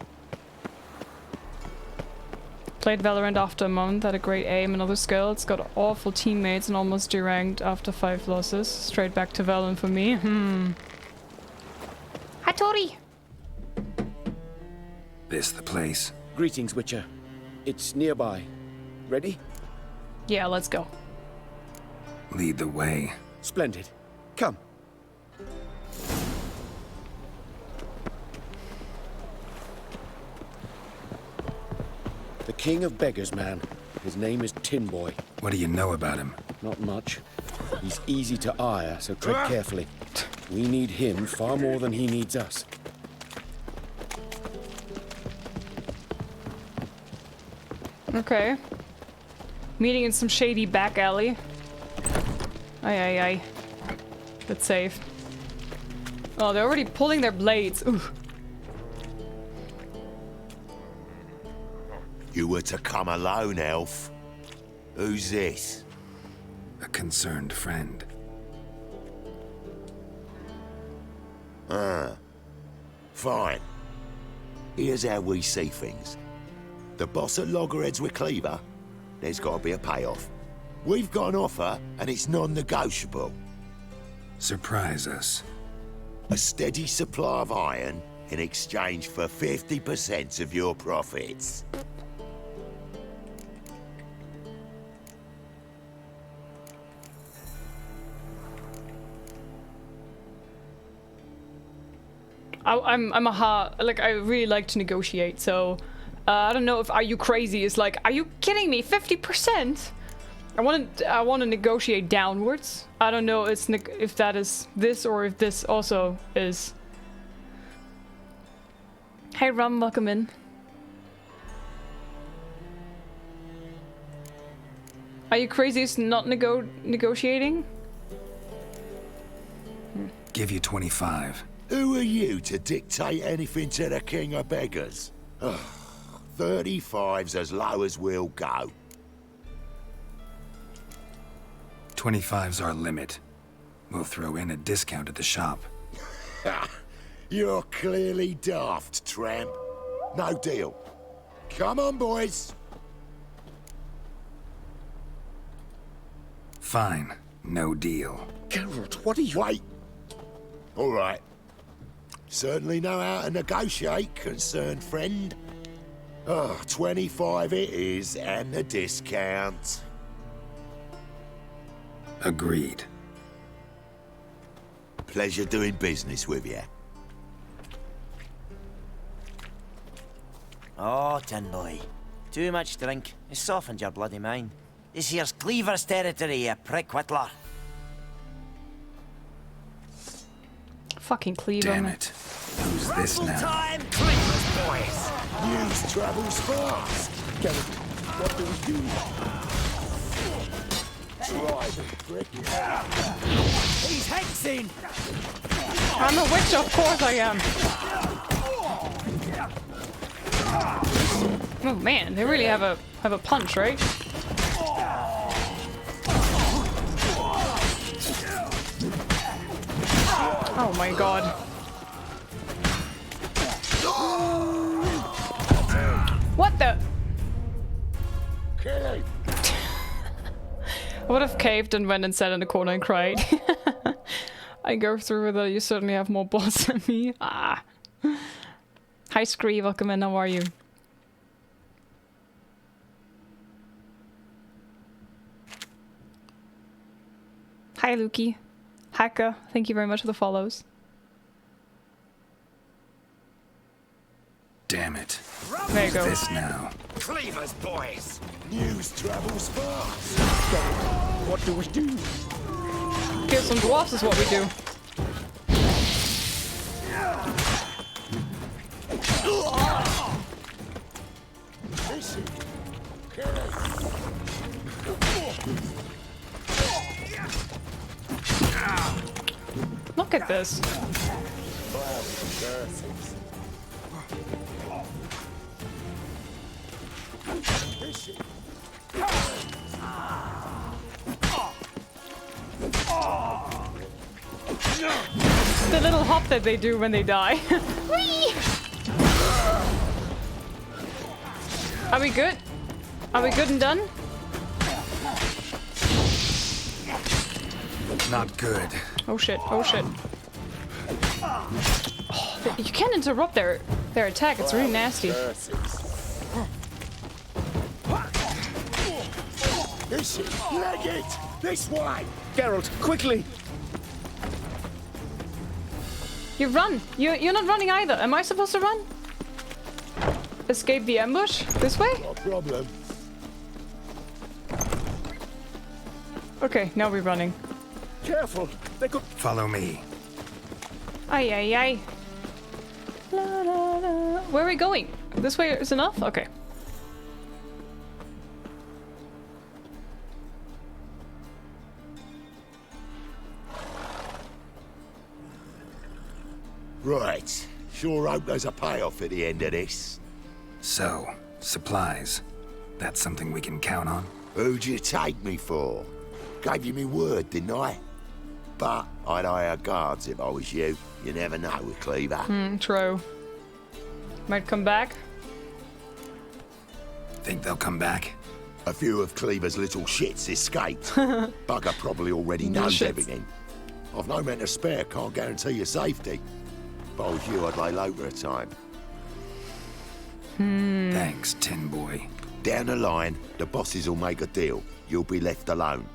Played Valorant after a month, had a great aim and other skills, got awful teammates and almost deranked after 5 losses. Straight back to Valorant for me. Hi Tori! This the place? Greetings, Witcher. It's nearby. Ready? Yeah, let's go. Lead the way. Splendid. Come. The king of beggars, man. His name is Tin Boy. What do you know about him? Not much. He's easy to ire, so tread carefully. We need him far more than he needs us. Okay. Meeting in some shady back alley. Aye. That's safe. Oh, they're already pulling their blades. Ooh. You were to come alone, elf. Who's this? A concerned friend. Fine. Here's how we see things. The boss at Loggerheads with Cleaver, there's got to be a payoff. We've got an offer, and it's non-negotiable. Surprise us. A steady supply of iron in exchange for 50% of your profits. I'm a hard, like, I really like to negotiate, so I don't know if "are you crazy" is like, are you kidding me? 50%? I want to negotiate downwards. I don't know if that is this or if this also is. Hey Rum, welcome in. Are you crazy? Is not negotiating? Give you 25. Who are you to dictate anything to the king of beggars? 35's as low as we'll go. 25's our limit. We'll throw in a discount at the shop. You're clearly daft, tramp. No deal. Come on, boys. Fine. No deal. Geralt, what are you... Wait. All right. Certainly know how to negotiate, concerned friend. 25 it is, and the discount. Agreed. Pleasure doing business with you. Oh, Tin Boy. Too much drink. It's softened your bloody mind. This here's Cleaver's territory, you prick whittler. Fucking Cleaver. Damn it. Who's this now? Time, Cleaver's boys. News travels fast. Geralt, what do we do? Try the prick. He's hexing! I'm a witch, of course I am. Oh man, they really have a punch, right? Oh my god. What the? Kill him. I would have caved and went and sat in the corner and cried. I go through with it, you certainly have more balls than me. Ah. Hi Scree, welcome in, how are you? Hi Lukey. Haka, thank you very much for the follows. Damn it. There you go. Who's this now? Cleaver's boys. News travels fast. What do we do? Kill some dwarfs is what we do. Look at this. The little hop that they do when they die. Whee! Are we good? Are we good and done? Not good. Oh shit, oh shit. Oh, you can't interrupt their attack, it's really nasty. This is leg it! This way! Geralt, quickly! You run! You're not running either. Am I supposed to run? Escape the ambush? This way? No problem. Okay, now we're running. Careful! They could... Follow me. Ay, ay, ay. La, la, la. Where are we going? This way is enough? Okay. Right. Sure hope there's a payoff at the end of this. So, supplies. That's something we can count on? Who'd you take me for? Gave you me word, didn't I? But I'd hire guards if I was you. You never know with Cleaver. True. Might come back. Think they'll come back? A few of Cleaver's little shits escaped. Bugger probably already knows everything. I've no men to spare, can't guarantee your safety. If I was you, I'd lay low for a time. Thanks, Tin Boy. Down the line, the bosses will make a deal. You'll be left alone.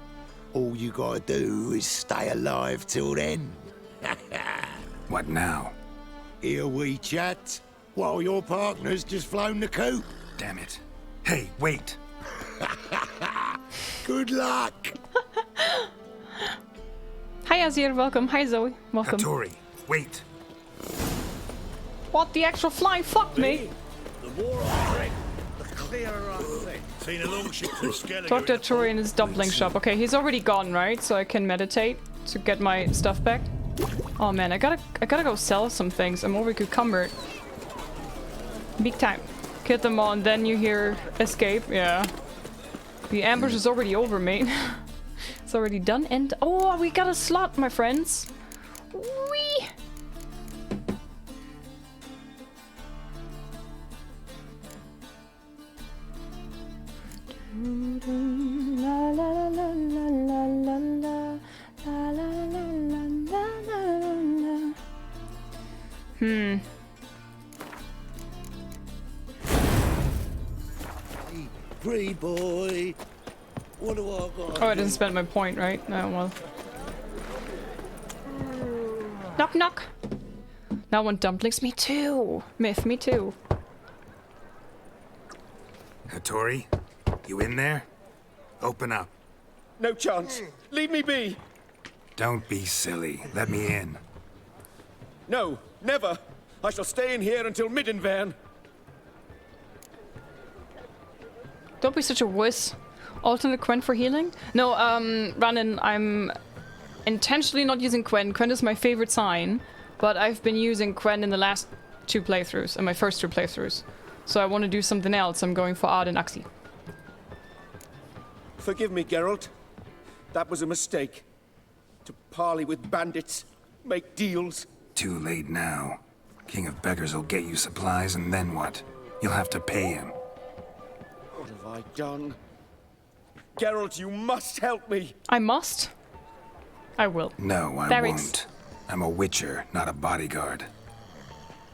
All you gotta do is stay alive till then. What now? Here we chat, while your partner's just flown the coop. Damn it. Hey, wait! Good luck! Hi Azir, welcome. Hi Zoe, welcome. Hattori, wait! What the actual flying fuck me? The more I drink, the clearer I think. Seen a long ship from Skellige. Talk to Hattori in his dumpling shop. Okay, he's already gone, right? So I can meditate to get my stuff back. Oh man, I gotta go sell some things. I'm over cucumbered. Big time. Kill them all and then you hear escape. Yeah. The ambush is already over, mate. It's already done and... Oh, we got a slot, my friends. Whee! La la la la la la la la la la la la. Hey, Greed boy. What do I got? oh, I didn't spend my point, right? Oh well. Knock knock. Now I want dumplings. Me too. Myth, me too. Hattori, you in there? Open up. No chance! Leave me be! Don't be silly. Let me in. No, never! I shall stay in here until Middenvern. Don't be such a wuss. Alternate Quen for healing? No, Ranin, I'm intentionally not using Quen. Quen is my favorite sign, but I've been using Quen in the last 2 playthroughs, in my first 2 playthroughs. So I want to do something else. I'm going for Aard and Axi. Forgive me, Geralt. That was a mistake. To parley with bandits, make deals. Too late now. King of Beggars will get you supplies, and then what? You'll have to pay him. What have I done? Geralt, you must help me! I must? I will. No, I won't. I'm a witcher, not a bodyguard.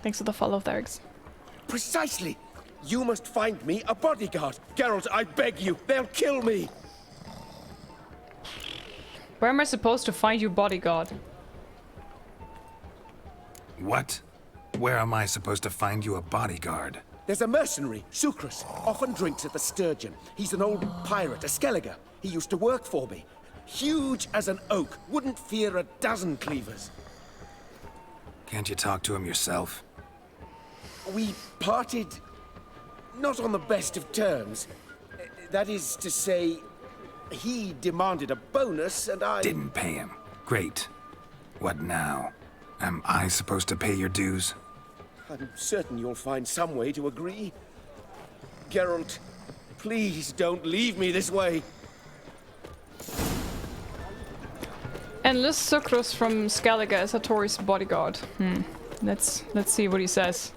Thanks for the follow, Therix. Precisely! You must find me a bodyguard. Geralt, I beg you, they'll kill me! Where am I supposed to find you, bodyguard? What? Where am I supposed to find you a bodyguard? There's a mercenary, Sucrus, often drinks at the Sturgeon. He's an old pirate, a Skellige. He used to work for me. Huge as an oak, wouldn't fear a dozen cleavers. Can't you talk to him yourself? We parted not on the best of terms. That is to say, he demanded a bonus and I... Didn't pay him. Great. What now? Am I supposed to pay your dues? I'm certain you'll find some way to agree. Geralt, please don't leave me this way. And LIZZ Sucrus from Skellige is Hattori's bodyguard. Let's see what he says.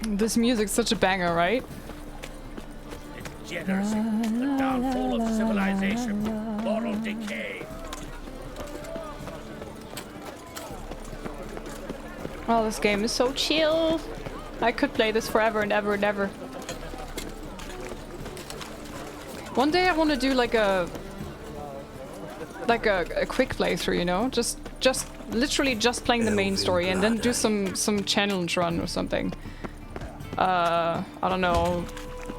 This music's such a banger, right? degeneracy, the downfall of civilization, moral decay. Oh, this game is so chill. I could play this forever and ever and ever. One day I want to do like a quick playthrough, you know, just literally just playing the main story and then do some challenge run or something. I don't know.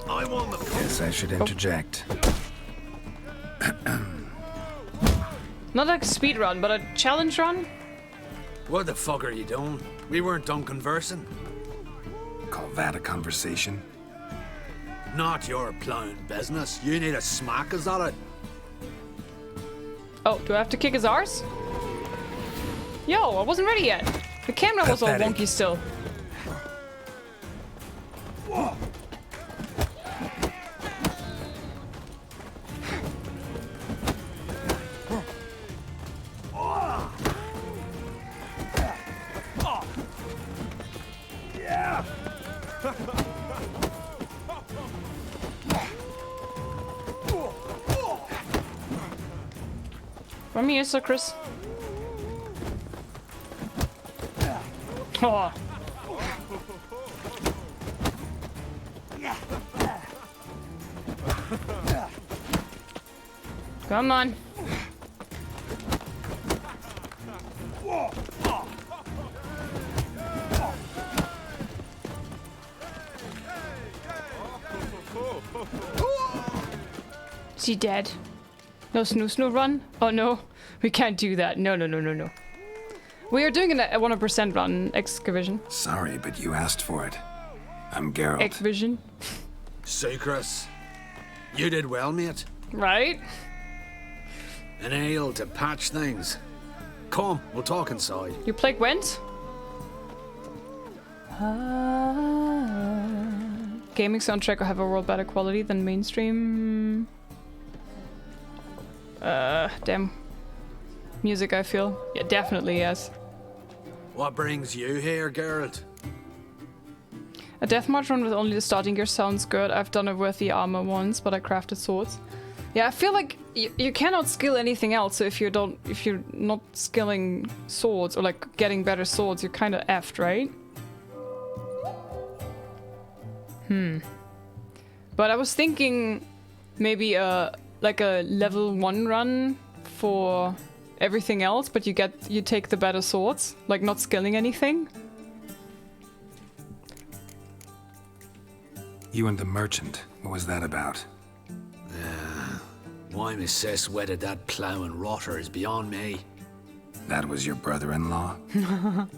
Guess I should interject. Not like a speed run, but a challenge run. What the fuck are you doing? We weren't done conversing. Call that a conversation? Not your plowing business. You need a smack us at it. Oh, do I have to kick his arse? Yo, I wasn't ready yet. The camera was all wonky still. From here, so Chris. Oh. Come on. Is he dead? No snoo run? Oh no, we can't do that. No. We are doing a 100% run, Excavation. Sorry, but you asked for it. I'm Geralt. Excavation. Chris, you did well, mate. Right? An ale to patch things. Come, we'll talk inside. You play Gwent? Gaming soundtrack will have a world better quality than mainstream. Damn. Music, I feel. Yeah, definitely, yes. What brings you here, Geralt? A Deathmarch run with only the starting gear sounds good. I've done it with the armor once, but I crafted swords. Yeah, I feel like you cannot skill anything else, so if you're not skilling swords or like getting better swords, you're kind of effed, right? But I was thinking maybe like a level 1 run for everything else, but you take the better swords, like not skilling anything. You and the merchant, what was that about? Why Miss Sis wedded that ploughing rotter is beyond me. That was your brother-in-law?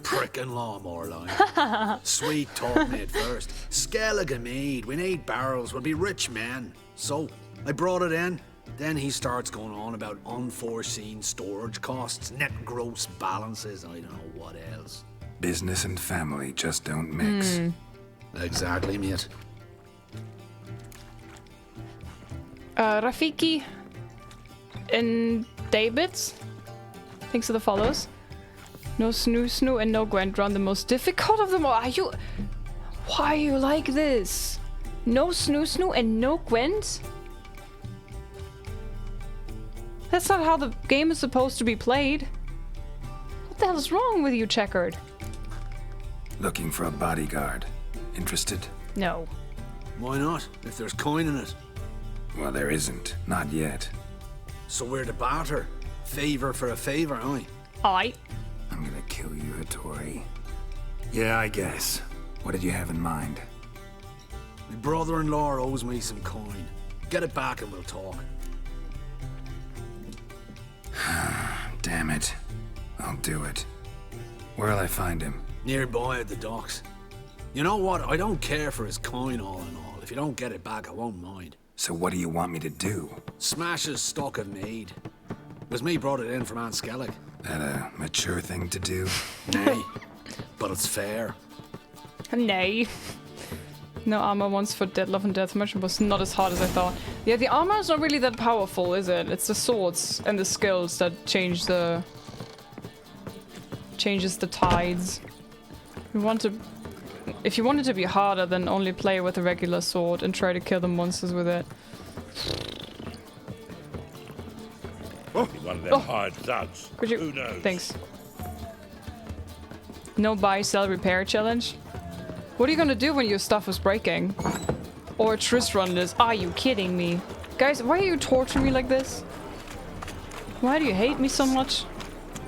Prick-in-law, more like. Sweet talk me at first. Skellige mead, we need barrels, we'll be rich men. So, I brought it in. Then he starts going on about unforeseen storage costs, net gross balances, I don't know what else. Business and family just don't mix. Exactly, mate. Rafiki and Davids. Thanks for the follows. No snoo and no Gwent run, the most difficult of them all. Why are you like this? No snoo and no Gwent? That's not how the game is supposed to be played. What the hell is wrong with you, Checkered? Looking for a bodyguard. Interested? No. Why not, if there's coin in it? Well, there isn't. Not yet. So we're to barter. Favor for a favor, aye? Aye. I'm gonna kill you, Hattori. Yeah, I guess. What did you have in mind? My brother-in-law owes me some coin. Get it back and we'll talk. Damn it. I'll do it. Where'll I find him? Nearby at the docks. You know what? I don't care for his coin all in all. If you don't get it back, I won't mind. So what do you want me to do? Smash his stock of mead. It was me brought it in from Aunt Skellig. That a mature thing to do? Nay, but it's fair. Nay. No armor once for Love and Deathmatch was not as hard as I thought. Yeah, the armor is not really that powerful, is it? It's the swords and the skills that changes the tides. We want to if you want it to be harder, then only play with a regular sword and try to kill the monsters with it. One of them hard thugs. Could you? Who knows? Thanks. No buy, sell, repair challenge. What are you gonna do when your stuff is breaking? Or Trist run this? Are you kidding me? Guys, why are you torturing me like this? Why do you hate me so much?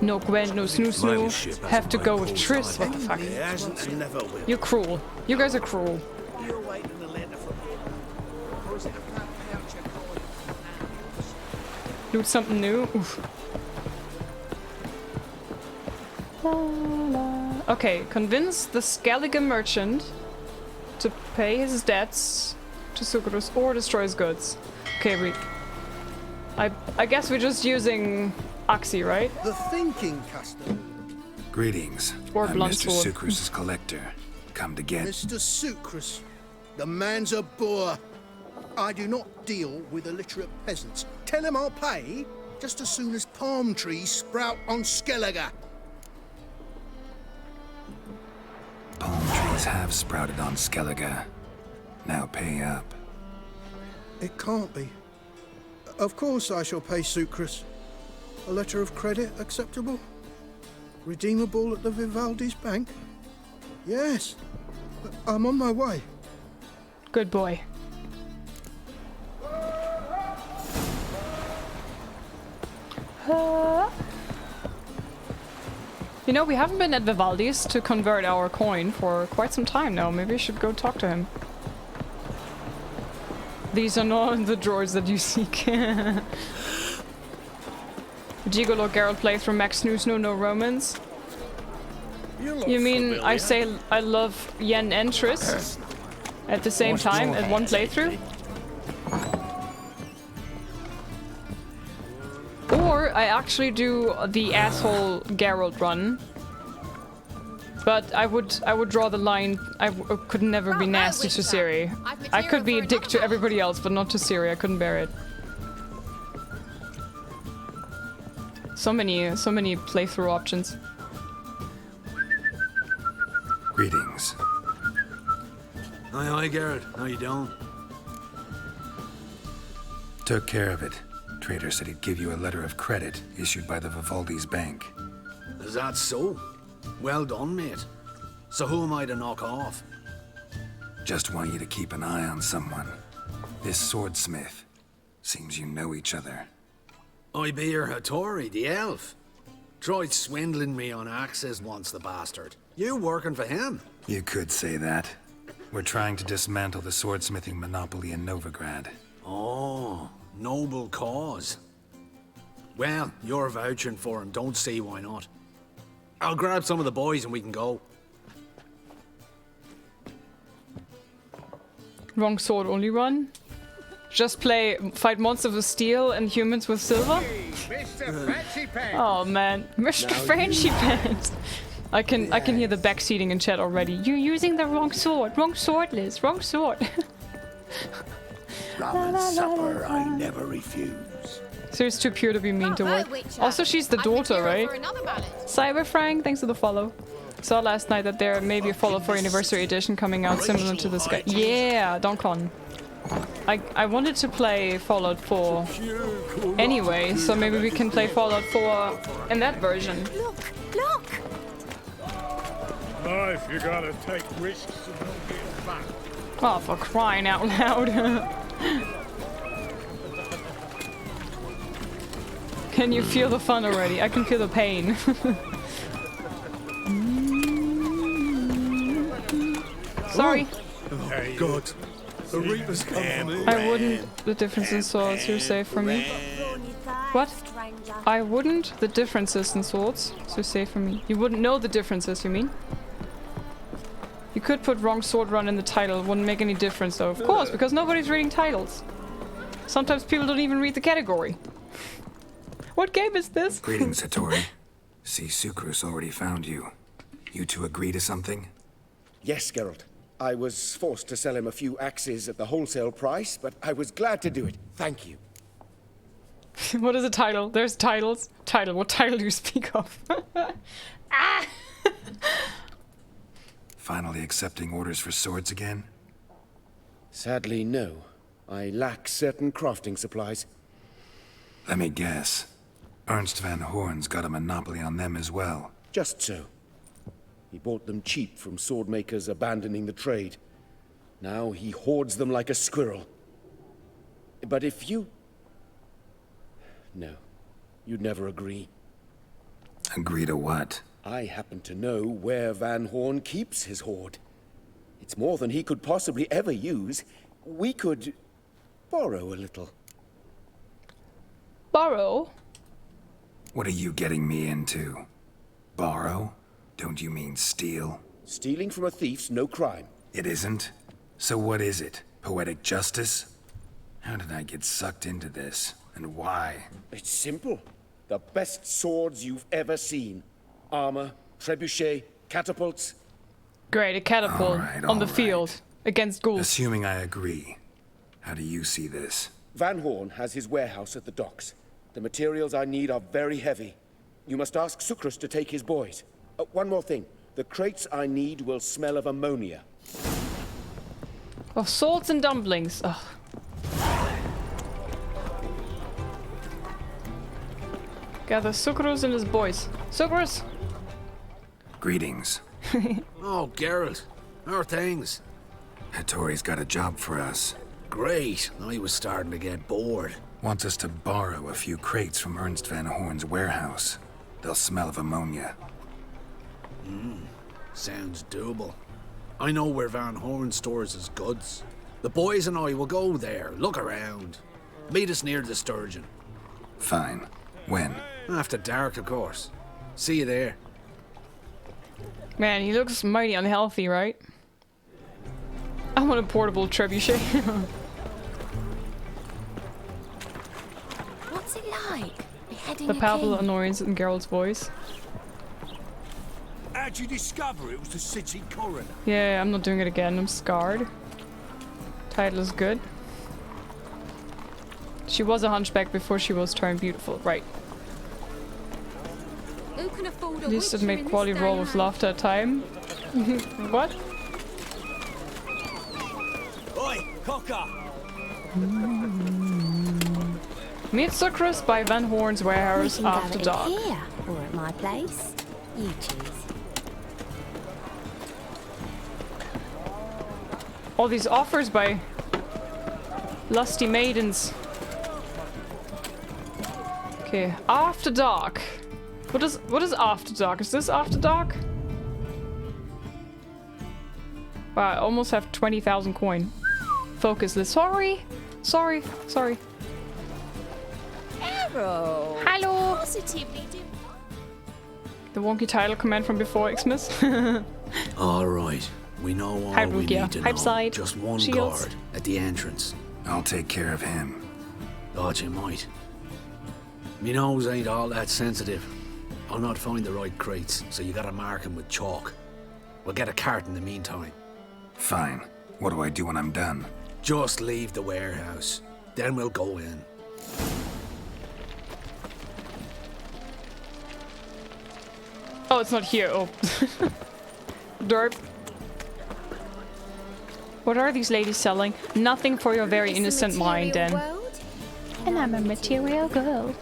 No Gwen, no snoo. Have to go with Trist. What the fuck? It hasn't and never will. You're cruel. You guys are cruel. You're waiting a letter from him. Or is it a fat pouch of coin? Loot something new. Oof. La, la. Okay, convince the Skellige merchant to pay his debts to Sukrus or destroy his goods. Okay, I guess we're just using Oxy, right? The thinking customer. Greetings. Or I'm blunt Mr. sword. Sucrus' collector. Come to get... Mr. Sucrus, the man's a boor. I do not deal with illiterate peasants. Tell him I'll pay just as soon as palm trees sprout on Skellige. Palm trees have sprouted on Skellige. Now pay up. It can't be. Of course I shall pay Sucrus. A letter of credit acceptable? Redeemable at the Vivaldi's bank? Yes. I'm on my way. Good boy. You know, we haven't been at Vivaldi's to convert our coin for quite some time now. Maybe we should go talk to him. These are not the drawers that you seek. Gigolo Geralt playthrough Max Snoo no romance. You mean I say I love Yen and Triss at the same time at one playthrough? Or I actually do the asshole Geralt run. But I would draw the line. I could never be nasty to Ciri. I could be a dick to everybody else, but not to Ciri. I couldn't bear it. So many playthrough options. Greetings. Aye, Garrett. How you doing? Took care of it. Trader said he'd give you a letter of credit issued by the Vivaldi's bank. Is that so? Well done, mate. So who am I to knock off? Just want you to keep an eye on someone. This swordsmith. Seems you know each other. I be your Hattori, the elf. Tried swindling me on axes once, the bastard. You working for him? You could say that. We're trying to dismantle the swordsmithing monopoly in Novigrad. Oh, noble cause. Well, you're vouching for him. Don't see why not. I'll grab some of the boys and we can go. Wrong sword only run. Just fight monsters with steel and humans with silver. Oh man, Mr. Frenchy Pants. I can hear the backseating in chat already. You're using the wrong sword. Wrong sword, Liz. Wrong sword. Rum and supper I never refuse. Ciri's too pure to be mean to her. Also, she's the daughter, right? Cyberfrank, thanks for the follow. Saw last night that there may be a Fallout 4 Anniversary Edition coming out similar to this guy. Yeah, Donkon. I wanted to play Fallout 4 anyway, so maybe we can play Fallout 4 in that version. Look! Life, you gotta take risks and not get back. Oh, for crying out loud. Can you feel the fun already? I can feel the pain. Sorry. Oh, God. The Reapers come for me. I wouldn't. The difference in swords, you're safe from me. What? I wouldn't. The differences in swords, so safe from me. You wouldn't know the differences, you mean? You could put wrong sword run in the title. Wouldn't make any difference though. Of course, because nobody's reading titles. Sometimes people don't even read the category. What game is this? Greetings, Hattori. See, Sucrus already found you. You two agree to something? Yes, Geralt. I was forced to sell him a few axes at the wholesale price, but I was glad to do it. Thank you. What is the title? There's titles. Title. What title do you speak of? Ah! Finally accepting orders for swords again? Sadly, no. I lack certain crafting supplies. Let me guess. Ernst van Hoorn's got a monopoly on them as well. Just so. He bought them cheap from swordmakers abandoning the trade. Now he hoards them like a squirrel. But if you... No. You'd never agree. Agree to what? I happen to know where Van Hoorn keeps his hoard. It's more than he could possibly ever use. We could borrow a little. Borrow? What are you getting me into? Borrow? Don't you mean steal? Stealing from a thief's no crime. It isn't? So what is it? Poetic justice? How did I get sucked into this? And why? It's simple. The best swords you've ever seen. Armor, trebuchet, catapults. Great, a catapult on the field against ghouls. Assuming I agree, how do you see this? Van Hoorn has his warehouse at the docks. The materials I need are very heavy. You must ask Sukrus to take his boys. One more thing. The crates I need will smell of ammonia. Oh, swords and dumplings. Ugh. Gather Sukrus and his boys. Sukrus! Greetings. Oh, Geralt. How are things? Hattori's got a job for us. Great. I was starting to get bored. Wants us to borrow a few crates from Ernst van Hoorn's warehouse. They'll smell of ammonia. Sounds doable. I know where Van Hoorn stores his goods. The boys and I will go there, look around. Meet us near the Sturgeon. Fine. When? After dark, of course. See you there. Man, he looks mighty unhealthy, right? I want a portable trebuchet. What's it like? Beheading The a palpable king? annoyance in Geralt's voice. How'd you discover it was the city coroner? Yeah, I'm not doing it again. I'm scarred. Title is good. She was a hunchback before she was turned beautiful. Right. Who can afford a At least it witcher made in quality this day roll and with age? laughter at time. What? Oi, cocker! Meet Sukrus by Van Hoorn's warehouse We can after gather dark. here or at my place. You choose. All these offers by lusty maidens. Okay, after dark. What is after dark? Is this after dark? Wow, I almost have 20,000 coin. Focus this. Sorry. Sorry. Arrow. Hello. Positively do. The wonky title command from before Xmas. All right. We know all Hype we Rukia. need to Hype know. side. Just one Shields. guard at the entrance. I'll take care of him. Thought you might. Me nose ain't all that sensitive. I'll not find the right crates, so you gotta mark 'em with chalk. We'll get a cart in the meantime. Fine. What do I do when I'm done? Just leave the warehouse. Then we'll go in. Oh, it's not here. Oh. Derp. What are these ladies selling? Nothing for your very innocent mind, then. And I'm a material girl.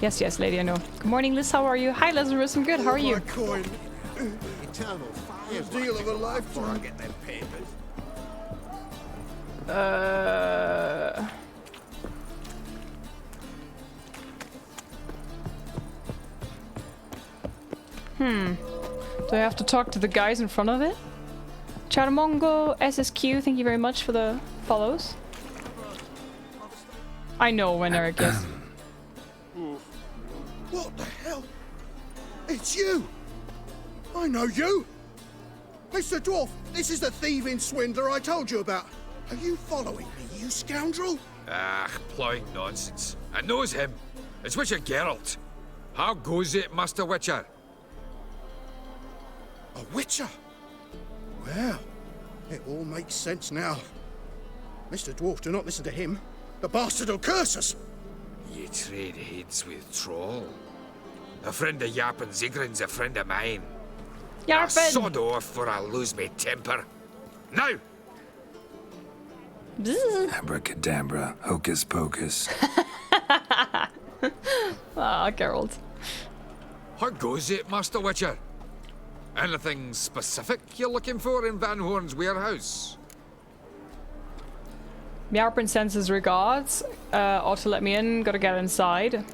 Yes, yes, lady, I know. Good morning, Liz. How are you? Hi, Lazarus. I'm good. How are you? Coin. Eternal fire. Deal of a lifetime. Get them papers. Do I have to talk to the guys in front of it? Charamongo, SSQ, thank you very much for the follows. I know when Eric is. What the hell? It's you! I know you! Mr. Dwarf, this is the thieving swindler I told you about. Are you following me, you scoundrel? Ah, ploying nonsense. I knows him. It's Witcher Geralt. How goes it, Master Witcher? A witcher? Well, it all makes sense now. Mr. Dwarf, do not listen to him. The bastard will curse us. You trade heads with Troll. A friend of Yap and Zigrin's a friend of mine. Yarpen! Sod off for I lose my temper. Now! Abracadabra, hocus pocus. Ah, Geralt. How goes it, Master Witcher? Anything specific you're looking for in Van Horn's warehouse? Yarpen sends his regards. Ought to let me in, gotta get inside.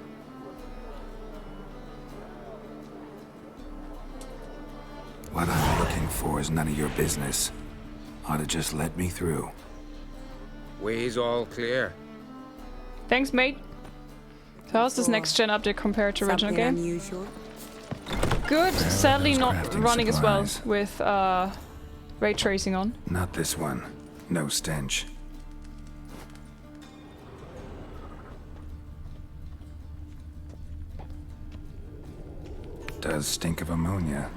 What I'm looking for is none of your business. Ought to just let me through. Way's all clear. Thanks, mate. So how's this next gen update compared to original game? Unusual. Good. Sadly not crafting running as well supplies. with ray tracing on. Not this one. No stench. Does stink of ammonia.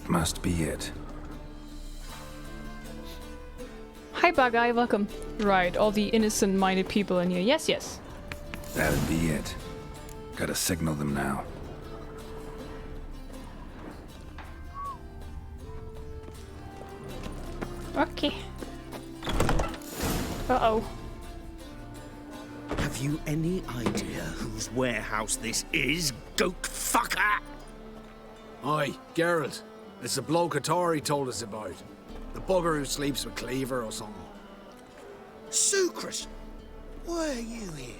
Must be it. Hi, bad guy, welcome. Right, all the innocent-minded people in here. Yes, yes. That'd be it. Gotta signal them now. Okay. Uh-oh. Have you any idea whose warehouse this is, goat fucker? Aye, Geralt. It's the bloke Atari told us about. The bugger who sleeps with Cleaver or something. Sucrus, why are you here?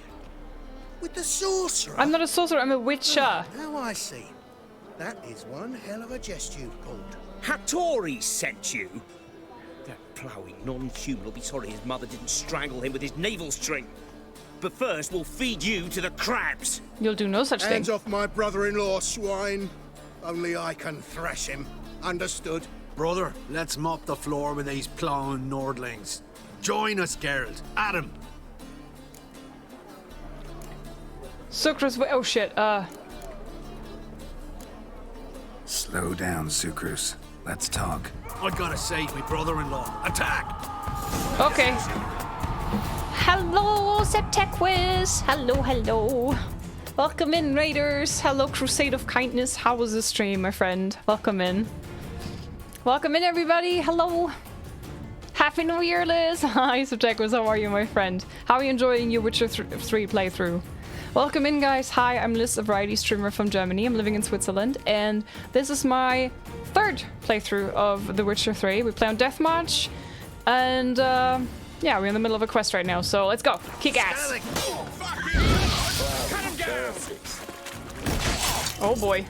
With the sorcerer? I'm not a sorcerer, I'm a witcher. Now I see. That is one hell of a jest you've pulled. Hattori sent you? That ploughing non-human will be sorry his mother didn't strangle him with his navel string. But first, we'll feed you to the crabs. You'll do no such thing. Hands off my brother-in-law, swine. Only I can thrash him. Understood? Brother, let's mop the floor with these plowing Nordlings. Join us, Geralt. Adam. Sucrus, oh shit, Slow down, Sucrus. Let's talk. I gotta save me brother-in-law. Attack! Okay. Hello, Septequis! Hello, hello. Welcome in, Raiders. Hello, Crusade of Kindness. How was the stream, my friend? Welcome in. Welcome in, everybody. Hello. Happy New Year, Liz. Hi, Septequis. How are you, my friend? How are you enjoying your Witcher 3 playthrough? Welcome in, guys. Hi, I'm Liz, a variety streamer from Germany. I'm living in Switzerland, and this is my third playthrough of The Witcher 3. We play on Deathmarch, and yeah, we're in the middle of a quest right now, so let's go. Kick ass. Oh boy.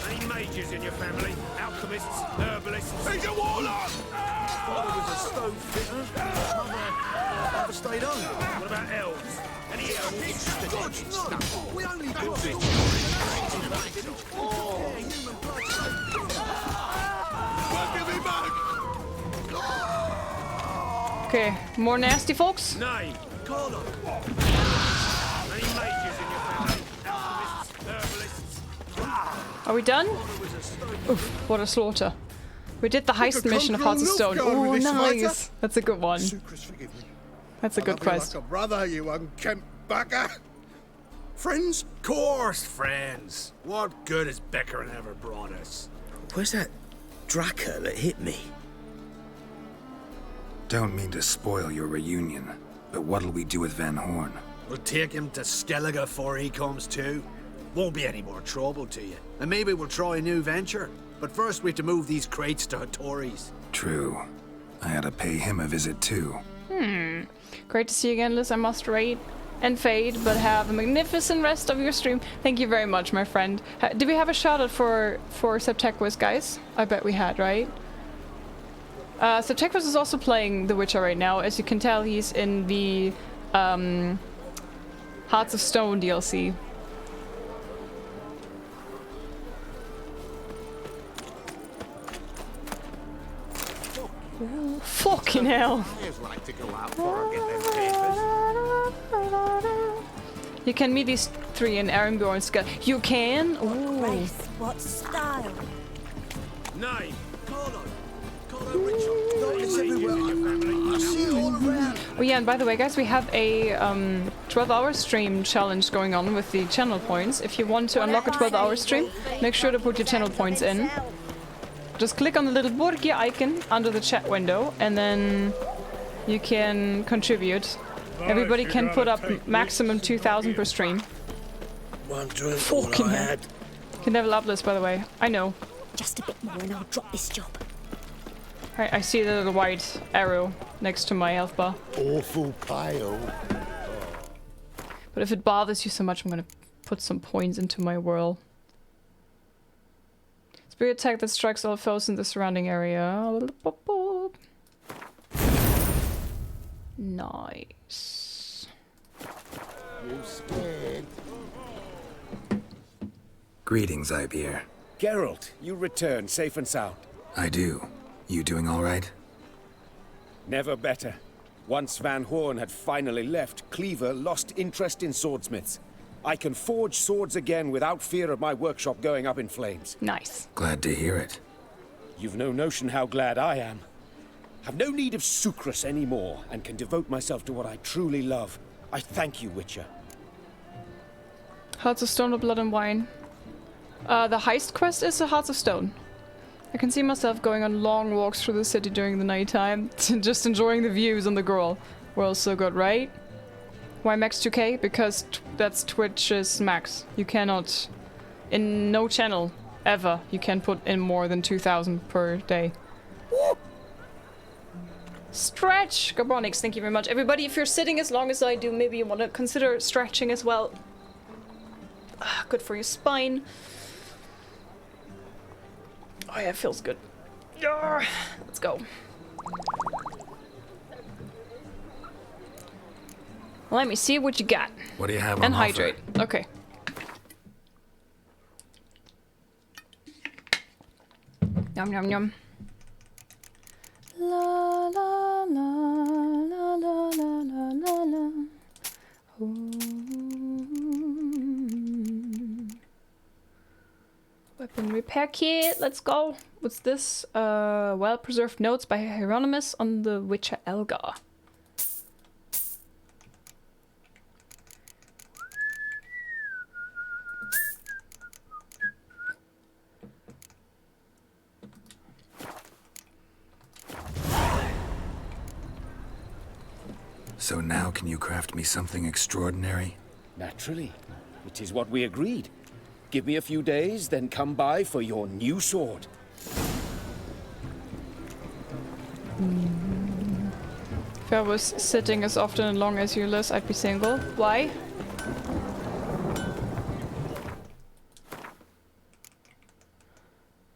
Any mages in your family? Alchemists, herbalists? He's a warlock! Father was a stove fitter. Mother stayed home. What about elves? Any elves? God, no! We only do it. Okay, more nasty folks? Nay. Call them. Any mages in your family? Alchemists, herbalists? Are we done? Oof, what a slaughter. We did the heist mission of Hearts of Stone. Oh, nice. That's a good one. That's a good quest. Like a brother, you unkempt bugger. Friends? Course, friends. What good has Beckering ever brought us? Where's that Draka that hit me? Don't mean to spoil your reunion, but what'll we do with Van Horn? We'll take him to Skellige before he comes to. Won't be any more trouble to you. And maybe we'll try a new venture. But first we have to move these crates to Hattori's. True. I had to pay him a visit too. Great to see you again, Liz. I must rate and fade, but have a magnificent rest of your stream. Thank you very much, my friend. Did we have a shout out for Septequis, guys? I bet we had, right? Septequis is also playing The Witcher right now. As you can tell, he's in the Hearts of Stone DLC. Fucking hell. Like to go out for get them papers. You can meet these three in Aragorn's Skull. You can? Ooh. Race, what style? Name. Carlo. Carlo Richard. It's everywhere. I see it all around. Oh yeah, and by the way, guys, we have a 12-hour stream challenge going on with the channel points. If you want to unlock a 12-hour stream, make sure to put your channel points in. Just click on the little Borgia icon under the chat window, and then you can contribute. Everybody can put up maximum 2,000 per stream. One drink, Fucking all I hell. had. Can level up this, by the way. I know. Just a bit more and I'll drop this job. Alright, I see the little white arrow next to my health bar. Awful pale. But if it bothers you so much, I'm gonna put some points into my whirl. Spirit attack that strikes all foes in the surrounding area. Nice. You scared? Greetings, Ibeer. Geralt, you return safe and sound. I do. You doing all right? Never better. Once Van Horn had finally left, Cleaver lost interest in swordsmiths. I can forge swords again without fear of my workshop going up in flames. Nice. Glad to hear it. You've no notion how glad I am. I've no need of sucrus anymore, and can devote myself to what I truly love. I thank you, Witcher. Hearts of Stone or Blood and Wine. The heist quest is the Hearts of Stone. I can see myself going on long walks through the city during the nighttime, just enjoying the views on the girl. World's so good, right? Why max 2k? Because that's Twitch's max. You cannot, in no channel, ever, you can put in more than 2,000 per day. Stretch! Gabronix, thank you very much. Everybody, if you're sitting as long as I do, maybe you want to consider stretching as well. Good for your spine. Oh yeah, it feels good. Let's go. Let me see what you got. What do you have on And offer? hydrate. Okay. Yum yum yum. La la la la la la la la la. Weapon repair kit. Let's go. What's this? Well-preserved notes by Hieronymus on the Witcher Elgar. So now can you craft me something extraordinary? Naturally. It is what we agreed. Give me a few days, then come by for your new sword. If I was sitting as often and long as you, Liz, I'd be single. Why?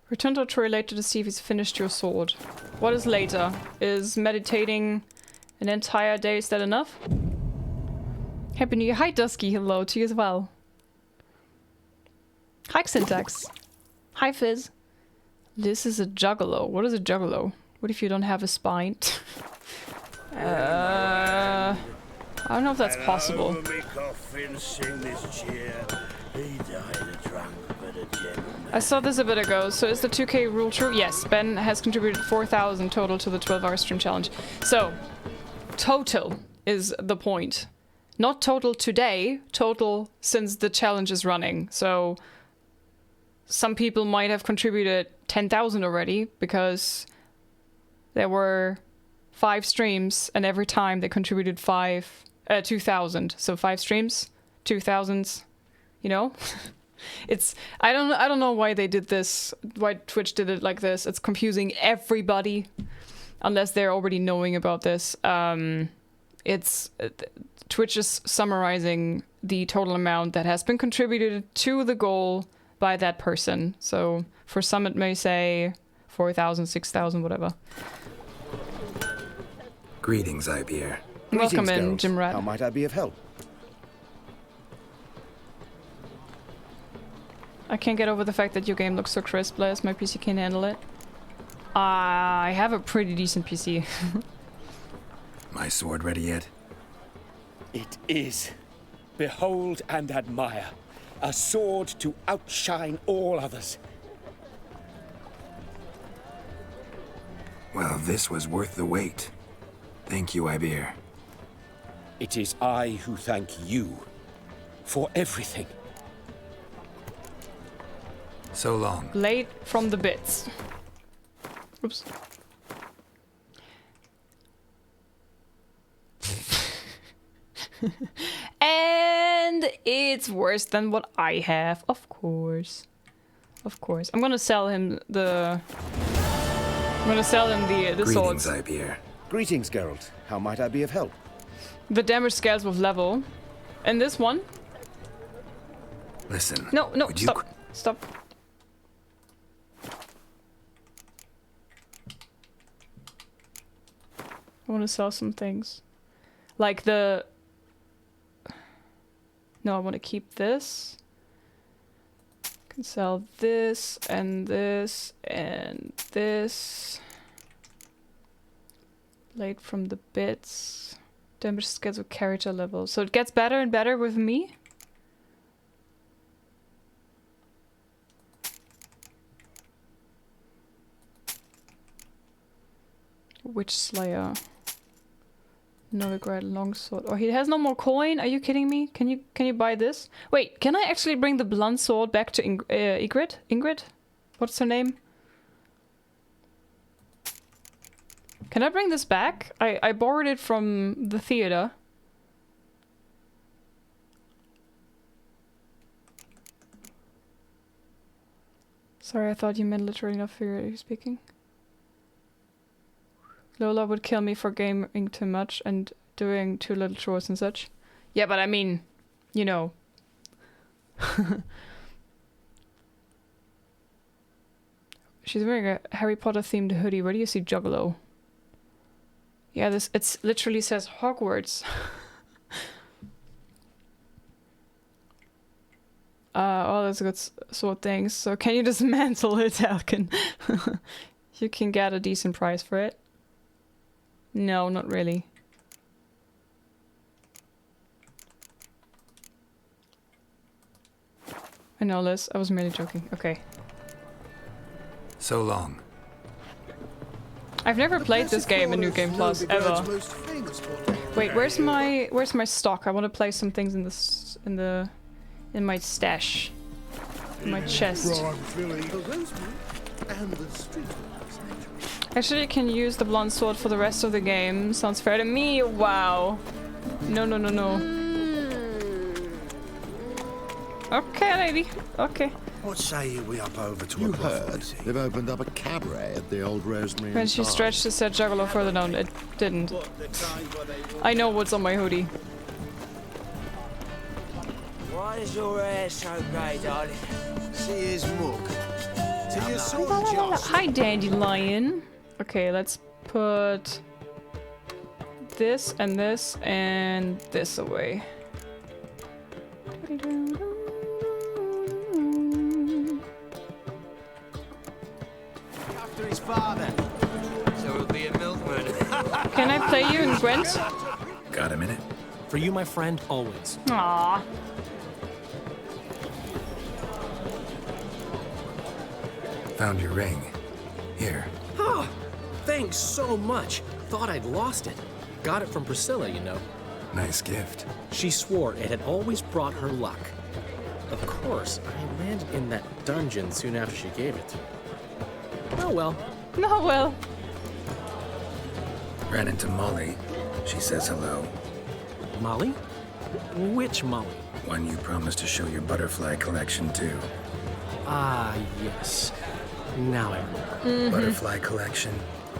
Return to Troy later to see if he's finished your sword. What is later? Is meditating an entire day, is that enough? Happy New Year. Hi Dusky, hello to you as well. Hi Syntax. Hi Fizz. This is a juggalo. What is a juggalo? What if you don't have a spine? I don't know if that's possible. I saw this a bit ago, so is the 2k rule true? Yes, Ben has contributed 4,000 total to the 12-hour stream challenge. So, total is the point. Not total today, total since the challenge is running. So, some people might have contributed 10,000 already, because there were 5 streams, and every time they contributed 2,000. So 5 streams, 2,000s, you know? It's I don't know why they did this, why Twitch did it like this. It's confusing everybody, unless they're already knowing about this. Twitch is summarizing the total amount that has been contributed to the goal by that person. So for some it may say 4,000, 6,000, whatever. Greetings, Ibeer. Welcome in, Jim Rat. How might I be of help? I can't get over the fact that your game looks so crisp, Liz. My PC can't handle it. I have a pretty decent PC. My sword ready yet? It is. Behold and admire. A sword to outshine all others. Well, this was worth the wait. Thank you, Ibeer. It is I who thank you for everything. So long. Blade from the bits. Oops. And it's worse than what I have, of course. Of course. I'm gonna sell him the... I'm gonna sell him the swords. Greetings, Ibeer. Greetings, Geralt. How might I be of help? The damage scales with level. And this one? Listen. No, stop. Stop. I want to sell some things. Like the... No, I want to keep this. I can sell this and this and this. Blade from the bits. Damage scales with character level. So it gets better and better with me? Witch Slayer. Novigrad longsword. Oh, he has no more coin? Are you kidding me? Can you buy this? Wait, can I actually bring the blunt sword back to Ingrid? Ingrid? What's her name? Can I bring this back? I borrowed it from the theater. Sorry, I thought you meant literally, not figuratively speaking. Lola would kill me for gaming too much and doing too little chores and such. Yeah, but I mean, you know. She's wearing a Harry Potter themed hoodie. Where do you see Juggalo? Yeah, it literally says Hogwarts. All those good sword things. So can you dismantle it, Alkin? You can get a decent price for it. No, not really. I know, Liz. I was merely joking. Okay. So long. I've never played this game in New Game Plus ever. Wait, where's my stock? I want to play some things in my stash, in my chest. Actually, I can use the blunt sword for the rest of the game. Sounds fair to me. Wow. No. Okay, lady. Okay. What say you we up over to You heard? They've opened up a cabaret at the old Rosemary. When she stretched to set Juggalo further down, it didn't. I know what's on my hoodie. Why is your hair so grey, darling? See his mug. Till you saw the joss. Hi, Dandelion. Okay, let's put this and this and this away. After his father. So he'll be a milkman. Can I play you in Gwent? Got a minute? For you, my friend, always. Aww. Found your ring. Here. Oh, thanks so much. Thought I'd lost it. Got it from Priscilla, you know. Nice gift. She swore it had always brought her luck. Of course, I landed in that dungeon soon after she gave it. Oh well. No, well. Ran into Molly. She says hello. Molly? Which Molly? One you promised to show your butterfly collection to. Ah, yes. Now I remember. Butterfly collection?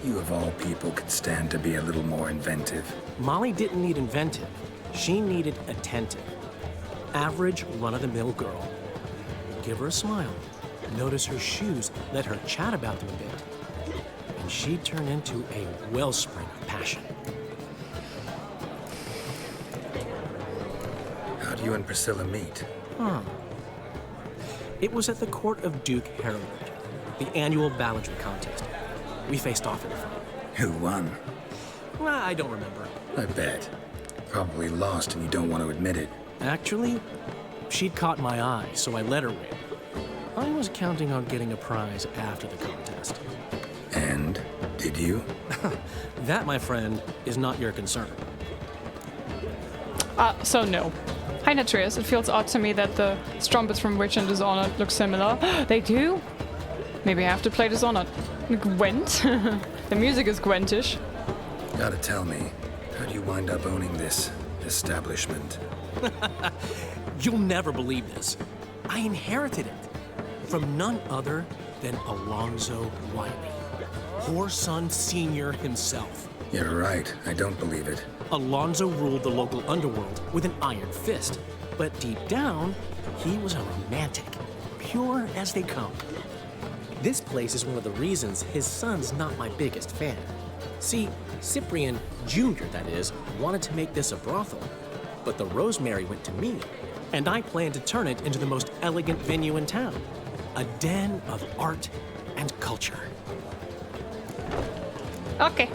You of all people could stand to be a little more inventive. Molly didn't need inventive. She needed attentive. Average, run-of-the-mill girl. Give her a smile. Notice her shoes. Let her chat about them a bit. And she'd turn into a wellspring of passion. How'd you and Priscilla meet? It was at the court of Duke Hereward, the annual balladry contest. We faced off in a fight. Who won? I don't remember. I bet. Probably lost and you don't want to admit it. Actually, she'd caught my eye, so I let her win. I was counting on getting a prize after the contest. And? Did you? That, my friend, is not your concern. So no. Hi Natrius, it feels odd to me that the strumpets from Witch and Dishonored look similar. They do? Maybe I have to play Dishonored. Gwent? The music is Gwentish. Gotta tell me, how do you wind up owning this establishment? You'll never believe this. I inherited it from none other than Alonzo Wiley, Whoreson Sr. himself. You're right, I don't believe it. Alonzo ruled the local underworld with an iron fist, but deep down, he was a romantic, pure as they come. This place is one of the reasons his son's not my biggest fan. See, Cyprian Jr., that is, wanted to make this a brothel, but the Rosemary went to me, and I planned to turn it into the most elegant venue in town, a den of art and culture. Okay.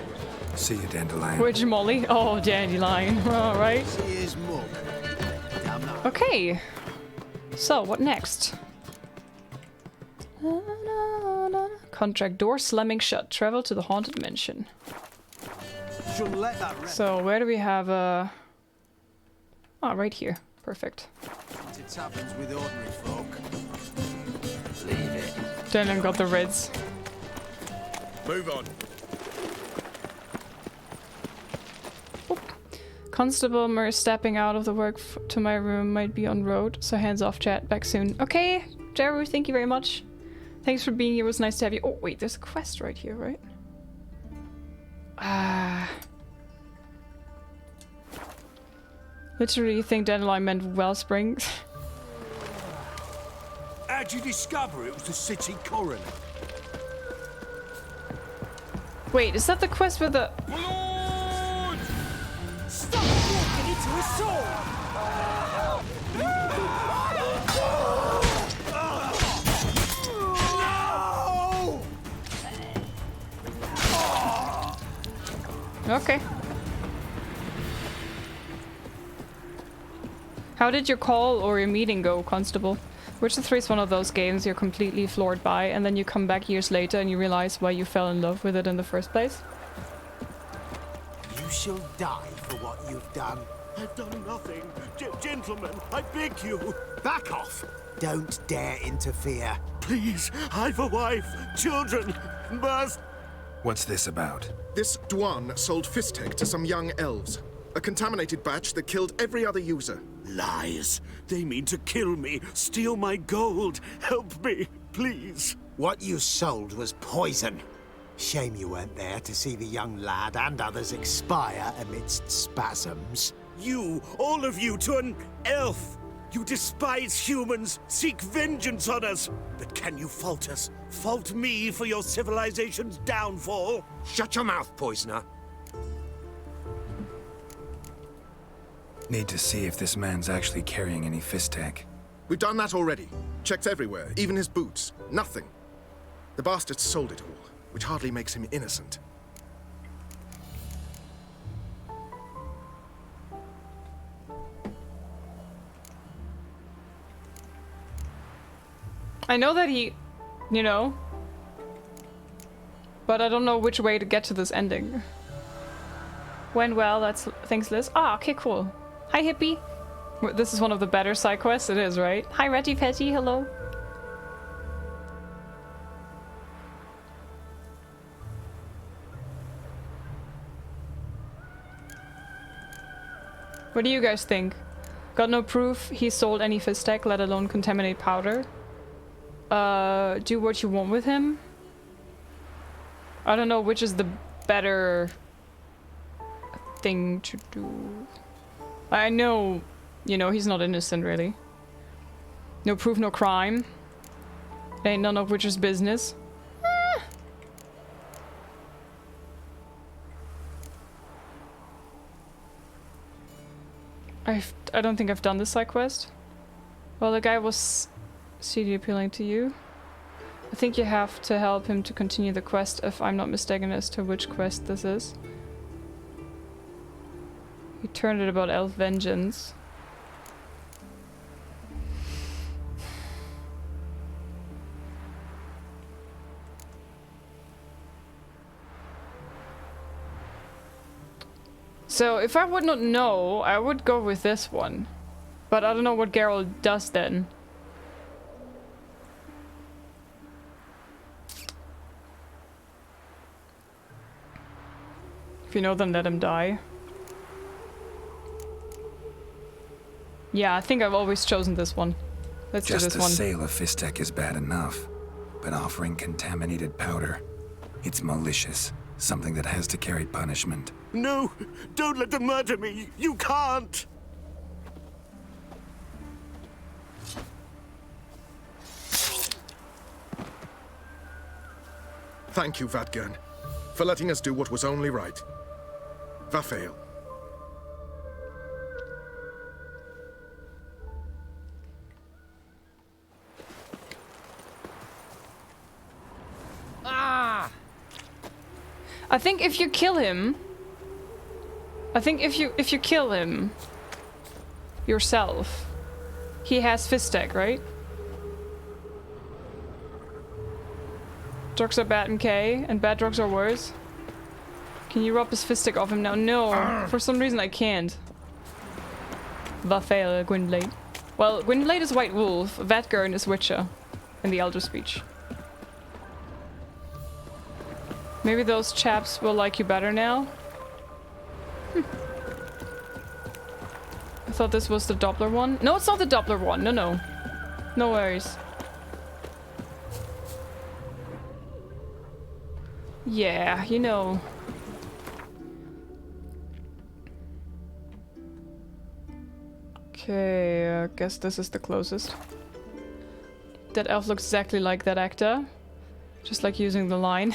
See you, Dandelion. Which Molly? Oh, Dandelion. All right. See his mug. Okay. So, what next? Contract door slamming shut. Travel to the haunted mansion. So, where do we have a... Oh, right here. Perfect. It happens with ordinary folk. Leave it. Dylan got the reds. Move on. Constable Murr stepping out of the work to my room might be on road, so hands off chat. Back soon. Okay, Jeru, thank you very much. Thanks for being here. It was nice to have you. Oh, wait, there's a quest right here, right? Literally think Dandelion meant Wellspring. How'd you discover it was the city coroner? Wait, is that the quest with the... Stop walking into a sword! No! Okay. How did your call or your meeting go, Constable? Witcher 3 is one of those games you're completely floored by, and then you come back years later and you realize why you fell in love with it in the first place. You shall die for what you've done. I've done nothing. Gentlemen, I beg you. Back off! Don't dare interfere. Please, I've a wife, children, must... What's this about? This Dwan sold Fistek to some young elves. A contaminated batch that killed every other user. Lies. They mean to kill me, steal my gold. Help me, please. What you sold was poison. Shame you weren't there to see the young lad and others expire amidst spasms. You, all of you, to an elf. You despise humans, seek vengeance on us. But can you fault us? Fault me for your civilization's downfall? Shut your mouth, poisoner. Need to see if this man's actually carrying any Fistek. We've done that already. Checked everywhere, even his boots. Nothing. The bastard sold it all, which hardly makes him innocent. I know that he, you know, but I don't know which way to get to this ending. Went well, that's thanks Liz. Ah, okay, cool. Hi Hippie. This is one of the better side quests, it is, right? Hi Retty Petty, hello. What do you guys think? Got no proof he sold any Fistek, let alone contaminate powder. Do what you want with him. I don't know which is the better thing to do. I know, you know, he's not innocent really. No proof, no crime. Ain't none of Witcher's business. I don't think I've done this side quest. Well, the guy was CD appealing to you. I think you have to help him to continue the quest, if I'm not mistaken as to which quest this is. He turned it about elf vengeance. So if I would not know, I would go with this one. But I don't know what Geralt does then. If you know, then let him die. Yeah, I think I've always chosen this one. Let's do this one. Just the sale of Fistek is bad enough, but offering contaminated powder, it's malicious. Something that has to carry punishment. No! Don't let them murder me! You can't! Thank you, Vatgern, for letting us do what was only right. Vafael. Ah! I think if you kill him... if you kill him yourself, he has Fistek, right? Drugs are bad in K, and bad drugs are worse. Can you rub his Fistek off him now? No, for some reason I can't. Vafael, Gwynblade. Well, Gwynblade is White Wolf, Vatgern is Witcher, in the Elder Speech. Maybe those chaps will like you better now? I thought this was the Doppler one. No, it's not the Doppler one. No, no. No worries. Yeah, you know. Okay, I guess this is the closest. That elf looks exactly like that actor. Just like using the line.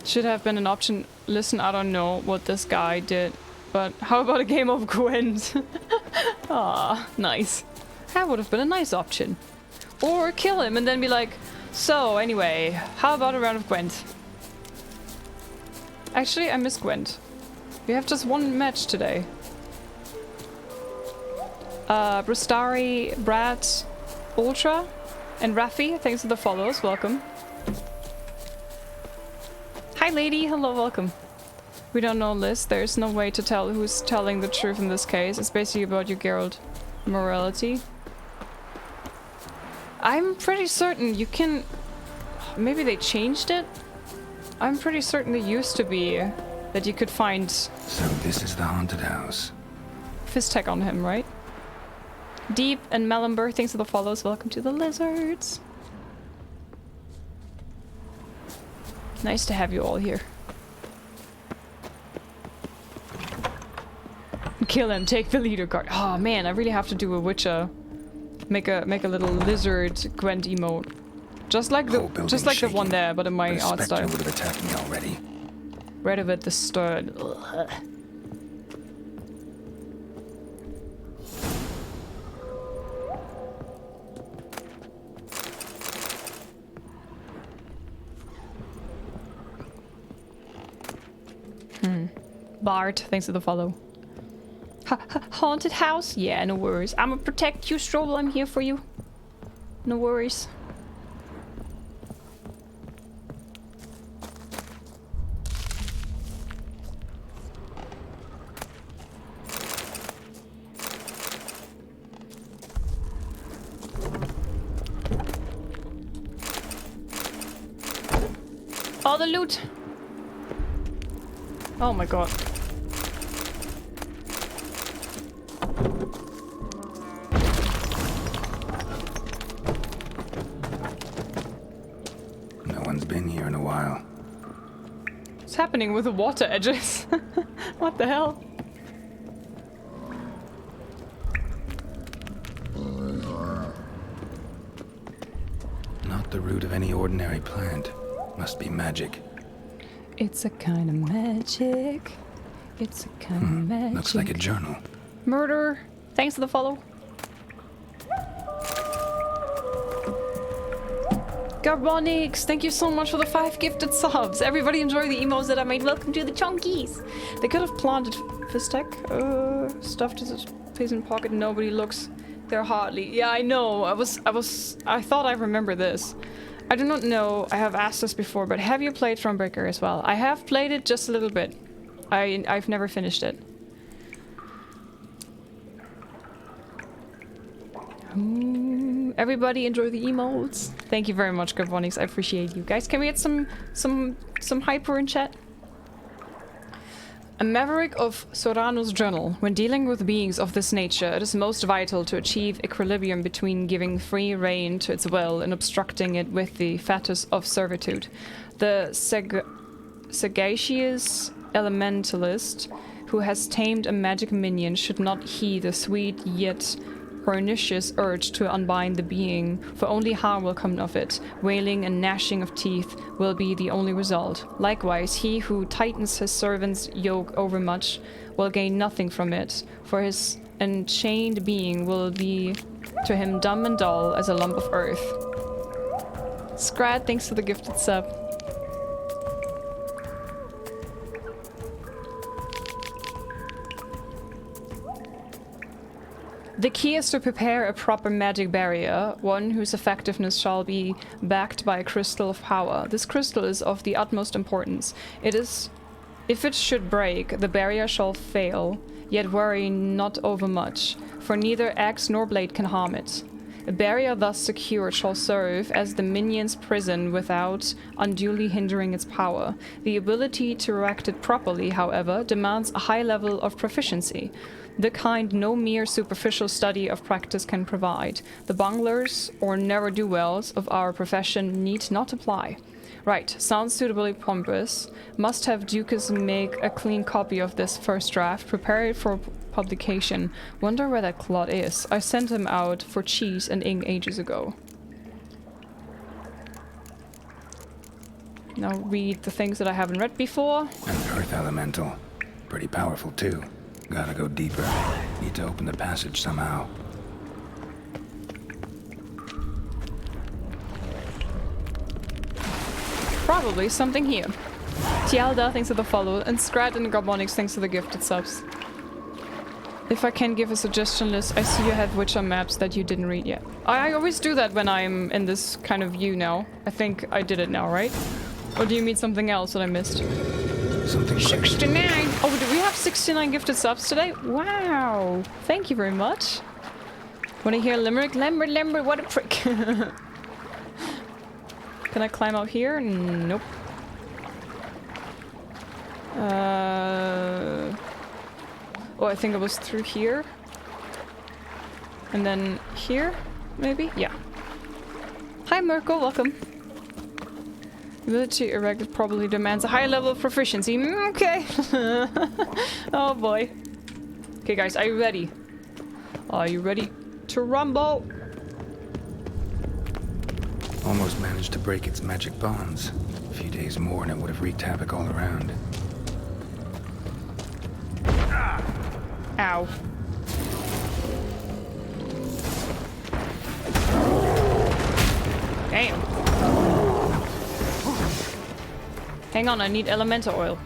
Should have been an option. Listen, I don't know what this guy did, but how about a game of Gwent? Ah, nice. That would have been a nice option. Or kill him and then be like, so anyway, how about a round of Gwent? Actually, I miss Gwent. We have just one match today. Brustari, Brad, Ultra, and Raffi, thanks for the follows, welcome. Hi lady, hello, welcome. We don't know LIZZ, there's no way to tell who's telling the truth in this case. It's basically about your Geralt morality. I'm pretty certain you can... Maybe they changed it? I'm pretty certain it used to be that you could find... So this is the haunted house. Fistek on him, right? Deep and Melimber, thanks for the follows. Welcome to the Lizards. Nice to have you all here. Kill him, take the leader card. Oh man, I really have to do a Witcher. Make a little lizard Gwent emote. Just like the one there, but in my art style. Would have attacked me already. Red of it, the stirred. Ugh. Bart, thanks for the follow. Haunted house? Yeah, no worries. I'ma protect you, Strobel. I'm here for you. No worries. All the loot! Oh my god. No one's been here in a while. What's happening with the water edges? What the hell? Not the root of any ordinary plant. Must be magic. It's a kind of magic. It's a kind of magic. Looks like a journal. Murder. Thanks for the follow. Garbonix, thank you so much for the 5 gifted subs. Everybody enjoy the emotes that I made. Welcome to the chonkies. They could have planted Fistek. Stuffed his face in pocket. Nobody looks there hardly. Yeah, I know. I thought I remember this. I do not know. I have asked this before, but have you played Thronebreaker as well? I have played it just a little bit. I've never finished it. Everybody enjoy the emotes. Thank you very much, Gavonix. I appreciate you guys. Can we get some hyper in chat? A maverick of Sorano's journal. When dealing with beings of this nature, it is most vital to achieve equilibrium between giving free rein to its will and obstructing it with the fetus of servitude. The sagacious elementalist who has tamed a magic minion should not heed the sweet yet pernicious urge to unbind the being, for only harm will come of it. Wailing and gnashing of teeth will be the only result. Likewise, he who tightens his servant's yoke overmuch will gain nothing from it, for his enchained being will be to him dumb and dull as a lump of earth. Scrat, thanks for the gifted sub. The key is to prepare a proper magic barrier, one whose effectiveness shall be backed by a crystal of power. This crystal is of the utmost importance. If it should break, the barrier shall fail, yet worry not overmuch, for neither axe nor blade can harm it. A barrier thus secured shall serve as the minion's prison without unduly hindering its power. The ability to erect it properly, however, demands a high level of proficiency, the kind no mere superficial study of practice can provide. The bunglers or ne'er-do-wells of our profession need not apply. Right, sounds suitably pompous. Must have Dukas make a clean copy of this first draft, prepare it for publication. Wonder where that clod is. I sent him out for cheese and ink ages ago. Now read the things that I haven't read before. An earth elemental. Pretty powerful too. Gotta go deeper. Need to open the passage somehow. Probably something here. Tialda, thanks for the follow, and Scrat and Garbonix, thanks for the gifted subs. If I can give a suggestion list, I see you have Witcher maps that you didn't read yet. I always do that when I'm in this kind of view now. I think I did it now, right? Or do you mean something else that I missed? Something 69! Oh, do we have 69 gifted subs today? Wow! Thank you very much. Wanna hear Limerick? Lambert, what a prick. Can I climb out here? Nope. Oh, I think it was through here. And then here, maybe? Yeah. Hi, Mirko, welcome. Ability erected probably demands a high level of proficiency. Okay. Oh boy. Okay, guys, are you ready? Are you ready to rumble? Almost managed to break its magic bonds. A few days more and it would have wreaked havoc all around. Ow. Damn. Hang on, I need elemental oil.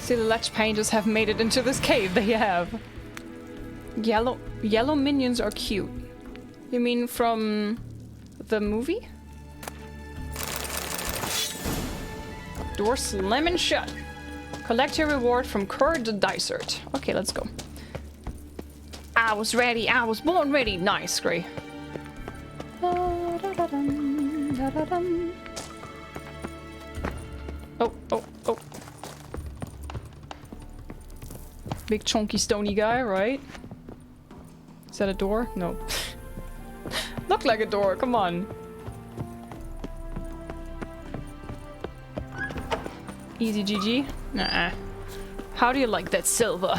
See, the ledge painters have made it into this cave. They have. Yellow minions are cute. You mean from the movie? Door slamming shut. Collect your reward from Kurt the Dysert. Okay, let's go. I was ready. I was born ready. Nice, Gray. Oh, oh, oh. Big chunky stony guy, right? Is that a door? No. Look like a door, come on. Easy GG? Nah. How do you like that silver?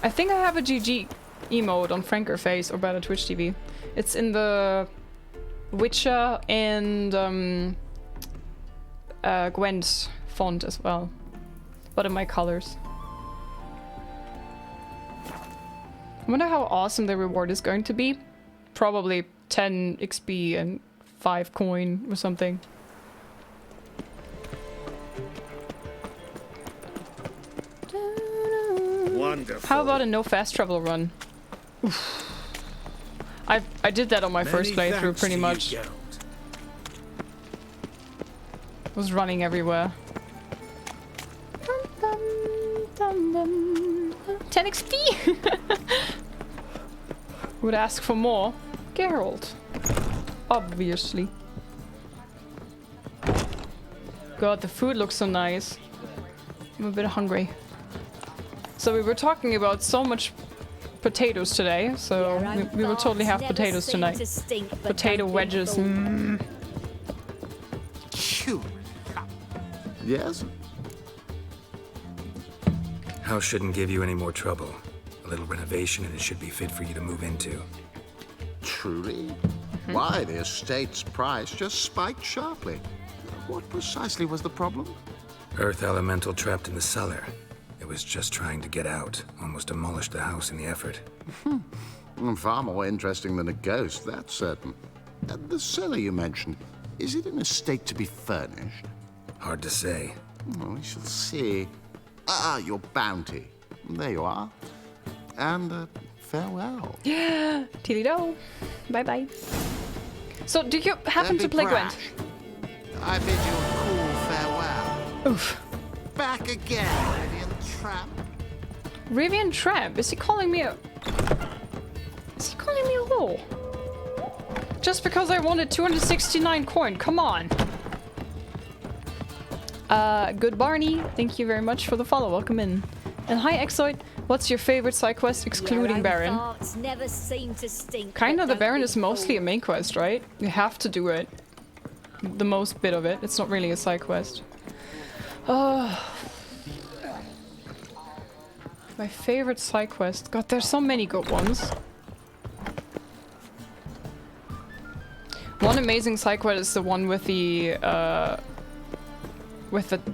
I think I have a GG emote on Franker Face or better Twitch TV. It's in the Witcher and Gwent font as well. But in my colors. I wonder how awesome the reward is going to be. Probably 10 XP and 5 coin or something. Wonderful. How about a no fast travel run? Oof. I did that on my first playthrough pretty much. Was running everywhere. 10 XP! Would ask for more. Geralt. Obviously. God, the food looks so nice. I'm a bit hungry. So we were talking about so much potatoes today, so we will totally have potatoes tonight. Potato wedges. Mm. Yes? House shouldn't give you any more trouble. A little renovation and it should be fit for you to move into. Truly? Why, the estate's price just spiked sharply. What precisely was the problem? Earth elemental trapped in the cellar. It was just trying to get out. Almost demolished the house in the effort. Far more interesting than a ghost, that's certain. The cellar you mentioned, is it in a state to be furnished? Hard to say. We shall see. Ah, your bounty. There you are. And farewell. Yeah, Tilly-do. Bye-bye. So, do you happen to play Gwent? I bid you a cool farewell. Oof. Back again, Rivian Tramp. Rivian Tramp? Is he calling me a... Is he calling me a whore? Just because I wanted 269 coin, come on. Good Barney, thank you very much for the follow, welcome in. And hi Exoid, what's your favorite side quest excluding Baron? Never seem to stink, Kinda, the Baron is mostly a main quest, right? You have to do it. The most bit of it, it's not really a side quest. Oh. My favorite side quest. God, there's so many good ones. One amazing side quest is the one with the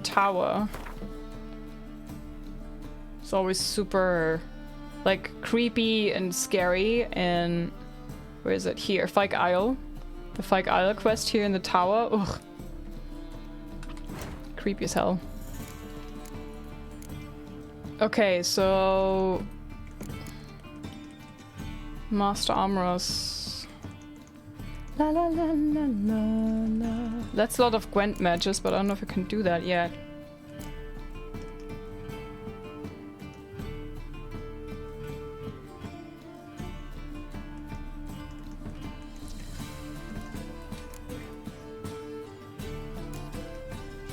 tower. It's always super, like, creepy and scary. And where is it? Here, Fyke Isle. The Fyke Isle quest here in the tower. Ugh. Creepy as hell. Okay, so... Master Armorers. La la la la la la. That's a lot of Gwent matches, but I don't know if I can do that yet.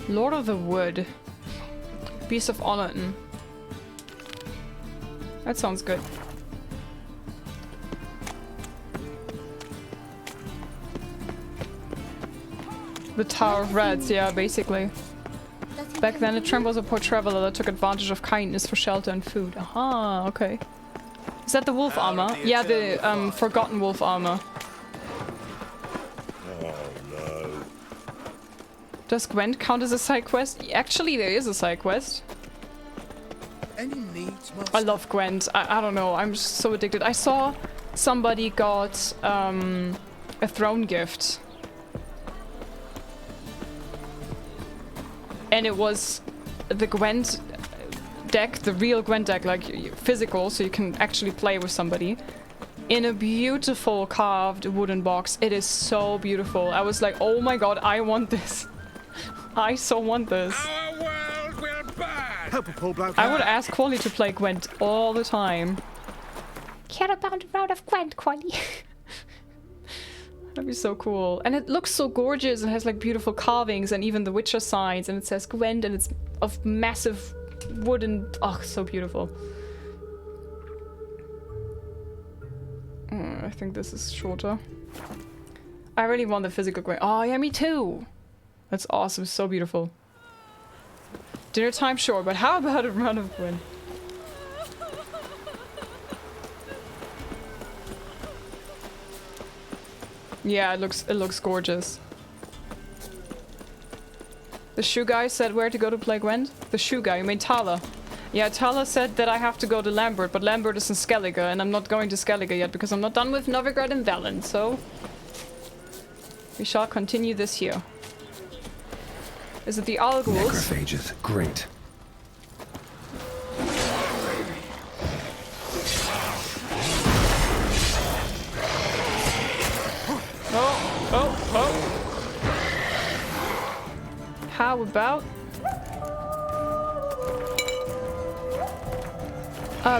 Lord of the Wood. Beast of Honorton. That sounds good. The Tower of Reds, yeah, basically. Back then, a tramp was a poor traveler that took advantage of kindness for shelter and food. Aha, okay. Is that the wolf armor? Yeah, the forgotten wolf armor. Oh no. Does Gwent count as a side quest? Actually, there is a side quest. Any needs, I love Gwent. I don't know, I'm just so addicted. I saw somebody got a throne gift. and it was the Gwent deck, the real Gwent deck, like physical, so you can actually play with somebody, in a beautiful carved wooden box. It is so beautiful. I was like, oh my god, I want this. I so want this. Our world will burn. Help a poor bloke. I would ask Quali to play Gwent all the time. Care about a round of Gwent, Quali. That'd be so cool. And it looks so gorgeous and has like beautiful carvings and even the Witcher signs, and it says Gwent and it's of massive wooden. Oh, so beautiful. I think this is shorter. I really want the physical Gwent. Oh yeah, me too. That's awesome. So beautiful. Dinner time, sure, but how about a round of Gwent? Yeah, it looks gorgeous. The shoe guy said where to go to play Gwent? The shoe guy, you mean Tala? Yeah, Tala said that I have to go to Lambert, but Lambert is in Skellige, and I'm not going to Skellige yet because I'm not done with Novigrad and Velen, so we shall continue this here. Is it the Alguls? Necrophages, great. Oh. How about...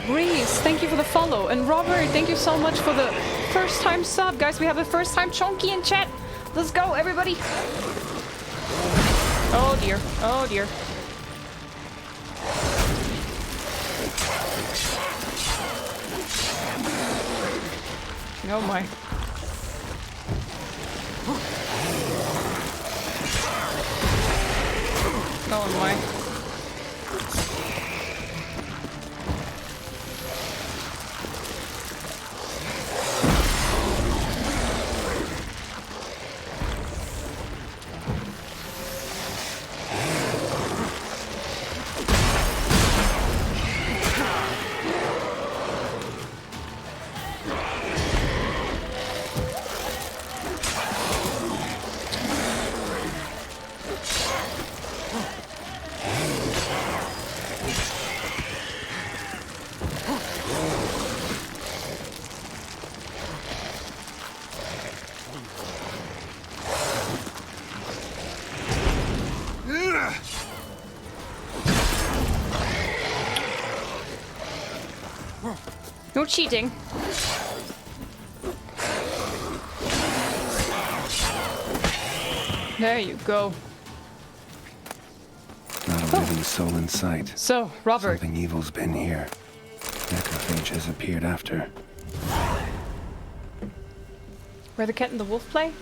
Breeze, thank you for the follow. And Robert, thank you so much for the first time sub. Guys, we have a first time chonky in chat. Let's go, everybody. Oh dear. Oh dear. Oh my. Oh my. No cheating. There you go. Not a living soul in sight. So, Robert. Something evil's been here. Necrophage has appeared after. Where the cat and the wolf play?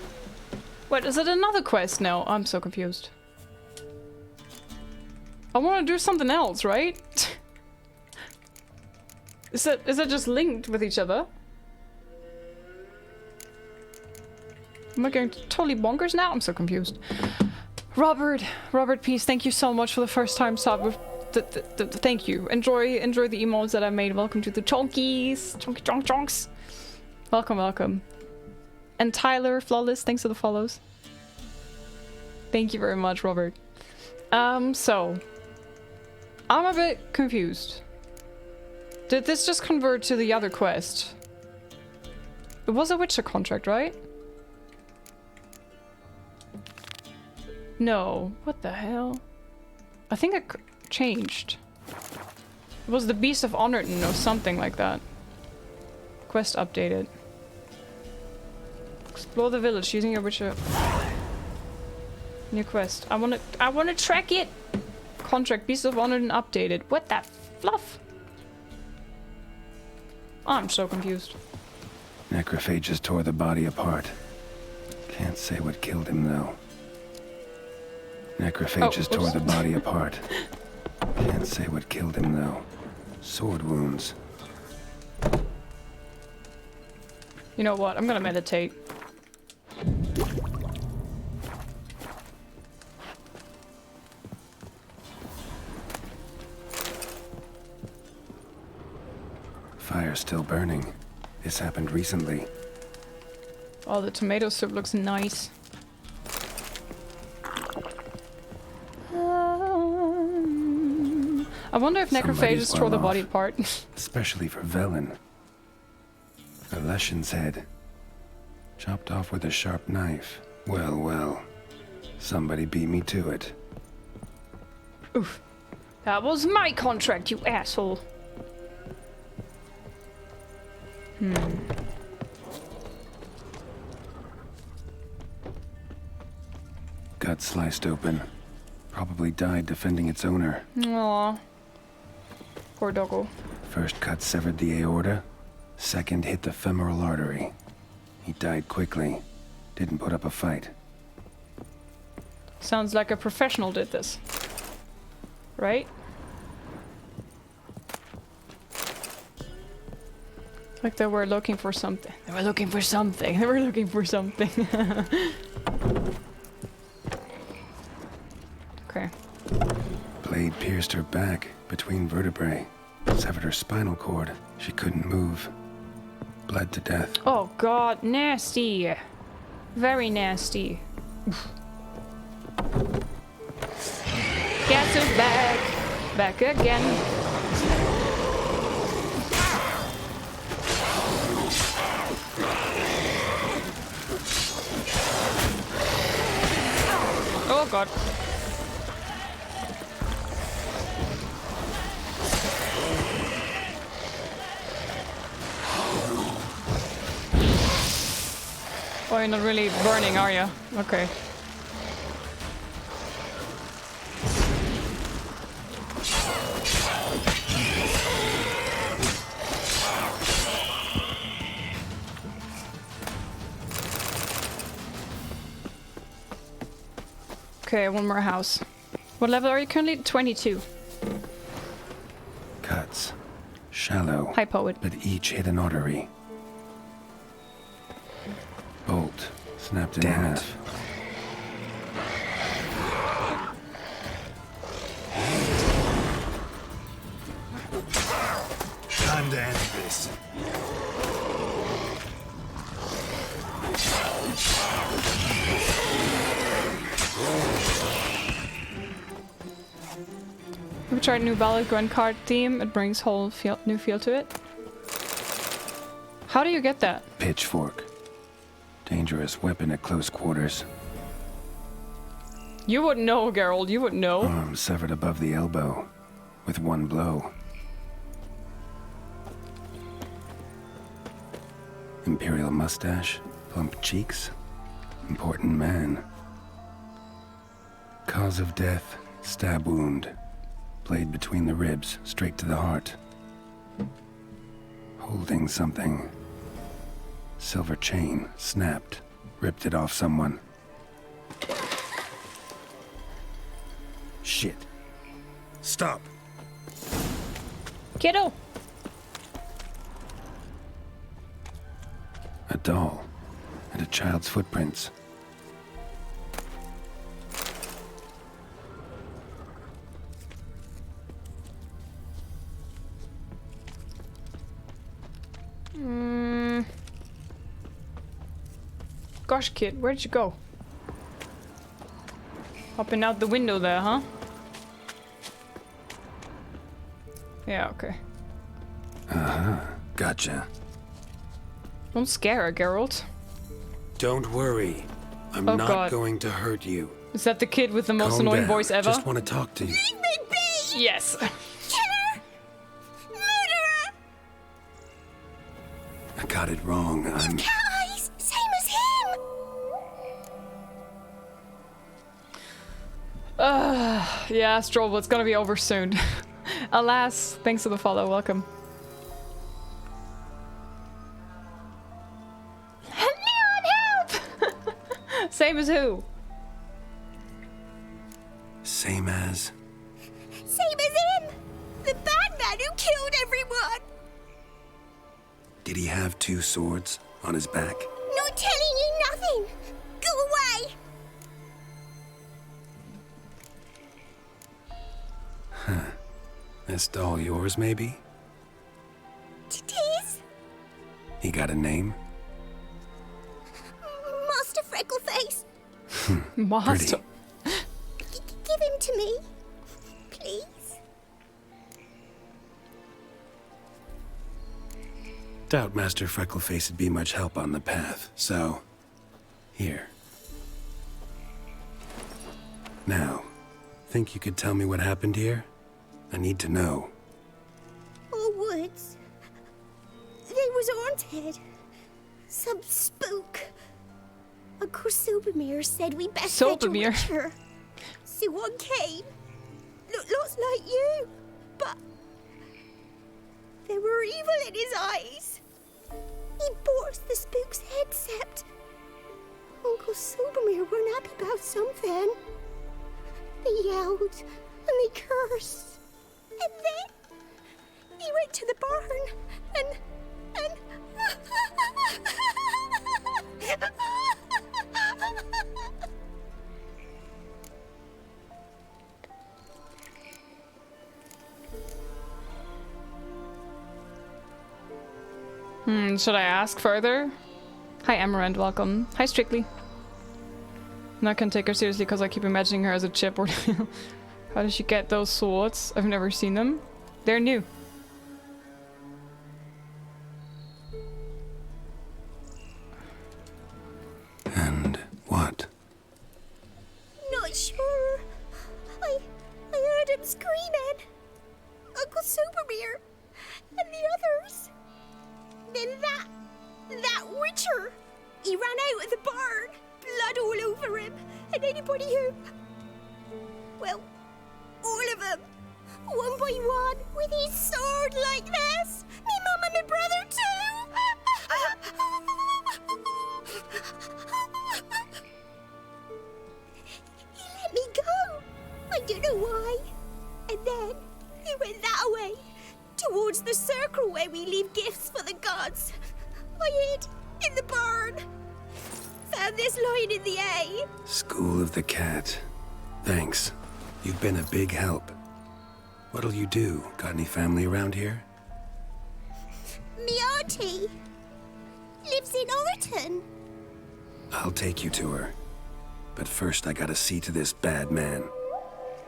What, is it another quest now? I'm so confused. I want to do something else, right? Is it just linked with each other? Am I going totally bonkers now? I'm so confused. Robert Peace, thank you so much for the first time sub. Thank you. Enjoy the emotes that I made. Welcome to the chonkies. Chonks. Welcome. And Tyler, Flawless, thanks for the follows. Thank you very much, Robert. So I'm a bit confused. Did this just convert to the other quest? It was a Witcher contract, right? No. What the hell? I think it changed. It was the Beast of Honorton or something like that. Quest updated. Explore the village using your Witcher. New quest. I wanna track it! Contract Beast of Honorton updated. What the fluff? I'm so confused. Necrophages tore the body apart. Can't say what killed him, though. Necrophages tore the body apart. Can't say what killed him, though. Sword wounds. You know what? I'm gonna meditate. Fire's still burning. This happened recently. Oh, the tomato soup looks nice. I wonder if necrophages throw the body apart. Especially for Velen. A Leshen's head. Chopped off with a sharp knife. Well, well. Somebody beat me to it. Oof. That was my contract, you asshole. Gut sliced open. Probably died defending its owner. Aww. Poor doggo. First cut severed the aorta. Second hit the femoral artery. He died quickly. Didn't put up a fight. Sounds like a professional did this. Right? Like they were looking for something. They were looking for something. They were looking for something. Okay. Blade pierced her back between vertebrae. Severed her spinal cord. She couldn't move. Bled to death. Oh god, nasty. Very nasty. Guess who's back? Back again. Oh god. Oh, you're not really burning, are you? Okay. Okay, one more house. What level are you currently? 22. Cuts. Shallow. Hi, poet. But each hit an artery. Bolt. Snapped in half. Time to end this. Have you tried new Ballad Gwent card theme? It brings whole new feel to it. How do you get that? Pitchfork. Dangerous weapon at close quarters. You wouldn't know, Geralt. You wouldn't know. Arm severed above the elbow. With one blow. Imperial mustache. Plump cheeks. Important man. Cause of death. Stab wound. Blade between the ribs. Straight to the heart. Holding something. Silver chain. Snapped. Ripped it off someone. Shit. Stop. Kiddo. A doll. And a child's footprints. Gosh, kid, where'd you go? Hopping out the window there, huh? Yeah, okay. Uh-huh. Gotcha. Don't scare her, Geralt. Don't worry. I'm Oh, not God. going to hurt you. Is that the kid with the most Calm annoying down. voice ever? Just want to talk to you. Yes. I got it wrong. I'm... Eyes, same as him. Yeah, Stroll, it's gonna be over soon. Alas, thanks for the follow, welcome. Leon, help! Same as who? Same as... Same as him. The bad man who killed everyone. Did he have two swords on his back? Not telling you nothing. Go away. Huh. This doll yours, maybe? It is. He got a name? Master Freckleface. Master. Give him to me. Please. Doubt Master Freckleface would be much help on the path, so... here. Now, think you could tell me what happened here? I need to know. Oh, woods. They was haunted. Some spook. Uncle Silvermere said we best fetch a witcher. So one came. Looked lots like you, but there were evil in his eyes. He bought us the spook's headset. Uncle Silvermere weren't happy about something. They yelled and they cursed. And then he went to the barn and should I ask further? Hi Amaranth, welcome. Hi Strictly. I'm not gonna take her seriously because I keep imagining her as a chip or how did she get those swords? I've never seen them. They're new. And what? Not sure. I heard him screaming. Uncle Silvermere and the others. Then that witcher. He ran out of the barn, blood all over him, and anybody who, well, all of them, one by one, with his sword like this. Me mum and my brother too. He let me go. I don't know why. And then he went that way, towards the circle where we leave gifts for the gods. I hid in the barn. Found this line in the A. School of the Cat. Thanks. You've been a big help. What'll you do? Got any family around here? Me auntie lives in Orton. I'll take you to her. But first I gotta see to this bad man.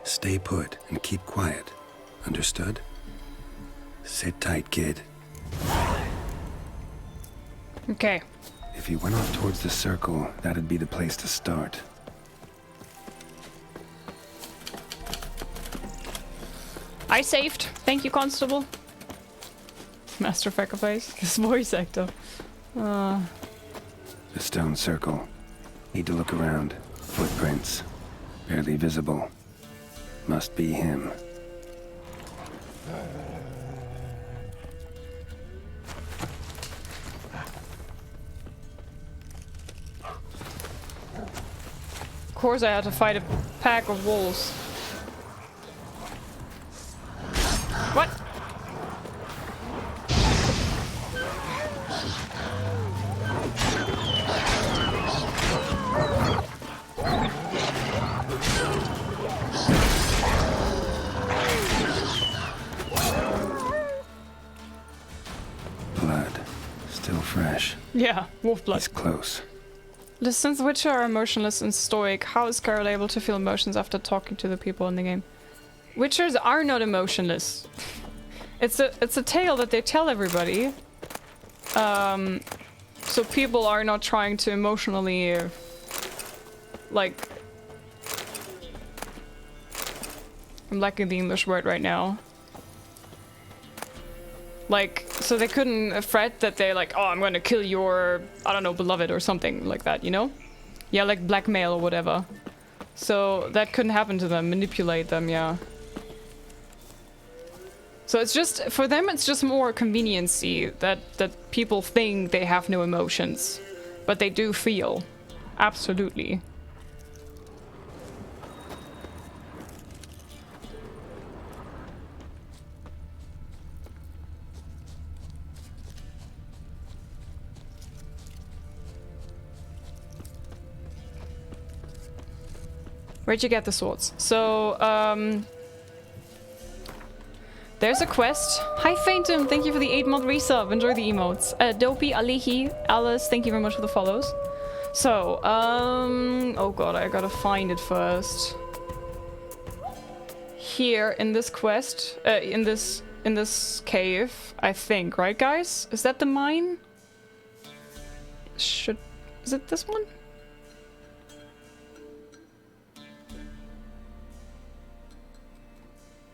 Stay put and keep quiet. Understood? Sit tight, kid. Okay. If he went off towards the circle, that'd be the place to start. I saved. Thank you, Constable. Master Freckleface. This voice actor. The stone circle. Need to look around. Footprints. Barely visible. Must be him. Of course I had to fight a pack of wolves. What? Blood. Still fresh. Yeah, wolf blood. He's close. Since the Witcher are emotionless and stoic, how is Carol able to feel emotions after talking to the people in the game? Witchers are not emotionless. It's a tale that they tell everybody. So people are not trying to emotionally, like... I'm lacking the English word right now. Like, so they couldn't fret that they're like, oh, I'm gonna kill your, I don't know, beloved or something like that, you know? Yeah, like blackmail or whatever. So that couldn't happen to them, manipulate them, yeah. So it's just, for them it's just more conveniency that people think they have no emotions. But they do feel. Absolutely. Where'd you get the swords? So, there's a quest. Hi Phantom, thank you for the 8-month resub. Enjoy the emotes. Dopey, Alihi, Alice, thank you very much for the follows. So, oh god, I gotta find it first. Here, in this quest, in this in this cave, I think, right guys? Is that the mine? Is it this one?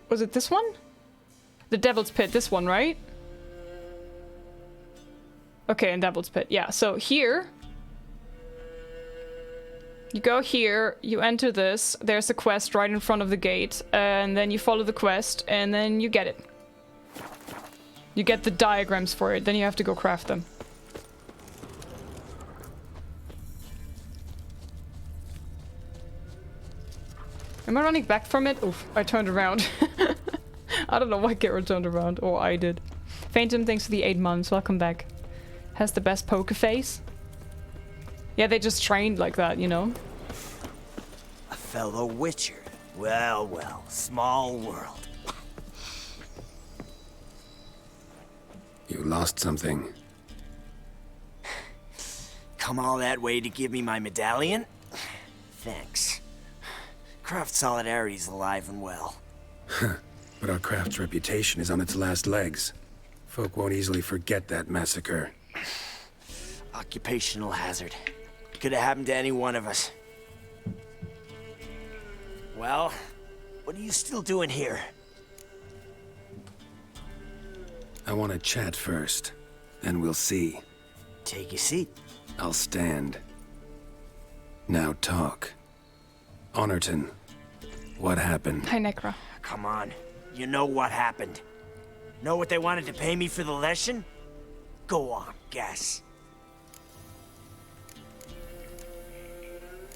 Was it this one? The Devil's Pit, this one, right? Okay, in Devil's Pit, yeah. So here, you go here, you enter this, there's a quest right in front of the gate, and then you follow the quest, and then you get it. You get the diagrams for it, then you have to go craft them. Am I running back from it? Oof, I turned around. I don't know why Garrett turned around, or I did. Phantom, thanks for the 8 months, welcome back. Has the best poker face. Yeah, they just trained like that, you know? A fellow witcher. Well, well, small world. You lost something. Come all that way to give me my medallion? Thanks. Craft Solidarity's alive and well. But our craft's reputation is on its last legs. Folk won't easily forget that massacre. Occupational hazard. Could have happened to any one of us. Well, what are you still doing here? I want to chat first, then we'll see. Take a seat. I'll stand. Now talk. Honorton, what happened? Hi, Necra. Come on. You know what happened. Know what they wanted to pay me for the lesson? Go on, guess.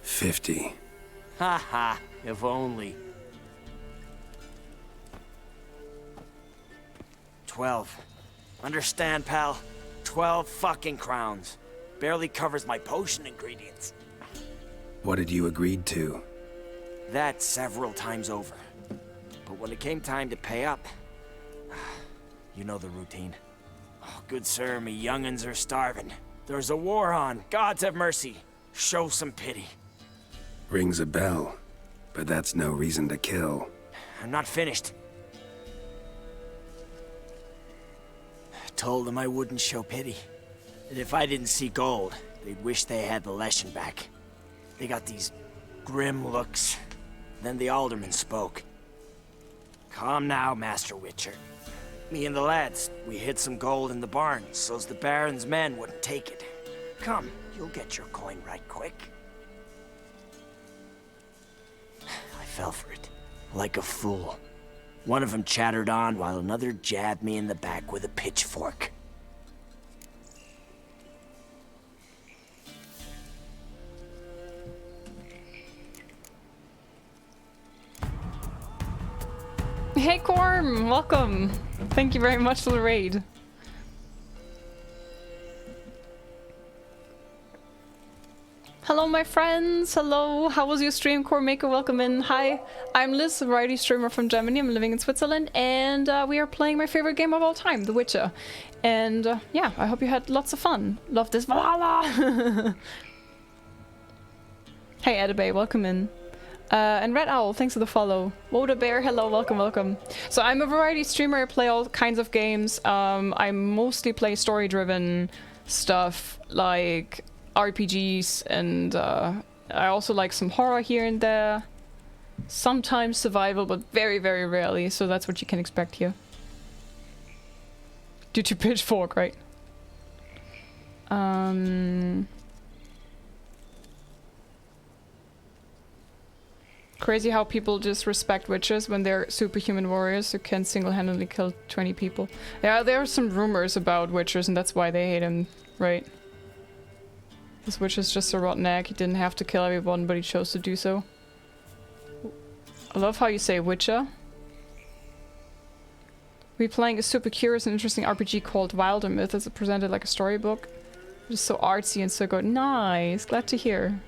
50. Haha, if only. 12. Understand, pal? 12 fucking crowns. Barely covers my potion ingredients. What had you agreed to? That several times over. But when it came time to pay up, you know the routine. Oh, good sir, me young'uns are starving. There's a war on. Gods have mercy. Show some pity. Rings a bell, but that's no reason to kill. I'm not finished. Told them I wouldn't show pity. That if I didn't see gold, they'd wish they had the lesson back. They got these grim looks. Then the alderman spoke. Calm now, Master Witcher. Me and the lads, we hid some gold in the barn, so's the Baron's men wouldn't take it. Come, you'll get your coin right quick. I fell for it, like a fool. One of them chattered on while another jabbed me in the back with a pitchfork. Hey Corm, welcome. Thank you very much for the raid. Hello my friends, hello, how was your stream? Core Maker, welcome in. Hi, I'm Liz, a variety streamer from Germany. I'm living in Switzerland and we are playing my favorite game of all time, The Witcher. And yeah, I hope you had lots of fun. Love this. Voila! Hey Edabay, welcome in. And Red Owl, thanks for the follow. Woda Bear, hello, welcome, welcome. So I'm a variety streamer, I play all kinds of games. I mostly play story-driven stuff, like RPGs, and I also like some horror here and there. Sometimes survival, but very, very rarely, so that's what you can expect here. Due to pitchfork, right? Crazy how people just respect witches when they're superhuman warriors who can single-handedly kill 20 people. Yeah, there are some rumors about witchers and that's why they hate him, right? This witch is just a rotten egg. He didn't have to kill everyone, but he chose to do so. I love how you say witcher. We're playing a super curious and interesting RPG called Wilder Myth. It's presented like a storybook. It's so artsy and so good. Nice, glad to hear.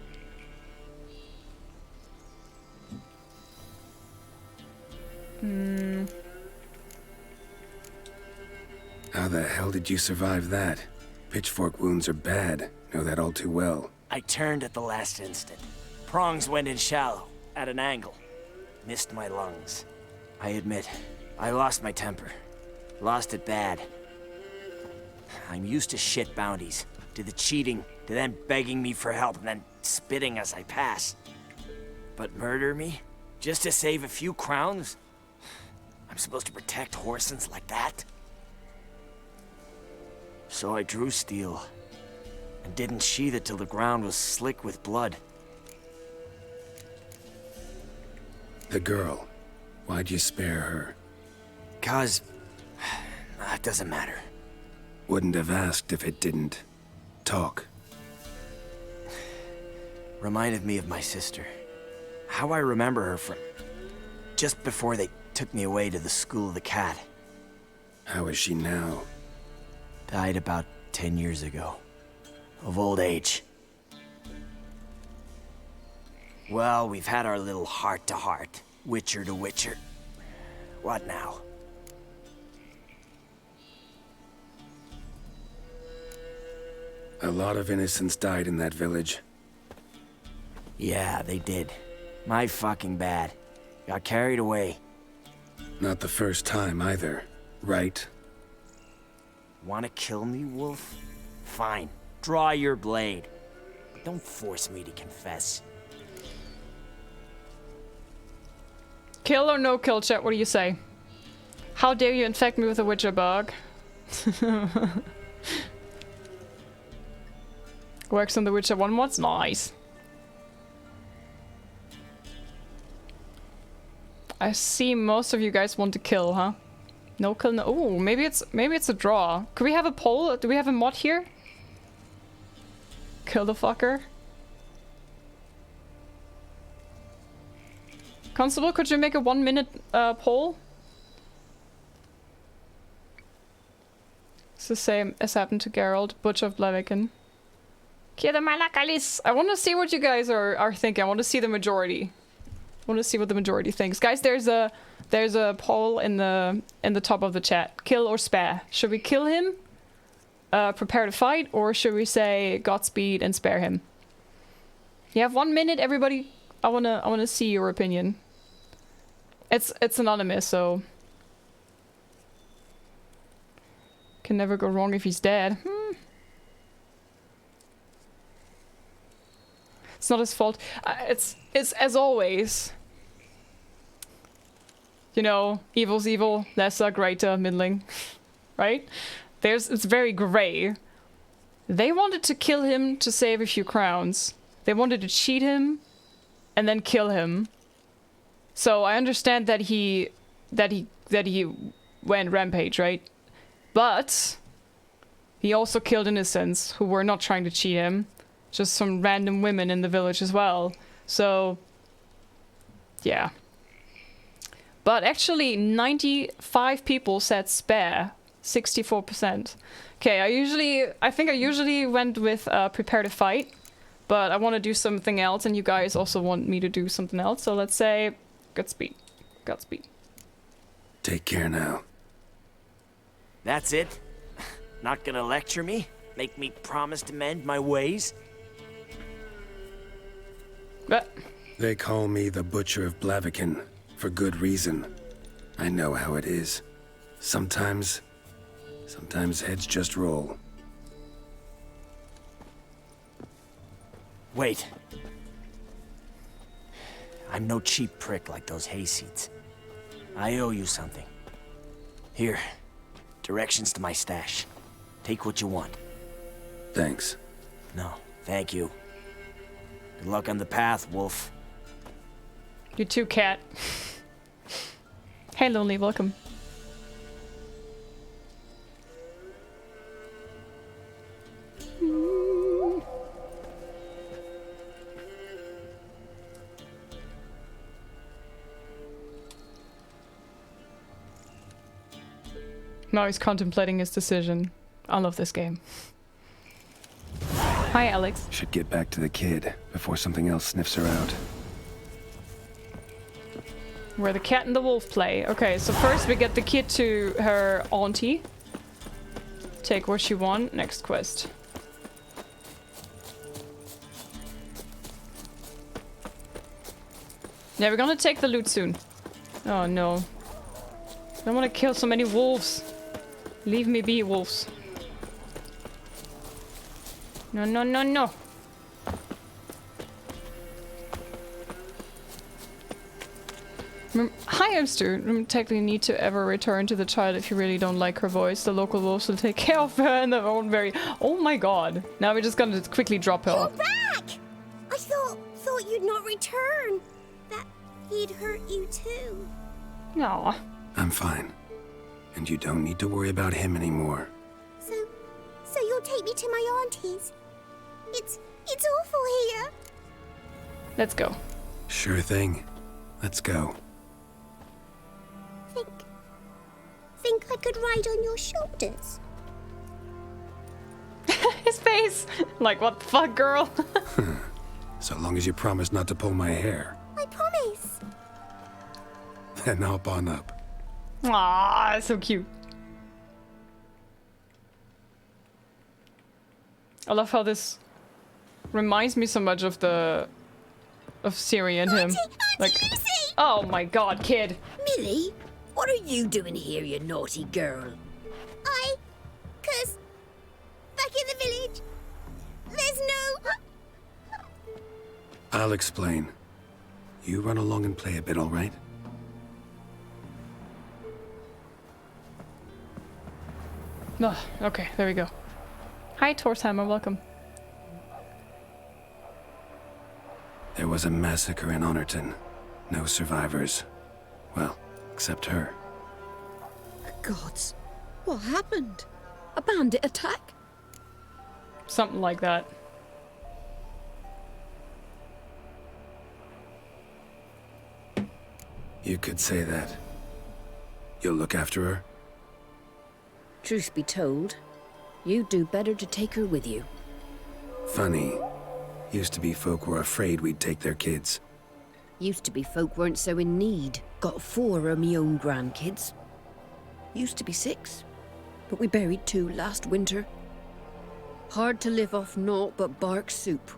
How the hell did you survive that? Pitchfork wounds are bad. Know that all too well. I turned at the last instant. Prongs went in shallow, at an angle. Missed my lungs. I admit, I lost my temper. Lost it bad. I'm used to shit bounties, to the cheating, to them begging me for help and then spitting as I pass. But murder me? Just to save a few crowns? I'm supposed to protect Horsens like that? So I drew steel, and didn't sheathe it till the ground was slick with blood. The girl. Why'd you spare her? 'Cause... it doesn't matter. Wouldn't have asked if it didn't. Talk. Reminded me of my sister. How I remember her from... just before they took me away to the School of the Cat. How is she now? Died about 10 years ago. Of old age. Well, we've had our little heart-to-heart. Witcher to Witcher. What now? A lot of innocents died in that village. Yeah, they did. My fucking bad. Got carried away. Not the first time either, right? Wanna kill me, Wolf? Fine. Draw your blade. But don't force me to confess. Kill or no kill, chat? What do you say? How dare you infect me with a Witcher bug? Works on the Witcher 1 mods? Nice. I see most of you guys want to kill, huh? No kill, no. Oh, maybe it's a draw. Could we have a poll? Do we have a mod here? Kill the fucker. Constable, could you make a 1 minute poll? It's the same as happened to Geralt, Butcher of Blaviken. I want to see what you guys are thinking. I want to see the majority. I want to see what the majority thinks. Guys, there's a poll in the top of the chat. Kill or spare? Should we kill him? Prepare to fight, or should we say Godspeed and spare him? You have 1 minute, everybody. I wanna see your opinion. It's anonymous, so can never go wrong if he's dead. It's not his fault. It's as always. You know, evil's evil, lesser, greater, middling, right? It's very gray. They wanted to kill him to save a few crowns. They wanted to cheat him and then kill him. So I understand that he went rampage, right? But he also killed innocents who were not trying to cheat him. Just some random women in the village as well. So yeah. But actually 95 people said spare. 64%. Okay, I think I usually went with prepare to fight, but I want to do something else, and you guys also want me to do something else, so let's say Godspeed. Godspeed. Take care now. That's it? Not gonna lecture me? Make me promise to mend my ways? But they call me the Butcher of Blaviken, for good reason. I know how it is. Sometimes heads just roll. Wait. I'm no cheap prick like those hayseeds. I owe you something. Here, directions to my stash. Take what you want. Thanks. No, thank you. Good luck on the path, Wolf. You too, cat. Hey, Lonely, welcome. Now he's contemplating his decision. I love this game. Hi, Alex. Should get back to the kid before something else sniffs her out. Where the cat and the wolf play. Okay, so first we get the kid to her auntie. Take what she wants. Next quest. Yeah, we're gonna take the loot soon. Oh no. I don't want to kill so many wolves. Leave me be, wolves. No, no, no, no. Hi, I'm Stu. Technically need to ever return to the child if you really don't like her voice. The local wolves will take care of her in their own very... Oh my god. Now we're just gonna quickly drop her off. You're back! I thought you'd not return. That he'd hurt you too. No. I'm fine. And you don't need to worry about him anymore. So you'll take me to my auntie's? It's awful here. Let's go. Sure thing. Let's go. Think I could ride on your shoulders? His face! Like, what the fuck, girl? So long as you promise not to pull my hair. I promise. Then hop on up. Aww, so cute. I love how this reminds me so much of Siri and him. Like, oh my god, kid. Millie, what are you doing here, you naughty girl? Cause back in the village, there's no... I'll explain. You run along and play a bit, all right? Oh, okay, there we go. Hi, Torsheimer, welcome. There was a massacre in Honorton. No survivors. Well, except her. Gods, what happened? A bandit attack? Something like that. You could say that. You'll look after her? Truth be told, you'd do better to take her with you. Funny. Used to be folk were afraid we'd take their kids. Used to be folk weren't so in need. Got 4 of me own grandkids. Used to be 6, but we buried 2 last winter. Hard to live off naught but bark soup.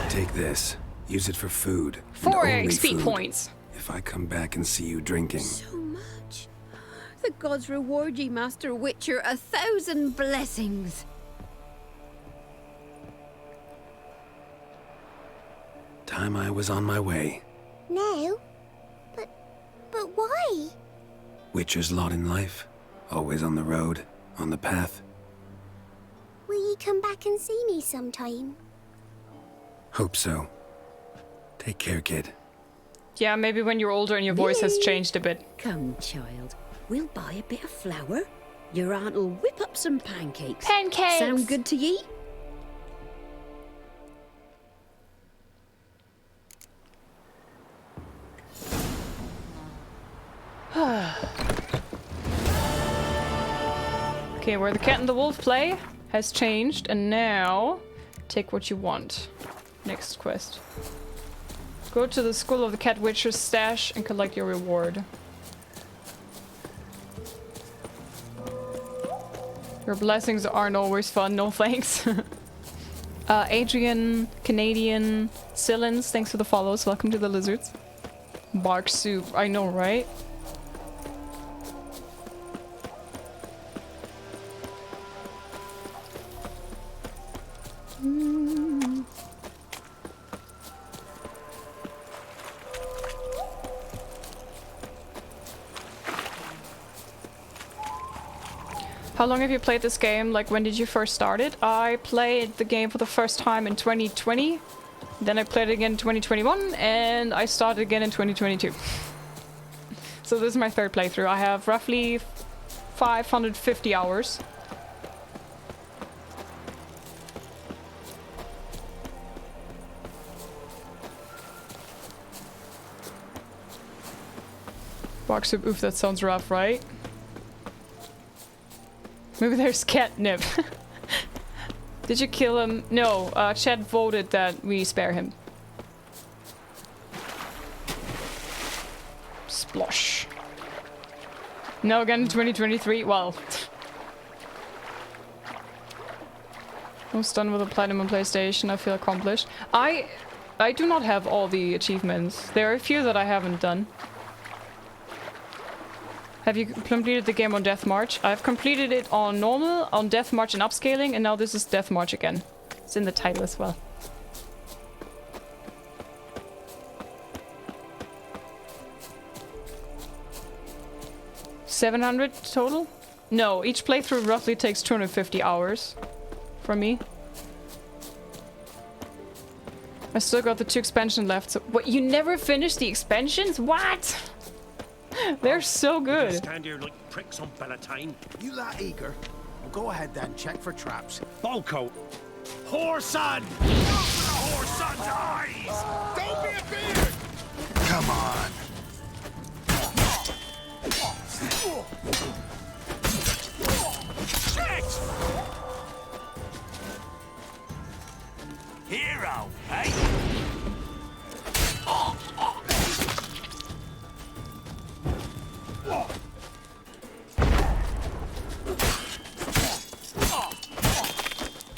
Take this. Use it for food. 4 XP points. If I come back and see you drinking. So much. The gods reward ye, Master Witcher, 1,000 blessings. Time I was on my way. No, but why? Witcher's lot in life. Always on the road, on the path. Will you come back and see me sometime? Hope so. Take care, kid. Yeah, maybe when you're older and your voice has changed a bit. Come, child. We'll buy a bit of flour. Your aunt will whip up some pancakes. Pancakes! Sound good to ye? Okay, where the cat and the wolf play has changed, and now take what you want. Next quest. Go to the School of the Cat Witcher's stash and collect your reward. Your blessings aren't always fun, no thanks. Adrian, Canadian, Sillins, thanks for the follows. Welcome to the lizards. Bark soup, I know, right? How long have you played this game? Like, when did you first start it? I played the game for the first time in 2020. Then I played it again in 2021, and I started again in 2022. So this is my 3rd playthrough. I have roughly 550 hours. Bark soup, oof, that sounds rough, right? Maybe there's catnip. Did you kill him? No, Chad voted that we spare him. Splosh. No, again in 2023? Well. Almost done with the platinum on PlayStation, I feel accomplished. I do not have all the achievements. There are a few that I haven't done. Have you completed the game on Deathmarch? I've completed it on normal, on Deathmarch and upscaling, and now this is Deathmarch again. It's in the title as well. $700 total? No, each playthrough roughly takes 250 hours from me. I still got the 2 expansions left, so... What, you never finished the expansions? What? They're so good. Stand here like pricks on Bellatine. You that eager? Well, go ahead then, check for traps. Bolko! Whoreson! Open the whoreson's eyes! Don't be a beard! Come on. Shit! Hero, eh?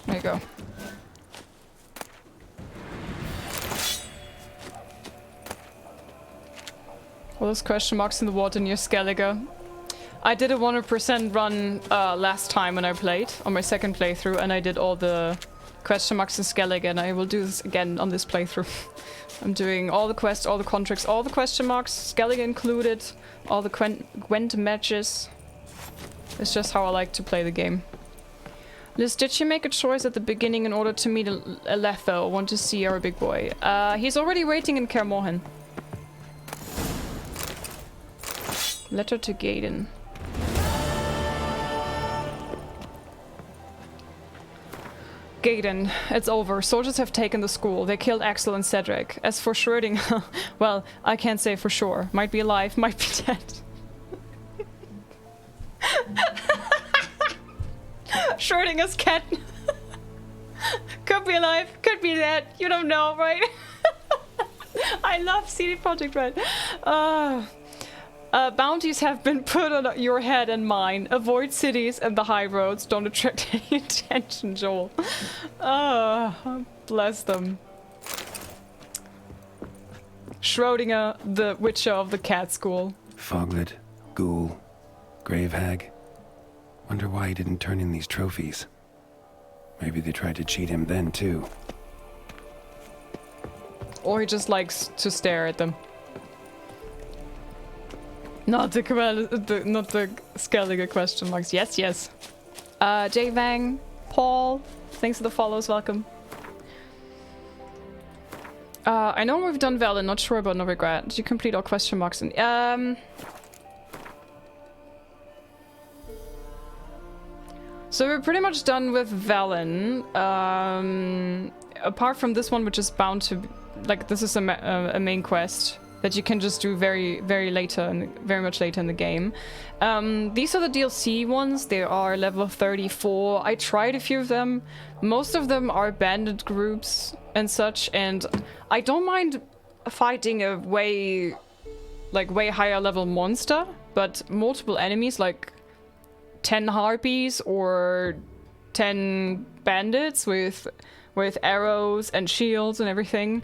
There you go. All those question marks in the water near Skellige. I did a 100% run last time when I played, on my second playthrough, and I did all the question marks in Skellige, and I will do this again on this playthrough. I'm doing all the quests, all the contracts, all the question marks, Skellige included, all the Gwent matches. It's just how I like to play the game. Liz, did you make a choice at the beginning in order to meet a Letho? Want to see our big boy? He's already waiting in Kaer Morhen. Letter to Gaiden. Gaiden, it's over. Soldiers have taken the school. They killed Axel and Cedric. As for Schrödinger, well, I can't say for sure. Might be alive, might be dead. Schrödinger's cat. Could be alive, could be dead. You don't know, right? I love CD Projekt Red. Bounties have been put on your head and mine. Avoid cities and the high roads. Don't attract any attention, Joel. Bless them. Schrödinger, the Witcher of the Cat School. Foglet, Ghoul, Grave Hag. Wonder why he didn't turn in these trophies. Maybe they tried to cheat him then, too. Or he just likes to stare at them. Not the Skellige question marks. Yes, yes. J Vang, Paul, thanks for the follows, welcome. I know we've done Velen, not sure about No Regret. Did you complete all question marks? So we're pretty much done with Velen. Apart from this one, which is bound to... Like, this is a main quest that you can just do very much later in the game. These are the DLC ones. They are level 34. I tried a few of them. Most of them are bandit groups and such, and I don't mind fighting a way higher level monster, but multiple enemies, like 10 harpies or 10 bandits with arrows and shields and everything,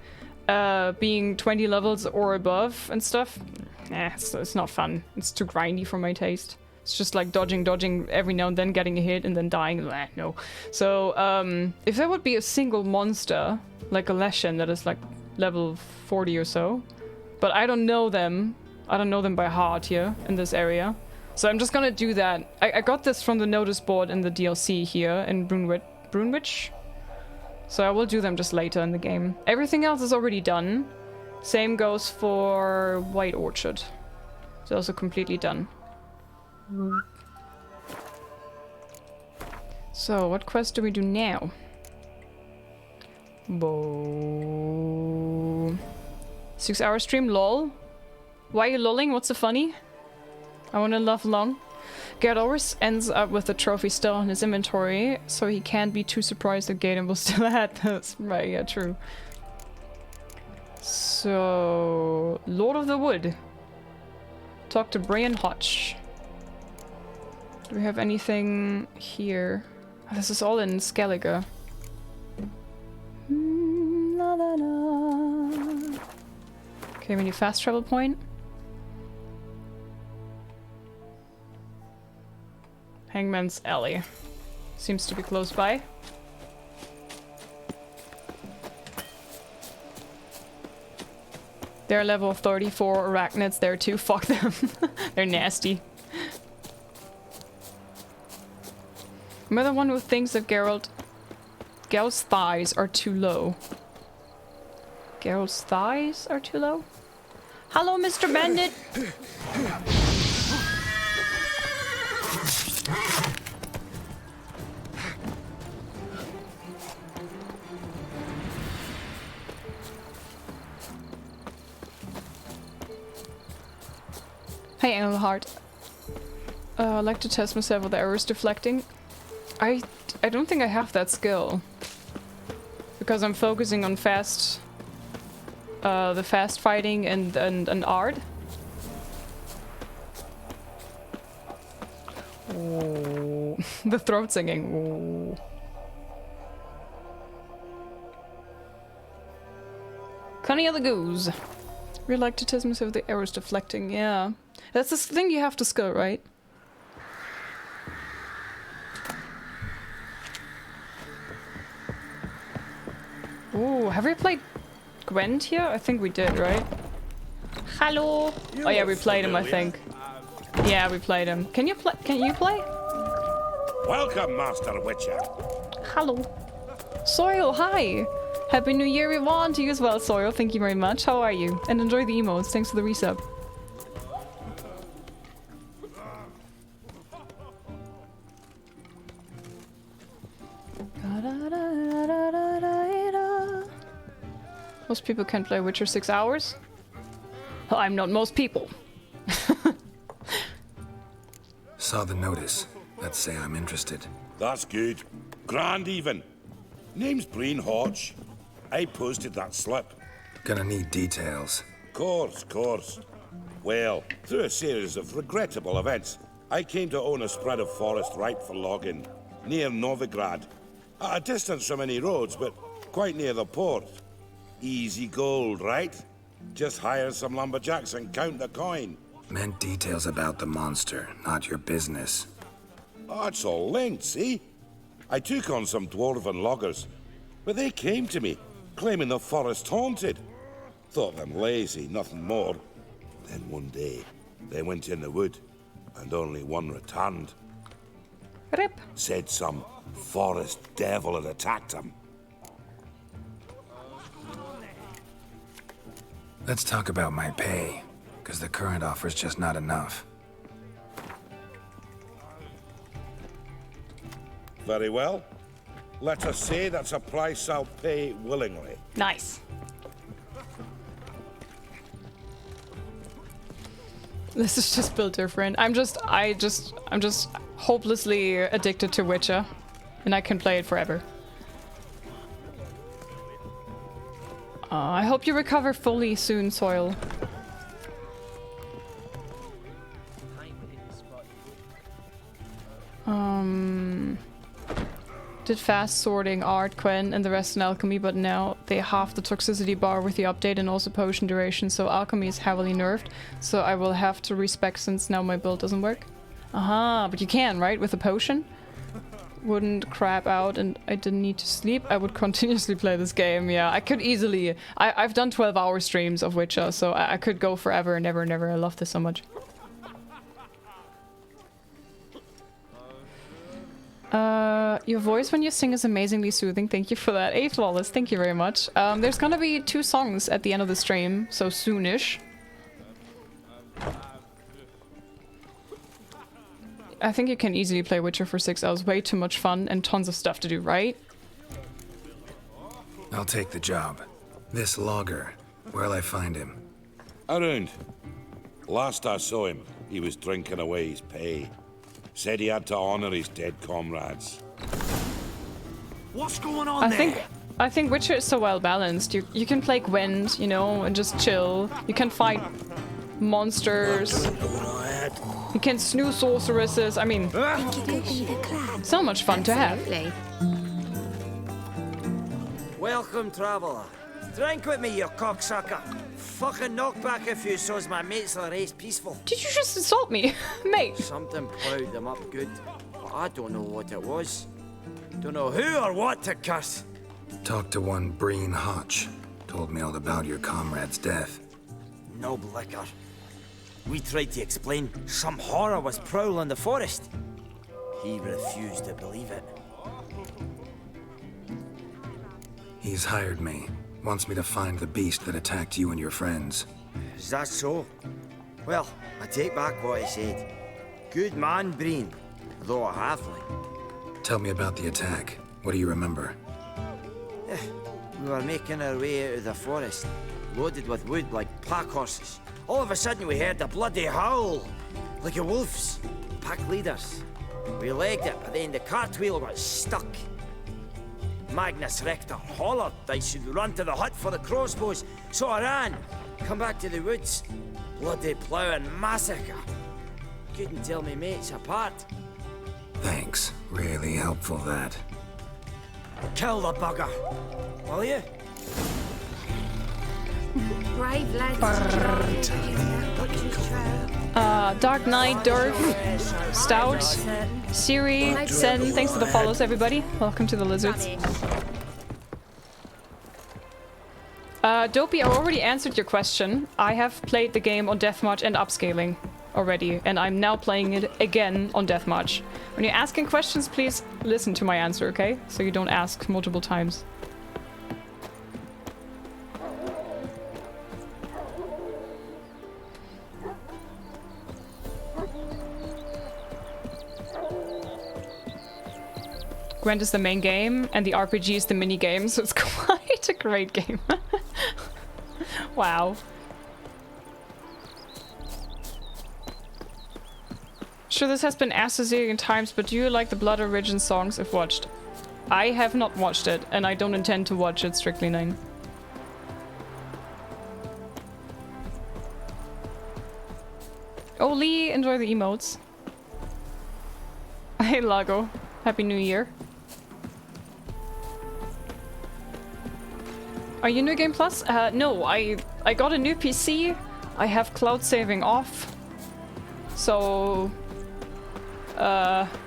being 20 levels or above and stuff. It's not fun. It's too grindy for my taste. It's just like dodging every now and then, getting a hit and then dying. No. So if there would be a single monster, like a Leshen that is like level 40 or so, but I don't know them. I don't know them by heart here in this area. So I'm just gonna do that. I got this from the notice board in the DLC here in Brunwich. So I will do them just later in the game. Everything else is already done. Same goes for White Orchard. It's also completely done. So, what quest do we do now? 6-hour stream, lol. Why are you lolling? What's so funny? I wanna laugh long. Garrett always ends up with the trophy still in his inventory, so he can't be too surprised that Gaiden will still have this. Right, yeah, true. So, Lord of the Wood. Talk to Brian Hodge. Do we have anything here? Oh, this is all in Skellige. La, la, la. Okay, we need fast travel point. Hangman's Alley. Seems to be close by. They're level 34 arachnids there too. Fuck them. They're nasty. Am I the one who thinks that Geralt's thighs are too low? Geralt's thighs are too low? Hello, Mr. Bandit! Hey, Engelhardt. I'd like to test myself with arrows deflecting. I don't think I have that skill. Because I'm focusing on fast... the fast fighting and Aard. Oh. The throat singing. Oh. Connie of the Goose. We'd like to test myself with the arrows deflecting, yeah. That's the thing you have to skill, right? Ooh, have we played Gwent here? I think we did, right? Hello. Oh yeah, we played him, I think. Yeah, we played him. Can you play? Can you play? Welcome, Master Witcher. Hello. Soil, hi. Happy New Year, everyone, to you as well, Soil. Thank you very much. How are you? And enjoy the emotes. Thanks for the resub. Most people can play Witcher 6 hours. Well, I'm not most people. Saw the notice. Let's say I'm interested. That's good. Grand even. Name's Breen Hodge. I posted that slip. Gonna need details. Course. Well, through a series of regrettable events, I came to own a spread of forest ripe for logging, near Novigrad. At a distance from any roads, but quite near the port. Easy gold, right? Just hire some lumberjacks and count the coin. Meant details about the monster, not your business. Oh, it's all linked, see? I took on some dwarven loggers, but they came to me, claiming the forest haunted. Thought them lazy, nothing more. Then one day, they went in the wood, and only one returned. Rip. Said some forest devil had attacked them. Let's talk about my pay, because the current offer's just not enough. Very well. Let us say that's a price I'll pay willingly. Nice. This is just built different. I'm just hopelessly addicted to Witcher, and I can play it forever. I hope you recover fully soon, Soil. Did fast sorting Aard, Quen, and the rest in alchemy, but now they half the toxicity bar with the update and also potion duration, so alchemy is heavily nerfed, so I will have to respec since now my build doesn't work. Aha, but you can, right? With a potion? Wouldn't crap out and I didn't need to sleep, I would continuously play this game. Yeah, I could easily. I've done 12-hour streams of Witcher, so I could go forever and ever. I love this so much. Your voice when you sing is amazingly soothing. Thank you for that. A Flawless, thank you very much. There's gonna be 2 songs at the end of the stream, so soonish. I think you can easily play Witcher for 6 hours. Way too much fun and tons of stuff to do, right? I'll take the job. This logger, where'll I find him? Around. Last I saw him, he was drinking away his pay. Said he had to honor his dead comrades. What's going on there? I think Witcher is so well balanced. You can play Gwent, you know, and just chill. You can fight monsters. You can snooze sorceresses. I mean, so much fun to have. Welcome, traveller. Drink with me, you cocksucker. Fucking knock back a few so's my mates will race peaceful. Did you just insult me, mate? Something ploughed them up good. I don't know what it was. Don't know who or what to curse. Talked to one Breen Hotch. Told me all about your comrade's death. No blicker. We tried to explain some horror was prowling the forest. He refused to believe it. He's hired me. Wants me to find the beast that attacked you and your friends. Is that so? Well, I take back what I said. Good man, Breen, though a halfling. Tell me about the attack. What do you remember? We were making our way out of the forest, loaded with wood like pack horses. All of a sudden we heard a bloody howl, like a wolf's. Pack leaders. We legged it, but then the cartwheel got stuck. Magnus Rector hollered I should run to the hut for the crossbows, so I ran. Come back to the woods. Bloody ploughing massacre. Couldn't tell me mates apart. Thanks. Really helpful, that. Kill the bugger, will you? Brave lads. Dark Knight, Durf, Stout, Siri, Sen, thanks for the follows, everybody. Welcome to the Lizards. Dopey, I already answered your question. I have played the game on Deathmarch and upscaling already, and I'm now playing it again on Deathmarch. When you're asking questions, please listen to my answer, okay? So you don't ask multiple times. Gwent is the main game, and the RPG is the mini game, so it's quite a great game. Wow. Sure, this has been asked a zillion times, but do you like the Blood Origin songs if watched? I have not watched it, and I don't intend to watch it, strictly 9. Oh, Lee, enjoy the emotes. Hey, Lago. Happy New Year. Are you New Game Plus? No, I got a new PC. I have cloud saving off. So...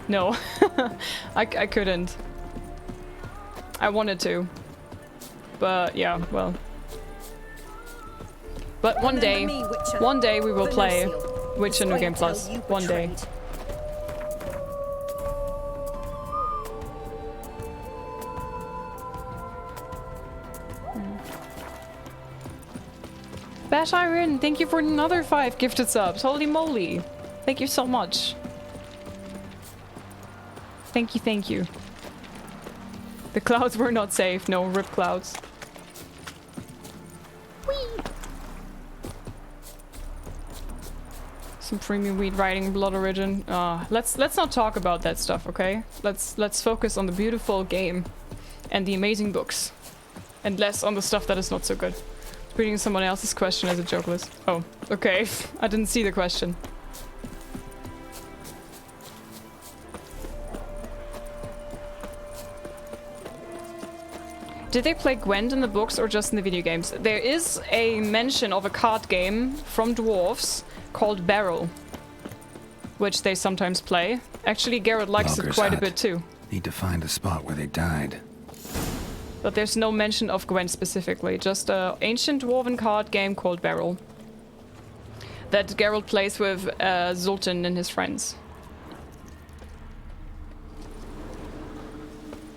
no. I couldn't. I wanted to. But yeah, well. But one day we will play Witcher New Game Plus. One day. Bash Iron, thank you for another 5 gifted subs. Holy moly. Thank you so much. Thank you, thank you. The clouds were not safe. No, rip clouds. Whee! Some premium weed riding Blood Origin. Let's not talk about that stuff, okay? Let's focus on the beautiful game and the amazing books. And less on the stuff that is not so good. Reading someone else's question as a joke list. Oh, okay. I didn't see the question. Did they play Gwent in the books or just in the video games? There is a mention of a card game from dwarves called Barrel, which they sometimes play. Actually, Garrett likes it quite a bit too. Need to find a spot where they died. But there's no mention of Gwent specifically, just an ancient dwarven card game called Barrel. That Geralt plays with Zoltan and his friends.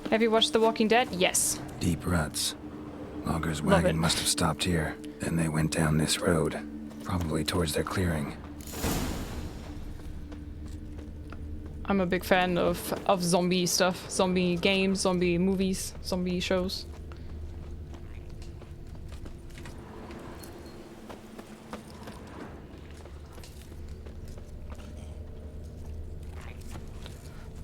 Have you watched The Walking Dead? Yes. Deep ruts. Logger's wagon must have stopped here. Then they went down this road. Probably towards their clearing. I'm a big fan of zombie stuff. Zombie games, zombie movies, zombie shows.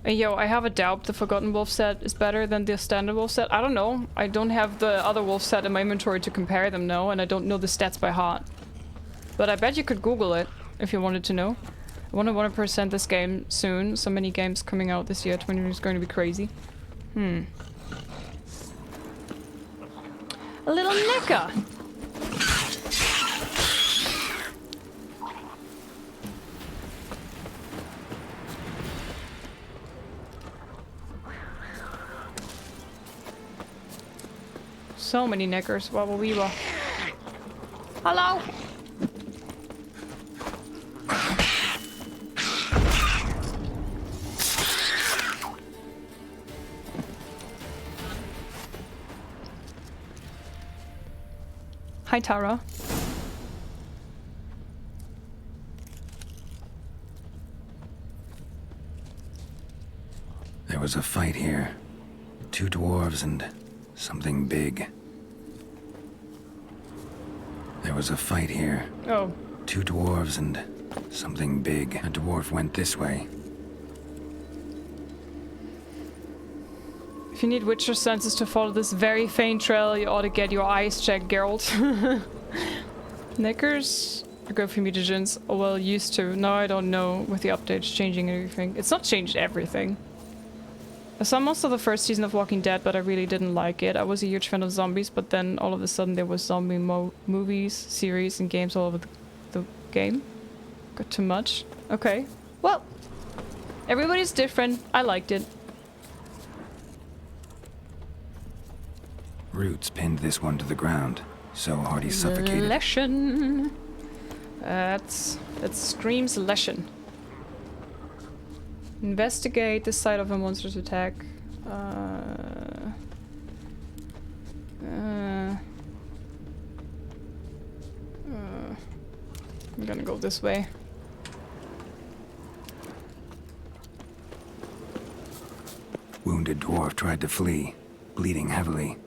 Yo, I have a doubt the Forgotten Wolf set is better than the Standard Wolf set. I don't know. I don't have the other wolf set in my inventory to compare them now, and I don't know the stats by heart. But I bet you could Google it if you wanted to know. I want to 100% this game soon. So many games coming out this year. 2020 is going to be crazy. A little Necker. So many knickers. Wobble weeble. Hello! Hi, Tara. There was a fight here. 2 dwarves and something big. There was a fight here. Oh. 2 dwarves and something big. A dwarf went this way. If you need Witcher senses to follow this very faint trail, you ought to get your eyes checked, Geralt. Knickers are good for mutagens. Oh, well, used to. Now I don't know with the updates changing everything. It's not changed everything. I saw most of the first season of Walking Dead, but I really didn't like it. I was a huge fan of zombies, but then all of a sudden there was zombie movies, series, and games all over the game. Got too much. Okay. Well, everybody's different. I liked it. Roots pinned this one to the ground, so hard he suffocated. Leshen. That screams Leshen. Investigate the site of a monster's attack. I'm gonna go this way. Wounded dwarf tried to flee, bleeding heavily.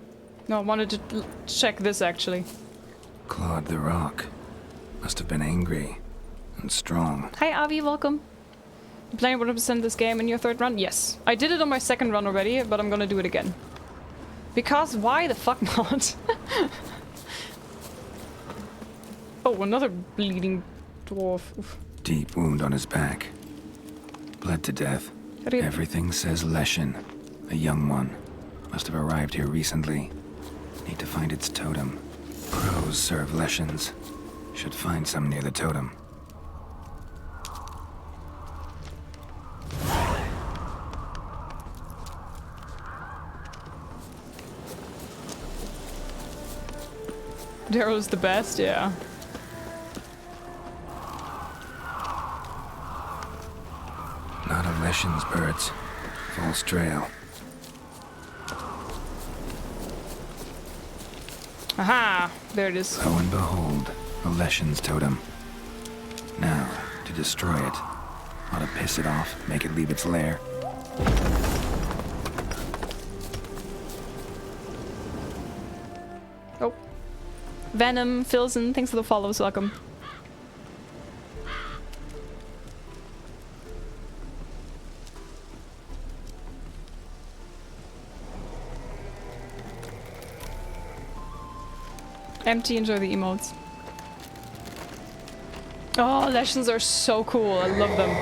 No, I wanted to check this actually. Clawed the rock. Must have been angry and strong. Hi Avi, welcome. You playing 100% this game in your 3rd run? Yes. I did it on my 2nd run already, but I'm gonna do it again. Because why the fuck not? Oh, another bleeding dwarf. Oof. Deep wound on his back. Bled to death. Everything says Leshen. A young one. Must have arrived here recently. Need to find its totem. Crows serve Leshens. Should find some near the totem. Darrow's the best, yeah. Not a Leshen's birds. False trail. Aha! There it is. Lo and behold, a Leshen's totem. Now, to destroy it. Ought to piss it off, make it leave its lair. Oh. Venom, Filson, thanks for the follows, welcome. Empty, enjoy the emotes. Oh, Leshens are so cool, I love them.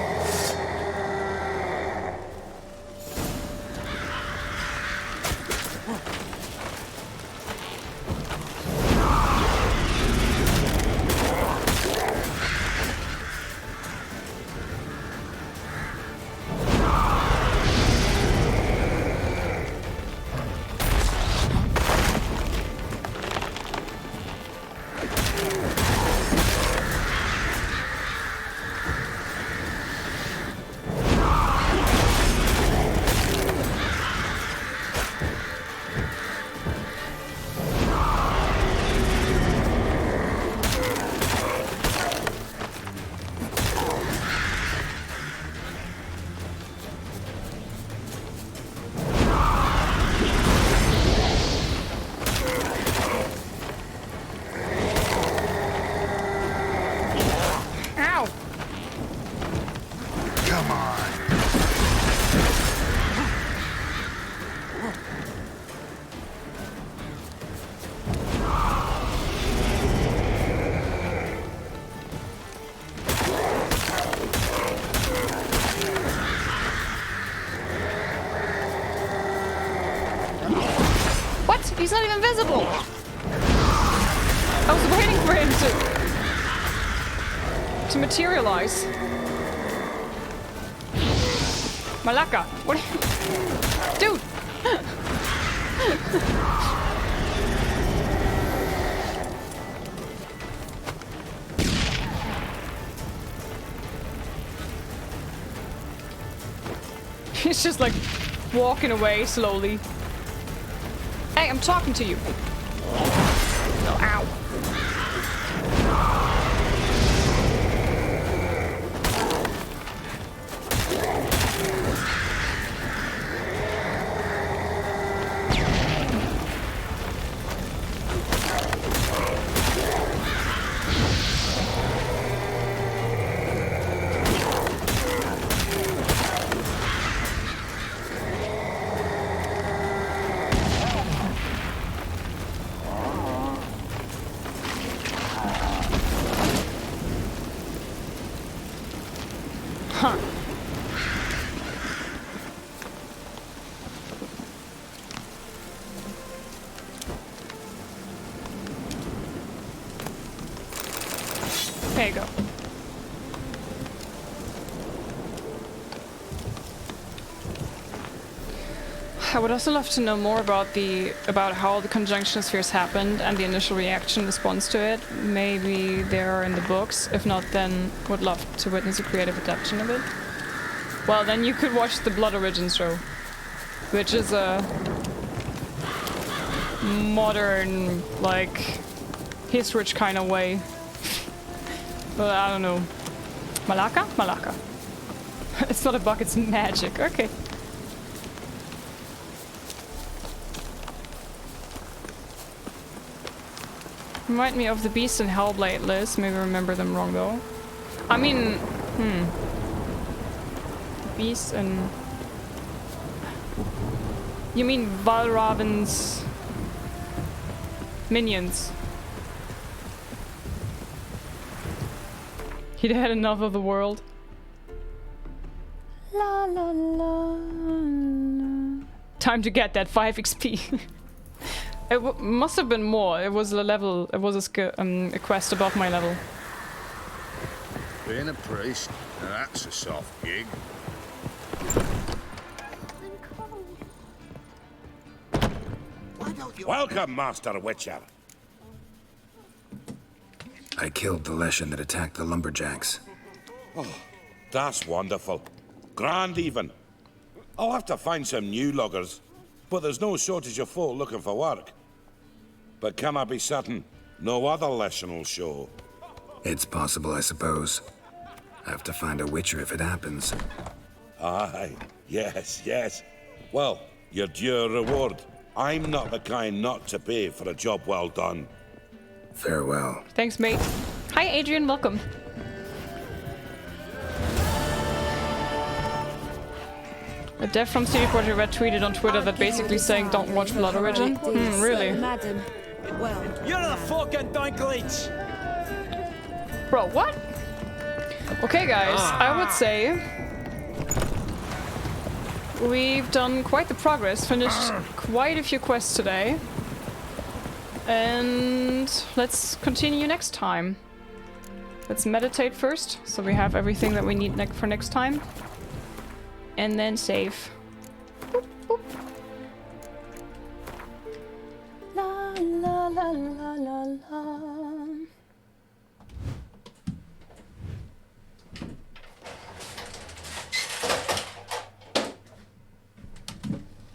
He's not even visible! I was waiting for him to materialize. Malaka, what are you... Dude! He's just like walking away slowly. Hey, I'm talking to you. Oh, ow. Huh. There you go. I would also love to know more about how the conjunction spheres happened and the initial reaction response to it. Maybe they're in the books. If not, then would love to witness a creative adaptation of it. Well, then you could watch the Blood Origins show, which is a modern, like, history kind of way. But I don't know. Malaka? Malaka. It's not a bug, it's magic. Okay. Remind me of the Beast and Hellblade list. Maybe remember them wrong though. I mean, Beast and... You mean Valraven's minions? He'd had enough of the world. La la la la. Time to get that 5 XP. It must have been more. It was a level. It was a quest above my level. Being a priest, now that's a soft gig. Welcome, Master Witcher. I killed the Leshen that attacked the lumberjacks. Oh, that's wonderful. Grand even. I'll have to find some new loggers, but there's no shortage of folk looking for work. But can I be certain no other Leshen will show? It's possible, I suppose. I have to find a Witcher if it happens. Aye, yes, yes. Well, your due reward. I'm not the kind not to pay for a job well done. Farewell. Thanks, mate. Hi, Adrian. Welcome. A dev from CD Projekt Red tweeted on Twitter that basically saying don't watch Blood Origin. Really? Madam, well, you're the fucking Dinklage! Bro, what? Okay, guys, I would say we've done quite the progress, finished quite a few quests today. And let's continue next time. Let's meditate first, so we have everything that we need for next time. And then save. Boop, boop. La la la la la la.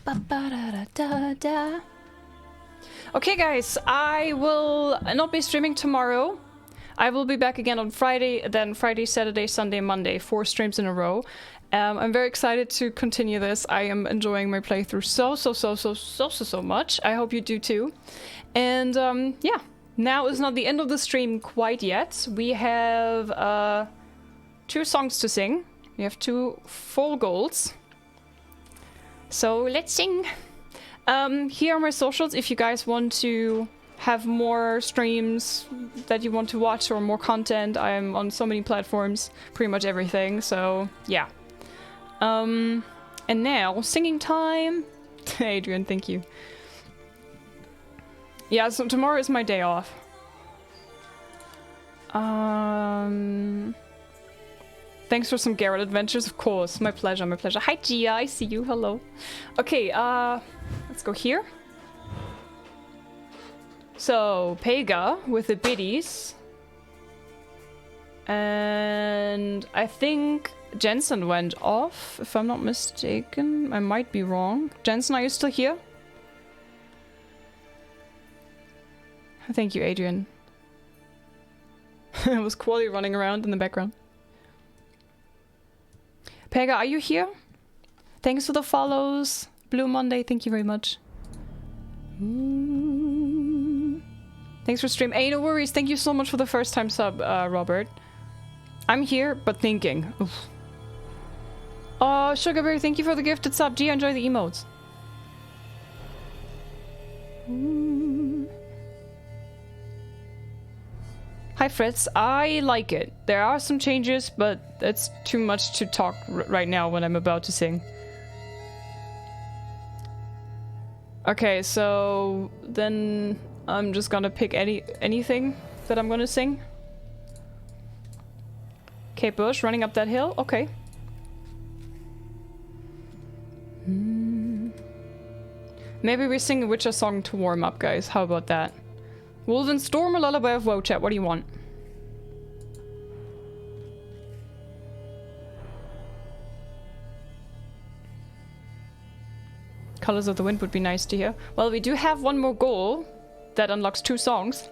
Ba ba da da da da. Okay, guys, I will not be streaming tomorrow. I will be back again on Friday, then Friday, Saturday, Sunday, Monday, 4 streams in a row. I'm very excited to continue this. I am enjoying my playthrough so much. I hope you do too. And yeah, now is not the end of the stream quite yet. We have 2 songs to sing. We have 2 full goals. So let's sing. Here are my socials if you guys want to have more streams that you want to watch or more content. I'm on so many platforms, pretty much everything, so yeah. And now, singing time. Adrian, thank you. Yeah, so tomorrow is my day off. Thanks for some Garrett adventures, of course. My pleasure, my pleasure. Hi, Gia, I see you. Hello. Okay, let's go here. So, Pega with the biddies. And I think Jensen went off, if I'm not mistaken. I might be wrong. Jensen, are you still here? Thank you, Adrian. It was Quali running around in the background. Pega, are you here? Thanks for the follows. Blue Monday, thank you very much. Thanks for stream. Hey, no worries. Thank you so much for the first time sub, Robert. I'm here, but thinking. Oof. Oh, Sugarberry, thank you for the gifted sub. Gee, enjoy the emotes. Hi, Fritz. I like it. There are some changes, but it's too much to talk right now when I'm about to sing. Okay, so then I'm just gonna pick anything that I'm gonna sing. Kate Bush running up that hill. Okay. Maybe we sing a Witcher song to warm up, guys. How about that? Wolven Storm or Lullaby of Woe, chat? What do you want? Colors of the Wind would be nice to hear. Well, we do have one more goal that unlocks 2 songs.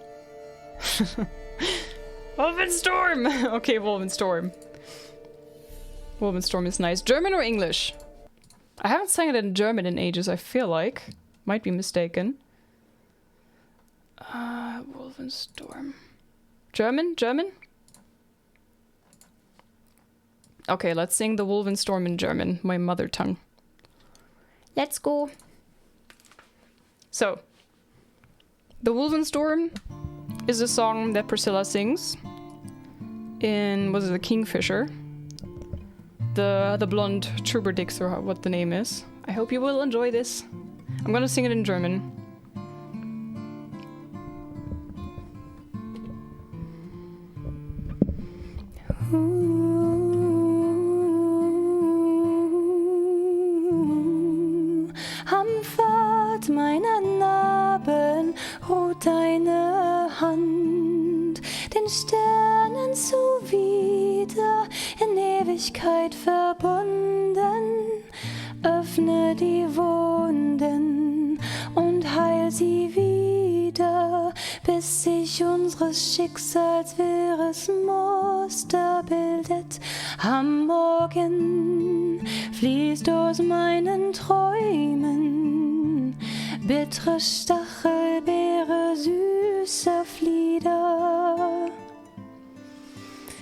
Wolven Storm! Okay, Wolven Storm. Wolven Storm is nice. German or English? I haven't sang it in German in ages, I feel like. Might be mistaken. Wolven Storm. German? German? Okay, let's sing the Wolven Storm in German, my mother tongue. Let's go. So, the Wolven Storm is a song that Priscilla sings in, was it the Kingfisher? The blonde Truberdix, or what the name is. I hope you will enjoy this. I'm gonna sing it in German. Am Pfad meiner Narben ruht deine Hand, den Sternen zuwider in Ewigkeit verbunden. Öffne die Wunden und heil sie wieder, bis sich unseres Schicksals wirres Muster bildet. Am Morgen fließt aus meinen Träumen bittere Stachelbeere süßer Flieder.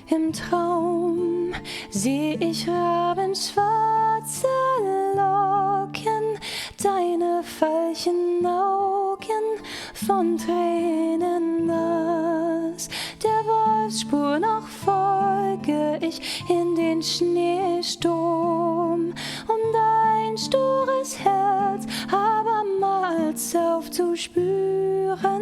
Im Traum seh ich rabenschwarze Locken, deine Veilchenaugen von Tränen nass. Der Wolfsspur noch folge ich in den Schneesturm, um dein stures Herz abermals aufzuspüren.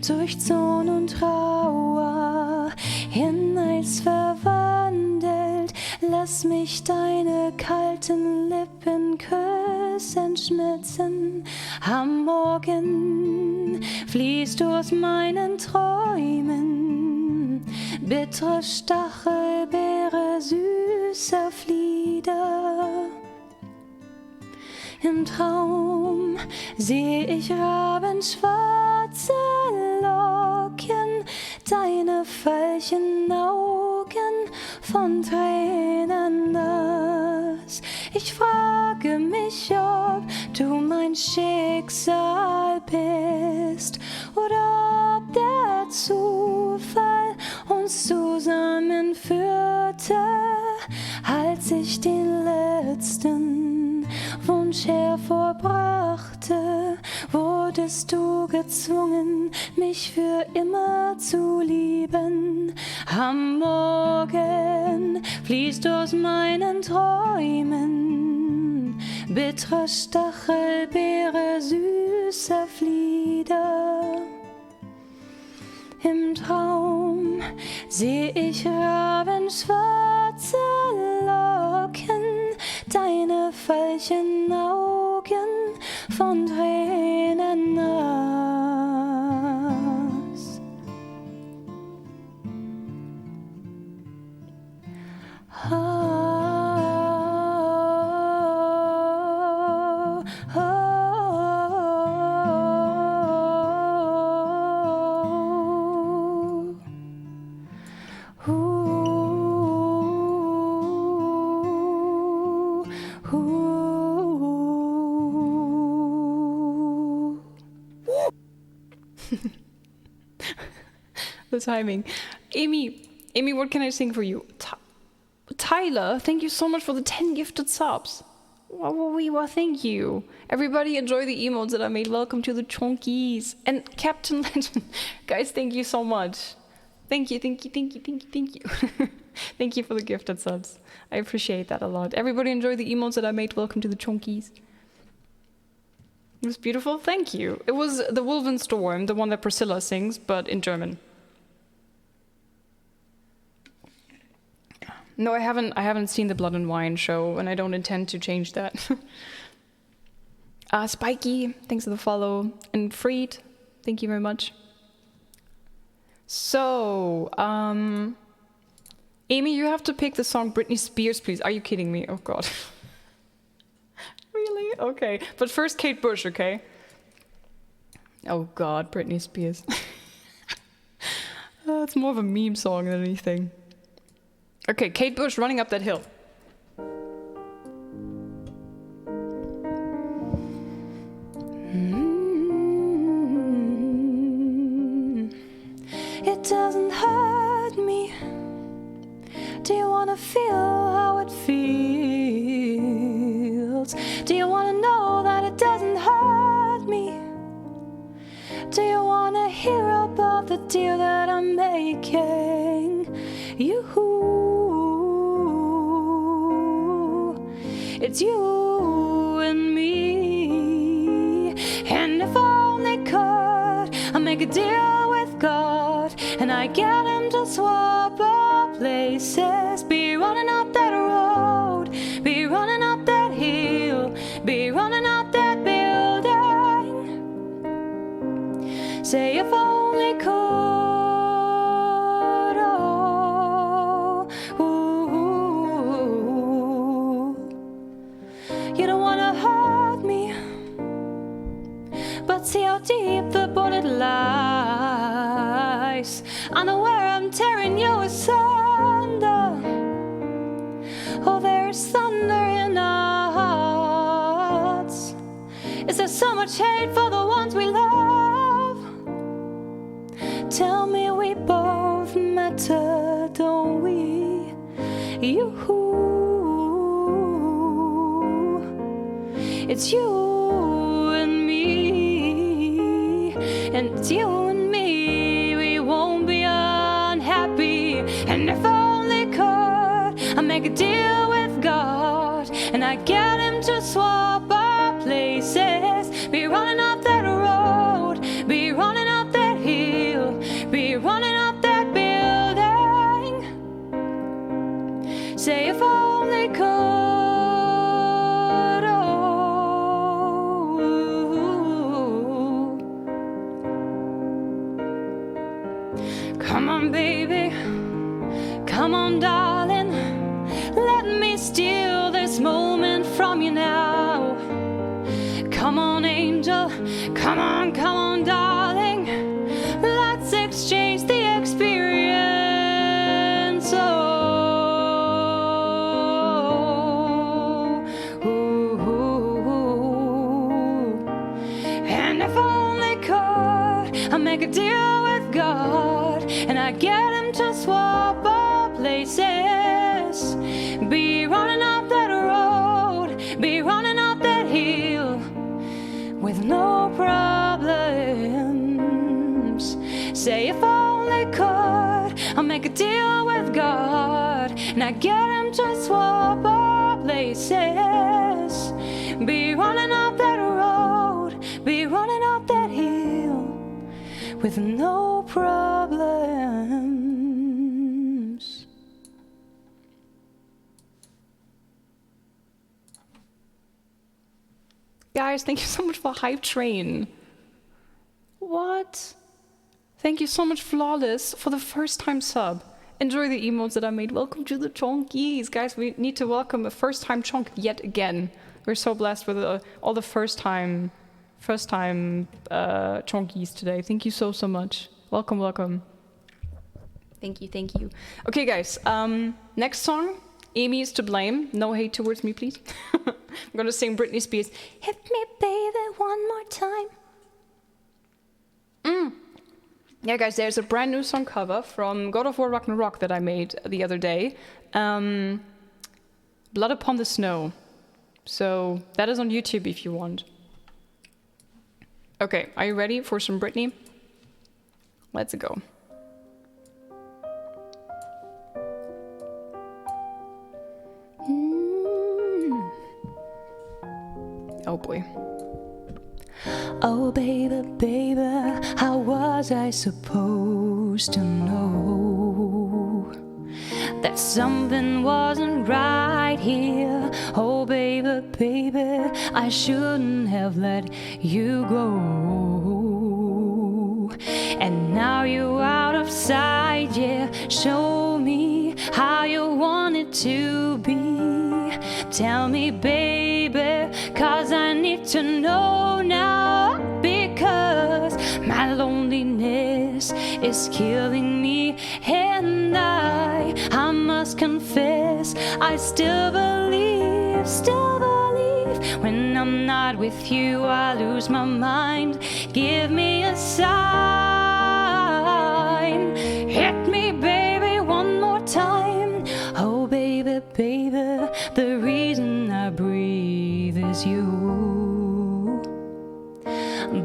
Durch Zorn und Trauer in Eis verwandelt, lass mich deine kalten Lippen küssen, schmelzen. Am Morgen fließt aus meinen Träumen bittere Stachelbeere süßer Flieder. Im Traum seh ich rabenschwarze Locken, deine Veilchenaugen von Tränen nass. Ich frage mich, ob du mein Schicksal bist oder ob der Zufall uns zusammenführte, als ich den letzten Wunsch hervorbrachte, wurdest du gezwungen, mich für immer zu lieben. Am Morgen fließt aus meinen Träumen bittere Stachelbeere süßer Flieder. Im Traum seh ich rabenschwarze Locken, deine Veilchenaugen von Tränen nass. The timing. Amy, what can I sing for you? Tyler, thank you so much for the 10 gifted subs. Well, thank you. Everybody enjoy the emotes that I made. Welcome to the Chonkies. And Captain Legend. Guys, thank you so much. Thank you. Thank you for the gifted subs. I appreciate that a lot. Everybody enjoy the emotes that I made. Welcome to the Chonkies. It was beautiful. Thank you. It was the Wolven Storm, the one that Priscilla sings, but in German. No, I haven't seen the Blood and Wine show, and I don't intend to change that. Spiky, thanks for the follow. And Freed, thank you very much. So, Amy, you have to pick the song Britney Spears, please. Are you kidding me? Oh, God. Really? Okay. But first, Kate Bush, okay? Oh, God, Britney Spears. It's more of a meme song than anything. Okay, Kate Bush, Running Up That Hill. It doesn't hurt me. Do you wanna feel how it feels? Do you wanna know that it doesn't hurt me? Do you wanna hear about the deal that I'm making? It's you and me. And if only could I make a deal with God, and I get him to swap our places. Be running up that road, be running up that hill, be running up that building. Say if only could. You don't wanna hurt me, but see how deep the bullet lies. I know where I'm tearing you asunder. Oh, there is thunder in our hearts. Is there so much hate for the ones we love? Tell me we both matter, don't we? It's you and me, and it's you and me. We won't be unhappy. And if only could I make a deal with God, and I get him to swap our places. Be running up that road, be running up that hill, be running up that building. Say if only could. Come on, baby, come on, darling, let me steal this moment from you now. Come on, angel, come on, darling, let's exchange the experience. And if only could I make a deal with God, and I get him to swap our places. Be running up that road, be running up that hill, with no problems. Say if only could I make a deal with God, and I get him to swap our places. Be running up that road, be running up that hill, with no problems. Guys, thank you so much for Hype Train. What? Thank you so much, Flawless, for the first time sub. Enjoy the emotes that I made. Welcome to the chonkies. Guys, we need to welcome a first-time chonk yet again. We're so blessed with all the first-time chonkies today. Thank you so much. Welcome, welcome. Thank you. Okay, guys. Next song, Amy is to blame. No hate towards me, please. I'm gonna sing Britney Spears. Hit me, baby, one more time. Yeah, guys, there's a brand new song cover from God of War Ragnarok that I made the other day. Blood Upon the Snow. So that is on YouTube if you want. Okay, are you ready for some Britney? Let's go. Oh boy. Oh baby, baby, how was I supposed to know that something wasn't right here? Oh baby, baby, I shouldn't have let you go. And now you're out of sight, yeah. Show me how you want it to be. Tell me, baby, 'cause I need to know now. Because my loneliness is killing me, and I must confess, I still believe. When I'm not with you, I lose my mind. Give me a sign. Hit me, baby, one more time. Oh, baby, baby, the reason I breathe is you.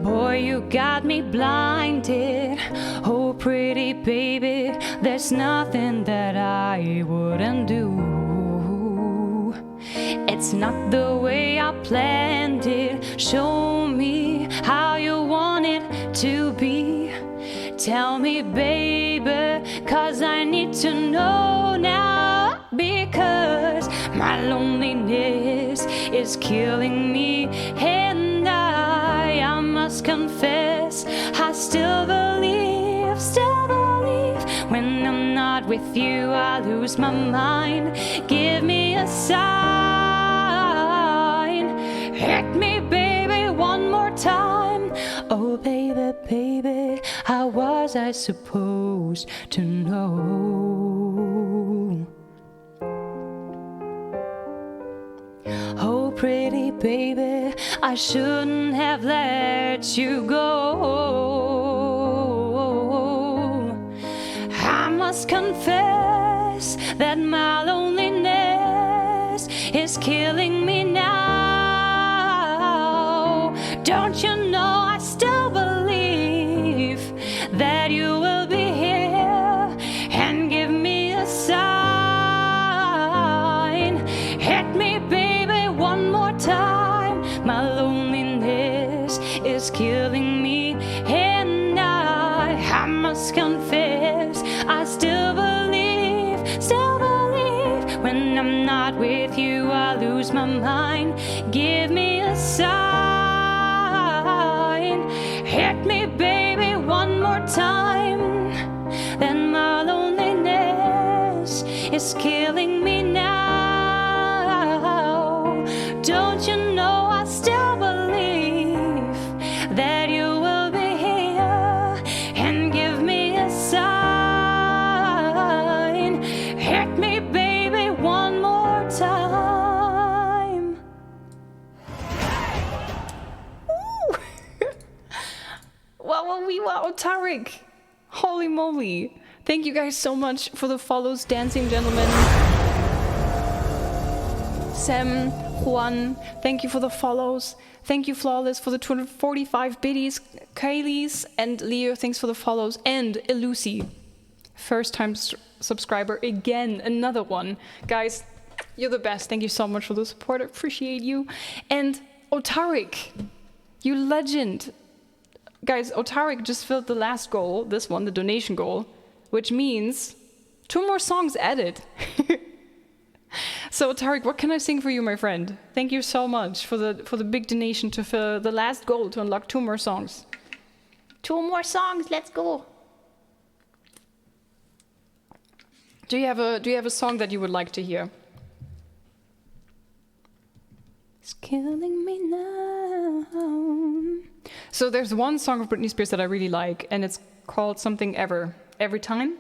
Boy, you got me blinded. Oh, pretty baby, there's nothing that I wouldn't do. It's not the way I planned it. Show me how you want it to be. Tell me, baby, 'cause I need to know now. Because my loneliness is killing me, and I must confess, I still believe. When I'm not with you, I lose my mind. Give me a sign. Hit me, baby, one more time. Oh, baby, baby, how was I supposed to know? Oh, pretty baby, I shouldn't have let you go. I must confess that my loneliness is killing me now. Don't you know I still believe that you will be here and give me a sign. Hit me, baby, one more time. My loneliness is killing me, and I must confess, I still believe. When I'm not with you, I lose my mind. Give me a sign. Hit me, baby, one more time. Then my loneliness is killing me now. Don't you know I still believe that you will be here and give me a sign. Hit me, baby, one more time. Wow, Tarek. Holy moly. Thank you guys so much for the follows, Dancing Gentlemen. Sam, Juan, thank you for the follows. Thank you, Flawless, for the 245 biddies. Kaylee's and Leo, thanks for the follows. And Elusi, first time subscriber again, another one. Guys, you're the best. Thank you so much for the support. I appreciate you. And Otarik, you legend. Guys, Otarik just filled the last goal, this one, the donation goal, which means 2 more songs added. So Otarik, what can I sing for you, my friend? Thank you so much for the big donation to fill the last goal to unlock 2 more songs. 2 more songs, let's go. Do you have a song that you would like to hear? It's killing me now. So there's one song of Britney Spears that I really like, and it's called Something Ever. Every time.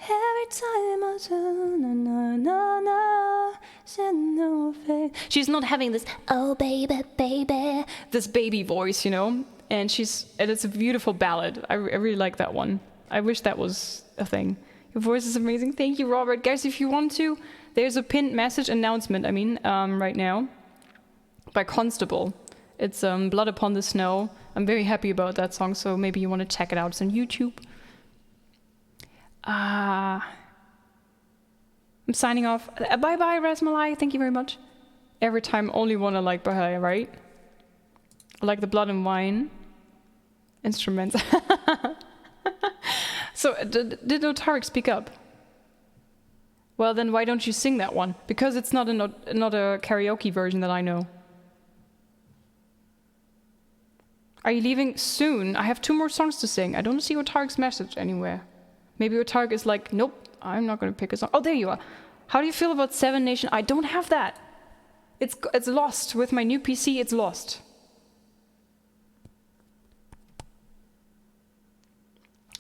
Every time I turn, na na na, send no face. She's not having this oh baby baby, this baby voice, you know, and it's a beautiful ballad. I really like that one. I wish that was a thing. Your voice is amazing. Thank you, Robert. Guys, if you want to, there's a pinned message announcement. Right now, by Constable. It's Blood Upon the Snow. I'm very happy about that song, so maybe you want to check it out. It's on YouTube. I'm signing off. Bye-bye, Rasmalai. Thank you very much. Every time, only one I like Bahia, right? I like the Blood and Wine instruments. So, did Otarik speak up? Well, then why don't you sing that one? Because it's not a karaoke version that I know. Are you leaving soon? I have 2 more songs to sing. I don't see Otarik's message anywhere. Maybe Otarik is like, nope, I'm not going to pick a song. Oh, there you are. How do you feel about Seven Nation? I don't have that. It's lost. With my new PC, it's lost.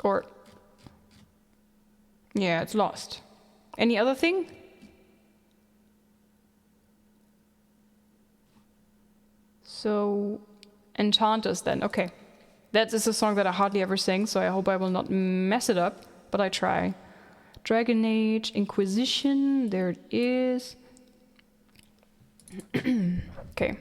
Or... yeah, it's lost. Any other thing? So, Enchanters then. Okay. That is a song that I hardly ever sing, so I hope I will not mess it up, but I try. Dragon Age, Inquisition, there it is. Okay.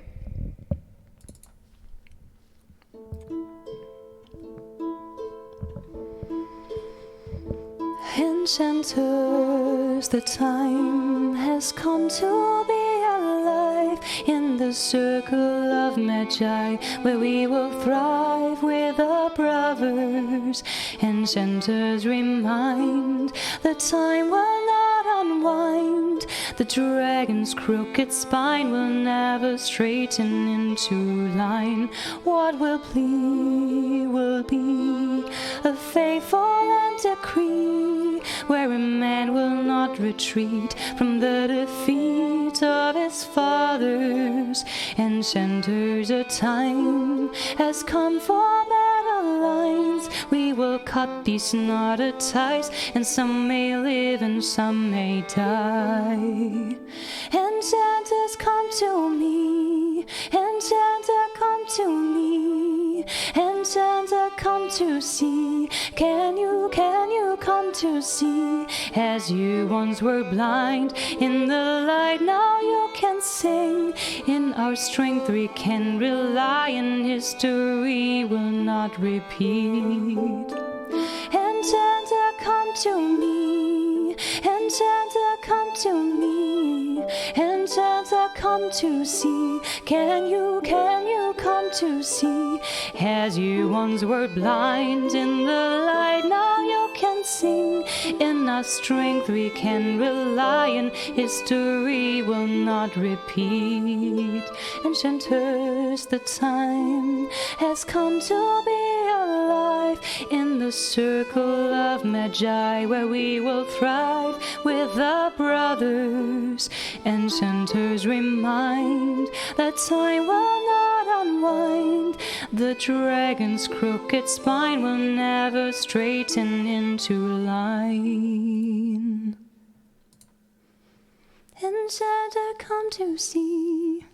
Enchanters, the time has come to be alive in the circle of Magi, where we will thrive with our brothers. Enchanters remind the time will not unwind. The dragon's crooked spine will never straighten into line. What will be a faithful decree, where a man will not retreat from the defeat of his fathers. Enchanters, a time has come for battle lines. We will cut these knotted ties, and some may live and some may die. Enchanters, come to me. Enchanter, come to me. Enchanter, come to see. Can you come to see? As you once were blind in the light, now you can sing. In our strength we can rely, and history will not repeat. Enchanter, come to me. Enchanter, come to me. Enchanter, come to see. Can you come to see? As you once were blind in the light, now you can sing. In our strength we can rely, and history will not repeat. Enchanters, the time has come to be alive in the circle of Magi, where we will thrive with our brothers. Enchanters remind that time will not unwind. The dragon's crooked spine will never straighten into line. Enchanter, come to see.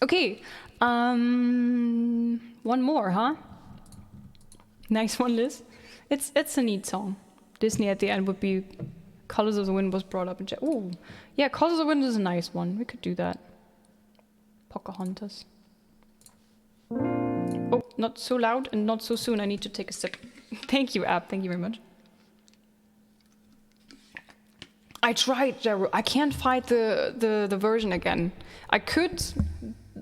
Okay, one more, huh? Nice one, Liz. It's a neat song. Disney at the end would be Colors of the Wind was brought up in chat. Oh, yeah, Colors of the Wind is a nice one. We could do that. Pocahontas. Oh, not so loud and not so soon. I need to take a sip. Thank you, Ab. Thank you very much. I tried, Jaru. I can't find the version again. I could,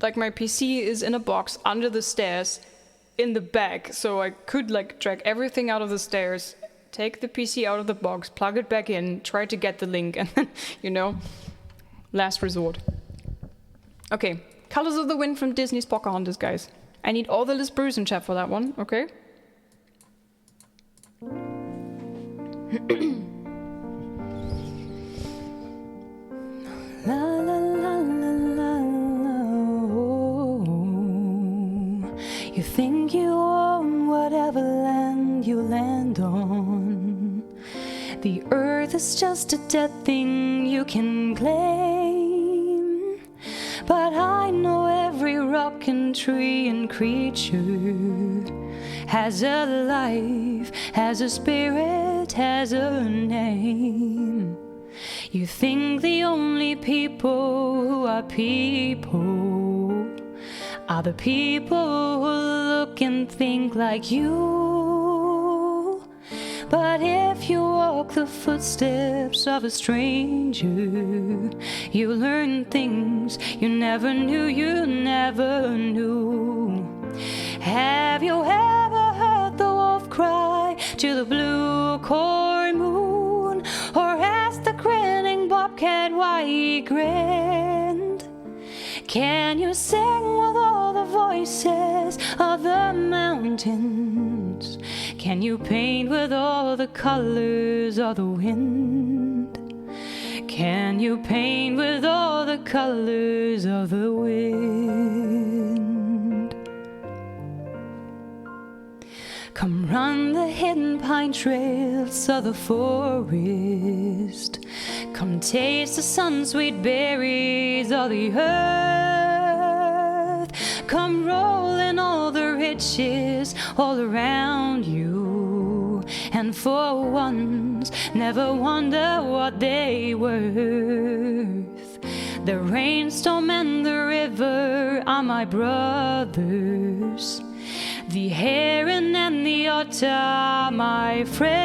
like, my PC is in a box under the stairs in the back, so I could, like, drag everything out of the stairs, take the PC out of the box, plug it back in, try to get the link, and then, you know, last resort. Okay, Colors of the Wind from Disney's Pocahontas, guys. I need all the LIZZ brews in chat for that one, okay? The earth is just a dead thing you can claim. But I know every rock and tree and creature has a life, has a spirit, has a name. You think the only people who are people are the people who look and think like you. But if you walk the footsteps of a stranger, you learn things you never knew, you never knew. Have you ever heard the wolf cry to the blue corn moon? Or asked the grinning bobcat why he grinned? Can you sing with all the voices of the mountains? Can you paint with all the colors of the wind? Can you paint with all the colors of the wind? Come run the hidden pine trails of the forest. Come taste the sun-sweet berries of the earth. Come roll in all the riches all around you. And for once, never wonder what they worth. The rainstorm and the river are my brothers. The heron and the otter are my friends.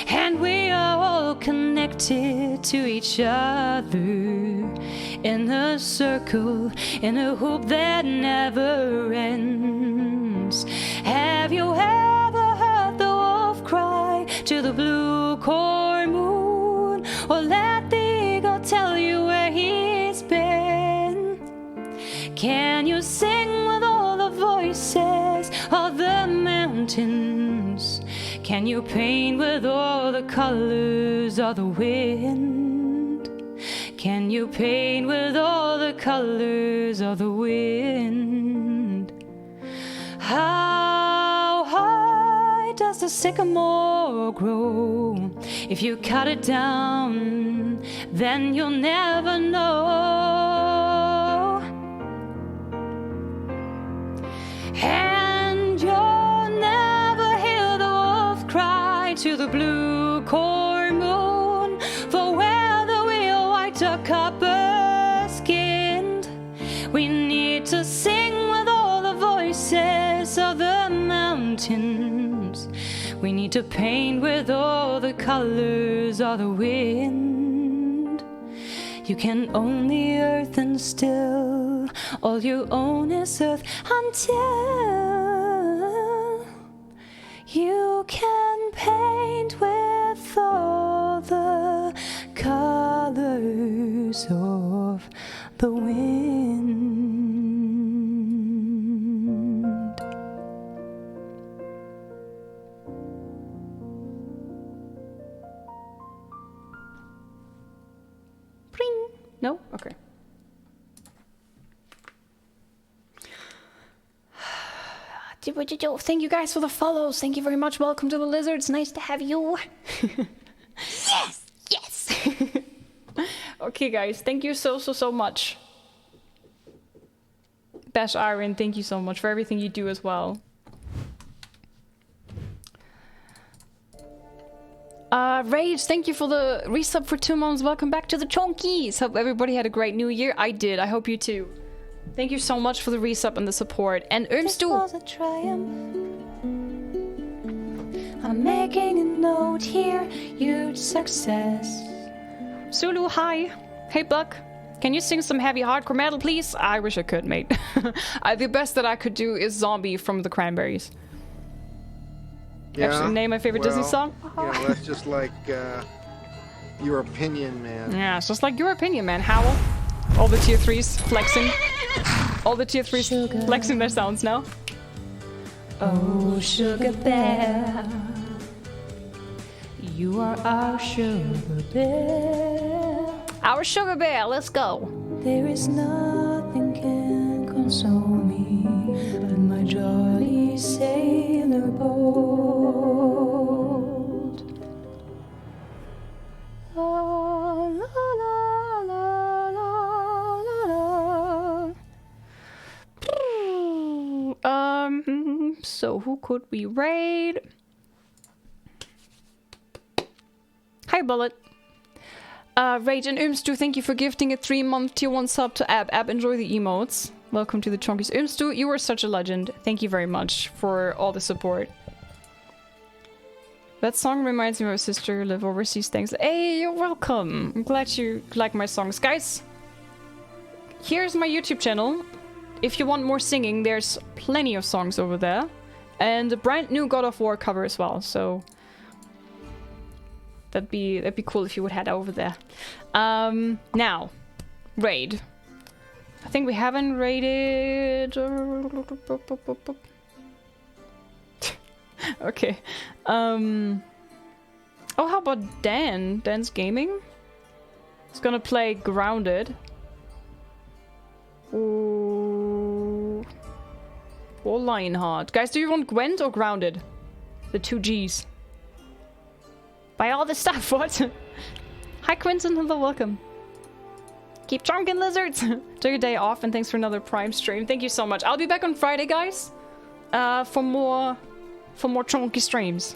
And we are all connected to each other in a circle, in a hoop that never ends. Have you ever heard the wolf cry to the blue corn moon? Or let the eagle tell you where he's been? Can you sing with all the voices of the mountains? Can you paint with all the colors of the wind? Can you paint with all the colors of the wind? How high does the sycamore grow? If you cut it down, then you'll never know. And you'll never hear the wolf cry to the blue corn moon. For whether we're white or copper-skinned, we need to sing with all the voices of the mountains. We need to paint with all the colors of the wind. You can own the earth and still all you own is earth until you can paint with all the colors of the wind. Pring. No? Okay. Thank you guys for the follows. Thank you very much. Welcome to the Lizards. Nice to have you. Yes! Yes! Okay, guys. Thank you so much. Bash Iron, thank you so much for everything you do as well. Rage, thank you for the resub for 2 months. Welcome back to the Chonkies. Hope everybody had a great new year. I did. I hope you too. Thank you so much for the resub and the support. And Ermstu. Was a triumph. I'm making a note here. Huge success. Sulu, hi. Hey, Buck. Can you sing some heavy hardcore metal, please? I wish I could, mate. The best that I could do is Zombie from the Cranberries. Yeah, Actually, name my favorite Disney song? Yeah, that's just like your opinion, man. Yeah, it's just like your opinion, man. Howl. All the tier 3s flexing. All the tier 3s flexing their sounds now. Oh, sugar bear, you are our sugar bear. Our sugar bear, let's go. There is nothing can console me but my jolly sailor boat. So who could we raid? Hi, Bullet. Rage and Umstu, thank you for gifting a 3-month tier 1 sub to Ab. Ab, enjoy the emotes. Welcome to the Chonkies. Umstu, you are such a legend. Thank you very much for all the support. That song reminds me of my sister, live overseas. Thanks. Hey, you're welcome. I'm glad you like my songs. Guys, here's my YouTube channel. If you want more singing, there's plenty of songs over there. And a brand new God of War cover as well, so... That'd be cool if you would head over there. Now, raid. I think we haven't raided... Okay. Oh, how about Dan? Dan's gaming? He's gonna play Grounded. Or Lionheart. Guys, do you want Gwent or Grounded? The 2 Gs. Buy all the stuff, what? Hi Quentin, hello, welcome. Keep chonking, lizards! Took a day off and thanks for another Prime stream. Thank you so much. I'll be back on Friday, guys. For more chonky streams.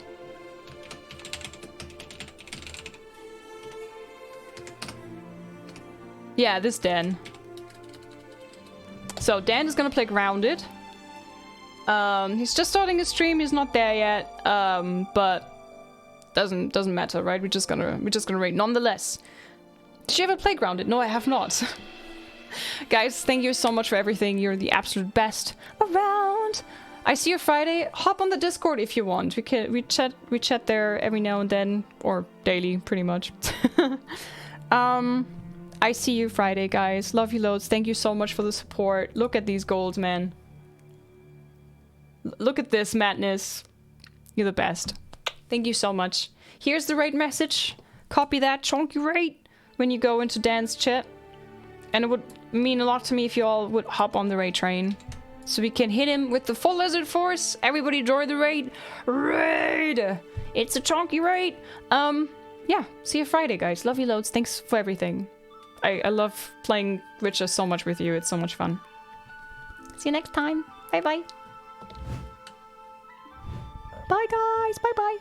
Yeah, this Dan. So Dan is gonna play Grounded. He's just starting his stream, he's not there yet. But doesn't matter, right? We're just gonna raid nonetheless. Did you ever play Grounded? No, I have not. Guys, thank you so much for everything. You're the absolute best around. I see you Friday. Hop on the Discord if you want. We chat there every now and then, or daily, pretty much. I see you Friday, guys. Love you loads. Thank you so much for the support. Look at these golds, man. Look at this madness. You're the best. Thank you so much. Here's the raid message. Copy that chonky raid when you go into Dan's chat. And it would mean a lot to me if you all would hop on the raid train. So we can hit him with the full lizard force. Everybody join the raid. Raid! It's a chonky raid. Yeah, see you Friday, guys. Love you loads. Thanks for everything. I love playing Witcher so much with you. It's so much fun. See you next time. Bye-bye. Bye, guys. Bye-bye.